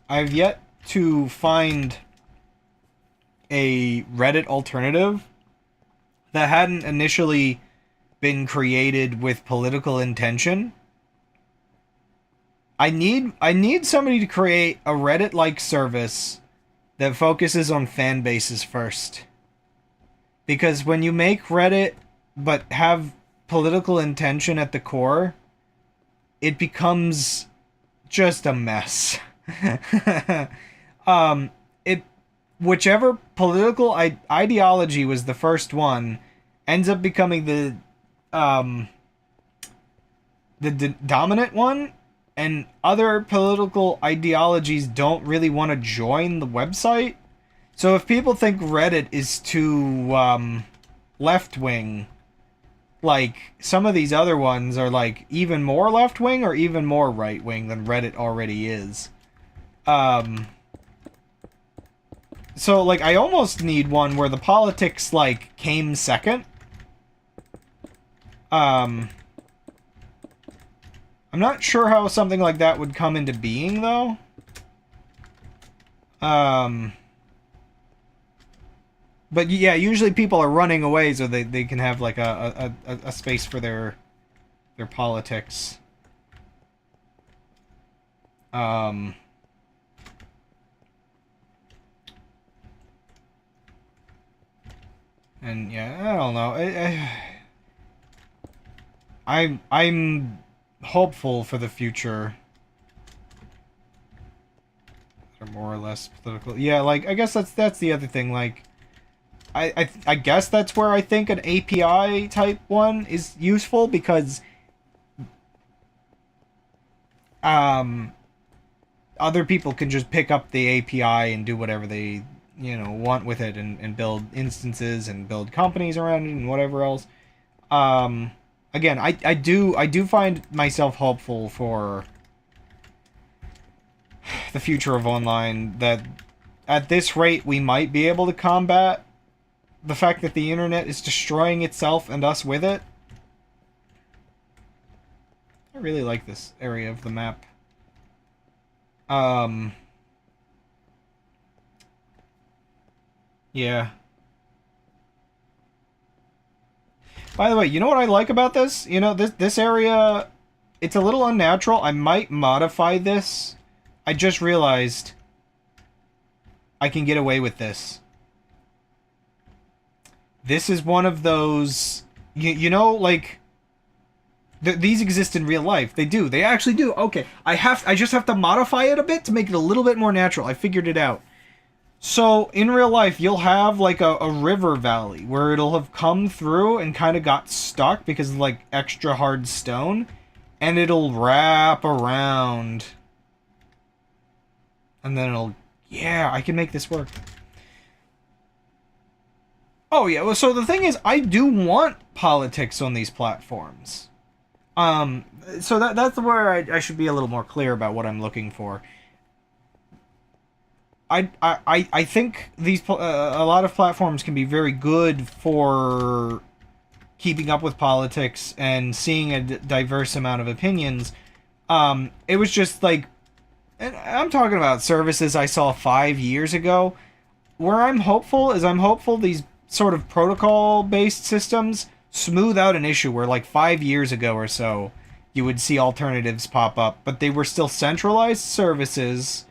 I've yet to find a Reddit alternative that hadn't initially been created with political intention. I need somebody to create a Reddit like service that focuses on fan bases first. Because when you make Reddit but have political intention at the core, it becomes just a mess. It whichever political ideology was the first one ends up becoming um the dominant one, and other political ideologies don't really want to join the website. So if people think Reddit is too left wing, like some of these other ones are like even more left wing or even more right wing than Reddit already is. Um, so like I almost need one where the politics like came second. Um, I'm not sure how something like that would come into being though. Um, but yeah, usually people are running away so they can have like a space for their politics. Um, and yeah, I don't know. I'm hopeful for the future. They're more or less political. Yeah, like I guess that's the other thing. Like I guess that's where I think an API type one is useful because um other people can just pick up the API and do whatever they want with it and build instances and build companies around it and whatever else. Um Again, I do find myself hopeful for the future of online, that at this rate we might be able to combat the fact that the internet is destroying itself and us with it. I really like this area of the map. Um, yeah. By the way, you know what I like about this? This area, it's a little unnatural. I might modify this. I just realized I can get away with this. This is one of those, like these exist in real life. They do. They actually do. Okay, I just have to modify it a bit to make it a little bit more natural. I figured it out. So in real life, you'll have like a river valley where it'll have come through and kind of got stuck because of like extra hard stone, and it'll wrap around, and then yeah, I can make this work. Oh yeah, well, so the thing is, I do want politics on these platforms. Um, so that's where I should be a little more clear about what I'm looking for. I think a lot of platforms can be very good for keeping up with politics and seeing a diverse amount of opinions. It was just like, and I'm talking about services I saw 5 years ago. Where I'm hopeful these sort of protocol based systems smooth out an issue where like 5 years ago or so you would see alternatives pop up, but they were still centralized services.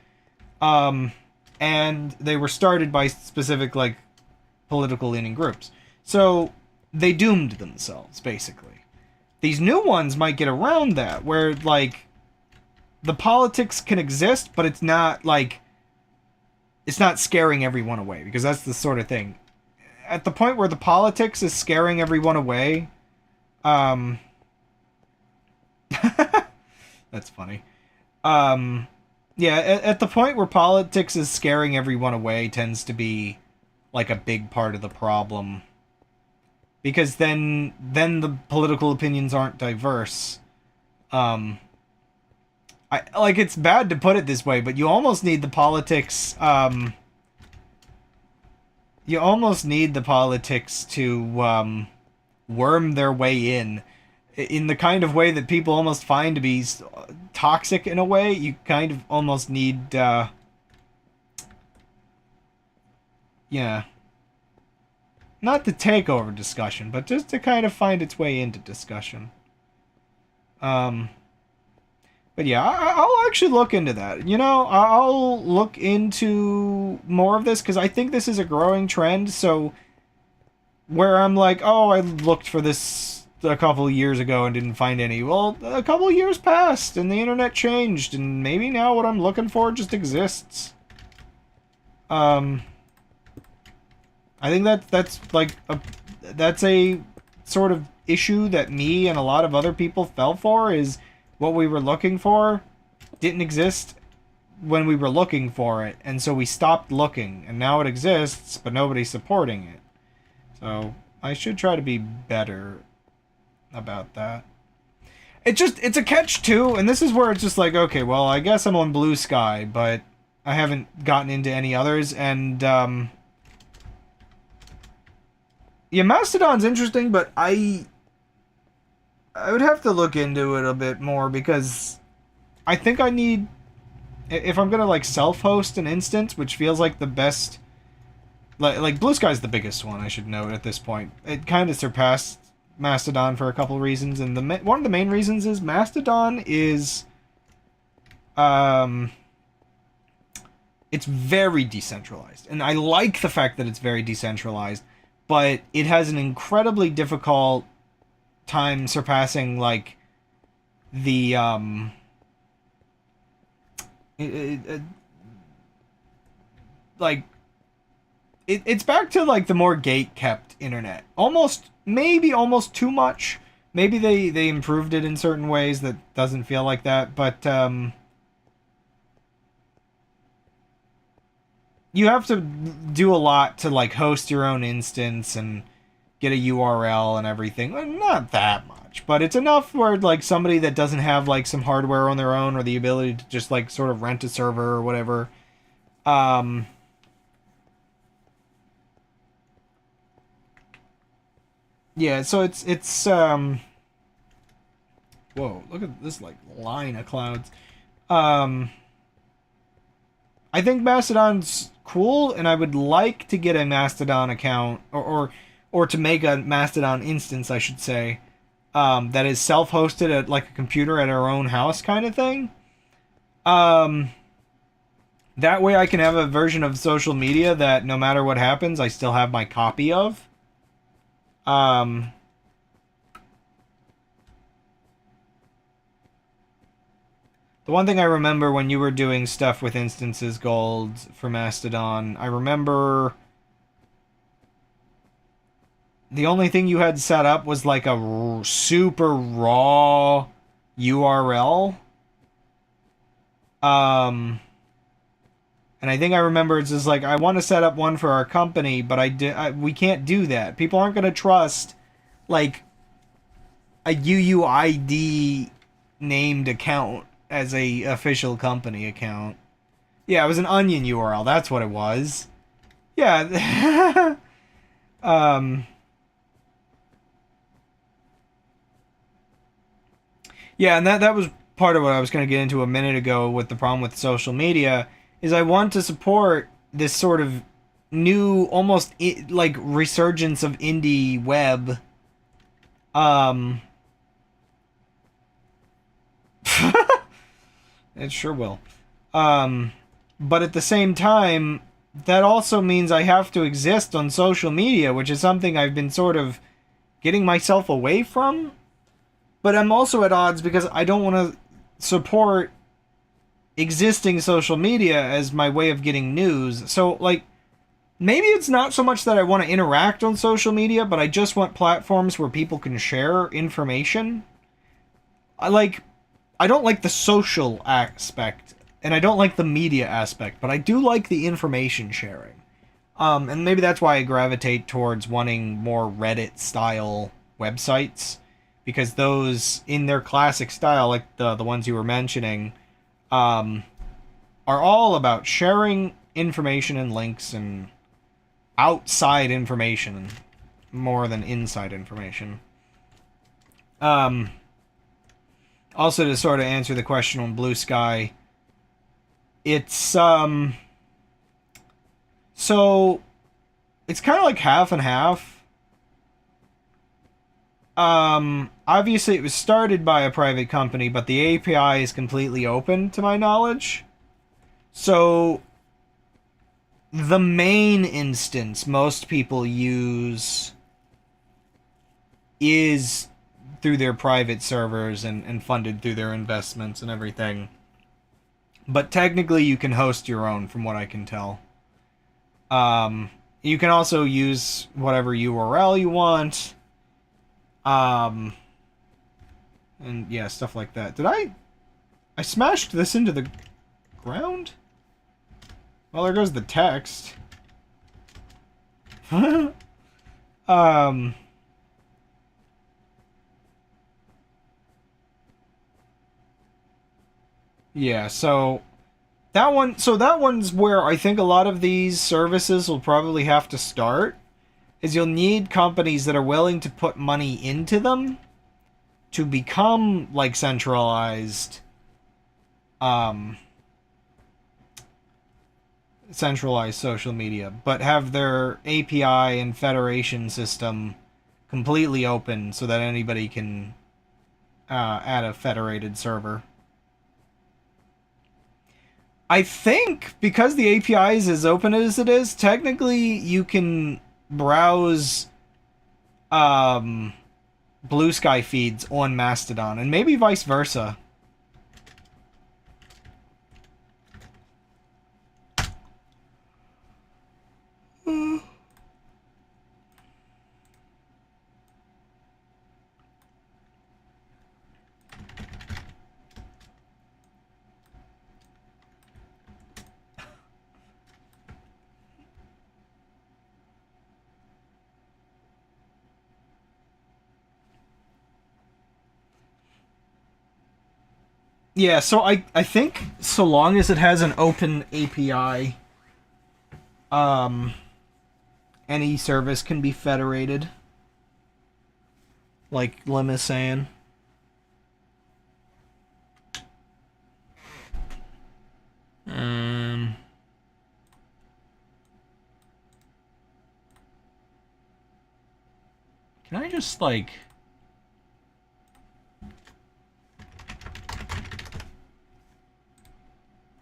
And they were started by specific like political leaning groups. So they doomed themselves basically. These new ones might get around that, where like the politics can exist, but it's not scaring everyone away, because that's the sort of thing. At the point where the politics is scaring everyone away, um that's funny. Yeah, at the point where politics is scaring everyone away tends to be like a big part of the problem, because then the political opinions aren't diverse. Um I like it's bad to put it this way, but you almost need the politics. You almost need the politics to worm their way in the kind of way that people almost find to be toxic in a way. You kind of almost need, yeah, not to take over discussion, but just to kind of find its way into discussion. Um, but yeah, I'll actually look into that. You know, I'll look into more of this because I think this is a growing trend. So where I'm like, oh, I looked for this a couple of years ago and didn't find any. Well, a couple of years passed and the internet changed, and maybe now what I'm looking for just exists. I think that's like that's a sort of issue that me and a lot of other people fell for, is what we were looking for didn't exist when we were looking for it, and so we stopped looking, and now it exists, but nobody's supporting it. So I should try to be better about that. It's a catch too, and this is where it's just like, okay, well, I guess I'm on Blue Sky, but I haven't gotten into any others, and yeah, Mastodon's interesting, but I would have to look into it a bit more because I think I need, if I'm gonna like self-host an instance, which feels like the best. Like Blue Sky's the biggest one, I should note at this point. It kind of surpassed Mastodon for a couple of reasons, and one of the main reasons is Mastodon is, it's very decentralized, and I like the fact that it's very decentralized, but it has an incredibly difficult time surpassing like the like it's back to like the more gate kept internet. Maybe almost too much. Maybe they improved it in certain ways that doesn't feel like that, but you have to do a lot to like host your own instance and get a URL and everything. Well, not that much, but it's enough where like somebody that doesn't have like some hardware on their own or the ability to just like sort of rent a server or whatever, yeah, so it's whoa, look at this like line of clouds. I think Mastodon's cool, and I would like to get a Mastodon account or to make a Mastodon instance, I should say, that is self-hosted at like a computer at our own house kind of thing. That way I can have a version of social media that no matter what happens, I still have my copy of. The one thing I remember when you were doing stuff with instances gold for Mastodon, I remember the only thing you had set up was like a super raw URL. And I think I remember it's just like, I want to set up one for our company, but we can't do that. People aren't going to trust like a UUID named account as a official company account. Yeah, it was an onion URL. That's what it was. Yeah. Yeah, and that was part of what I was going to get into a minute ago with the problem with social media, is I want to support this sort of new, almost like resurgence of indie web. It sure will. But at the same time, that also means I have to exist on social media, which is something I've been sort of getting myself away from. But I'm also at odds because I don't want to support existing social media as my way of getting news. So, like, maybe it's not so much that I want to interact on social media, but I just want platforms where people can share information. I don't like the social aspect, and I don't like the media aspect, but I do like the information sharing. And maybe that's why I gravitate towards wanting more Reddit-style websites, because those, in their classic style, like the ones you were mentioning, are all about sharing information and links and outside information more than inside information. Also, to sort of answer the question on Blue Sky, it's so it's kind of like half and half. Obviously it was started by a private company, but the API is completely open to my knowledge. So the main instance most people use is through their private servers and funded through their investments and everything. But technically you can host your own, from what I can tell. You can also use whatever URL you want. And yeah, stuff like that. Did I smashed this into the ground? Well, there goes the text. Yeah, so that one's where I think a lot of these services will probably have to start, is you'll need companies that are willing to put money into them to become like centralized social media, but have their API and federation system completely open so that anybody can add a federated server. I think because the API is as open as it is, technically you can browse Blue Sky feeds on Mastodon, and maybe vice versa. Yeah, so I think so long as it has an open API, any service can be federated. Like Lim is saying. Can I just like...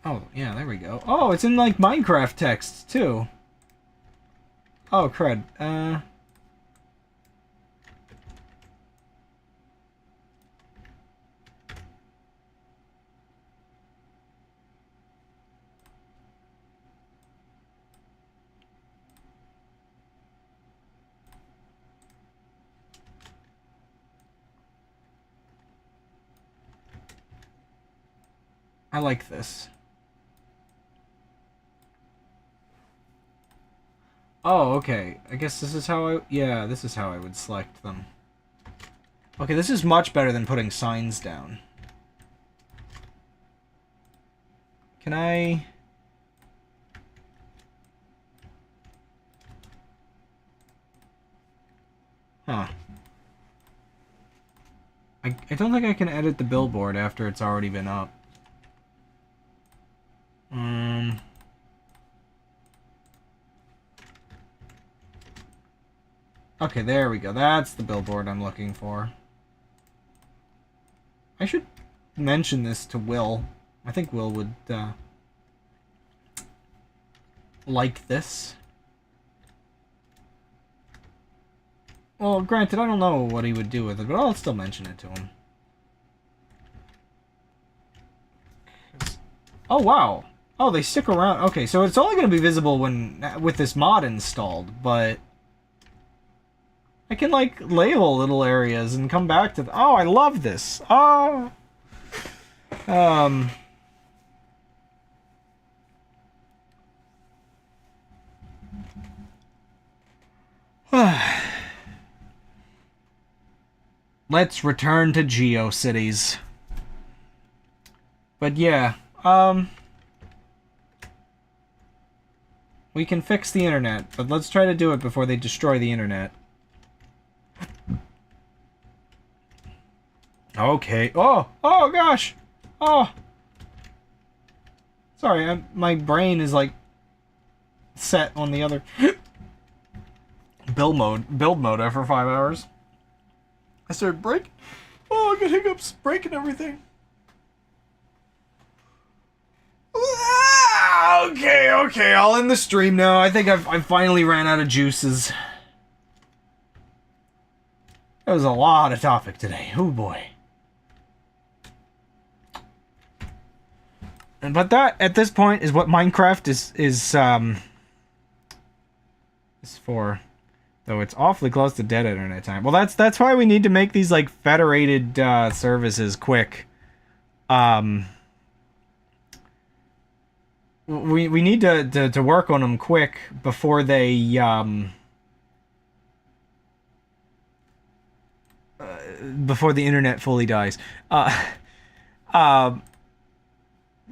Oh, yeah, there we go. Oh, it's in, like, Minecraft text, too. Oh, crud. I like this. Oh, okay. I guess this is how I... Yeah, this is how I would select them. Okay, this is much better than putting signs down. Can I... Huh. I don't think I can edit the billboard after it's already been up. Okay, there we go. That's the billboard I'm looking for. I should mention this to Will. I think Will would, like this. Well, granted, I don't know what he would do with it, but I'll still mention it to him. Oh, wow. Oh, they stick around. Okay, so it's only going to be visible when with this mod installed, but... I can, like, label little areas and come back to... Oh, I love this. Oh! Let's return to GeoCities. But yeah, We can fix the internet, but let's try to do it before they destroy the internet. Okay. Oh gosh. Oh. Sorry, my brain is like set on the other build mode after 5 hours. I started breaking. Oh, I got hiccups, breaking everything. Okay, I'll end the stream now. I think I finally ran out of juices. That was a lot of topic today. Oh boy. But that, at this point, is what Minecraft is for. Though it's awfully close to dead internet time. Well, that's why we need to make these, like, federated services quick. We need to work on them quick before they, before the internet fully dies.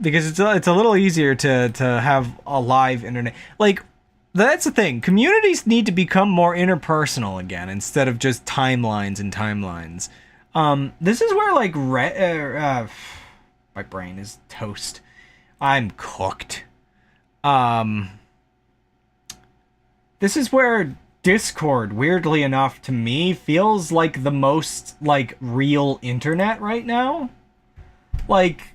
Because it's a little easier to have a live internet. Like, that's the thing. Communities need to become more interpersonal again instead of just timelines and timelines. This is where, like, my brain is toast. I'm cooked. This is where Discord, weirdly enough to me, feels like the most, like, real internet right now. Like,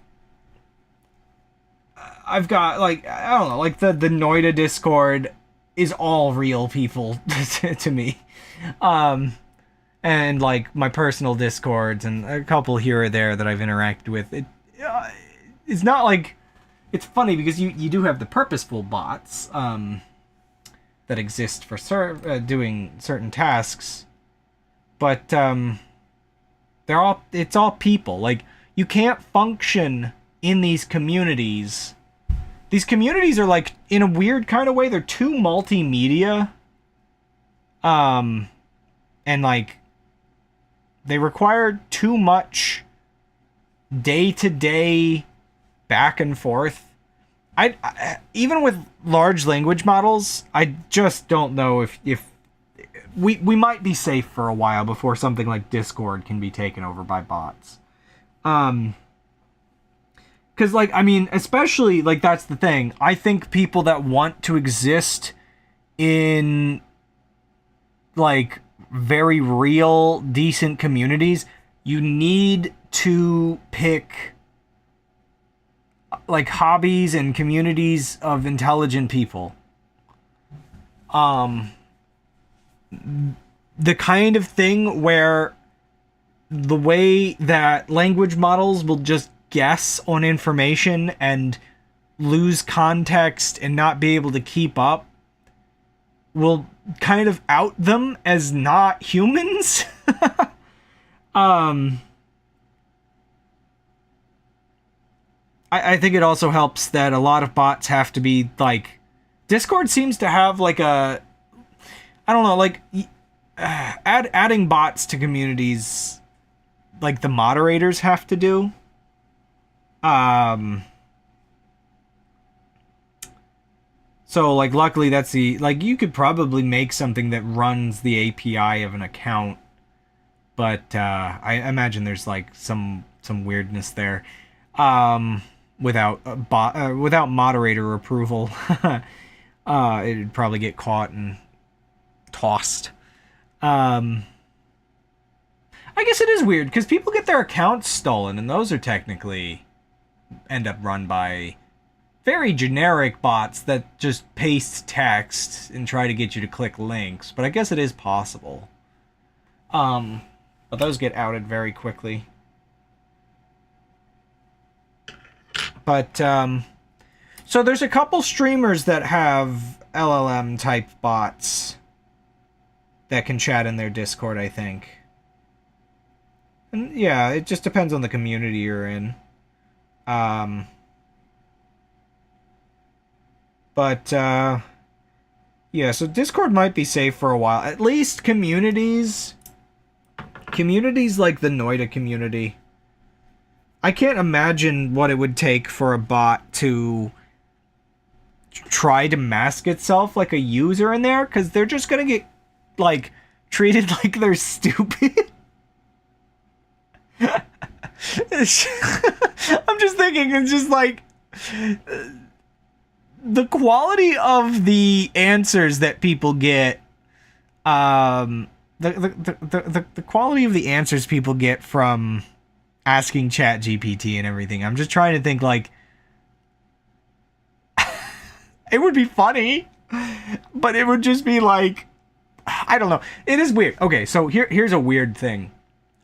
I've got, like, I don't know, like, the Noida Discord is all real people to me. And, like, my personal Discords and a couple here or there that I've interacted with. It's not like... It's funny because you do have the purposeful bots that exist for doing certain tasks. But it's all people. Like, you can't function in these communities. These communities are, like, in a weird kind of way, they're too multimedia. And, like, they require too much day-to-day back and forth. I even with large language models, I just don't know if we might be safe for a while before something like Discord can be taken over by bots. Because, like, I mean, especially, like, that's the thing. I think people that want to exist in, like, very real, decent communities, you need to pick, like, hobbies and communities of intelligent people. The kind of thing where the way that language models will just guess on information and lose context and not be able to keep up will kind of out them as not humans. I think it also helps that a lot of bots have to be, like... Discord seems to have, like, a... I don't know, like... adding bots to communities, like, the moderators have to do. So, like, luckily that's the... Like, you could probably make something that runs the API of an account. But, I imagine there's, like, some weirdness there. Without moderator approval. It'd probably get caught and tossed. I guess it is weird, because people get their accounts stolen, and those are technically end up run by very generic bots that just paste text and try to get you to click links. But I guess it is possible. But those get outed very quickly. But, so there's a couple streamers that have LLM-type bots that can chat in their Discord, I think. And, yeah, it just depends on the community you're in. But, yeah, so Discord might be safe for a while. At least communities like the Noida community, I can't imagine what it would take for a bot to try to mask itself like a user in there, because they're just gonna get like treated like they're stupid. I'm just thinking, it's just like the quality of the answers that people get, the quality of the answers people get from asking Chat GPT and everything. I'm just trying to think, like, it would be funny, but it would just be like, I don't know. It is weird. Okay, so here's a weird thing.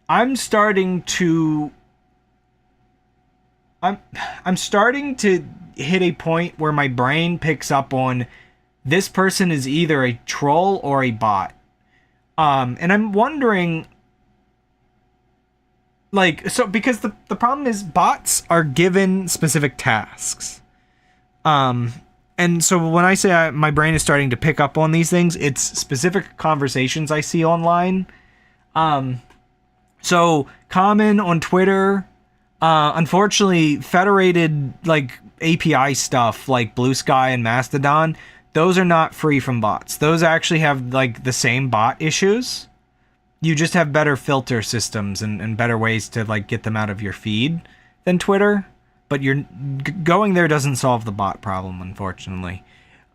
I'm starting to hit a point where my brain picks up on this person is either a troll or a bot. And I'm wondering, like, so because the problem is bots are given specific tasks. And so when I say my brain is starting to pick up on these things, it's specific conversations I see online. So common on Twitter, unfortunately, federated like API stuff like Blue Sky and Mastodon, those are not free from bots. Those actually have like the same bot issues. You just have better filter systems and better ways to like get them out of your feed than Twitter. But going there doesn't solve the bot problem, unfortunately.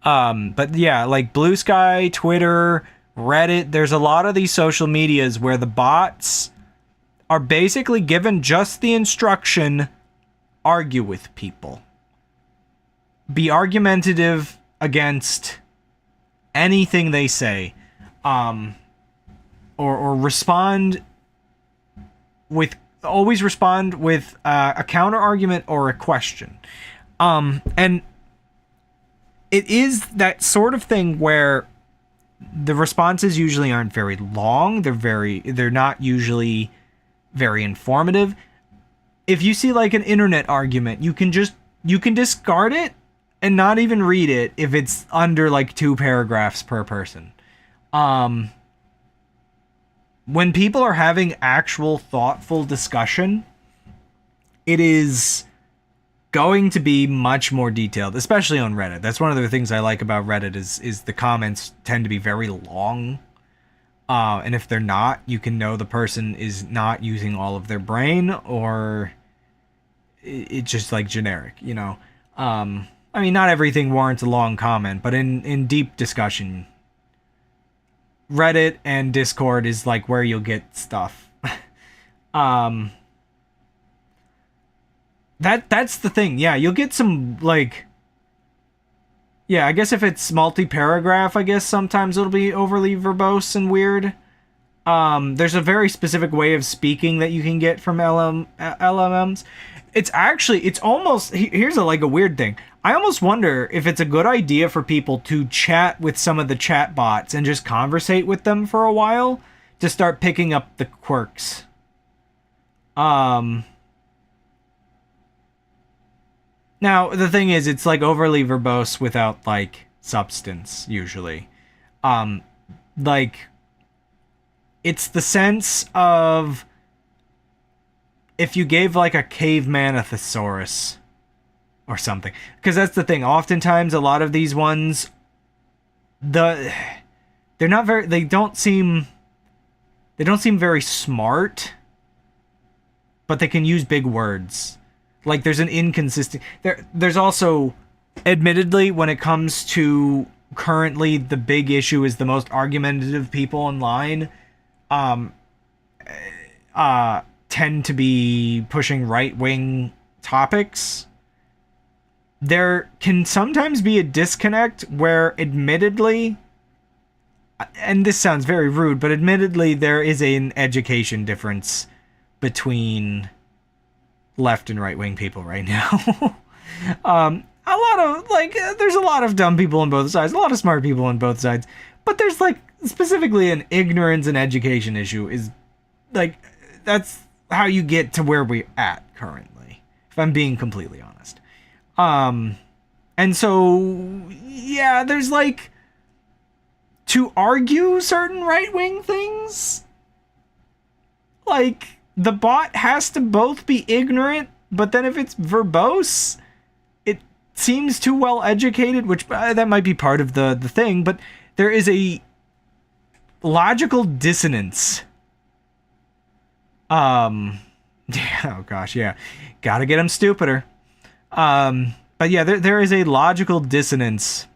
But yeah, like Blue Sky, Twitter, Reddit, there's a lot of these social medias where the bots are basically given just the instruction, argue with people. Be argumentative against anything they say. Or respond with... Always respond with a counter argument or a question. And it is that sort of thing where the responses usually aren't very long. They're not usually very informative. If you see like an internet argument, you can discard it and not even read it if it's under like 2 paragraphs per person. When people are having actual thoughtful discussion, it is going to be much more detailed, especially on Reddit. That's one of the things I like about Reddit is the comments tend to be very long. And if they're not, you can know the person is not using all of their brain, or it's just like generic, you know. I mean, not everything warrants a long comment, but in deep discussion, Reddit and Discord is like where you'll get stuff. That's the thing. Yeah, you'll get some like, yeah, I guess if it's multi-paragraph, I guess sometimes it'll be overly verbose and weird. There's a very specific way of speaking that you can get from LLMs. It's almost, here's a weird thing. I almost wonder if it's a good idea for people to chat with some of the chat bots and just conversate with them for a while to start picking up the quirks. Now, the thing is, it's like overly verbose without like substance, usually. Like, it's the sense of if you gave like a caveman a thesaurus or something, because that's the thing. Oftentimes, a lot of these ones, they don't seem very smart, but they can use big words. Like there's an inconsistent. There's also, admittedly, when it comes to currently the big issue is the most argumentative people online, tend to be pushing right-wing topics. There can sometimes be a disconnect where, admittedly, and this sounds very rude, but admittedly there is an education difference between left and right-wing people right now. A lot of, like, there's a lot of dumb people on both sides, a lot of smart people on both sides, but there's, like, specifically an ignorance and education issue is, like, that's how you get to where we're at currently, if I'm being completely honest. And so, yeah, there's like, to argue certain right-wing things, like, the bot has to both be ignorant, but then if it's verbose, it seems too well educated, which that might be part of the thing, but there is a logical dissonance. Yeah, oh gosh, yeah. Gotta get them stupider. But yeah, there is a logical dissonance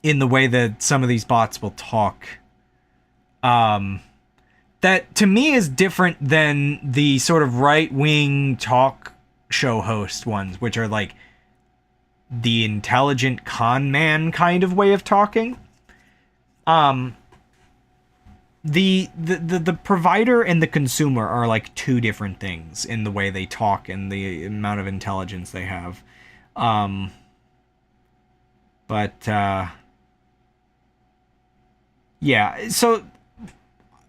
in the way that some of these bots will talk. That to me is different than the sort of right-wing talk show host ones, which are like the intelligent con man kind of way of talking. The provider and the consumer are like two different things in the way they talk and the amount of intelligence they have. Yeah, so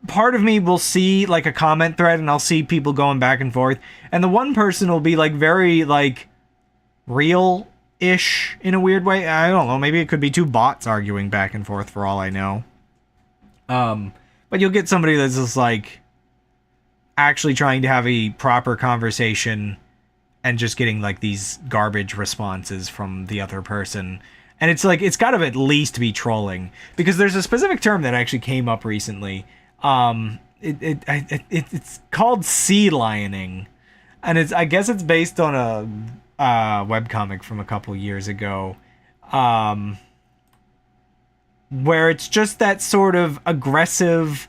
part of me will see like a comment thread and I'll see people going back and forth, and the one person will be like very like real-ish in a weird way. I don't know, maybe it could be two bots arguing back and forth for all I know. But you'll get somebody that's just like actually trying to have a proper conversation and just getting like these garbage responses from the other person. And it's like, it's got to at least be trolling, because there's a specific term that actually came up recently. It's called sea lioning, and I guess it's based on a webcomic from a couple years ago. Where it's just that sort of aggressive,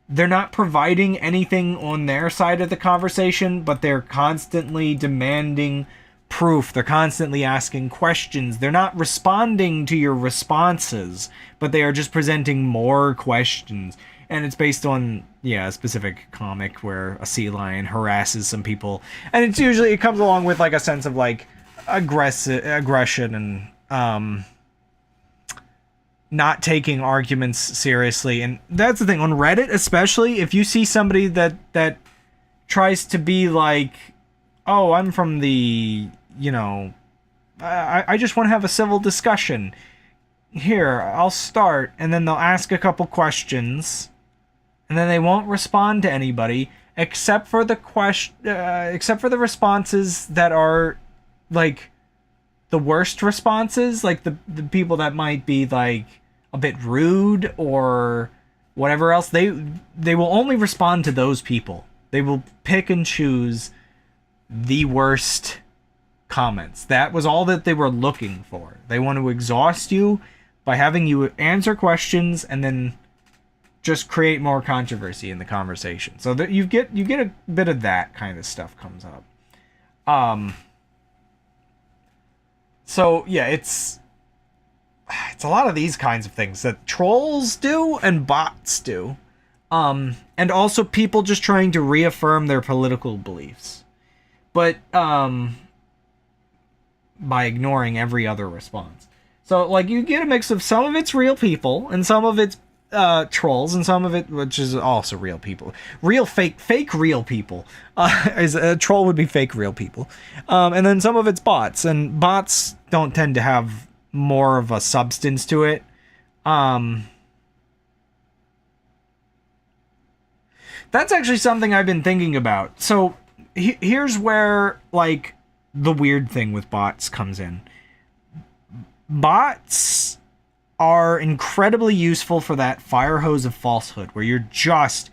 they're not providing anything on their side of the conversation, but they're constantly demanding proof. They're constantly asking questions. They're not responding to your responses, but they are just presenting more questions. And it's based on, yeah, a specific comic where a sea lion harasses some people. And it's usually, it comes along with like a sense of like aggression and, not taking arguments seriously. And that's the thing on Reddit, especially if you see somebody that tries to be like, oh, I'm from the, you know, I just want to have a civil discussion here, I'll start, and then they'll ask a couple questions and then they won't respond to anybody except for the responses that are like the worst responses, like the people that might be like a bit rude or whatever else. They will only respond to those people. They will pick and choose the worst comments. That was all that they were looking for. They want to exhaust you by having you answer questions and then just create more controversy in the conversation. So that you get a bit of that kind of stuff comes up. So yeah, it's a lot of these kinds of things that trolls do and bots do. And also people just trying to reaffirm their political beliefs. But by ignoring every other response. So like you get a mix of some of it's real people and some of it's trolls, and some of it which is also real people. Fake real people. Is a troll would be fake real people. And then some of it's bots, and bots don't tend to have more of a substance to it. That's actually something I've been thinking about. So here's where like the weird thing with bots comes in. Bots are incredibly useful for that fire hose of falsehood, where you're just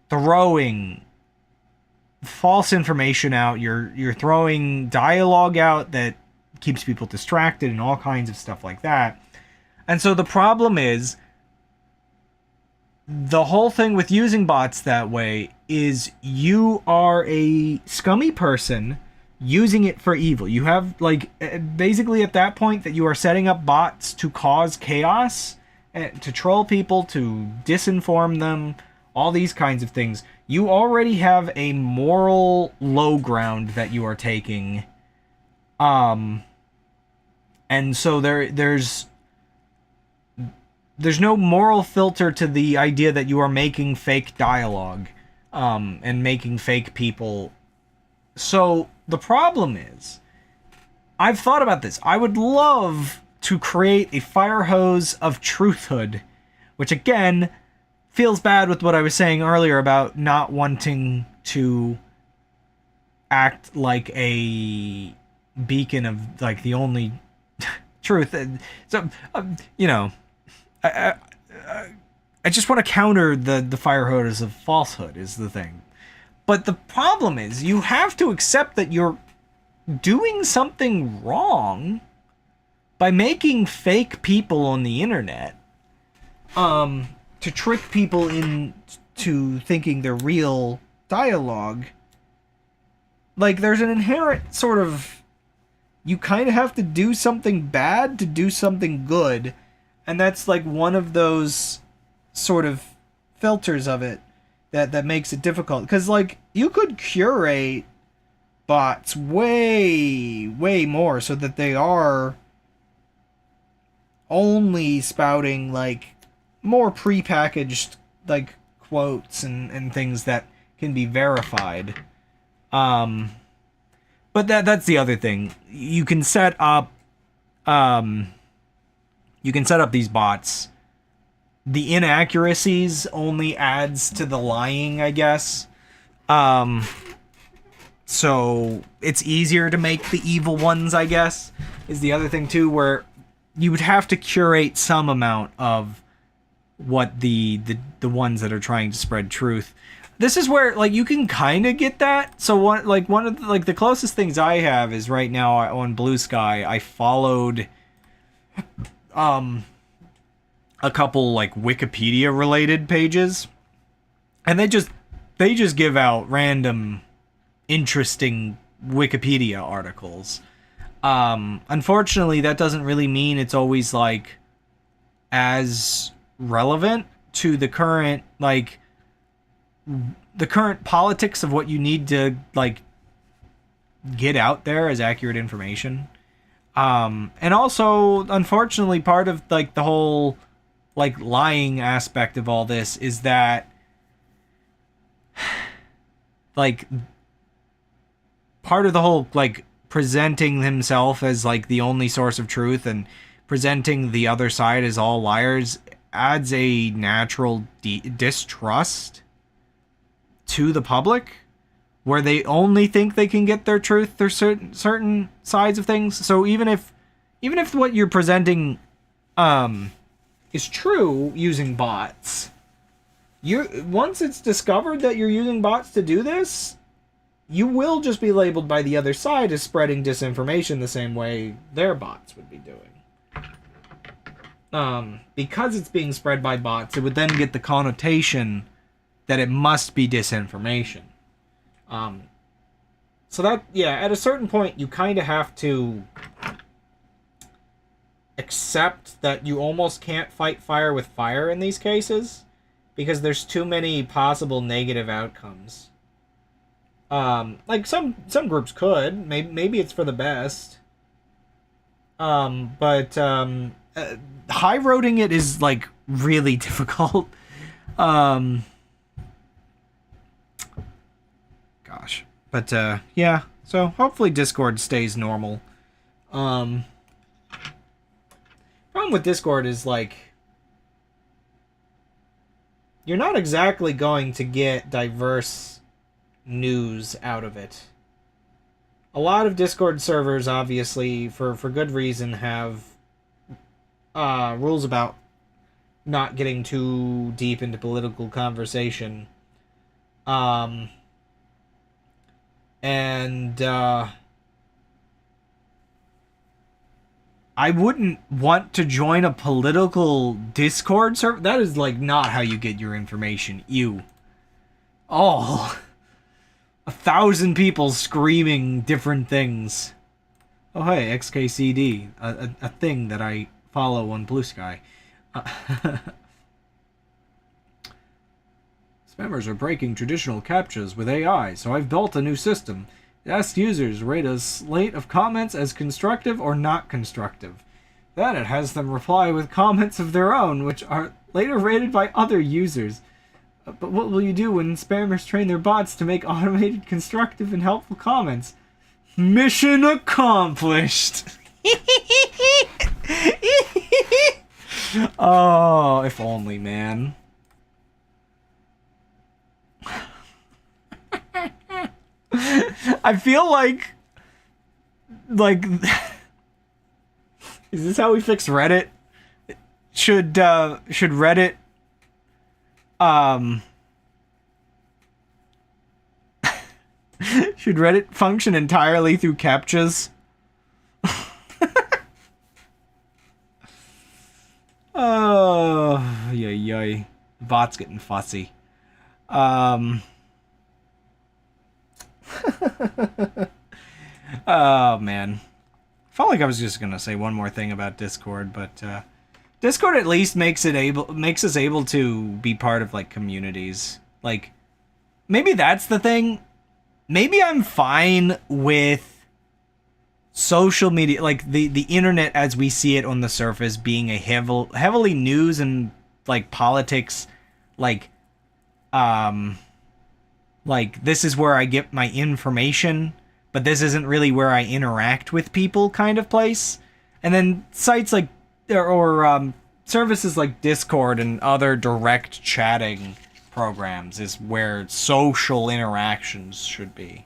throwing false information out. You're throwing dialogue out that keeps people distracted and all kinds of stuff like that. And so the problem is, the whole thing with using bots that way is you are a scummy person using it for evil. You have, like, basically at that point that you are setting up bots to cause chaos, to troll people, to disinform them, all these kinds of things. You already have a moral low ground that you are taking. And so there's no moral filter to the idea that you are making fake dialogue, and making fake people. So the problem is, I've thought about this. I would love to create a fire hose of truthhood, which again, feels bad with what I was saying earlier about not wanting to act like a beacon of like the only truth. So you know, I, I just want to counter the fire hose of falsehood is the thing. But the problem is you have to accept that you're doing something wrong by making fake people on the internet to trick people into thinking they're real dialogue. Like, there's an inherent sort of... You kind of have to do something bad to do something good. And that's, like, one of those sort of filters of it that makes it difficult. Because, like, you could curate bots way, way more so that they are only spouting, like, more prepackaged, like, quotes and things that can be verified. But that's the other thing. You can set up these bots. The inaccuracies only adds to the lying, I guess. So it's easier to make the evil ones, I guess, is the other thing too, where you would have to curate some amount of what the ones that are trying to spread truth. This is where, like, you can kind of get that. So one of the, like, the closest things I have is right now on Blue Sky. I followed a couple, like, Wikipedia related pages, and they just give out random interesting Wikipedia articles. Unfortunately, that doesn't really mean it's always, like, as relevant to the current, like, the current politics of what you need to, like, get out there as accurate information. And also, unfortunately, part of, like, the whole, like, lying aspect of all this is that, like, part of the whole, like, presenting himself as, like, the only source of truth and presenting the other side as all liars adds a natural distrust to the public, where they only think they can get their truth through certain sides of things. So even if what you're presenting is true using bots, once it's discovered that you're using bots to do this, you will just be labeled by the other side as spreading disinformation the same way their bots would be doing. Because it's being spread by bots, it would then get the connotation that it must be disinformation. So that, yeah, at a certain point, you kind of have to accept that you almost can't fight fire with fire in these cases, because there's too many possible negative outcomes. Like, some groups could. Maybe it's for the best. But high-roading it is, like, really difficult. Gosh. But, yeah. So, hopefully Discord stays normal. Problem with Discord is, like, you're not exactly going to get diverse news out of it. A lot of Discord servers, obviously, for good reason, have rules about not getting too deep into political conversation. I wouldn't want to join a political Discord server. That is, like, not how you get your information. Ew. Oh. 1,000 people screaming different things. Oh, hey, XKCD. A thing that I follow on Blue Sky. Spammers are breaking traditional CAPTCHAs with AI, so I've built a new system. It asks users rate a slate of comments as constructive or not constructive. Then it has them reply with comments of their own, which are later rated by other users. But what will you do when spammers train their bots to make automated, constructive, and helpful comments? Mission accomplished! Oh, if only, man. I feel like is this how we fix Reddit? Should Reddit should Reddit function entirely through CAPTCHAs? Oh, yay. Bot's getting fussy. Oh man. I felt like I was just gonna say one more thing about Discord, but Discord at least makes us able to be part of like communities. Like maybe that's the thing. Maybe I'm fine with social media, like the internet as we see it on the surface, being a heavily news and like politics, like this is where I get my information, but this isn't really where I interact with people kind of place. And then sites like or services like Discord and other direct chatting programs is where social interactions should be.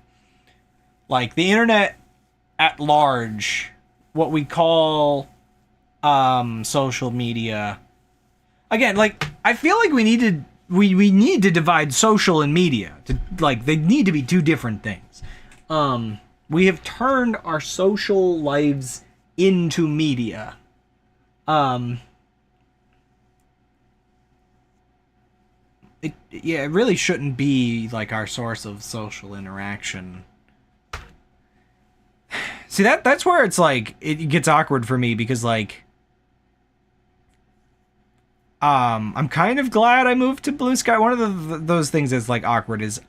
Like the internet at large, what we call social media. Again, like I feel like we need to divide social and media. Like they need to be two different things. We have turned our social lives into media. It really shouldn't be like our source of social interaction. See, that's where it's like it gets awkward for me, because like I'm kind of glad I moved to Blue Sky. One of those things that's like awkward is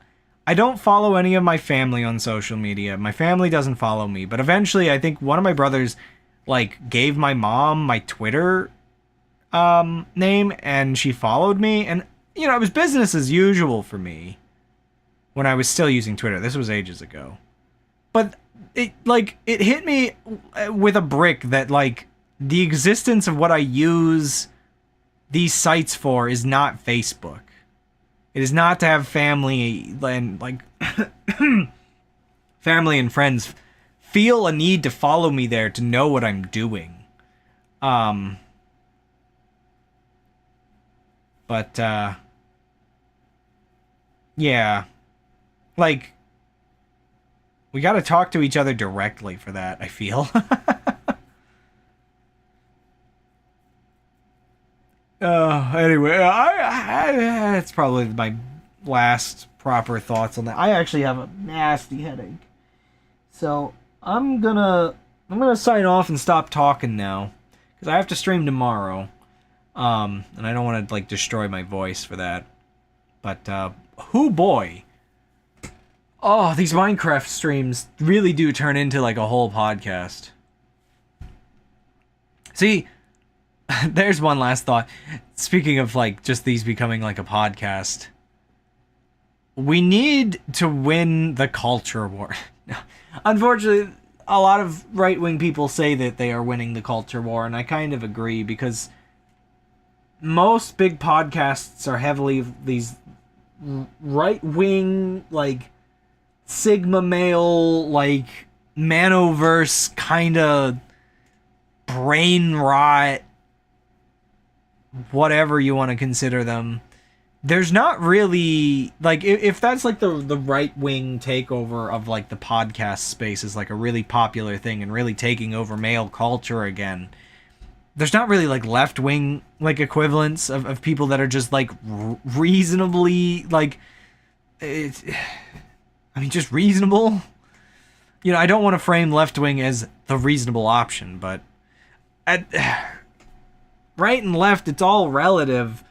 I don't follow any of my family on social media. My family doesn't follow me, but eventually I think one of my brothers like gave my mom my Twitter name, and she followed me, and you know, it was business as usual for me when I was still using Twitter. This was ages ago. But it hit me with a brick that like the existence of what I use these sites for is not Facebook. It is not to have family and like family and friends feel a need to follow me there to know what I'm doing. But yeah, like we got to talk to each other directly for that, I feel. Anyway, that's probably my last proper thoughts on that. I actually have a nasty headache, so I'm gonna sign off and stop talking now, because I have to stream tomorrow, and I don't want to like destroy my voice for that. But hoo boy, oh, these Minecraft streams really do turn into like a whole podcast. See. There's one last thought. Speaking of like just these becoming like a podcast, we need to win the culture war. Unfortunately, a lot of right-wing people say that they are winning the culture war, and I kind of agree, because most big podcasts are heavily these right-wing, like Sigma male, like Manoverse kind of brain rot, whatever you want to consider them. There's not really like, if that's like the right wing takeover of like the podcast space is like a really popular thing and really taking over male culture again, there's not really like left wing like equivalents of people that are just like reasonably like just reasonable. You know, I don't want to frame left wing as the reasonable option, but right and left, it's all relative.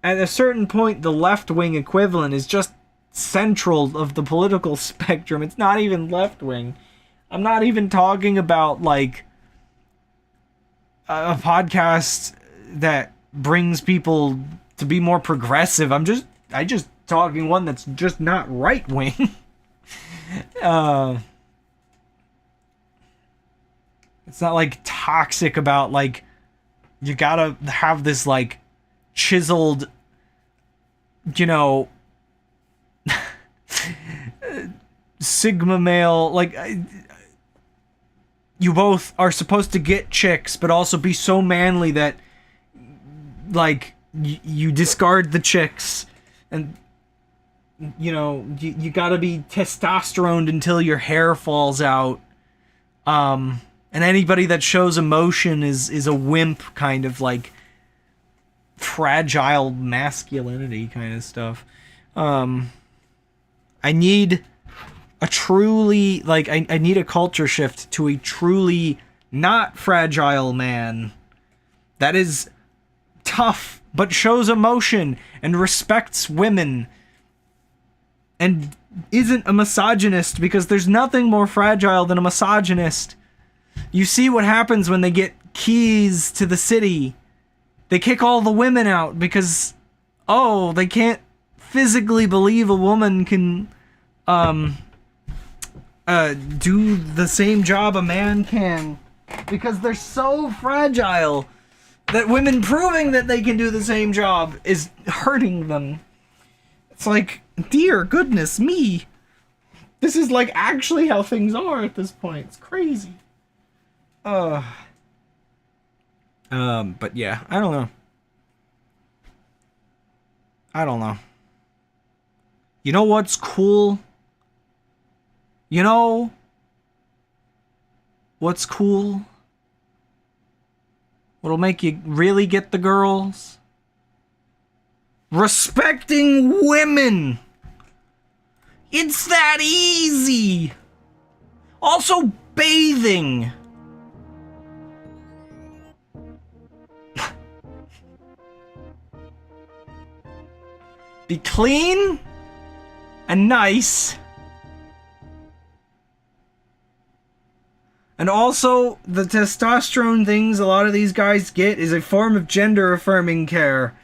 At a certain point, the left-wing equivalent is just central of the political spectrum. It's not even left-wing. I'm not even talking about, like, a podcast that brings people to be more progressive. I just talking one that's just not right-wing. It's not, like, toxic about, like, you gotta have this, like, chiseled, you know, sigma male, like, you both are supposed to get chicks, but also be so manly that, like, you discard the chicks, and, you know, you gotta be testosterone until your hair falls out. And anybody that shows emotion is a wimp, kind of like fragile masculinity kind of stuff. I need a truly, like, I need a culture shift to a truly not fragile man that is tough but shows emotion and respects women and isn't a misogynist, because there's nothing more fragile than a misogynist. You see what happens when they get keys to the city. They kick all the women out because, oh, they can't physically believe a woman can do the same job a man can, because they're so fragile that women proving that they can do the same job is hurting them. It's like, dear goodness me, this is like actually how things are at this point. It's crazy. But yeah, I don't know. You know what's cool? You know what's cool? What'll make you really get the girls? Respecting women! It's that easy! Also, bathing! Be clean and nice. And also, the testosterone things a lot of these guys get is a form of gender-affirming care.